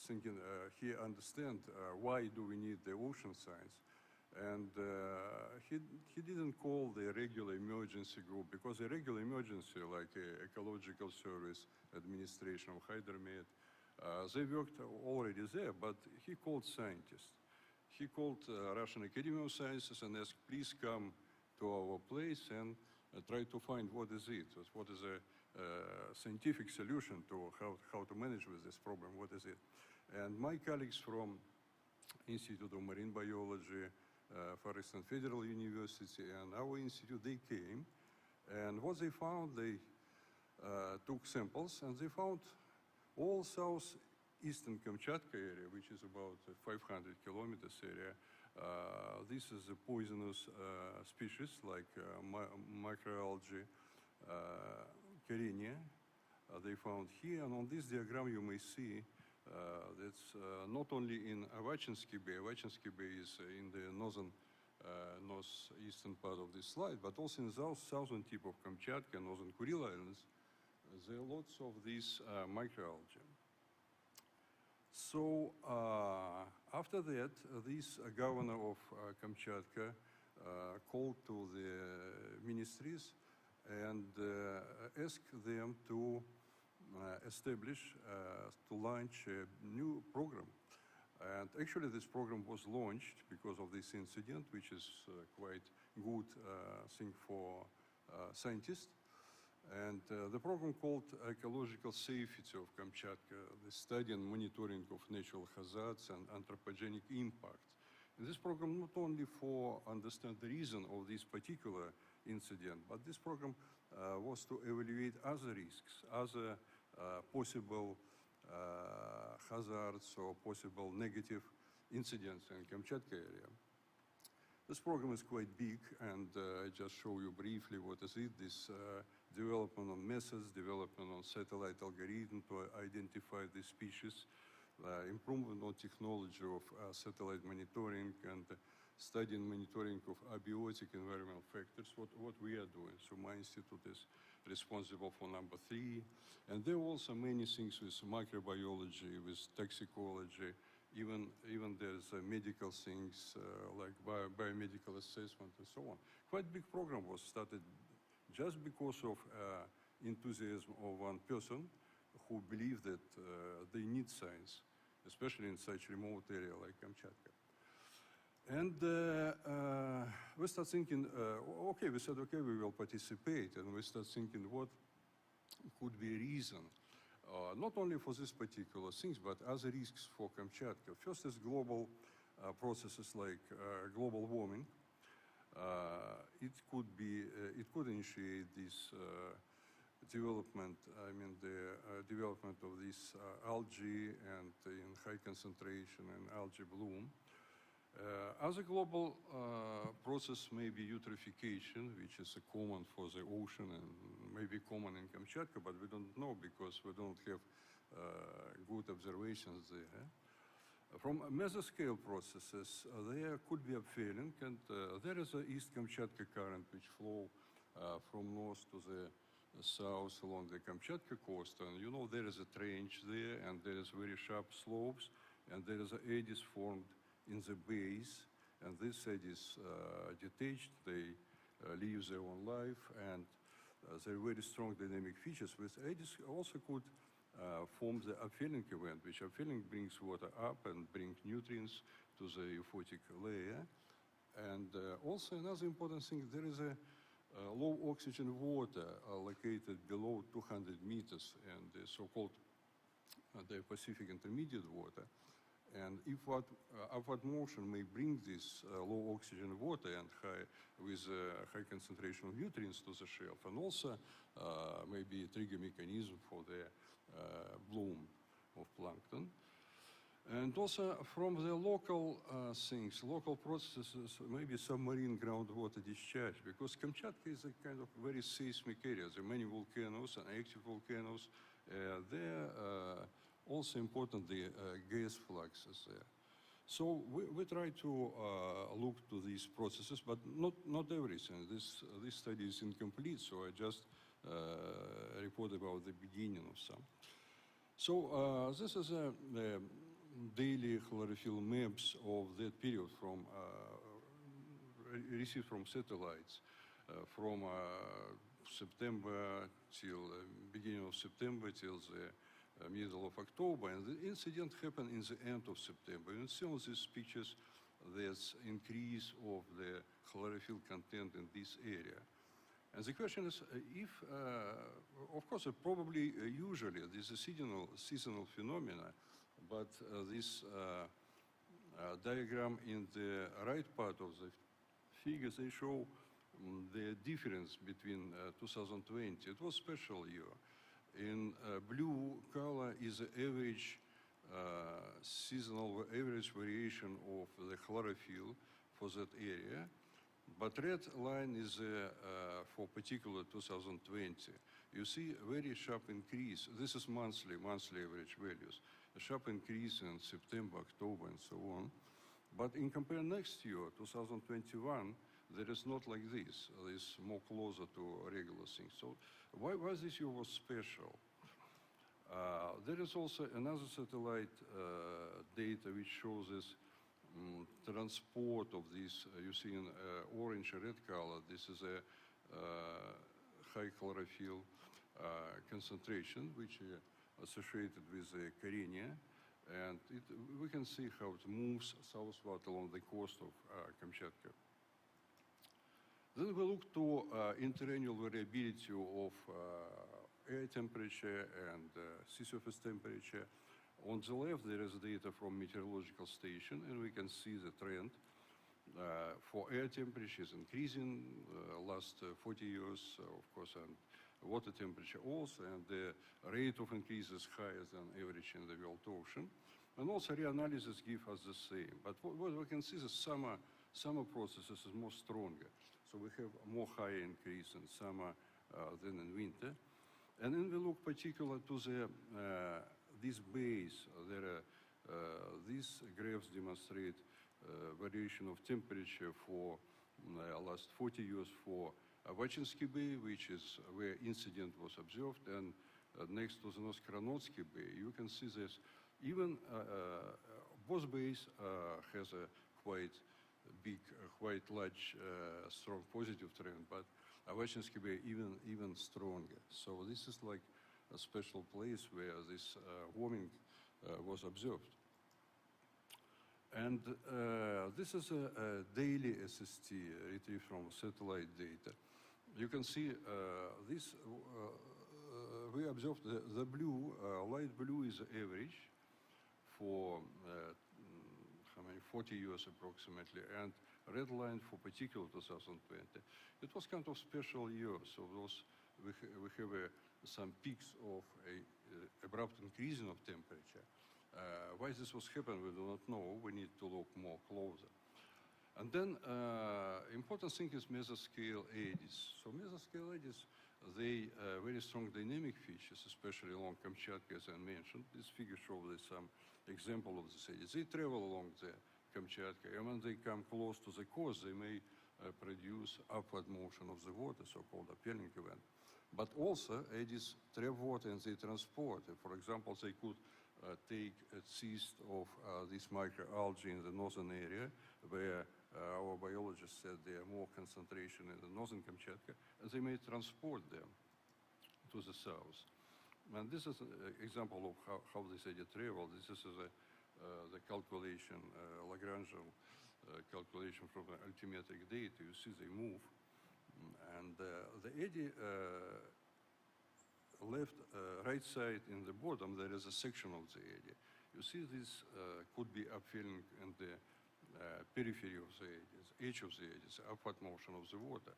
thinking, he understand why do we need the ocean science. And he didn't call the regular emergency group, because the regular emergency, like Ecological Service, Administration of Hydromet, they worked already there, but he called scientists. He called Russian Academy of Sciences and asked, please come to our place and try to find what is it, what is a scientific solution to how to manage with this problem, what is it. And my colleagues from Institute of Marine Biology, Forest and Federal University, and our institute, they came, and what they found, they took samples, and they found all southeastern Kamchatka area, which is about 500 kilometers area. This is a poisonous species like microalgae, Karenia. They found here, and on this diagram you may see that's not only in Avachinsky Bay. Avachinsky Bay is in the northeastern part of this slide, but also in the southern tip of Kamchatka, northern Kuril Islands, there are lots of these microalgae. So after that, this governor of Kamchatka called to the ministries and asked them to establish, to launch a new program. And actually this program was launched because of this incident, which is quite good thing for scientists. And the program called Ecological Safety of Kamchatka, the study and monitoring of natural hazards and anthropogenic impacts. And this program not only for understand the reason of this particular incident, but this program was to evaluate other risks, other possible hazards or possible negative incidents in Kamchatka area. This program is quite big, and I just show you briefly what is it. This development on methods, development on satellite algorithm to identify the species, improvement on technology of satellite monitoring, and study and monitoring of abiotic environmental factors, what we are doing. So my institute is responsible for number 3. And there are also many things with microbiology, with toxicology, even there's medical things like biomedical assessment and so on. Quite big program was started just because of enthusiasm of one person who believed that they need science, especially in such remote area like Kamchatka. And we start thinking, okay, we said, okay, we will participate, and we start thinking what could be a reason, not only for this particular things, but other risks for Kamchatka. First is global processes like global warming. It could initiate this development, the development of this algae and in high concentration and algae bloom. Other global process may be eutrophication, which is common for the ocean and maybe common in Kamchatka, but we don't know because we don't have good observations there. From mesoscale processes, there could be upwelling, and there is a East Kamchatka current which flow from north to the south along the Kamchatka coast, and you know there is a trench there, and there is very sharp slopes, and there is eddies formed in the base, and these eddies detached, they live their own life, and they're very strong dynamic features. With eddies also could form the upwelling event, which upwelling brings water up and brings nutrients to the euphotic layer. And also another important thing, there is a low oxygen water located below 200 meters, and the so-called the Pacific Intermediate water. And if upward motion may bring this low oxygen water and with high concentration of nutrients to the shelf, and also maybe a trigger mechanism for the bloom of plankton. And also from the local things, local processes, maybe submarine groundwater discharge, because Kamchatka is a kind of very seismic area. There are many volcanoes and active volcanoes. There also important the gas fluxes there. So we try to look to these processes, but not everything. This study is incomplete, so I just report about the beginning of some. So this is a daily chlorophyll maps of that period from received from satellites from September till beginning of September till the middle of October, and the incident happened in the end of September. And see on these pictures, there's increase of the chlorophyll content in this area. And the question is, if, of course, probably usually this is a seasonal phenomena, but this diagram in the right part of the figures, they show the difference between 2020. It was special year. In blue color is the average seasonal average variation of the chlorophyll for that area, but red line is for particular 2020. You see very sharp increase. This is monthly average values. A sharp increase in September, October, and so on. But in compare next year, 2021, there is not like this. It's more closer to regular things. So why this year was special? There is also another satellite data which shows this transport of this. You see in orange and red color, this is a high chlorophyll concentration, which is associated with the Karenia. And we can see how it moves southward along the coast of Kamchatka. Then we look to interannual variability of air temperature and sea surface temperature. On the left, there is data from meteorological station, and we can see the trend for air temperatures increasing last 40 years, of course, and water temperature also, and the rate of increase is higher than average in the world ocean. And also reanalysis give us the same. But what we can see is summer processes is more stronger. So we have more higher increase in summer than in winter. And then we look particular to the this base. These graphs demonstrate variation of temperature for last 40 years for Avachinski Bay, which is where incident was observed, and next to the Noskronotsky Bay, you can see this. Even both bays has a quite big, quite large, strong positive trend, but Avachinski Bay even stronger. So this is like a special place where this warming was observed. And this is a daily SST retrieved from satellite data. You can see this, we observed the blue, light blue is average for how many, 40 years approximately, and red line for particular 2020. It was kind of special year, so those, we have some peaks of abrupt increasing of temperature. Why this was happening, we do not know. We need to look more closer. And then important thing is mesoscale eddies. So mesoscale eddies, they very strong dynamic features, especially along Kamchatka, as I mentioned. This figure shows some example of this eddies. They travel along the Kamchatka, and when they come close to the coast, they may produce upward motion of the water, so-called upwelling event. But also, eddies trap water and they transport. For example, they could take a cyst of this microalgae in the northern area, where our biologists said there are more concentration in the northern Kamchatka, and they may transport them to the south. And this is an example of how this eddy travel. This is the calculation, Lagrangian calculation from the altimetric data. You see they move. And the eddy left, right side in the bottom, there is a section of the eddy. You see this could be upfilling in the periphery of the edge of the eddies, upward motion of the water.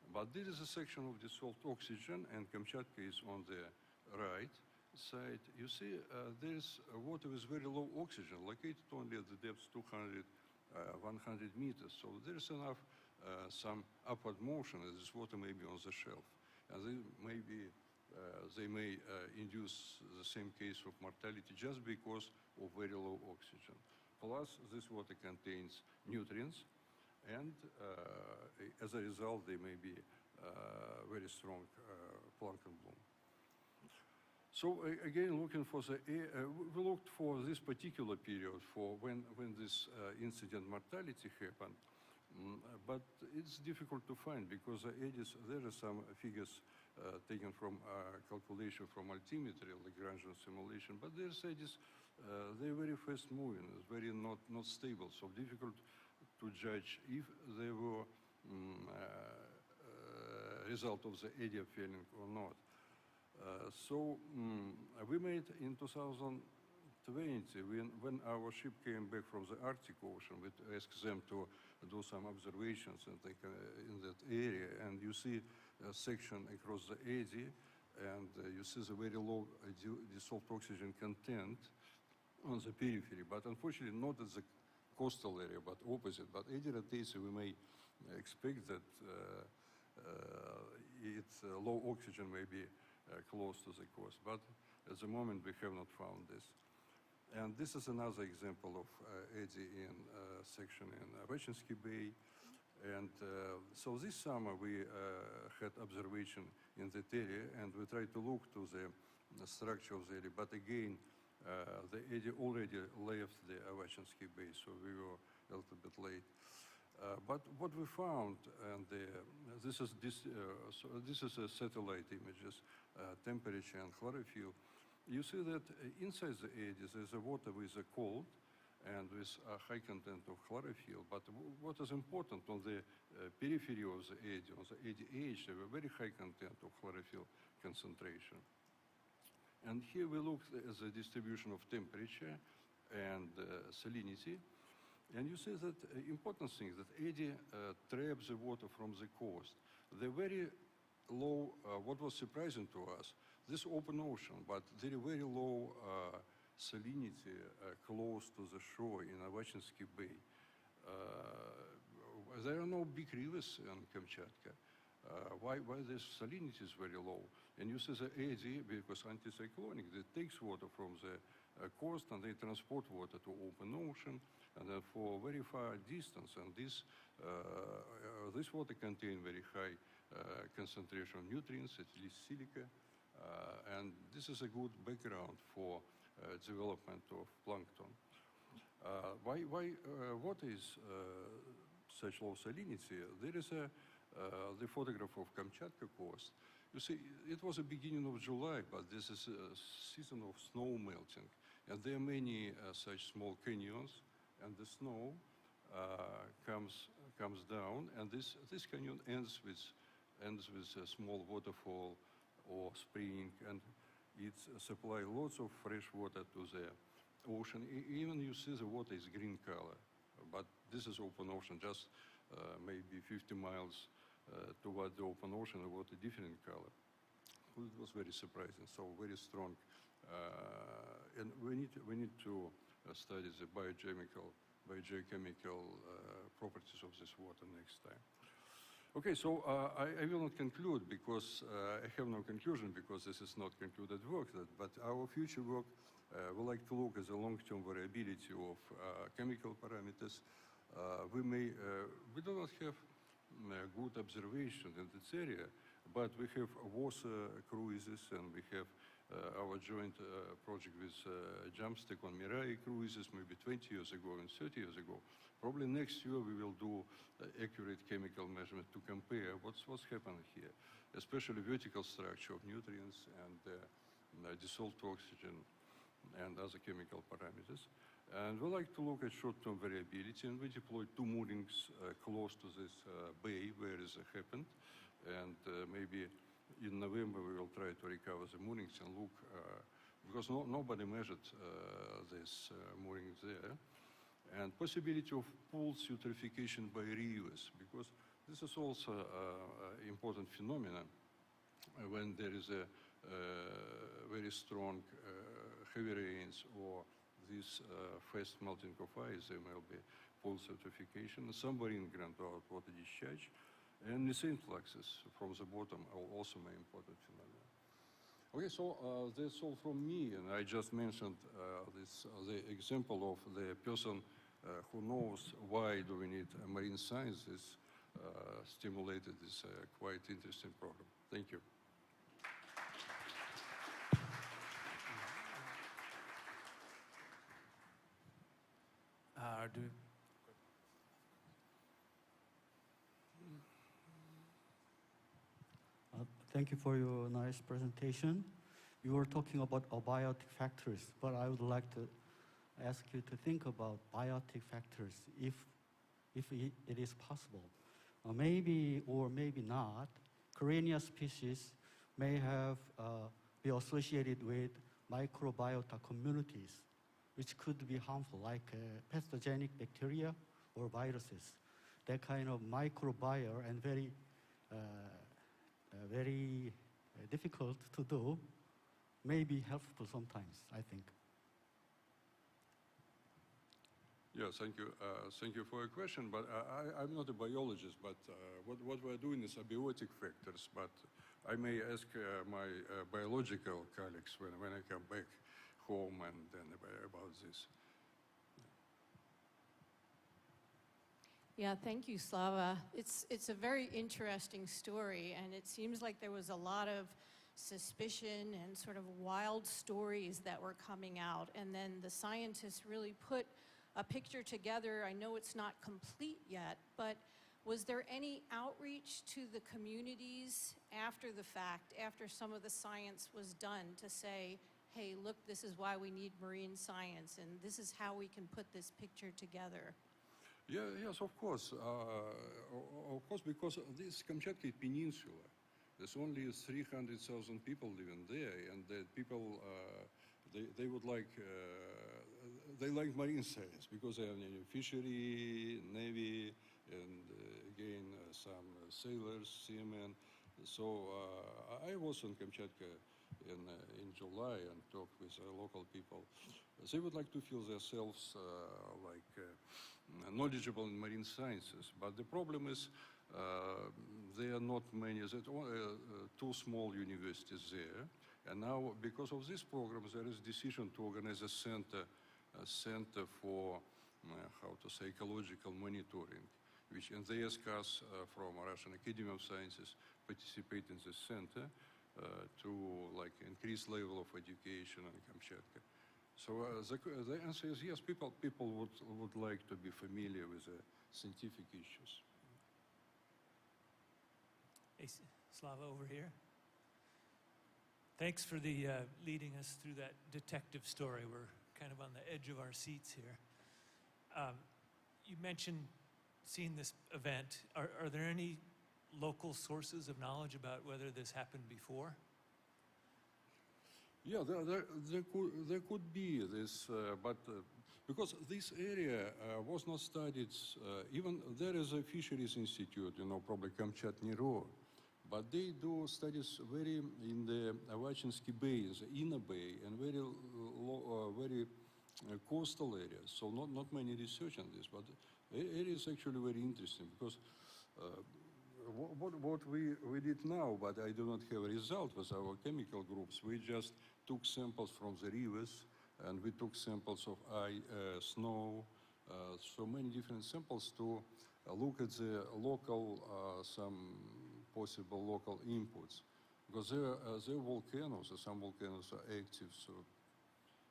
But this is a section of dissolved oxygen, and Kamchatka is on the right side. You see there's water with very low oxygen, located only at the depth 200, 100 meters. So there's enough some upward motion, and this water may be on the shelf. And they may induce the same case of mortality just because of very low oxygen. Plus, this water contains nutrients, and as a result, there may be very strong plankton bloom. So again, looking for the, we looked for this particular period for when this incident mortality happened. But it's difficult to find because the eddies, there are some figures taken from calculation from altimetry, Lagrangian simulation, but there's eddies, they're very fast moving, it's very not stable, so difficult to judge if they were result of the eddy upwelling or not. So we made in 2020, when our ship came back from the Arctic Ocean, we asked them to do some observations in that area, and you see a section across the eddy, and you see the very low dissolved oxygen content on the periphery, but unfortunately not at the coastal area, but opposite. But eddy rotation, we may expect that its low oxygen may be close to the coast, but at the moment we have not found this. And this is another example of eddy in section in Avachinski Bay. And so this summer we had observation in that area, and we tried to look to the structure of the eddy, but again, the eddy already left the Avachinski Bay, so we were a little bit late. But what we found, and this is a satellite images, temperature and chlorophyll. You see that inside the eddies there's a water with a cold and with a high content of chlorophyll. But what is important on the periphery of the eddy, on the eddy edge, there were very high content of chlorophyll concentration. And here we looked at the distribution of temperature and salinity. And you see that important thing, that eddy traps the water from the coast. The very low, what was surprising to us, this open ocean, but very, very low salinity close to the shore in Avachinski Bay. There are no big rivers in Kamchatka. Why this salinity is very low? And you see the eddy, because anticyclonic, it takes water from the coast and they transport water to open ocean, and then for very far distance. And this water contains very high concentration of nutrients, at least silica, and this is a good background for development of plankton. Why water is such low salinity? There is the photograph of Kamchatka coast. You see, it was the beginning of July, but this is a season of snow melting, and there are many such small canyons, and the snow comes down, and this canyon ends with a small waterfall or spring, and it supplies lots of fresh water to the ocean. Even you see the water is green color, but this is open ocean, just maybe 50 miles toward the open ocean, the water different color. It was very surprising, so very strong. And we need to study the biogeochemical properties of this water next time. Okay, so I will not conclude because I have no conclusion because this is not concluded work, but our future work we like to look at the long-term variability of chemical parameters. We do not have good observation in this area, but we have water cruises and we have our joint project with Jumpstick on Mirai cruises maybe 20 years ago and 30 years ago. Probably next year we will do accurate chemical measurement to compare what's happening here, especially vertical structure of nutrients and dissolved oxygen and other chemical parameters. And we like to look at short-term variability, and we deployed 2 moorings close to this bay where it happened. And maybe in November we will try to recover the moorings and look, because nobody measured this moorings there. And possibility of pools eutrophication by rivers, because this is also an important phenomenon when there is a very strong heavy rains or this fast melting of ice, there will be pool eutrophication. Somewhere in groundwater water discharge, and methane fluxes from the bottom are also an important phenomenon. Okay, so that's all from me, and I just mentioned the example of the person who knows why do we need marine sciences stimulated this quite interesting program. Thank you. Thank you for your nice presentation. You were talking about abiotic factors, but I would like to ask you to think about biotic factors if it is possible. Maybe or maybe not, Karenia species may have be associated with microbiota communities, which could be harmful, like pathogenic bacteria or viruses. That kind of microbiome and very difficult to do, may be helpful sometimes, I think. Yes, thank you. Thank you for your question, but I'm not a biologist, but what we're doing is abiotic factors, but I may ask my biological colleagues when I come back home and then about this. Yeah, thank you, Slava. It's a very interesting story, and it seems like there was a lot of suspicion and sort of wild stories that were coming out, and then the scientists really put a picture together. I know it's not complete yet, but was there any outreach to the communities after the fact, after some of the science was done, to say, hey, look, this is why we need marine science, and this is how we can put this picture together? Yeah, yes, of course, because this Kamchatka Peninsula, there's only 300,000 people living there, and the people, they would like, they like marine science because they have fishery, navy, and again, some sailors, seamen. So I was on Kamchatka in July and talked with local people. They would like to feel themselves knowledgeable in marine sciences, but the problem is there are not many, there are 2 small universities there, and now because of this program there is decision to organize a center for, how to say, ecological monitoring, and they ask us from Russian Academy of Sciences participate in the center to like increase level of education on Kamchatka. So the answer is yes, people would like to be familiar with the scientific issues. Hey, Slava, over here. Thanks for the leading us through that detective story. We're kind of on the edge of our seats here. You mentioned seeing this event. Are there any local sources of knowledge about whether this happened before? Yeah, there could be this, but because this area was not studied, even there is a fisheries institute, you know, probably Kamchat-Nero, but they do studies very in the Avachinsky Bay, the inner bay, and very coastal areas. So not many research on this, but it is actually very interesting because what we did now, but I do not have a result with our chemical groups. We just took samples from the rivers, and we took samples of snow, so many different samples to look at the local, some possible local inputs. Because there are volcanoes, some volcanoes are active, so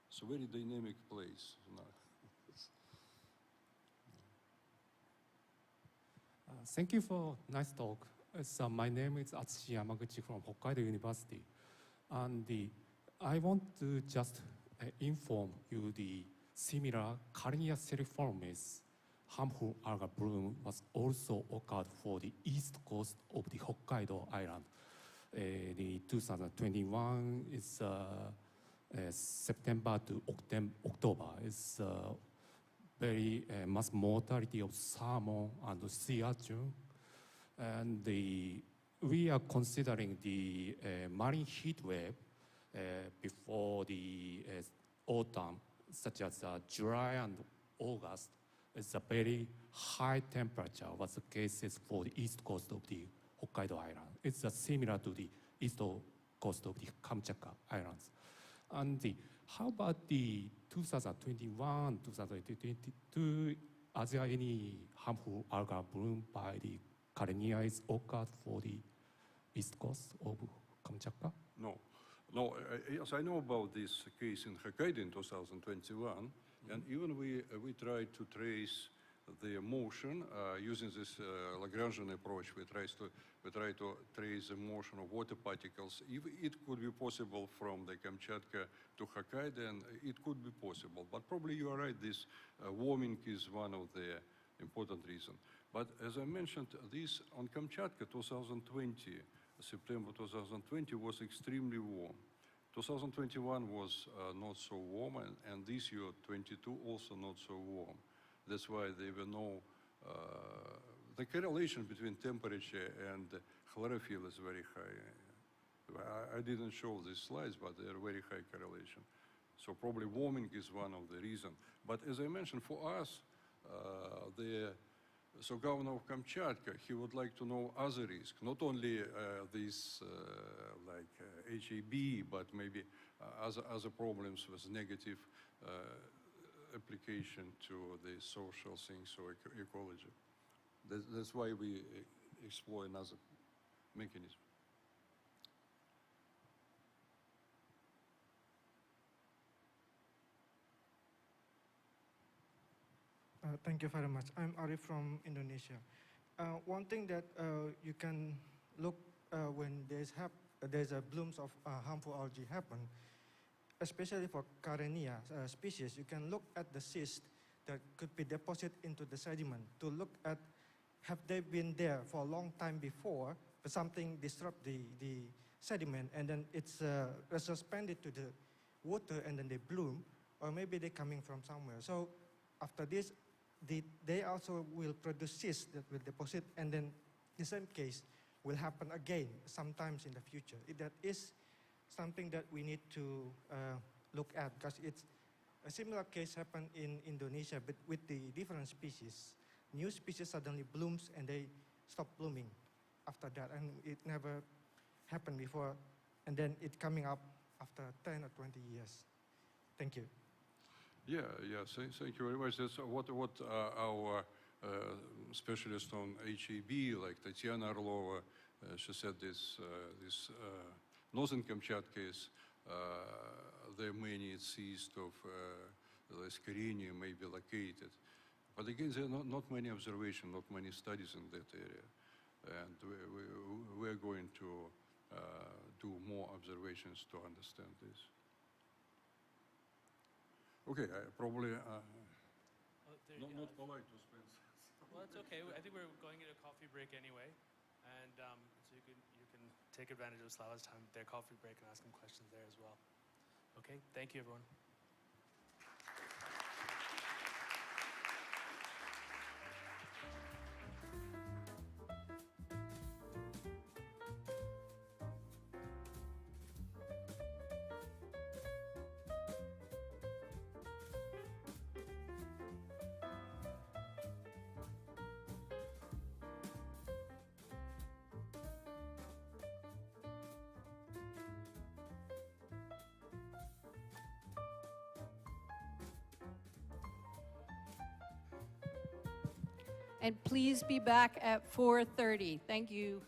it's a very dynamic place. Thank you for nice talk. So my name is Atsushi Yamaguchi from Hokkaido University. And I want to just inform you the similar Karenia seriformis harmful algal bloom was also occurred for the east coast of the Hokkaido island. The 2021 is September to October. It's very mass mortality of salmon and sea urchin. And we are considering the marine heat wave before the autumn, such as July and August. It's a very high temperature was the cases for the east coast of the Hokkaido island. It's similar to the east coast of the Kamchatka Islands. And how about the 2021, 2022? Are there any harmful algal bloom by the Karenia is occurred for the east coast of Kamchatka? No. Yes, I know about this case in Hokkaido in 2021, and even we tried to trace the motion using this Lagrangian approach. We try to trace the motion of water particles. If it could be possible from the Kamchatka to Hokkaido, and it could be possible. But probably you are right. This warming is one of the important reasons. But as I mentioned, this on Kamchatka 2020, September 2020 was extremely warm. 2021 was not so warm, and this year 22 also not so warm. That's why there were no, the correlation between temperature and chlorophyll is very high. I didn't show these slides, but they're very high correlation. So probably warming is one of the reasons. But as I mentioned, for us, so Governor of Kamchatka, he would like to know other risks, not only these like HAB, but maybe other problems with negative application to the social things or ecology. That's why we explore another mechanism. Thank you very much. I'm Arif from Indonesia. One thing that you can look when there's a blooms of harmful algae happen, especially for Karenia species, you can look at the cyst that could be deposited into the sediment to look at have they been there for a long time before, but something disrupt the sediment and then it's suspended to the water and then they bloom, or maybe they're coming from somewhere. So after this, they also will produce cysts that will deposit, and then the same case will happen again sometimes in the future. That is something that we need to look at, because it's a similar case happened in Indonesia, but with the different species. New species suddenly blooms and they stop blooming after that, and it never happened before, and then it coming up after 10 or 20 years. Thank you. Yeah, thank you very much. That's what our specialist on HAB, like Tatiana Orlova, She said this northern Kamchatka is there are many seas of the Skirenia may be located. But again, there are not many observations, not many studies in that area. And we're going to do more observations to understand this. Okay, I probably not polite to spend. Well, that's okay. I think we're going into a coffee break anyway, and so you can take advantage of Slava's time, their coffee break, and ask him questions there as well. Okay, thank you, everyone. And please be back at 4:30. Thank you.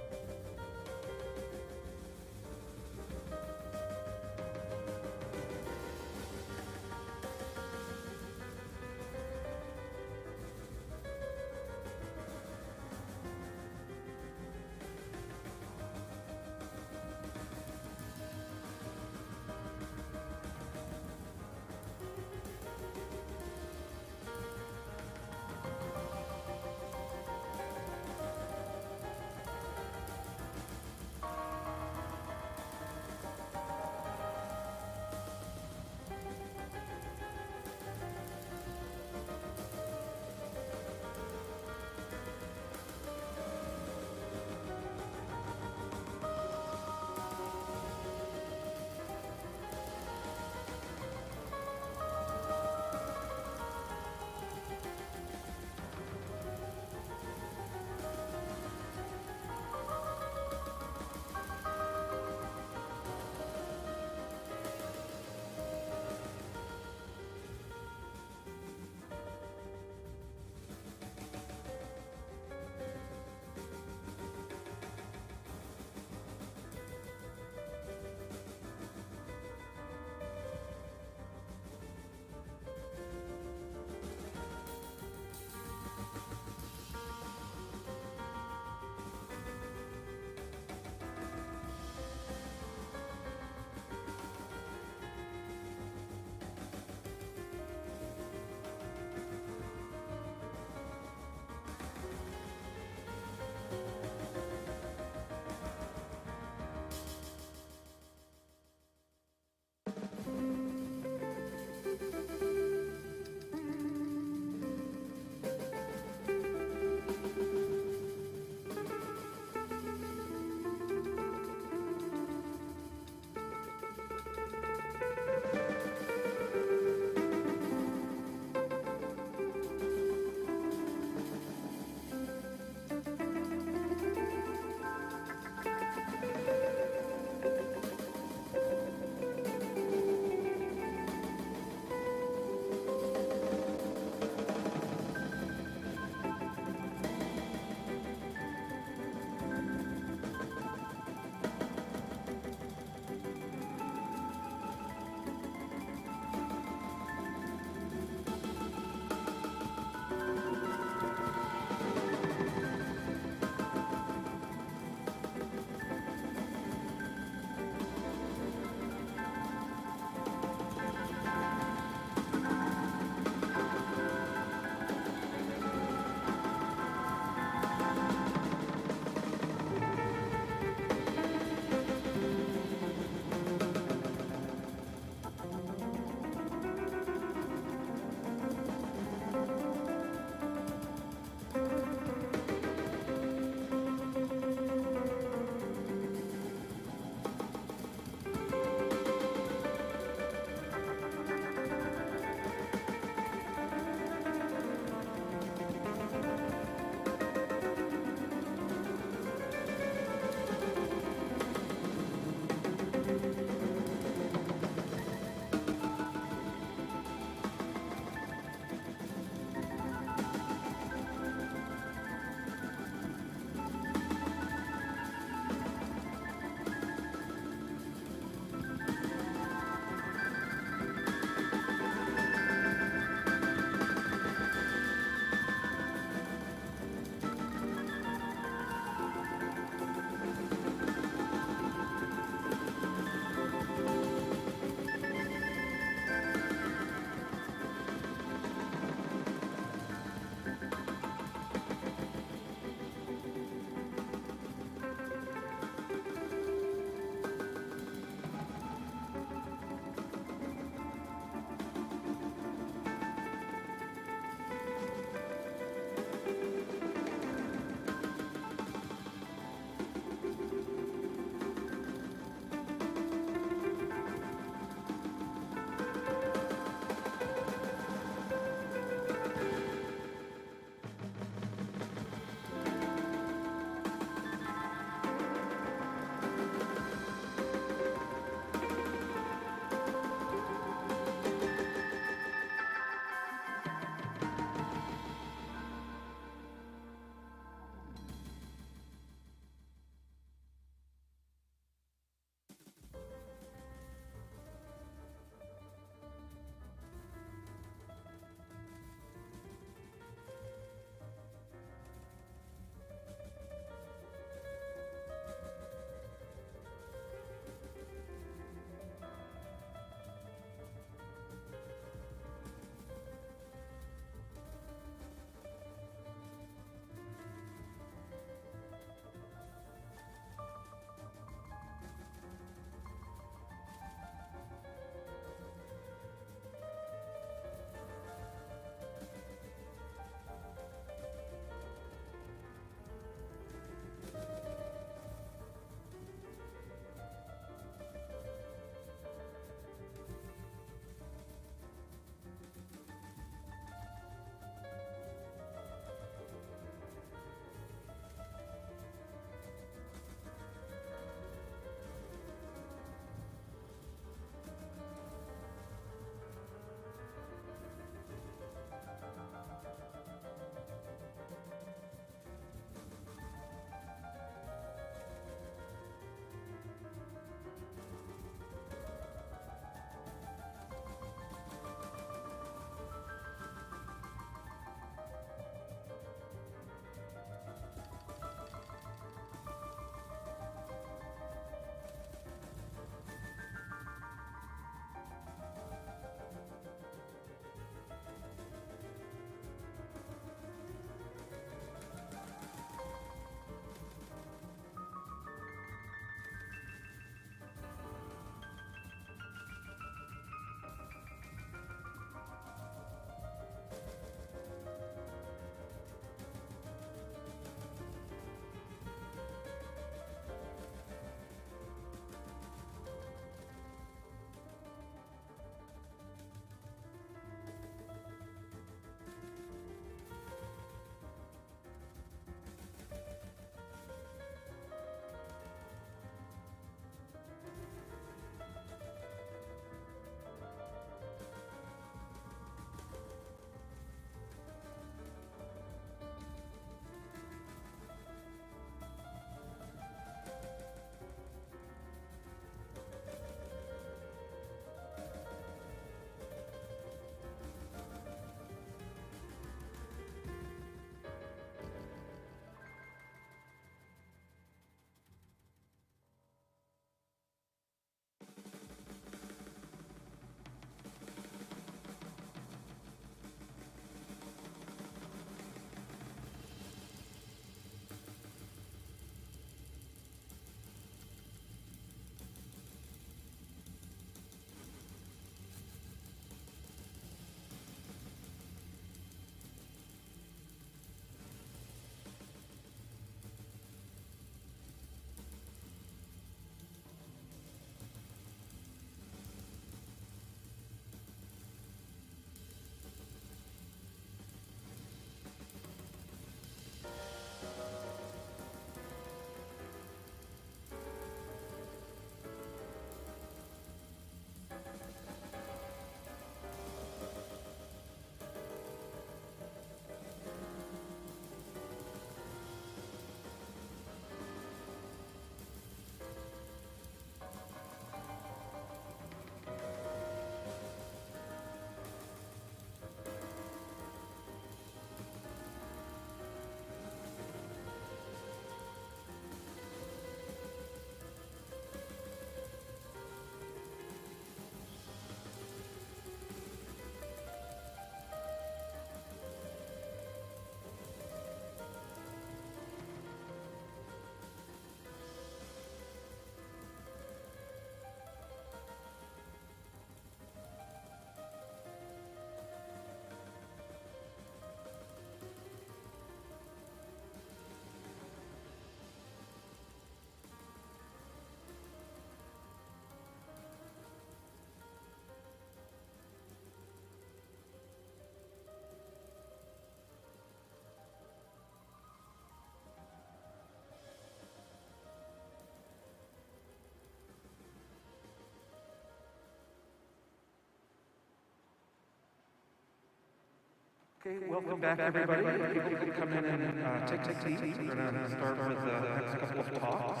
Okay, welcome back everybody. People can come in and take seats. We're going to start with the next couple of talks.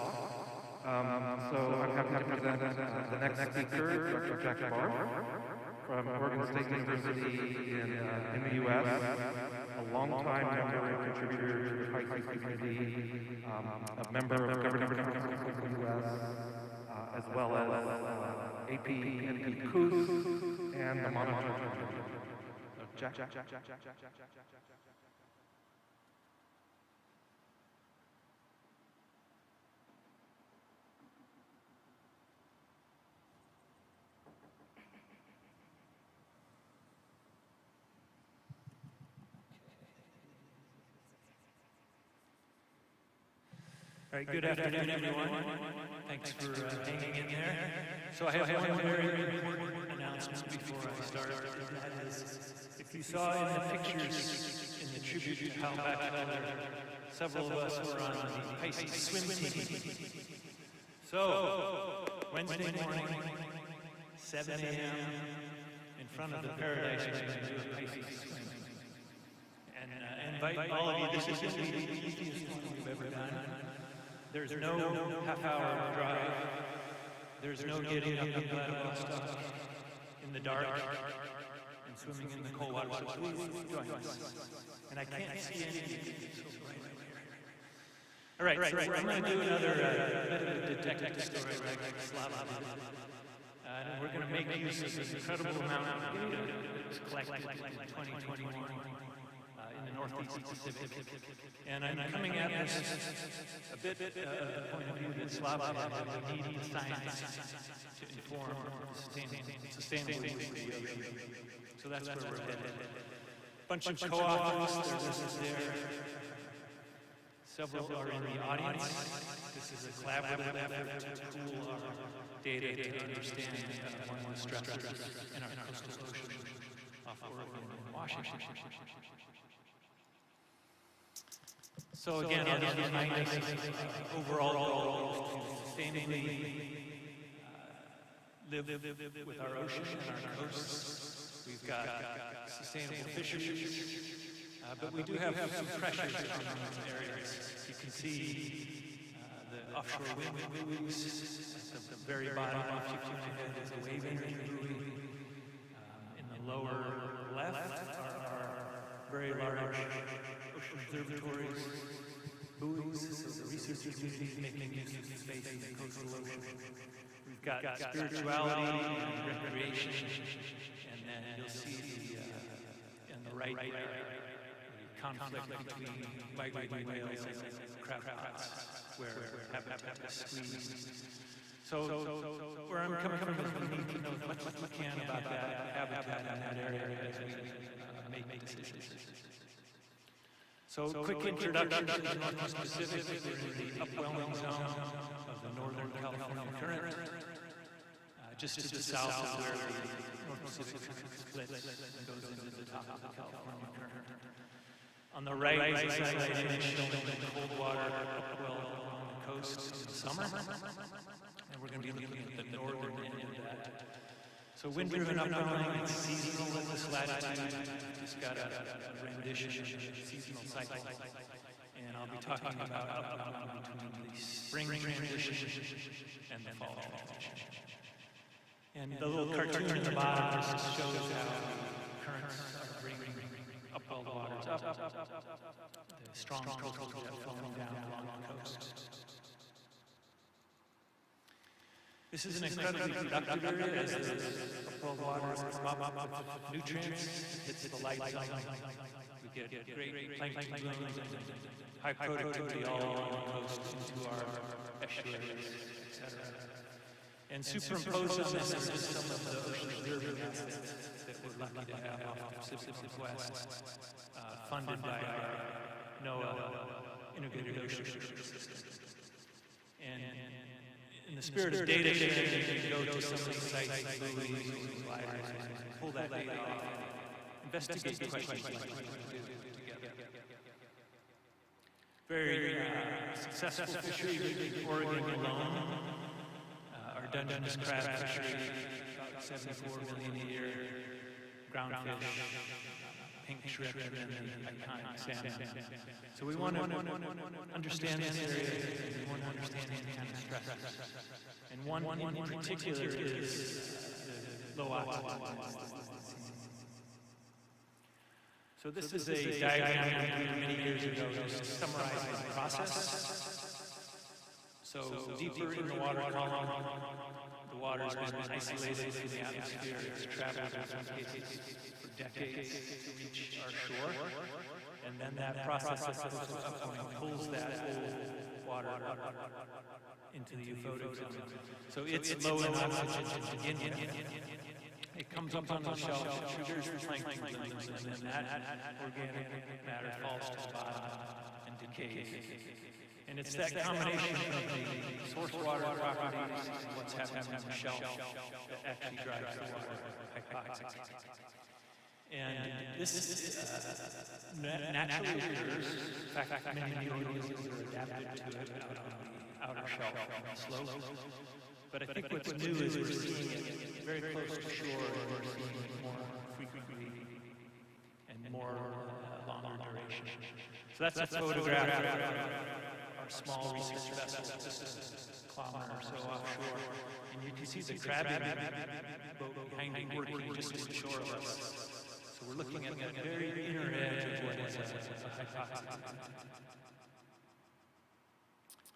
So I'm happy to present the next speaker, Dr. Jack Barr, from Oregon State University in the U.S., a long-time member and contributor to the PICES community, a member of Governing Council of the U.S., as well as AP and COOS, and the Monitoring Committee. Jack. All right, good afternoon, everyone. Thanks for hanging in there. So I have one very important announcement before I start. That is, if you saw in the pictures in the tribute to Hal Batchelder, several of us were on the PICES swim team. So, Wednesday morning, 7 a.m., in front of the Paradise, we're going to do a PICES swim. And invite all of you. This is going to be the easiest one we've ever done. There's no half-hour drive. There's no getting up in Vladivostok in the dark and swimming in the cold water. So please join us. And I can't see any of you. All right, so I'm going to do another bit of a detective story like Slava did. And we're going to make use of this incredible amount of data that's collected in 2021. In the Northeast Pacific. And I'm coming at this a bit of the point of view that Slava had, that we need the science to inform sustainable use of the ocean. So that's where we're headed. Bunch of co-authors, they're listed there. Several are in the audience. This is a collaborative effort to pool our data to understand one of the stressors in our coastal ocean off Oregon and Washington. So again, I'll just remind us overall goal is to sustainably live with our ocean and our coasts. We've got sustainable fisheries, but we do have some pressures on those areas. You can see the offshore wind buoys at the very bottom. If you look ahead, there's a wave energy buoy. In the lower left are very large ocean observatories, buoys, so the research community is making use of space in the coastal ocean. We've got spirituality and recreation, and then you'll see in the right the conflict between migrating whales and crab pots, where habitat is squeezed. So where I'm coming from is we need to know as much as we can about that habitat in that area as we make decisions. So quick introduction to the Northeast Pacific. We're in the upwelling zone of the Northern California Current. Just to the south of where the North Pacific splits and goes into the top of the California Current. On the right is an image showing the cold water upwell along the coast in the summer. And we're going to be looking at the northern end of that. So wind-driven upwelling, it's seasonal at this latitude. Just got a rendition of the seasonal cycle. And I'll be talking about upwelling between the spring transition and the fall transition. And the little cartoon at the bottom just shows how currents are bringing upwelled waters up. The strong coastal jet flowing down along the coast. This is an incredibly productive area as the upwelled waters come up with nutrients, hits the light zone. We get great plankton blooms and high productivity all along the coast into our estuaries, etc. And superimposed on this is just some of the ocean observing assets that we're lucky to have off the Pacific Northwest, funded by our NOAA Integrated Ocean System. And in the spirit of data sharing, you can go to some of these sites, buoys, gliders, and pull that data off, investigate the questions like we do together. Very successful fisheries in Oregon alone. Our Dungeness crab fishery, about 74 million a year, groundfish, pink shrift and the iconic salmon. So we want to understand this area, and we want to understand these kind of stresses. And one in particular is the low oxygen. So this is a diagram we did many years ago just summarizing the process. So deeper in the water column, the water has been isolated from the atmosphere. It's traveled in some cases for decades to reach our shore. And then that process pulls that old water into the euphotic zone. So it's low in oxygen to begin with. It comes up on the shelf, triggers the plankton blooms, and then that organic matter falls to the bottom and decays. And it's that combination of the source water properties and what's happening on the shelf that actually drives the water hypoxic. And this naturally occurs. In fact, many organisms are adapted to it out on the outer shelf on the slope. But I think what's new is we're seeing it very close to shore, and we're seeing it more frequently and more longer duration. So that's a photograph of our small research vessel, just a kilometer or so offshore. And you can see the crab boat behind me working just to the shore of us. So we're looking at that very inner edge of what is a hypoxic.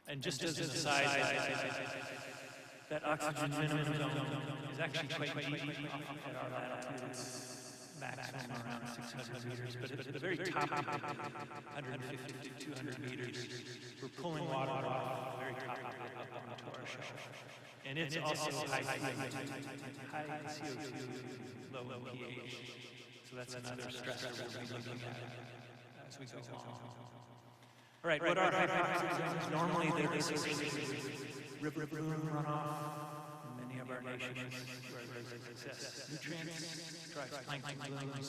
And just as an aside, that oxygen minimum zone is actually quite deep at our latitude. It's maximum around 600 meters, but at the very top of it, 150 to 200 meters, we're pulling water off the very top of it up onto our shelf. And it's also high CO2, low pH. So that's another stressor we'll be looking at as we go along. All right, what are hypoxic zones? Normally they're associated with river bloom runoff in many of our nations where there's excess nutrients, drives plankton blooms,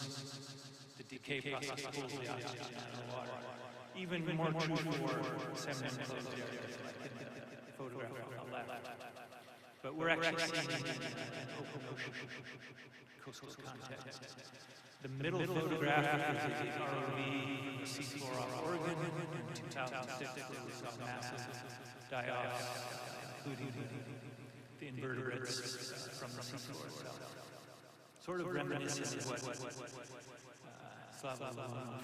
the decay process pulls the oxygen out of the water. Even more true for salmon enclosed areas like the photograph on the left. But we're actually seeing it in an open ocean coastal context. The middle photograph is the ROV from the seafloor off Oregon in 2006. We saw massive die-offs, including the invertebrates from the seafloor itself. Sort of reminiscent of what Slava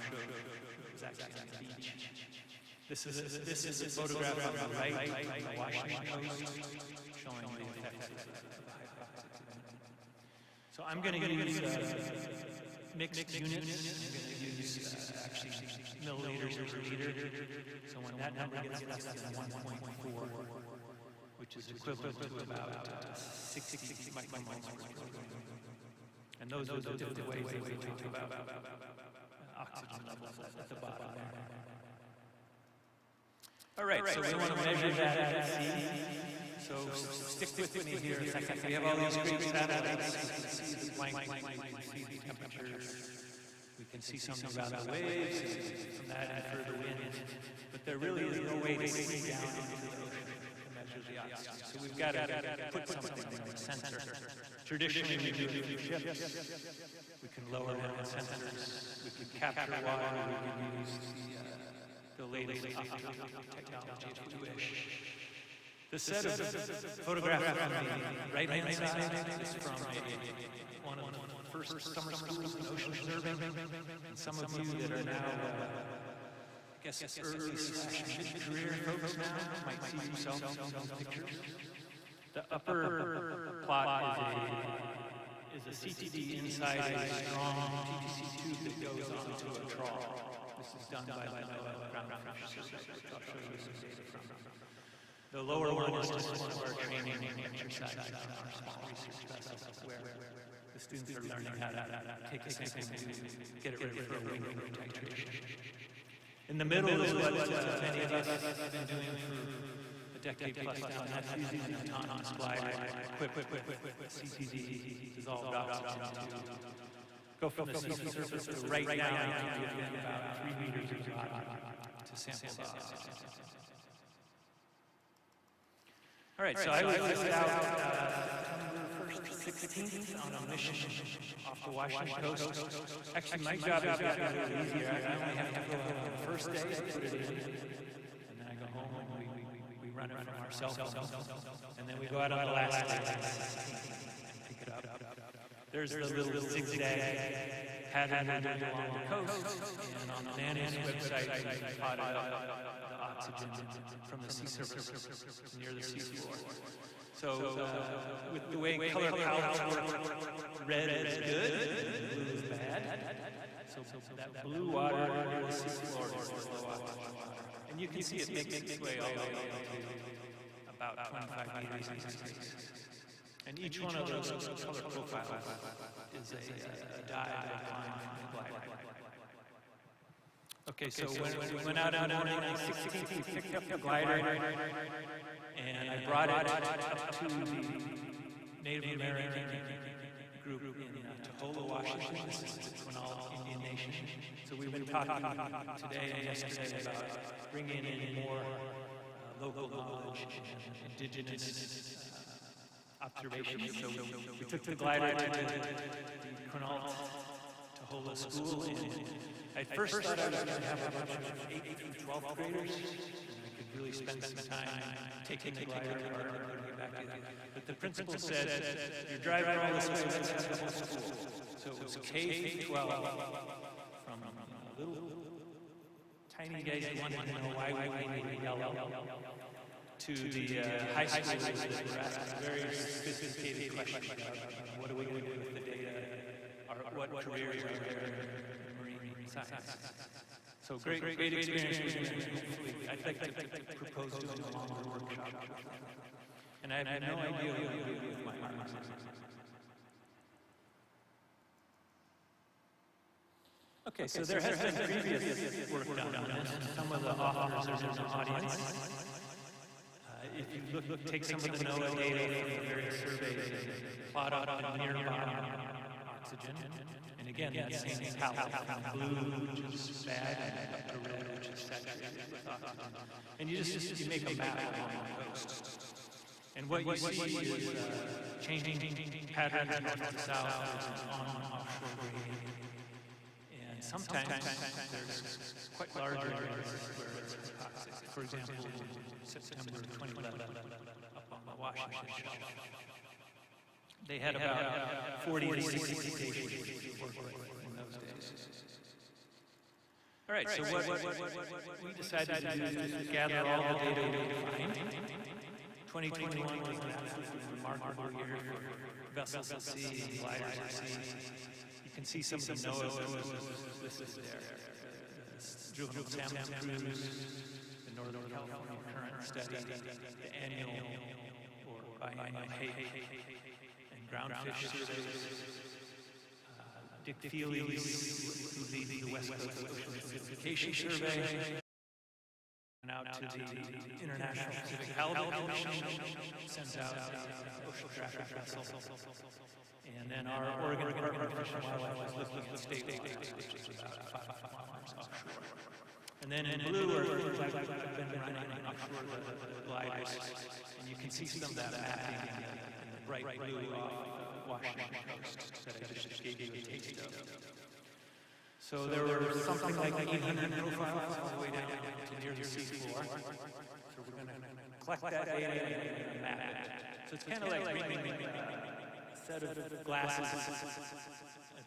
showed. It was actually on the beach. This is a photograph on the right, on the Washington coast, showing the effects of the hypoxic. So I'm going to use mixed units. I'm going to use actually milliliters per liter. So when that number gets less than 1.4, which is equivalent to about 60 micromoles per kilogram. And those are the different ways that we talk about oxygen levels at the bottom there. All right, so we want to measure that at sea. So stick with me here a second. We have all these great satellites. We can see the plankton, we can see the temperatures, we can see something about the waves, from that and further wind. But there really is no way to see down into the ocean to measure the oxygen. So we've got to put something in the sensor. Traditionally, we do it with ships. We can lower down the sensors. We can capture water. We can use the latest technology if we wish. The set of photographs on the right-hand side is from one of the first summer schools in ocean observing. And some of you that are now, I guess, early/mid-career folks now might see yourself in those pictures. The upper plot is a CTD inside a strong TTC tube that goes onto a trawl. This is done by the NOAA Groundfish Survey, which I'll show you some data from. The lower one is just one of our training exercises on our small research vessels, where the students are learning how to take a sample and get it ready for a wing titration. In the middle is what many of us have been doing for a decade plus now, and that's using an autonomous glider equipped with CTD dissolved oxygen to go from the sea surface to right down within about 3 meters of the bottom to sample the oxygen. All right, so I was just out September 1st, 16th on a mission off the Washington coast. Actually, my job has gotten a little easier. I only have to go out on the first day, put it in, and then I go home and we run it from our cell phones. And then we go out on the last day and pick it up. There's the little zigzag pattern along the coast, and on the NANI's website, we plotted out the oxygen from the sea surface near the seafloor. So with the way color palettes work, red is good, blue is bad. So that blue water near the seafloor is low oxygen water. And you can see it makes its way all the way to about 25 meters in space. And each one of those color profiles is a dive or a climb from the glider. Okay, so when we went out on the morning on the 16th, we picked up the glider, and I brought it up to the Native American group in Tohola, Washington. This is the Quinault Indian Nation. So we've been talking today and yesterday about bringing in more local knowledge and indigenous observations. So we took the glider to the Quinault Tohola school, and I first thought I was going to have a bunch of 8th through 12th graders, and I could really spend some time taking the glider apart and putting it back together. But the principal said, you're driving all this way, let's have the whole school. So it was K through 12, from little tiny guys who wanted to know why we needed yellow, to the high schoolers that were asking very sophisticated questions about what are we going to do with the data, or what careers are there in marine science. So great experience. Hopefully, I'd like to propose doing a longer workshop. And I have no idea what to do with my arms. Okay, so there has been previous work done on this. Some of the authors are in the audience. If you take some of the NOAA data from the various surveys and plot out the near-bottom oxygen, and again, that same palette from blue, which is bad, and up to red, which is saturated with oxygen. And you make a map along the coast. And what you see is changing patterns north to south, on and offshore gradient. And sometimes there's quite large areas where it's toxic. For example, September 2011, up on the Washington shelf. They had about 40 to 60 stations to work with in those days. All right, so what we decided to do is gather all the data we could find. 2021 was an absolutely remarkable year for vessels at sea and gliders at sea. You can see some of the NOAA listed there. The juvenile salmon cruise, the Northern California current study, the annual or biennial hake and groundfish surveys. Dick Feely's, who leads the West Coast Ocean Acidification Survey, and out to the International Pacific Halibut Commission, sends out oceanographic vessels. And then our Oregon Department of Fish and Wildlife was looking at state waters, which is about 5 kilometers offshore. And then in blue are things I've been running offshore the gliders, and you can see some of that mapping in the bright blue off the Washington coast that I just gave you a taste of. So there were something like 800 profiles all the way down to near the seafloor. So we're going to collect that data and map it. So it's kind of like bringing a set of glasses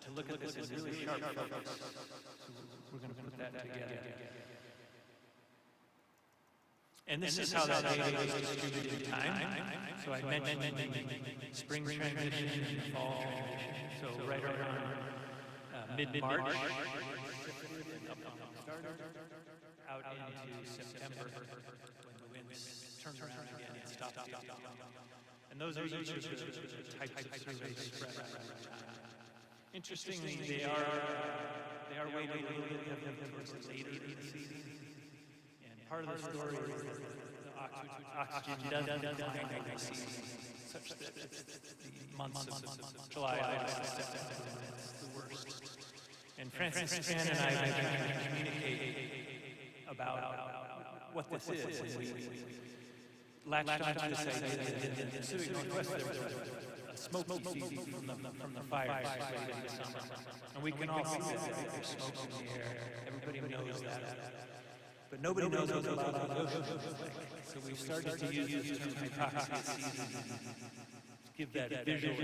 to look at this in really sharp focus. So we're going to put that together. And this is how that data was distributed in time. So I mentioned spring transition and fall transition. So right around mid-March, out into September, when the winds turn around again and stop. And those are each of the types of surveys spread over time. Interestingly, they are weighted a little bit towards the later in the season. And part of the story is the oxygen doesn't decline over the season, such that the months of July, August, September, it's the worst. And Francis Span and I have been trying to communicate about what this is. And we latched onto this idea that in the Pacific Northwest there was a smoky season from the fires late in the summer. And we can all see that there's smoke in the air. Everybody knows that. But nobody knows what the bottom of the ocean is like. So we've started to use this term hypoxia season to give that visual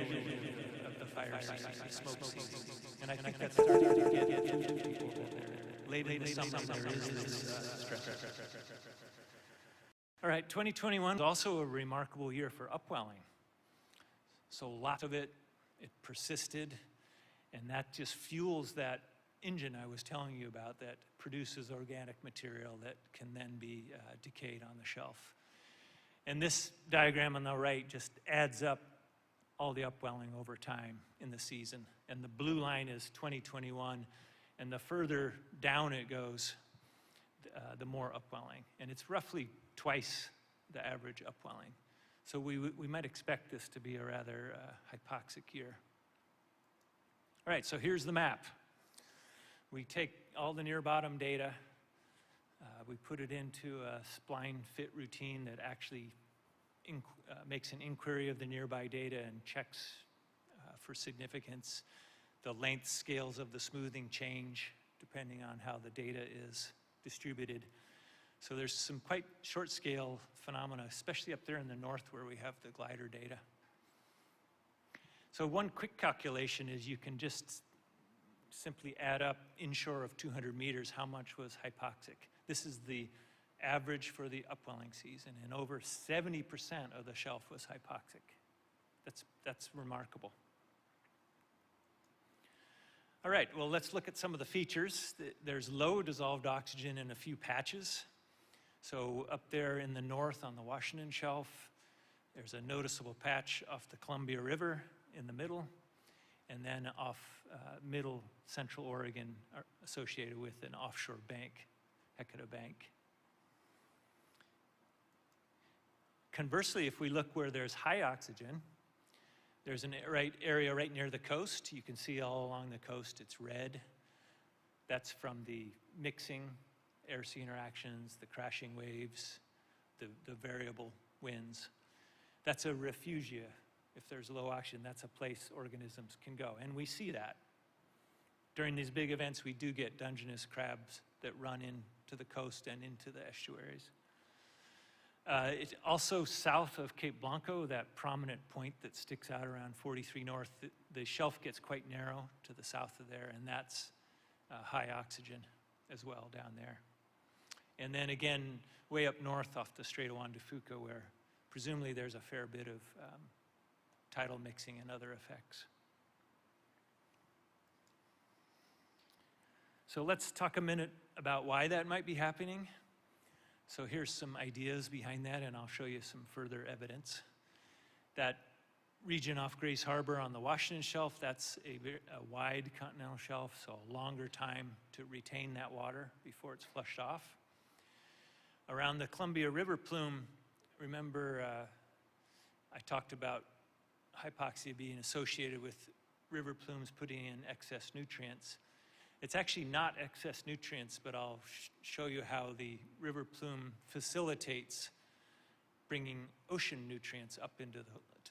of the fire season, the smoke season. And I think that's starting to get to people that late in the summer there is this stress. All right, 2021 was also a remarkable year for upwelling. So lots of it persisted, and that just fuels that engine I was telling you about that produces organic material that can then be decayed on the shelf. And this diagram on the right just adds up all the upwelling over time in the season. And the blue line is 2021, and the further down it goes, the more upwelling. And it's roughly twice the average upwelling. So we might expect this to be a rather hypoxic year. All right, so here's the map. We take all the near bottom data, we put it into a spline fit routine that actually makes an inquiry of the nearby data and checks for significance. The length scales of the smoothing change depending on how the data is distributed. So there's some quite short scale phenomena, especially up there in the north where we have the glider data. So one quick calculation is you can just simply add up inshore of 200 meters how much was hypoxic. This is the average for the upwelling season, and over 70% of the shelf was hypoxic. That's remarkable. All right, well, let's look at some of the features. There's low dissolved oxygen in a few patches. So up there in the north on the Washington Shelf, there's a noticeable patch off the Columbia River in the middle, and then off middle central Oregon associated with an offshore bank, Hecata Bank. Conversely, if we look where there's high oxygen, there's an area right near the coast. You can see all along the coast, it's red. That's from the mixing, air-sea interactions, the crashing waves, the variable winds. That's a refugia. If there's low oxygen, that's a place organisms can go. And we see that. During these big events, we do get Dungeness crabs that run into the coast and into the estuaries. It's also south of Cape Blanco, that prominent point that sticks out around 43 North. The shelf gets quite narrow to the south of there, and that's high oxygen as well down there. And then again, way up north off the Strait of Juan de Fuca, where presumably there's a fair bit of tidal mixing and other effects. So let's talk a minute about why that might be happening. So here's some ideas behind that, and I'll show you some further evidence. That region off Grace Harbor on the Washington Shelf, that's a wide continental shelf, so a longer time to retain that water before it's flushed off. Around the Columbia River plume, remember I talked about hypoxia being associated with river plumes putting in excess nutrients. It's actually not excess nutrients, but I'll show you how the river plume facilitates bringing ocean nutrients up into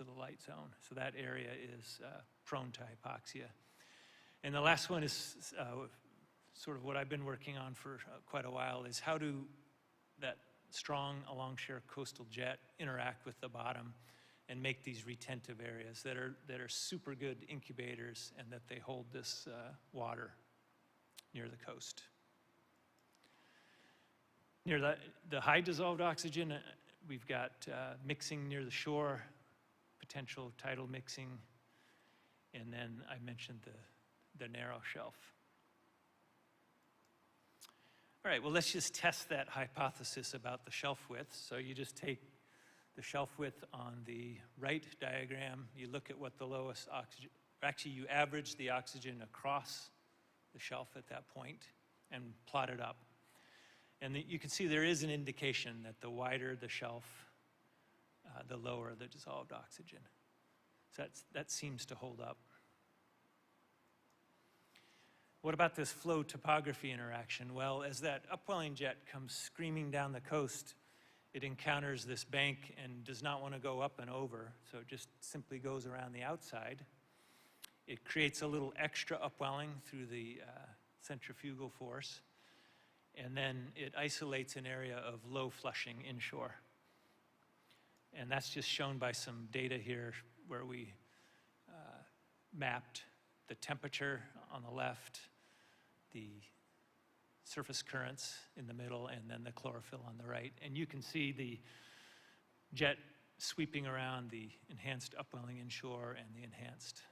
the light zone. So that area is prone to hypoxia. And the last one is sort of what I've been working on for quite a while, is how do that strong along-shore coastal jet interact with the bottom and make these retentive areas that are super good incubators and that they hold this water near the coast. Near the high dissolved oxygen, we've got mixing near the shore, potential tidal mixing, and then I mentioned the narrow shelf. All right, well, let's just test that hypothesis about the shelf width. So you just take the shelf width on the right diagram, you look at what the lowest oxygen, actually you average the oxygen across the shelf at that point and plot it up. And you can see there is an indication that the wider the shelf, the lower the dissolved oxygen. So that seems to hold up. What about this flow topography interaction? Well, as that upwelling jet comes screaming down the coast, it encounters this bank and does not want to go up and over, so it just simply goes around the outside. It creates a little extra upwelling through the centrifugal force, and then it isolates an area of low flushing inshore. And that's just shown by some data here where we mapped the temperature on the left, the surface currents in the middle, and then the chlorophyll on the right. And you can see the jet sweeping around the enhanced upwelling inshore and the enhanced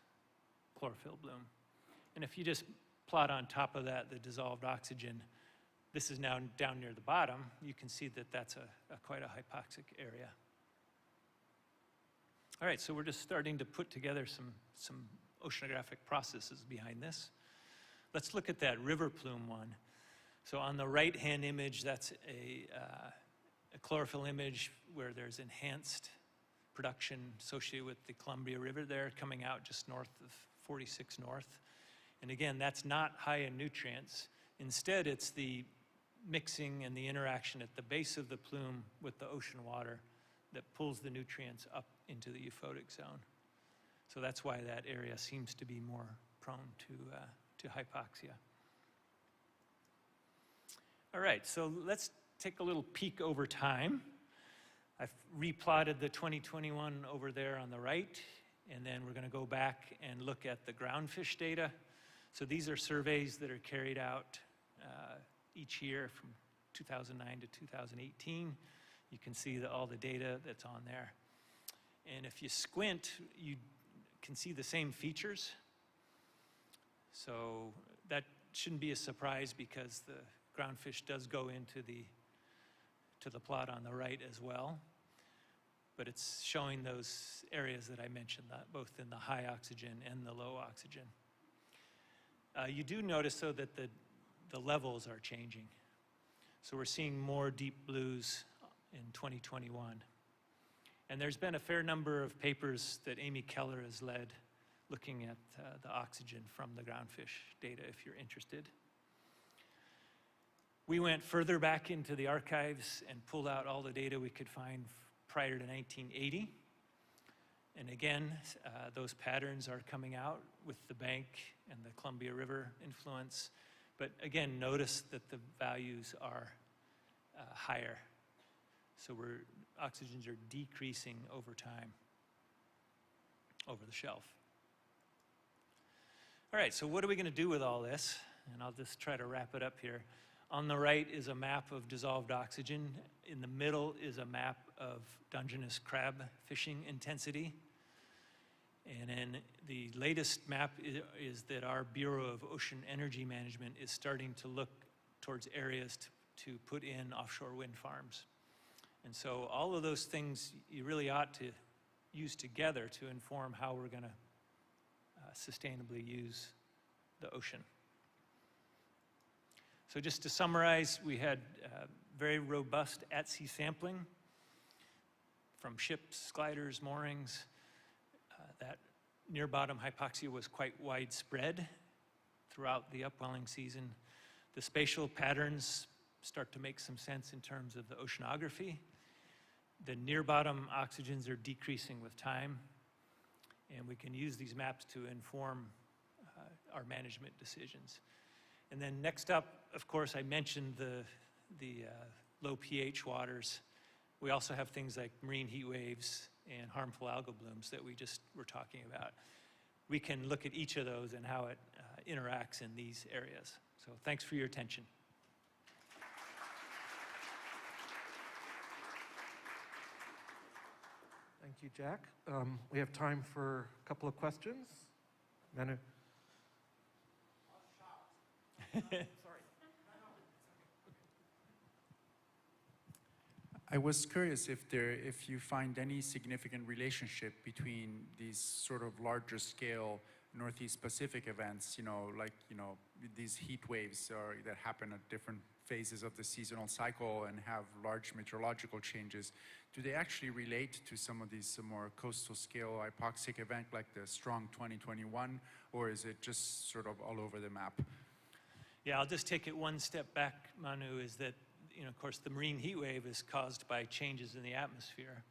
chlorophyll bloom. And if you just plot on top of that the dissolved oxygen, this is now down near the bottom, you can see that that's quite a hypoxic area. All right, so we're just starting to put together some oceanographic processes behind this. Let's look at that river plume one. So on the right-hand image, that's a chlorophyll image where there's enhanced production associated with the Columbia River there coming out just north of 46 North. And again, that's not high in nutrients. Instead, it's the mixing and the interaction at the base of the plume with the ocean water that pulls the nutrients up into the euphotic zone. So that's why that area seems to be more prone to hypoxia. All right, so let's take a little peek over time. I've replotted the 2021 over there on the right, and then we're going to go back and look at the groundfish data. So these are surveys that are carried out each year from 2009 to 2018. You can see all the data that's on there. And if you squint, you can see the same features. So that shouldn't be a surprise because the groundfish does go into the plot on the right as well. But it's showing those areas that I mentioned, both in the high oxygen and the low oxygen. You do notice, though, that the levels are changing. So we're seeing more deep blues in 2021. And there's been a fair number of papers that Amy Keller has led looking at the oxygen from the groundfish data, if you're interested. We went further back into the archives and pulled out all the data we could find prior to 1980. And again, those patterns are coming out with the bank and the Columbia River influence. But again, notice that the values are higher. So oxygens are decreasing over time, over the shelf. All right, so what are we going to do with all this? And I'll just try to wrap it up here. On the right is a map of dissolved oxygen. In the middle is a map of Dungeness crab fishing intensity. And then the latest map is that our Bureau of Ocean Energy Management is starting to look towards areas to put in offshore wind farms. And so all of those things you really ought to use together to inform how we're going to sustainably use the ocean. So just to summarize, we had very robust at-sea sampling from ships, gliders, moorings. That near-bottom hypoxia was quite widespread throughout the upwelling season. The spatial patterns start to make some sense in terms of the oceanography. The near-bottom oxygens are decreasing with time, and we can use these maps to inform our management decisions. And then next up, of course, I mentioned the low pH waters. We also have things like marine heat waves and harmful algal blooms that we just were talking about. We can look at each of those and how it interacts in these areas. So thanks for your attention. Thank you, Jack. We have time for a couple of questions. Manu? Sorry. I was curious if you find any significant relationship between these sort of larger scale Northeast Pacific events, these heat waves that happen at different phases of the seasonal cycle and have large meteorological changes. Do they actually relate to some of these more coastal scale hypoxic event like the strong 2021, or is it just sort of all over the map? Yeah, I'll just take it one step back, Manu, is that of course, the marine heat wave is caused by changes in the atmosphere,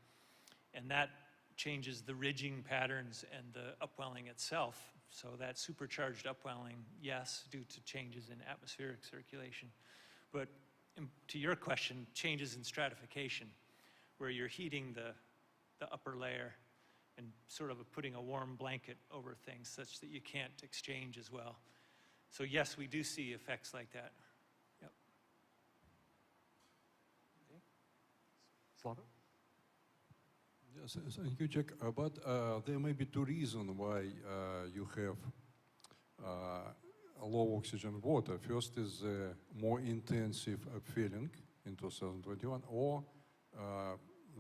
and that changes the ridging patterns and the upwelling itself. So that supercharged upwelling, yes, due to changes in atmospheric circulation. But to your question, changes in stratification, where you're heating the upper layer and sort of putting a warm blanket over things such that you can't exchange as well. So yes, we do see effects like that. Yep. Okay. Slava? Yes, thank you, Jack. But there may be two reasons why you have low oxygen water. First is more intensive upwelling in 2021, or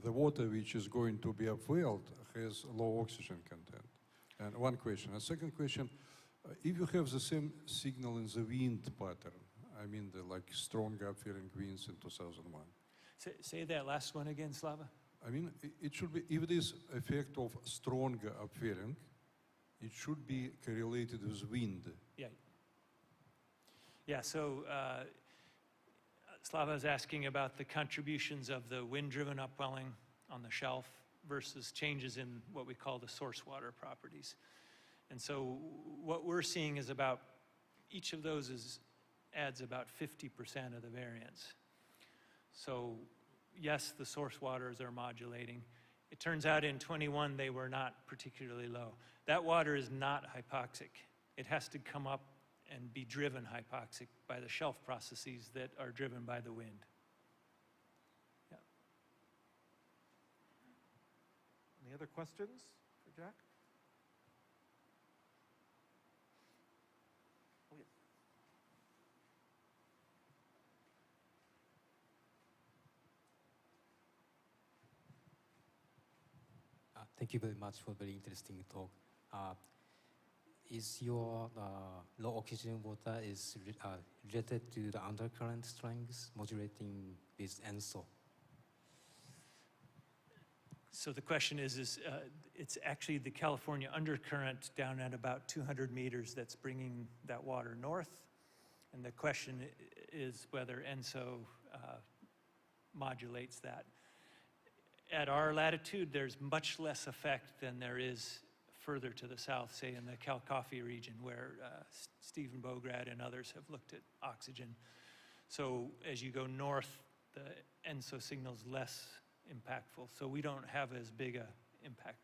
the water which is going to be upwelled has low oxygen content. And one question. A second question, if you have the same signal in the wind pattern, I mean the like stronger upwelling winds in 2001. Say that last one again, Slava. I mean, it should be, if this effect of stronger upwelling, it should be correlated with wind. Yeah. Yeah, so Slava is asking about the contributions of the wind-driven upwelling on the shelf versus changes in what we call the source water properties. And so what we're seeing is about, each of those adds about 50% of the variance. So yes, the source waters are modulating. It turns out in 21 they were not particularly low. That water is not hypoxic. It has to come up and be driven hypoxic by the shelf processes that are driven by the wind. Yeah. Any other questions for Jack? Oh, yeah. Thank you very much for a very interesting talk. Is your low oxygen water is related to the undercurrent strength modulating this ENSO? So the question is it's actually the California undercurrent down at about 200 meters that's bringing that water north. And the question is whether ENSO modulates that. At our latitude, there's much less effect than there is further to the south, say in the Cal Coffee region, where Stephen Bograd and others have looked at oxygen. So as you go north, the ENSO signal's less impactful. So we don't have as big a impact.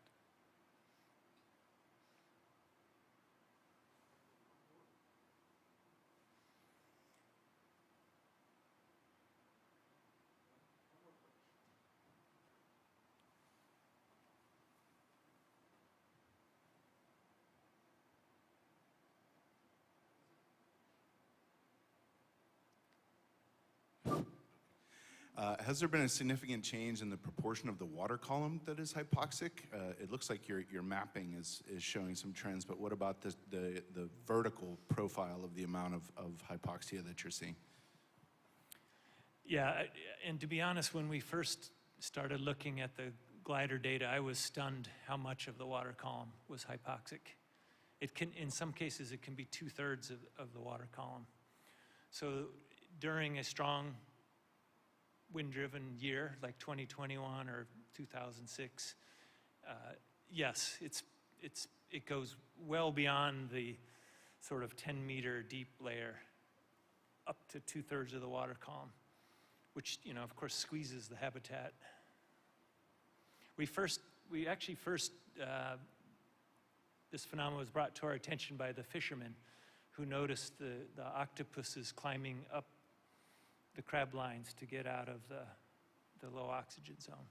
Has there been a significant change in the proportion of the water column that is hypoxic? It looks like your mapping is showing some trends, but what about the vertical profile of the amount of hypoxia that you're seeing? Yeah, and to be honest, when we first started looking at the glider data, I was stunned how much of the water column was hypoxic. It can, in some cases, it can be 2/3 of the water column. So during a strong wind-driven year like 2021 or 2006, yes, it goes well beyond the sort of 10-meter deep layer up to 2/3 of the water column, which, you know, of course, squeezes the habitat. This phenomenon was brought to our attention by the fishermen who noticed the octopuses climbing up the crab lines to get out of the low oxygen zone.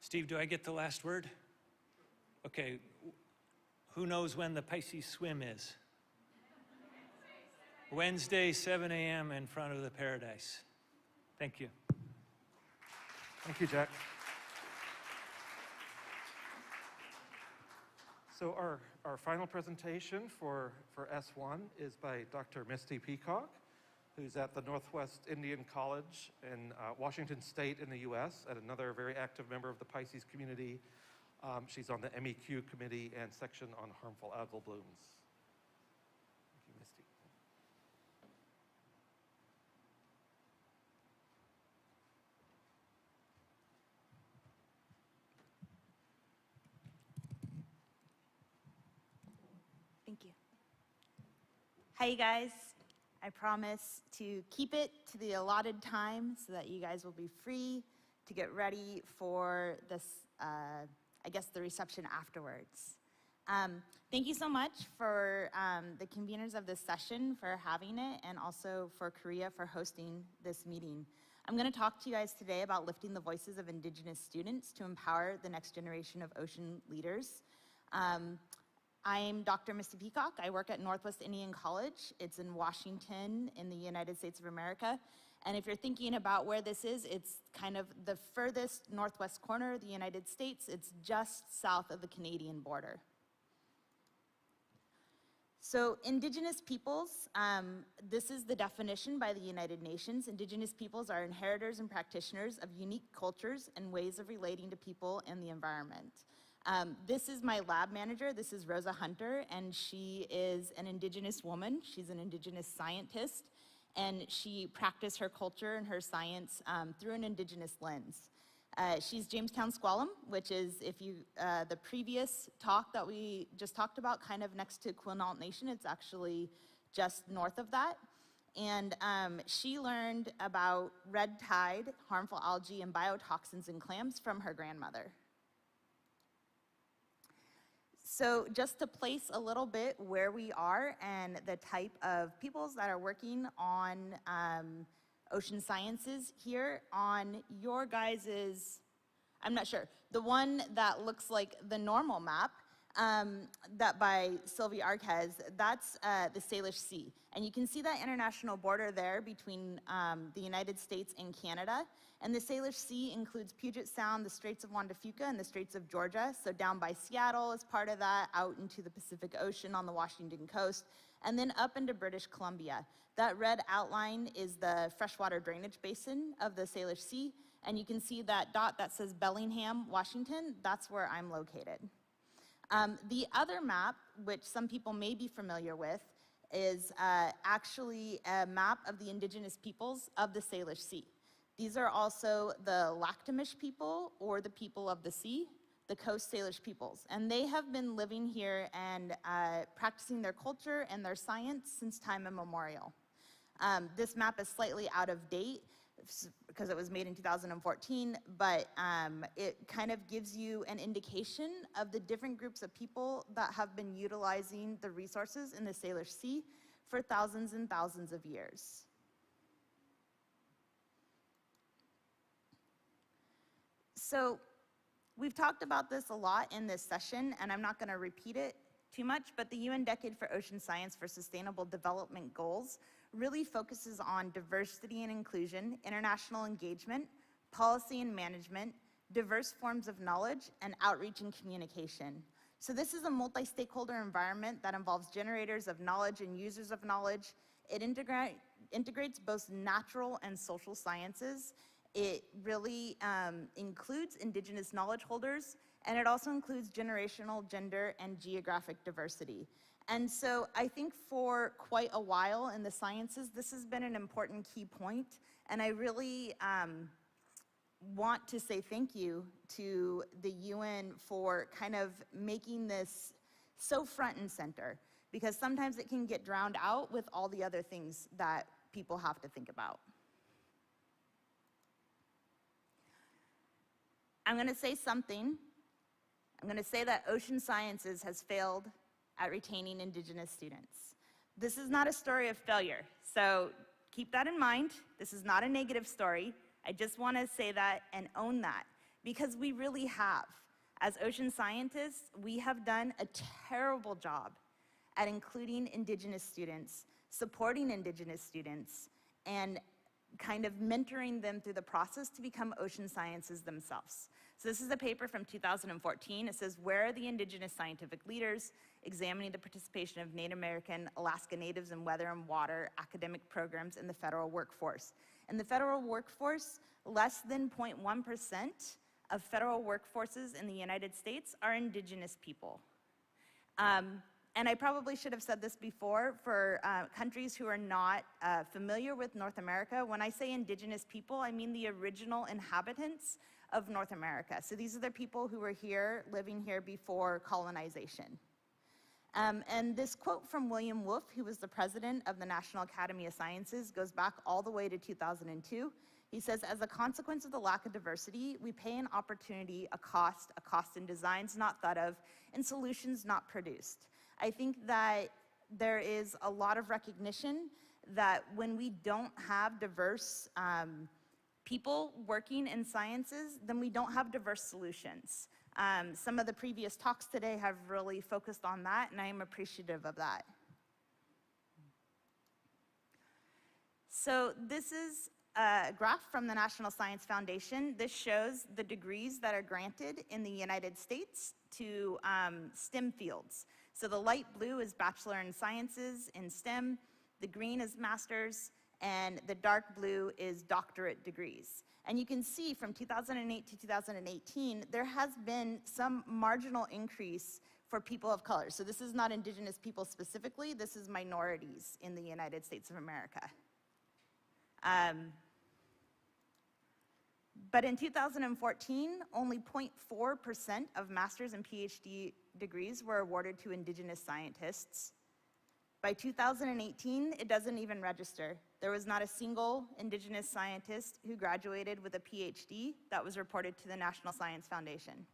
Steve, do I get the last word? Okay, who knows when the Pisces swim is? Wednesday, 7 a.m. in front of the Paradise. Thank you. Thank you, Jack. So our final presentation for S1 is by Dr. Misty Peacock, who's at the Northwest Indian College in Washington State in the US, and another very active member of the PICES community. She's on the MEQ committee and section on harmful algal blooms. Thank you, Misty. Thank you. Hi, you guys. I promise to keep it to the allotted time so that you guys will be free to get ready for this, I guess, the reception afterwards. Thank you so much for the conveners of this session for having it, and also for Korea for hosting this meeting. I'm going to talk to you guys today about lifting the voices of Indigenous students to empower the next generation of ocean leaders. I'm Dr. Misty Peacock. I work at Northwest Indian College. It's in Washington in the United States of America. And if you're thinking about where this is, it's kind of the furthest northwest corner of the United States. It's just south of the Canadian border. So Indigenous peoples, this is the definition by the United Nations. Indigenous peoples are inheritors and practitioners of unique cultures and ways of relating to people and the environment. This is my lab manager. This is Rosa Hunter, and she is an Indigenous woman. She's an Indigenous scientist, and she practiced her culture and her science through an Indigenous lens. She's Jamestown Squalum, which is, if you, the previous talk that we just talked about, kind of next to Quinault Nation. It's actually just north of that. And she learned about red tide, harmful algae, and biotoxins in clams from her grandmother. So just to place a little bit where we are and the type of peoples that are working on ocean sciences here on your guys's, I'm not sure, the one that looks like the normal map, that by Sylvie Arquez, that's the Salish Sea. And you can see that international border there between the United States and Canada. And the Salish Sea includes Puget Sound, the Straits of Juan de Fuca, and the Straits of Georgia. So down by Seattle is part of that, out into the Pacific Ocean on the Washington coast, and then up into British Columbia. That red outline is the freshwater drainage basin of the Salish Sea. And you can see that dot that says Bellingham, Washington. That's where I'm located. The other map, which some people may be familiar with, is actually a map of the Indigenous peoples of the Salish Sea. These are also the Lactamish people, or the people of the sea, the Coast Salish peoples. And they have been living here and practicing their culture and their science since time immemorial. This map is slightly out of date because it was made in 2014, but it kind of gives you an indication of the different groups of people that have been utilizing the resources in the Salish Sea for thousands and thousands of years. So we've talked about this a lot in this session, and I'm not going to repeat it too much, but the UN Decade for Ocean Science for Sustainable Development Goals really focuses on diversity and inclusion, international engagement, policy and management, diverse forms of knowledge, and outreach and communication. So this is a multi-stakeholder environment that involves generators of knowledge and users of knowledge. It integrates both natural and social sciences. It really includes Indigenous knowledge holders, and it also includes generational, gender, and geographic diversity. And so I think for quite a while in the sciences, this has been an important key point, and I really want to say thank you to the UN for kind of making this so front and center, because sometimes it can get drowned out with all the other things that people have to think about. I'm going to say something. I'm going to say that ocean sciences has failed at retaining Indigenous students. This is not a story of failure, so keep that in mind. This is not a negative story. I just want to say that and own that, because we really have. As ocean scientists, we have done a terrible job at including Indigenous students, supporting Indigenous students, and kind of mentoring them through the process to become ocean sciences themselves. So this is a paper from 2014. It says, where are the Indigenous scientific leaders examining the participation of Native American, Alaska Natives in weather and water academic programs in the federal workforce? In the federal workforce, less than 0.1% of federal workforces in the United States are Indigenous people. And I probably should have said this before for countries who are not familiar with North America. When I say Indigenous people, I mean the original inhabitants of North America. So these are the people who were here, living here before colonization. And this quote from William Wolfe, who was the president of the National Academy of Sciences, goes back all the way to 2002. He says, as a consequence of the lack of diversity, we pay an opportunity, a cost in designs not thought of, and solutions not produced. I think that there is a lot of recognition that when we don't have diverse people working in sciences, then we don't have diverse solutions. Some of the previous talks today have really focused on that, and I am appreciative of that. So this is a graph from the National Science Foundation. This shows the degrees that are granted in the United States to STEM fields. So the light blue is Bachelor in Sciences in STEM, the green is Master's, and the dark blue is doctorate degrees. And you can see from 2008 to 2018, there has been some marginal increase for people of color. So this is not Indigenous people specifically, this is minorities in the United States of America. But in 2014, only 0.4% of master's and PhD degrees were awarded to Indigenous scientists. By 2018, it doesn't even register. There was not a single Indigenous scientist who graduated with a PhD that was reported to the National Science Foundation.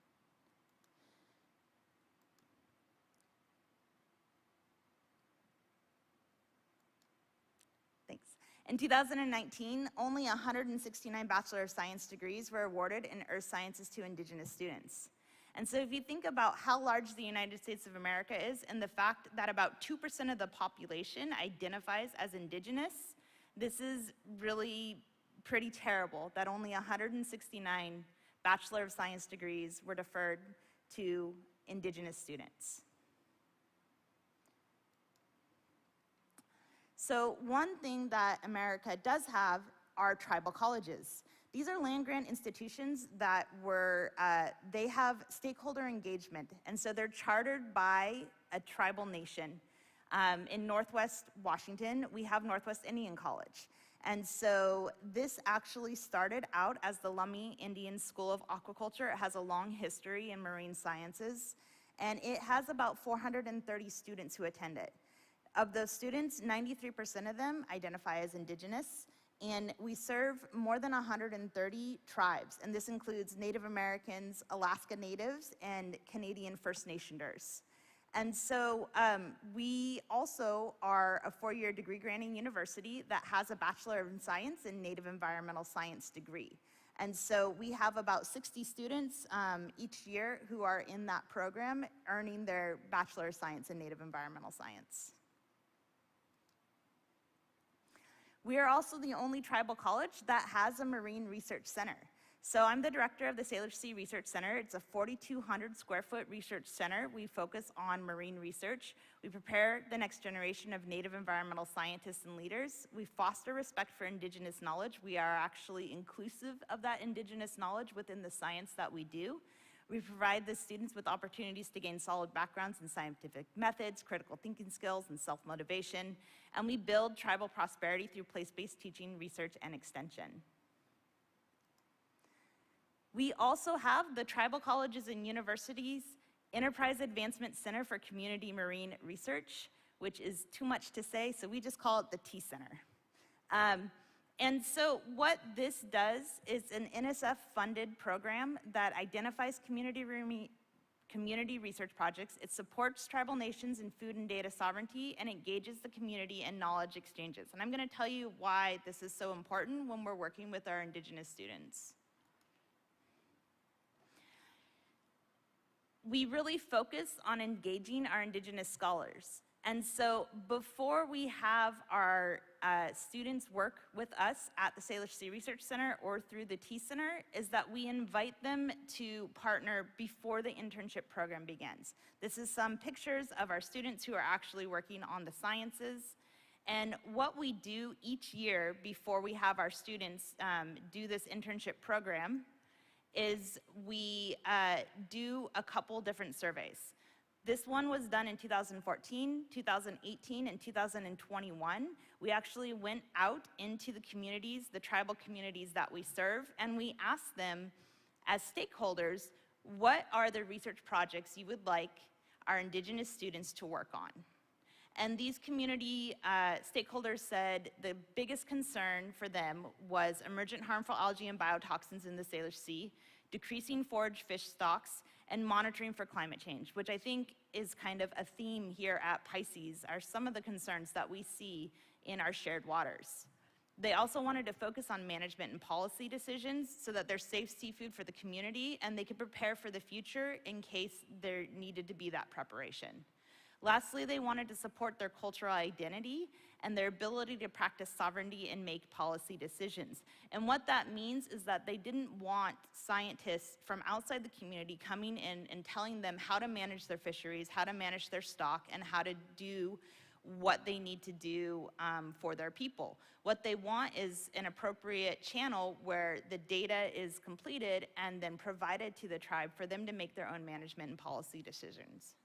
Thanks. In 2019, only 169 Bachelor of Science degrees were awarded in Earth Sciences to Indigenous students. And so if you think about how large the United States of America is and the fact that about 2% of the population identifies as Indigenous, this is really pretty terrible that only 169 Bachelor of Science degrees were deferred to Indigenous students. So one thing that America does have are tribal colleges. These are land-grant institutions that they have stakeholder engagement, and so they're chartered by a tribal nation. In Northwest Washington, we have Northwest Indian College. And so this actually started out as the Lummi Indian School of Aquaculture. It has a long history in marine sciences, and it has about 430 students who attend it. Of those students, 93% of them identify as Indigenous, and we serve more than 130 tribes, and this includes Native Americans, Alaska Natives, and Canadian First Nationers. And so we also are a 4-year degree granting university that has a Bachelor of Science in Native Environmental Science degree. And so we have about 60 students each year who are in that program earning their Bachelor of Science in Native Environmental Science. We are also the only tribal college that has a marine research center. So I'm the director of the Salish Sea Research Center. It's a 4,200 square foot research center. We focus on marine research. We prepare the next generation of Native environmental scientists and leaders. We foster respect for Indigenous knowledge. We are actually inclusive of that Indigenous knowledge within the science that we do. We provide the students with opportunities to gain solid backgrounds in scientific methods, critical thinking skills, and self-motivation. And we build tribal prosperity through place-based teaching, research, and extension. We also have the Tribal Colleges and Universities Enterprise Advancement Center for Community Marine Research, which is too much to say, so we just call it the T-Center. And so what this does is an NSF-funded program that identifies community research projects. It supports tribal nations in food and data sovereignty and engages the community in knowledge exchanges. And I'm going to tell you why this is so important when we're working with our Indigenous students. We really focus on engaging our Indigenous scholars. And so before we have our students work with us at the Salish Sea Research Center or through the T-Center, is that we invite them to partner before the internship program begins. This is some pictures of our students who are actually working on the sciences. And what we do each year before we have our students do this internship program is we do a couple different surveys. This one was done in 2014, 2018, and 2021. We actually went out into the communities, the tribal communities that we serve, and we asked them as stakeholders, what are the research projects you would like our Indigenous students to work on. And these community stakeholders said the biggest concern for them was emergent harmful algae and biotoxins in the Salish Sea, decreasing forage fish stocks, and monitoring for climate change, which I think is kind of a theme here at PICES, are some of the concerns that we see in our shared waters. They also wanted to focus on management and policy decisions so that there's safe seafood for the community and they could prepare for the future in case there needed to be that preparation. Lastly, they wanted to support their cultural identity and their ability to practice sovereignty and make policy decisions. And what that means is that they didn't want scientists from outside the community coming in and telling them how to manage their fisheries, how to manage their stock, and how to do what they need to do for their people. What they want is an appropriate channel where the data is completed and then provided to the tribe for them to make their own management and policy decisions.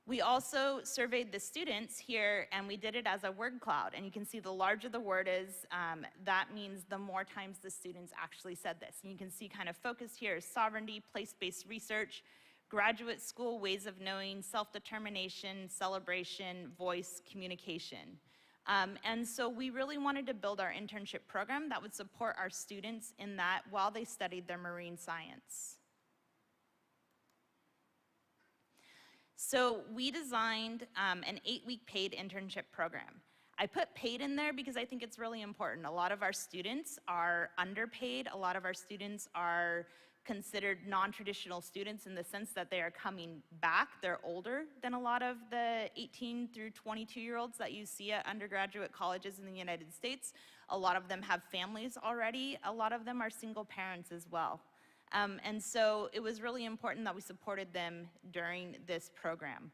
We also surveyed the students here, and we did it as a word cloud. And you can see the larger the word is, that means the more times the students actually said this. And you can see kind of focused here is sovereignty, place-based research, graduate school, ways of knowing, self-determination, celebration, voice, communication. And so we really wanted to build our internship program that would support our students in that while they studied their marine science. So we designed an 8-week paid internship program. I put paid in there because I think it's really important. A lot of our students are underpaid. A lot of our students are considered non-traditional students in the sense that they are coming back. They're older than a lot of the 18 through 22-year-olds that you see at undergraduate colleges in the United States. A lot of them have families already. A lot of them are single parents as well. And so it was really important that we supported them during this program.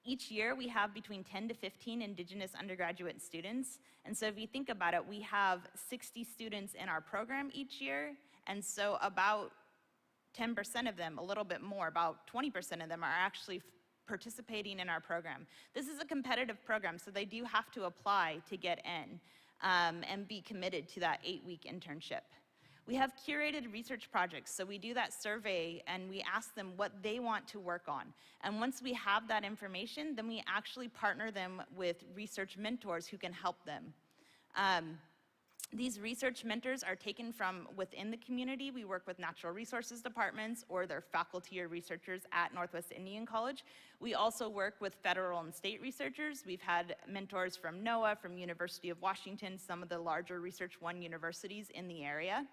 Each year we have between 10 to 15 Indigenous undergraduate students. And so if you think about it, we have 60 students in our program each year. And so about 10% of them, a little bit more, about 20% of them are actually participating in our program. This is a competitive program, so they do have to apply to get in and be committed to that 8-week internship. We have curated research projects, so we do that survey and we ask them what they want to work on. And once we have that information, then we actually partner them with research mentors who can help them. These research mentors are taken from within the community. We work with natural resources departments or their faculty or researchers at Northwest Indian College. We also work with federal and state researchers. We've had mentors from NOAA, from University of Washington, some of the larger Research One universities in the area.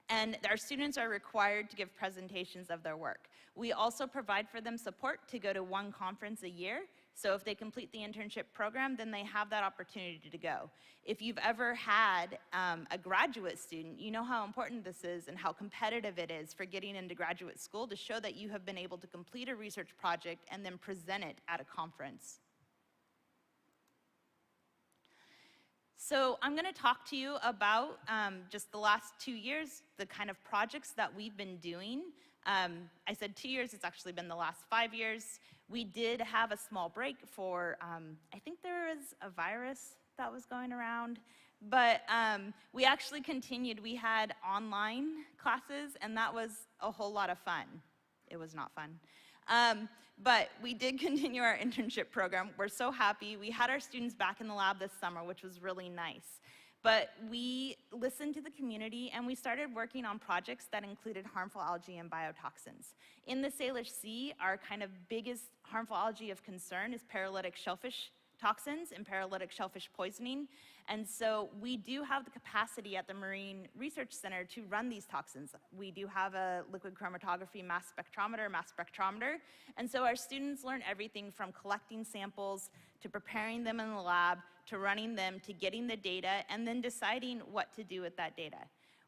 And our students are required to give presentations of their work. We also provide for them support to go to one conference a year. So if they complete the internship program, then they have that opportunity to go. If you've ever had a graduate student, you know how important this is and how competitive it is for getting into graduate school to show that you have been able to complete a research project and then present it at a conference. So I'm going to talk to you about just the last 2 years, the kind of projects that we've been doing. I said 2 years, it's actually been the last 5 years. We did have a small break for, I think there was a virus that was going around, but we actually continued. We had online classes, and that was a whole lot of fun. It was not fun. But we did continue our internship program. We're so happy. We had our students back in the lab this summer, which was really nice. But we listened to the community and we started working on projects that included harmful algae and biotoxins. In the Salish Sea, our kind of biggest harmful algae of concern is paralytic shellfish toxins and paralytic shellfish poisoning. And so we do have the capacity at the Marine Research Center to run these toxins. We do have a liquid chromatography mass spectrometer. And so our students learn everything from collecting samples to preparing them in the lab to running them to getting the data and then deciding what to do with that data.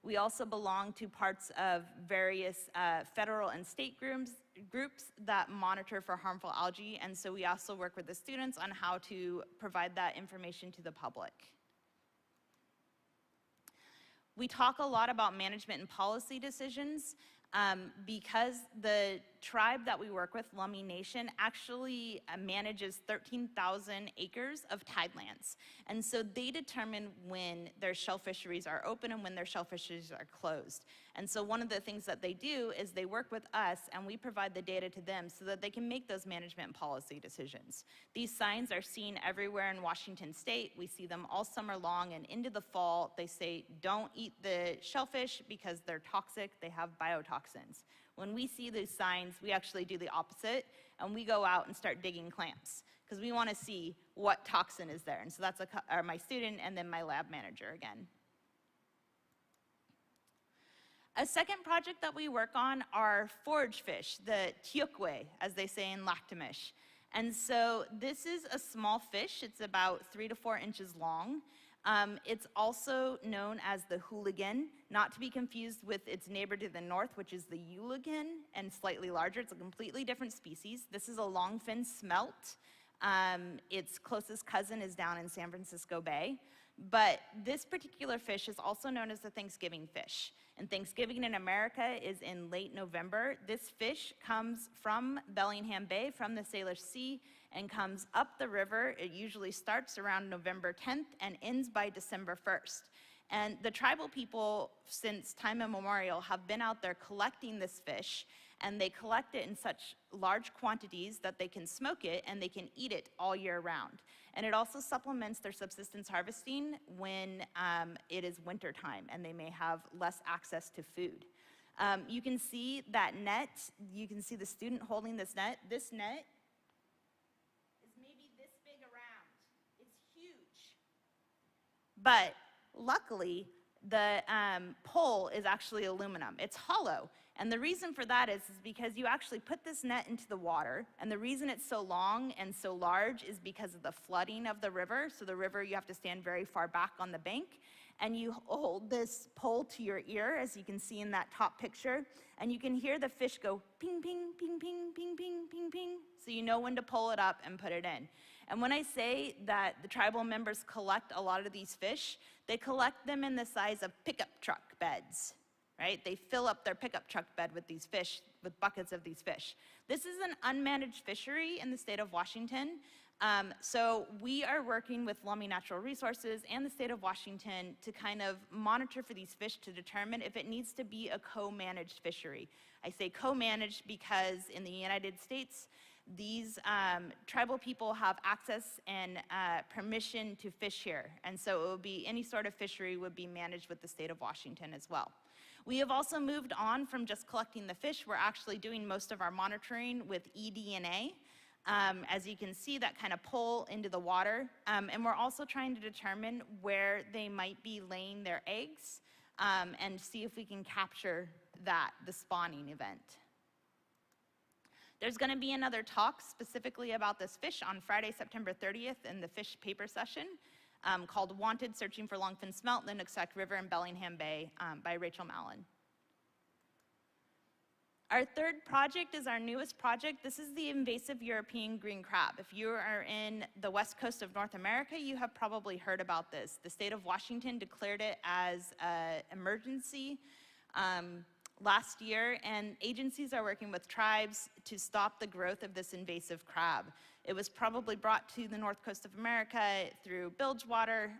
We also belong to parts of various federal and state groups that monitor for harmful algae, and so we also work with the students on how to provide that information to the public. We talk a lot about management and policy decisions because the tribe that we work with, Lummi Nation, actually manages 13,000 acres of tidelands. And so they determine when their shell fisheries are open and when their shell fisheries are closed. And so one of the things that they do is they work with us and we provide the data to them so that they can make those management policy decisions. These signs are seen everywhere in Washington State. We see them all summer long, and into the fall, they say, don't eat the shellfish because they're toxic, they have biotoxins. When we see these signs, we actually do the opposite, and we go out and start digging clamps because we want to see what toxin is there. And so that's my student and then my lab manager again. A second project that we work on are forage fish, the tiokwe, as they say in Laktamish. And so this is a small fish. It's about 3 to 4 inches long. It's also known as the hooligan, not to be confused with its neighbor to the north, which is the eulogin, and slightly larger. It's a completely different species. This is a longfin smelt. Its closest cousin is down in San Francisco Bay. But this particular fish is also known as the Thanksgiving fish. And Thanksgiving in America is in late November. This fish comes from Bellingham Bay, from the Salish Sea, and comes up the river. It usually starts around November 10th and ends by December 1st. And the tribal people, since time immemorial, have been out there collecting this fish, and they collect it in such large quantities that they can smoke it and they can eat it all year round. And it also supplements their subsistence harvesting when it is wintertime and they may have less access to food. You can see that net, you can see the student holding this net. This net is maybe this big around. It's huge. But luckily, the pole is actually aluminum. It's hollow. And the reason for that is because you actually put this net into the water, and the reason it's so long and so large is because of the flooding of the river. So the river, you have to stand very far back on the bank, and you hold this pole to your ear, as you can see in that top picture, and you can hear the fish go ping, ping, ping, ping, ping, ping, ping, ping, so you know when to pull it up and put it in. And when I say that the tribal members collect a lot of these fish, they collect them in the size of pickup truck beds. Right? They fill up their pickup truck bed with these fish, with buckets of these fish. This is an unmanaged fishery in the state of Washington. So we are working with Lummi Natural Resources and the state of Washington to kind of monitor for these fish to determine if it needs to be a co-managed fishery. I say co-managed because in the United States, these tribal people have access and permission to fish here. And so it would be, any sort of fishery would be managed with the state of Washington as well. We have also moved on from just collecting the fish. We're actually doing most of our monitoring with eDNA. As you can see, that kind of pull into the water. And we're also trying to determine where they might be laying their eggs and see if we can capture that, the spawning event. There's going to be another talk specifically about this fish on Friday, September 30th in the fish paper session. Called Wanted, Searching for Longfin Smelt in the Nooksack River in Bellingham Bay by Rachel Mallon. Our third project is our newest project. This is the invasive European green crab. If you are in the west coast of North America, you have probably heard about this. The state of Washington declared it as an emergency last year, and agencies are working with tribes to stop the growth of this invasive crab. It was probably brought to the north coast of America through bilge water,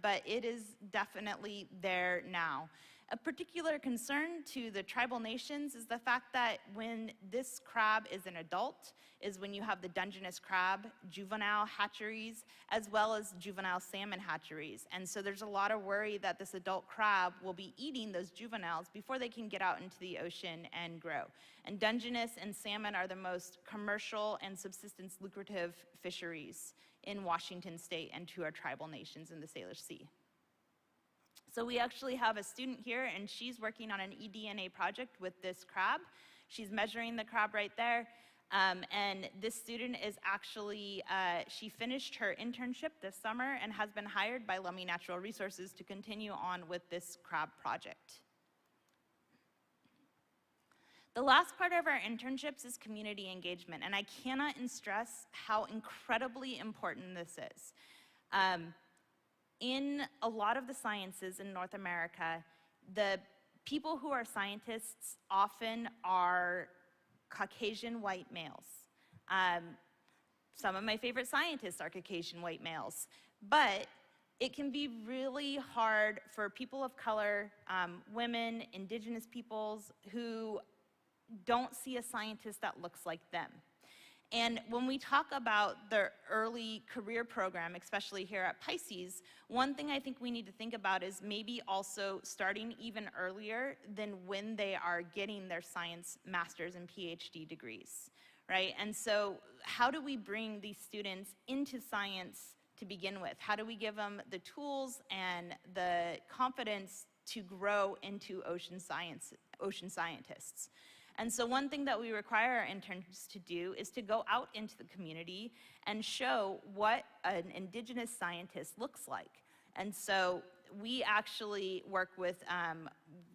but it is definitely there now. A particular concern to the tribal nations is the fact that when this crab is an adult is when you have the Dungeness crab juvenile hatcheries as well as juvenile salmon hatcheries. And so there's a lot of worry that this adult crab will be eating those juveniles before they can get out into the ocean and grow. And Dungeness and salmon are the most commercial and subsistence lucrative fisheries in Washington state and to our tribal nations in the Salish Sea. So we actually have a student here, and she's working on an eDNA project with this crab. She's measuring the crab right there. And this student is actually, she finished her internship this summer and has been hired by Lummi Natural Resources to continue on with this crab project. The last part of our internships is community engagement, and I cannot stress how incredibly important this is. In a lot of the sciences in North America, the people who are scientists often are Caucasian white males. Some of my favorite scientists are Caucasian white males, but it can be really hard for people of color, women, indigenous peoples who don't see a scientist that looks like them. And when we talk about the early career program, especially here at PICES, one thing I think we need to think about is maybe also starting even earlier than when they are getting their science master's and PhD degrees, right? And so how do we bring these students into science to begin with? How do we give them the tools and the confidence to grow into ocean scientists? And so one thing that we require our interns to do is to go out into the community and show what an indigenous scientist looks like. And so we actually work with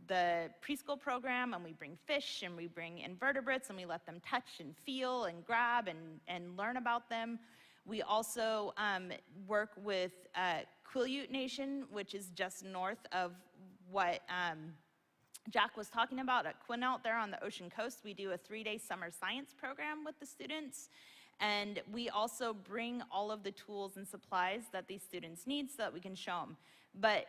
the preschool program, and we bring fish and we bring invertebrates and we let them touch and feel and grab and learn about them. We also work with Quileute Nation, which is just north of what Jack was talking about at Quinault there on the ocean coast. We do a 3-day summer science program with the students. And we also bring all of the tools and supplies that these students need so that we can show them. But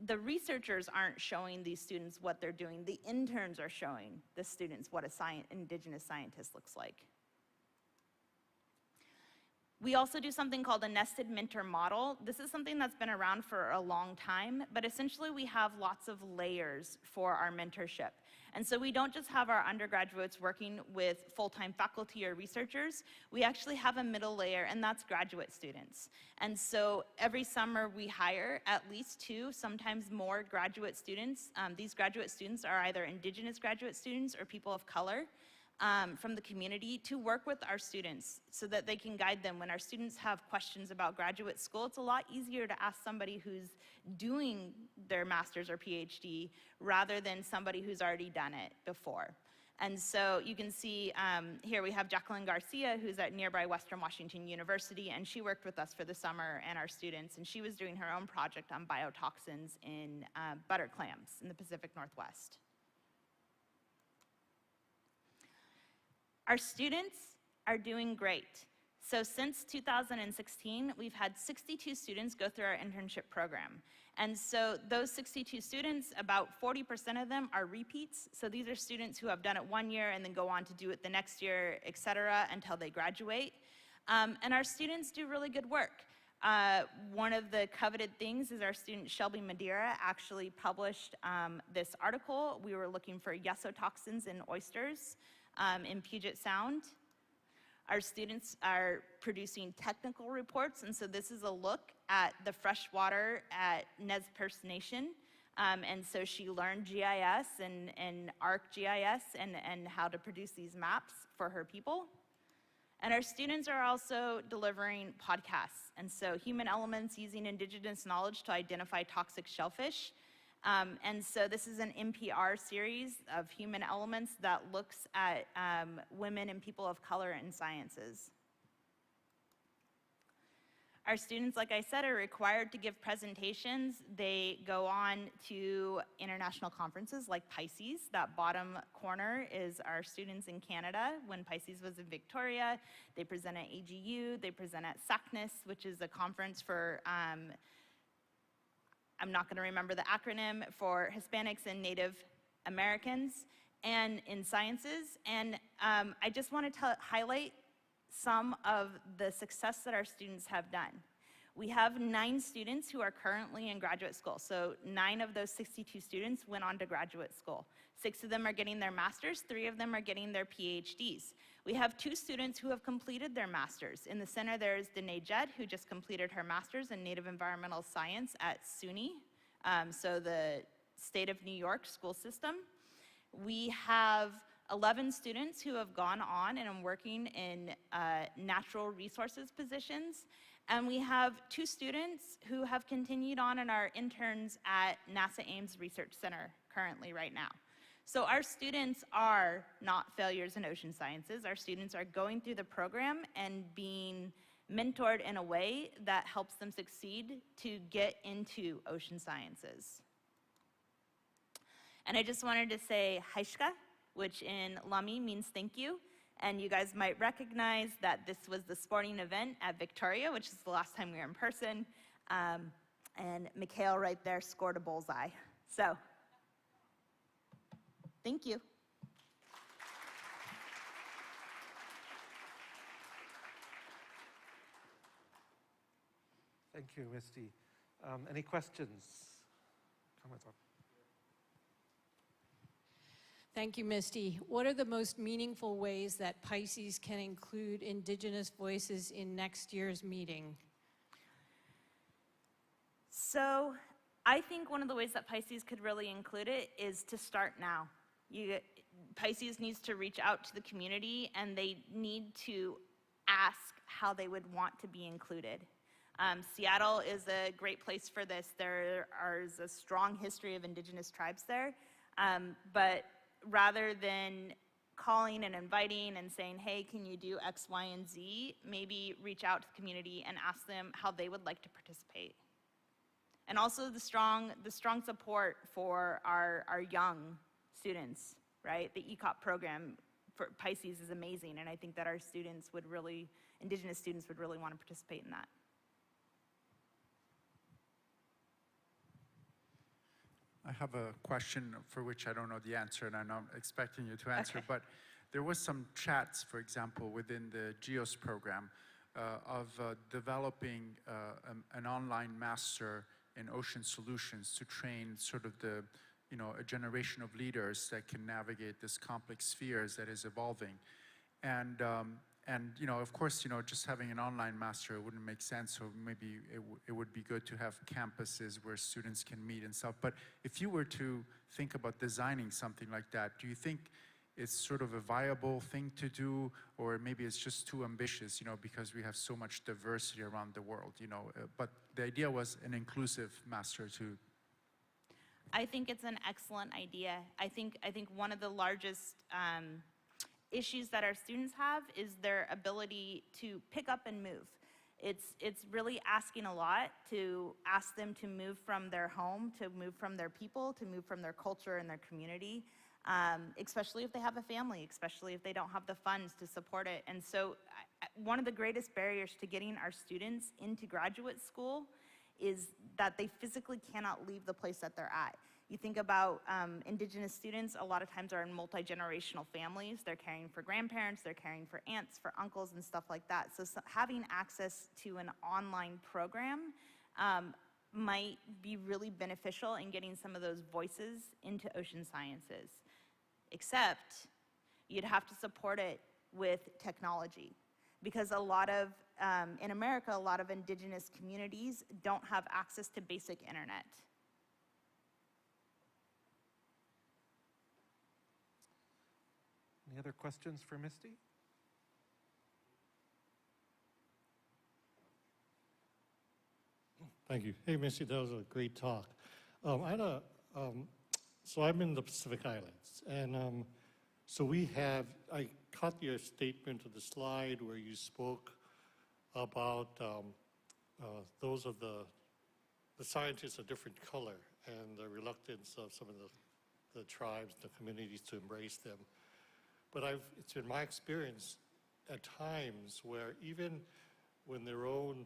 the researchers aren't showing these students what they're doing. The interns are showing the students what an indigenous scientist looks like. We also do something called a nested mentor model. This is something that's been around for a long time, but essentially we have lots of layers for our mentorship. And so we don't just have our undergraduates working with full-time faculty or researchers, we actually have a middle layer, and that's graduate students. And so every summer we hire at least 2, sometimes more graduate students. These graduate students are either indigenous graduate students or people of color. From the community to work with our students so that they can guide them. When our students have questions about graduate school, it's a lot easier to ask somebody who's doing their master's or PhD rather than somebody who's already done it before. And so you can see here we have Jacqueline Garcia, who's at nearby Western Washington University, and she worked with us for the summer and our students, and she was doing her own project on biotoxins in butter clams in the Pacific Northwest. Our students are doing great. So since 2016, we've had 62 students go through our internship program. And so those 62 students, about 40% of them are repeats. So these are students who have done it 1 year and then go on to do it the next year, et cetera, until they graduate. And our students do really good work. One of the coveted things is our student Shelby Madeira actually published this article. We were looking for yesotoxins in oysters in Puget Sound. Our students are producing technical reports, and so this is a look at the freshwater at Nez Perce Nation. And so she learned GIS and ArcGIS and how to produce these maps for her people. And our students are also delivering podcasts. And so Human Elements using indigenous knowledge to identify toxic shellfish. And so this is an NPR series of Human Elements that looks at women and people of color in sciences. Our students, like I said, are required to give presentations. They go on to international conferences like PICES. That bottom corner is our students in Canada when PICES was in Victoria. They present at AGU. They present at SACNIS, which is a conference for I'm not going to remember the acronym, for Hispanics and Native Americans, and in sciences. And I just wanted to highlight some of the success that our students have done. We have 9 students who are currently in graduate school. So 9 of those 62 students went on to graduate school. 6 of them are getting their masters, 3 of them are getting their PhDs. We have 2 students who have completed their masters. In the center there is Danae Jed, who just completed her master's in Native Environmental Science at SUNY, so the state of New York school system. We have 11 students who have gone on and are working in natural resources positions. And we have 2 students who have continued on and are interns at NASA Ames Research Center currently right now. So our students are not failures in ocean sciences. Our students are going through the program and being mentored in a way that helps them succeed to get into ocean sciences. And I just wanted to say, Haishka, which in Lami means thank you. And you guys might recognize that this was the sporting event at Victoria, which is the last time we were in person. And Mikhail right there scored a bullseye. So, thank you. Thank you, Misty. Any questions? Comments on? Thank you, Misty. What are the most meaningful ways that PICES can include Indigenous voices in next year's meeting? So I think one of the ways that PICES could really include it is to start now. PICES needs to reach out to the community, and they need to ask how they would want to be included. Seattle is a great place for this. There is a strong history of Indigenous tribes there, but rather than calling and inviting and saying, hey, can you do X, Y, and Z, maybe reach out to the community and ask them how they would like to participate. And also the strong support for our young students, right? The ECOP program for PICES is amazing, and I think that our students would really, Indigenous students would really want to participate in that. I have a question for which I don't know the answer, and I'm not expecting you to answer, but there was some chats, for example, within the GEOS program of developing an online master in ocean solutions to train sort of the, a generation of leaders that can navigate this complex spheres that is evolving. And of course, just having an online master wouldn't make sense, so maybe it would be good to have campuses where students can meet and stuff. But if you were to think about designing something like that, do you think it's sort of a viable thing to do, or maybe it's just too ambitious, because we have so much diversity around the world, but the idea was an inclusive master too. I think it's an excellent idea. I think one of the largest issues that our students have is their ability to pick up and move. It's really asking a lot to ask them to move from their home, to move from their people, to move from their culture and their community, especially if they have a family, especially if they don't have the funds to support it. And so one of the greatest barriers to getting our students into graduate school is that they physically cannot leave the place that they're at. You think about Indigenous students, a lot of times are in multi-generational families. They're caring for grandparents, they're caring for aunts, for uncles, and stuff like that. So having access to an online program might be really beneficial in getting some of those voices into ocean sciences. Except you'd have to support it with technology, because a lot of, in America, a lot of Indigenous communities don't have access to basic internet. Any other questions for Misty? Thank you. Hey, Misty, that was a great talk. So I'm in the Pacific Islands, and so I caught your statement of the slide where you spoke about those of the scientists of different color and the reluctance of some of the tribes, the communities to embrace them. But it's been my experience at times where even when their own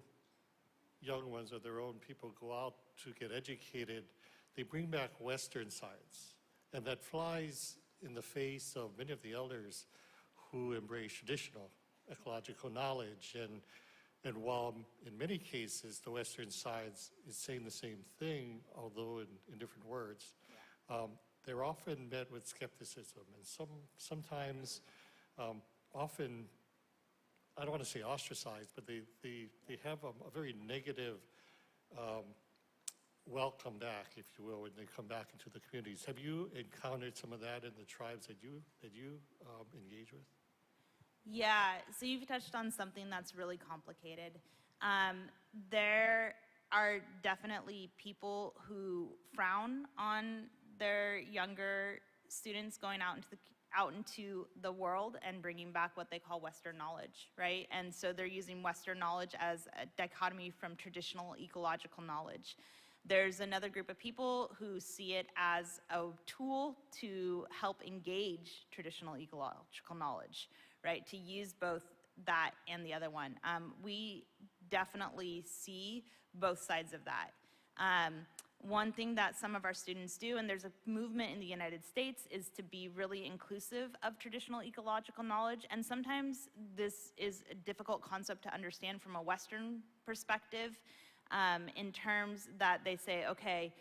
young ones or their own people go out to get educated, they bring back Western science. And that flies in the face of many of the elders who embrace traditional ecological knowledge. And while in many cases the Western science is saying the same thing, although in different words, they're often met with skepticism, and sometimes, often, I don't want to say ostracized, but they have a very negative welcome back, if you will, when they come back into the communities. Have you encountered some of that in the tribes that you engage with? Yeah, so you've touched on something that's really complicated. There are definitely people who frown on their younger students going out into the world and bringing back what they call Western knowledge, right? And so they're using Western knowledge as a dichotomy from traditional ecological knowledge. There's another group of people who see it as a tool to help engage traditional ecological knowledge, right? To use both that and the other one. We definitely see both sides of that. One thing that some of our students do, and there's a movement in the United States, is to be really inclusive of traditional ecological knowledge. And sometimes this is a difficult concept to understand from a Western perspective, in terms that they say, okay,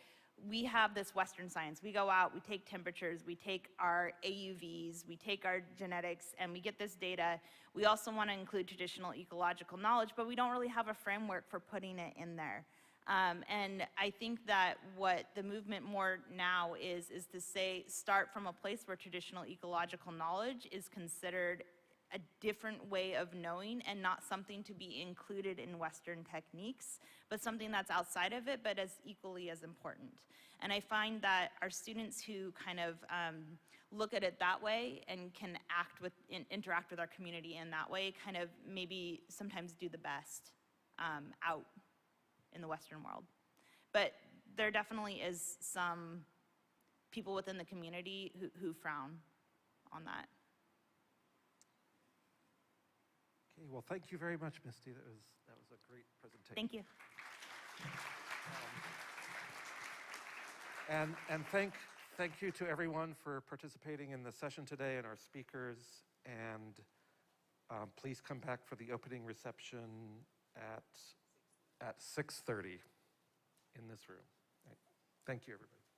we have this Western science. We go out, we take temperatures, we take our AUVs, we take our genetics, and we get this data. We also want to include traditional ecological knowledge, but we don't really have a framework for putting it in there. And I think that what the movement more now is to say, start from a place where traditional ecological knowledge is considered a different way of knowing and not something to be included in Western techniques, but something that's outside of it, but as equally as important. And I find that our students who kind of look at it that way and can interact with our community in that way, kind of maybe sometimes do the best out in the Western world. But there definitely is some people within the community who frown on that. Okay, well, thank you very much, Misty. That was a great presentation. Thank you. And thank you to everyone for participating in the session today and our speakers. And please come back for the opening reception at 6:30 in this room. Right. Thank you, everybody.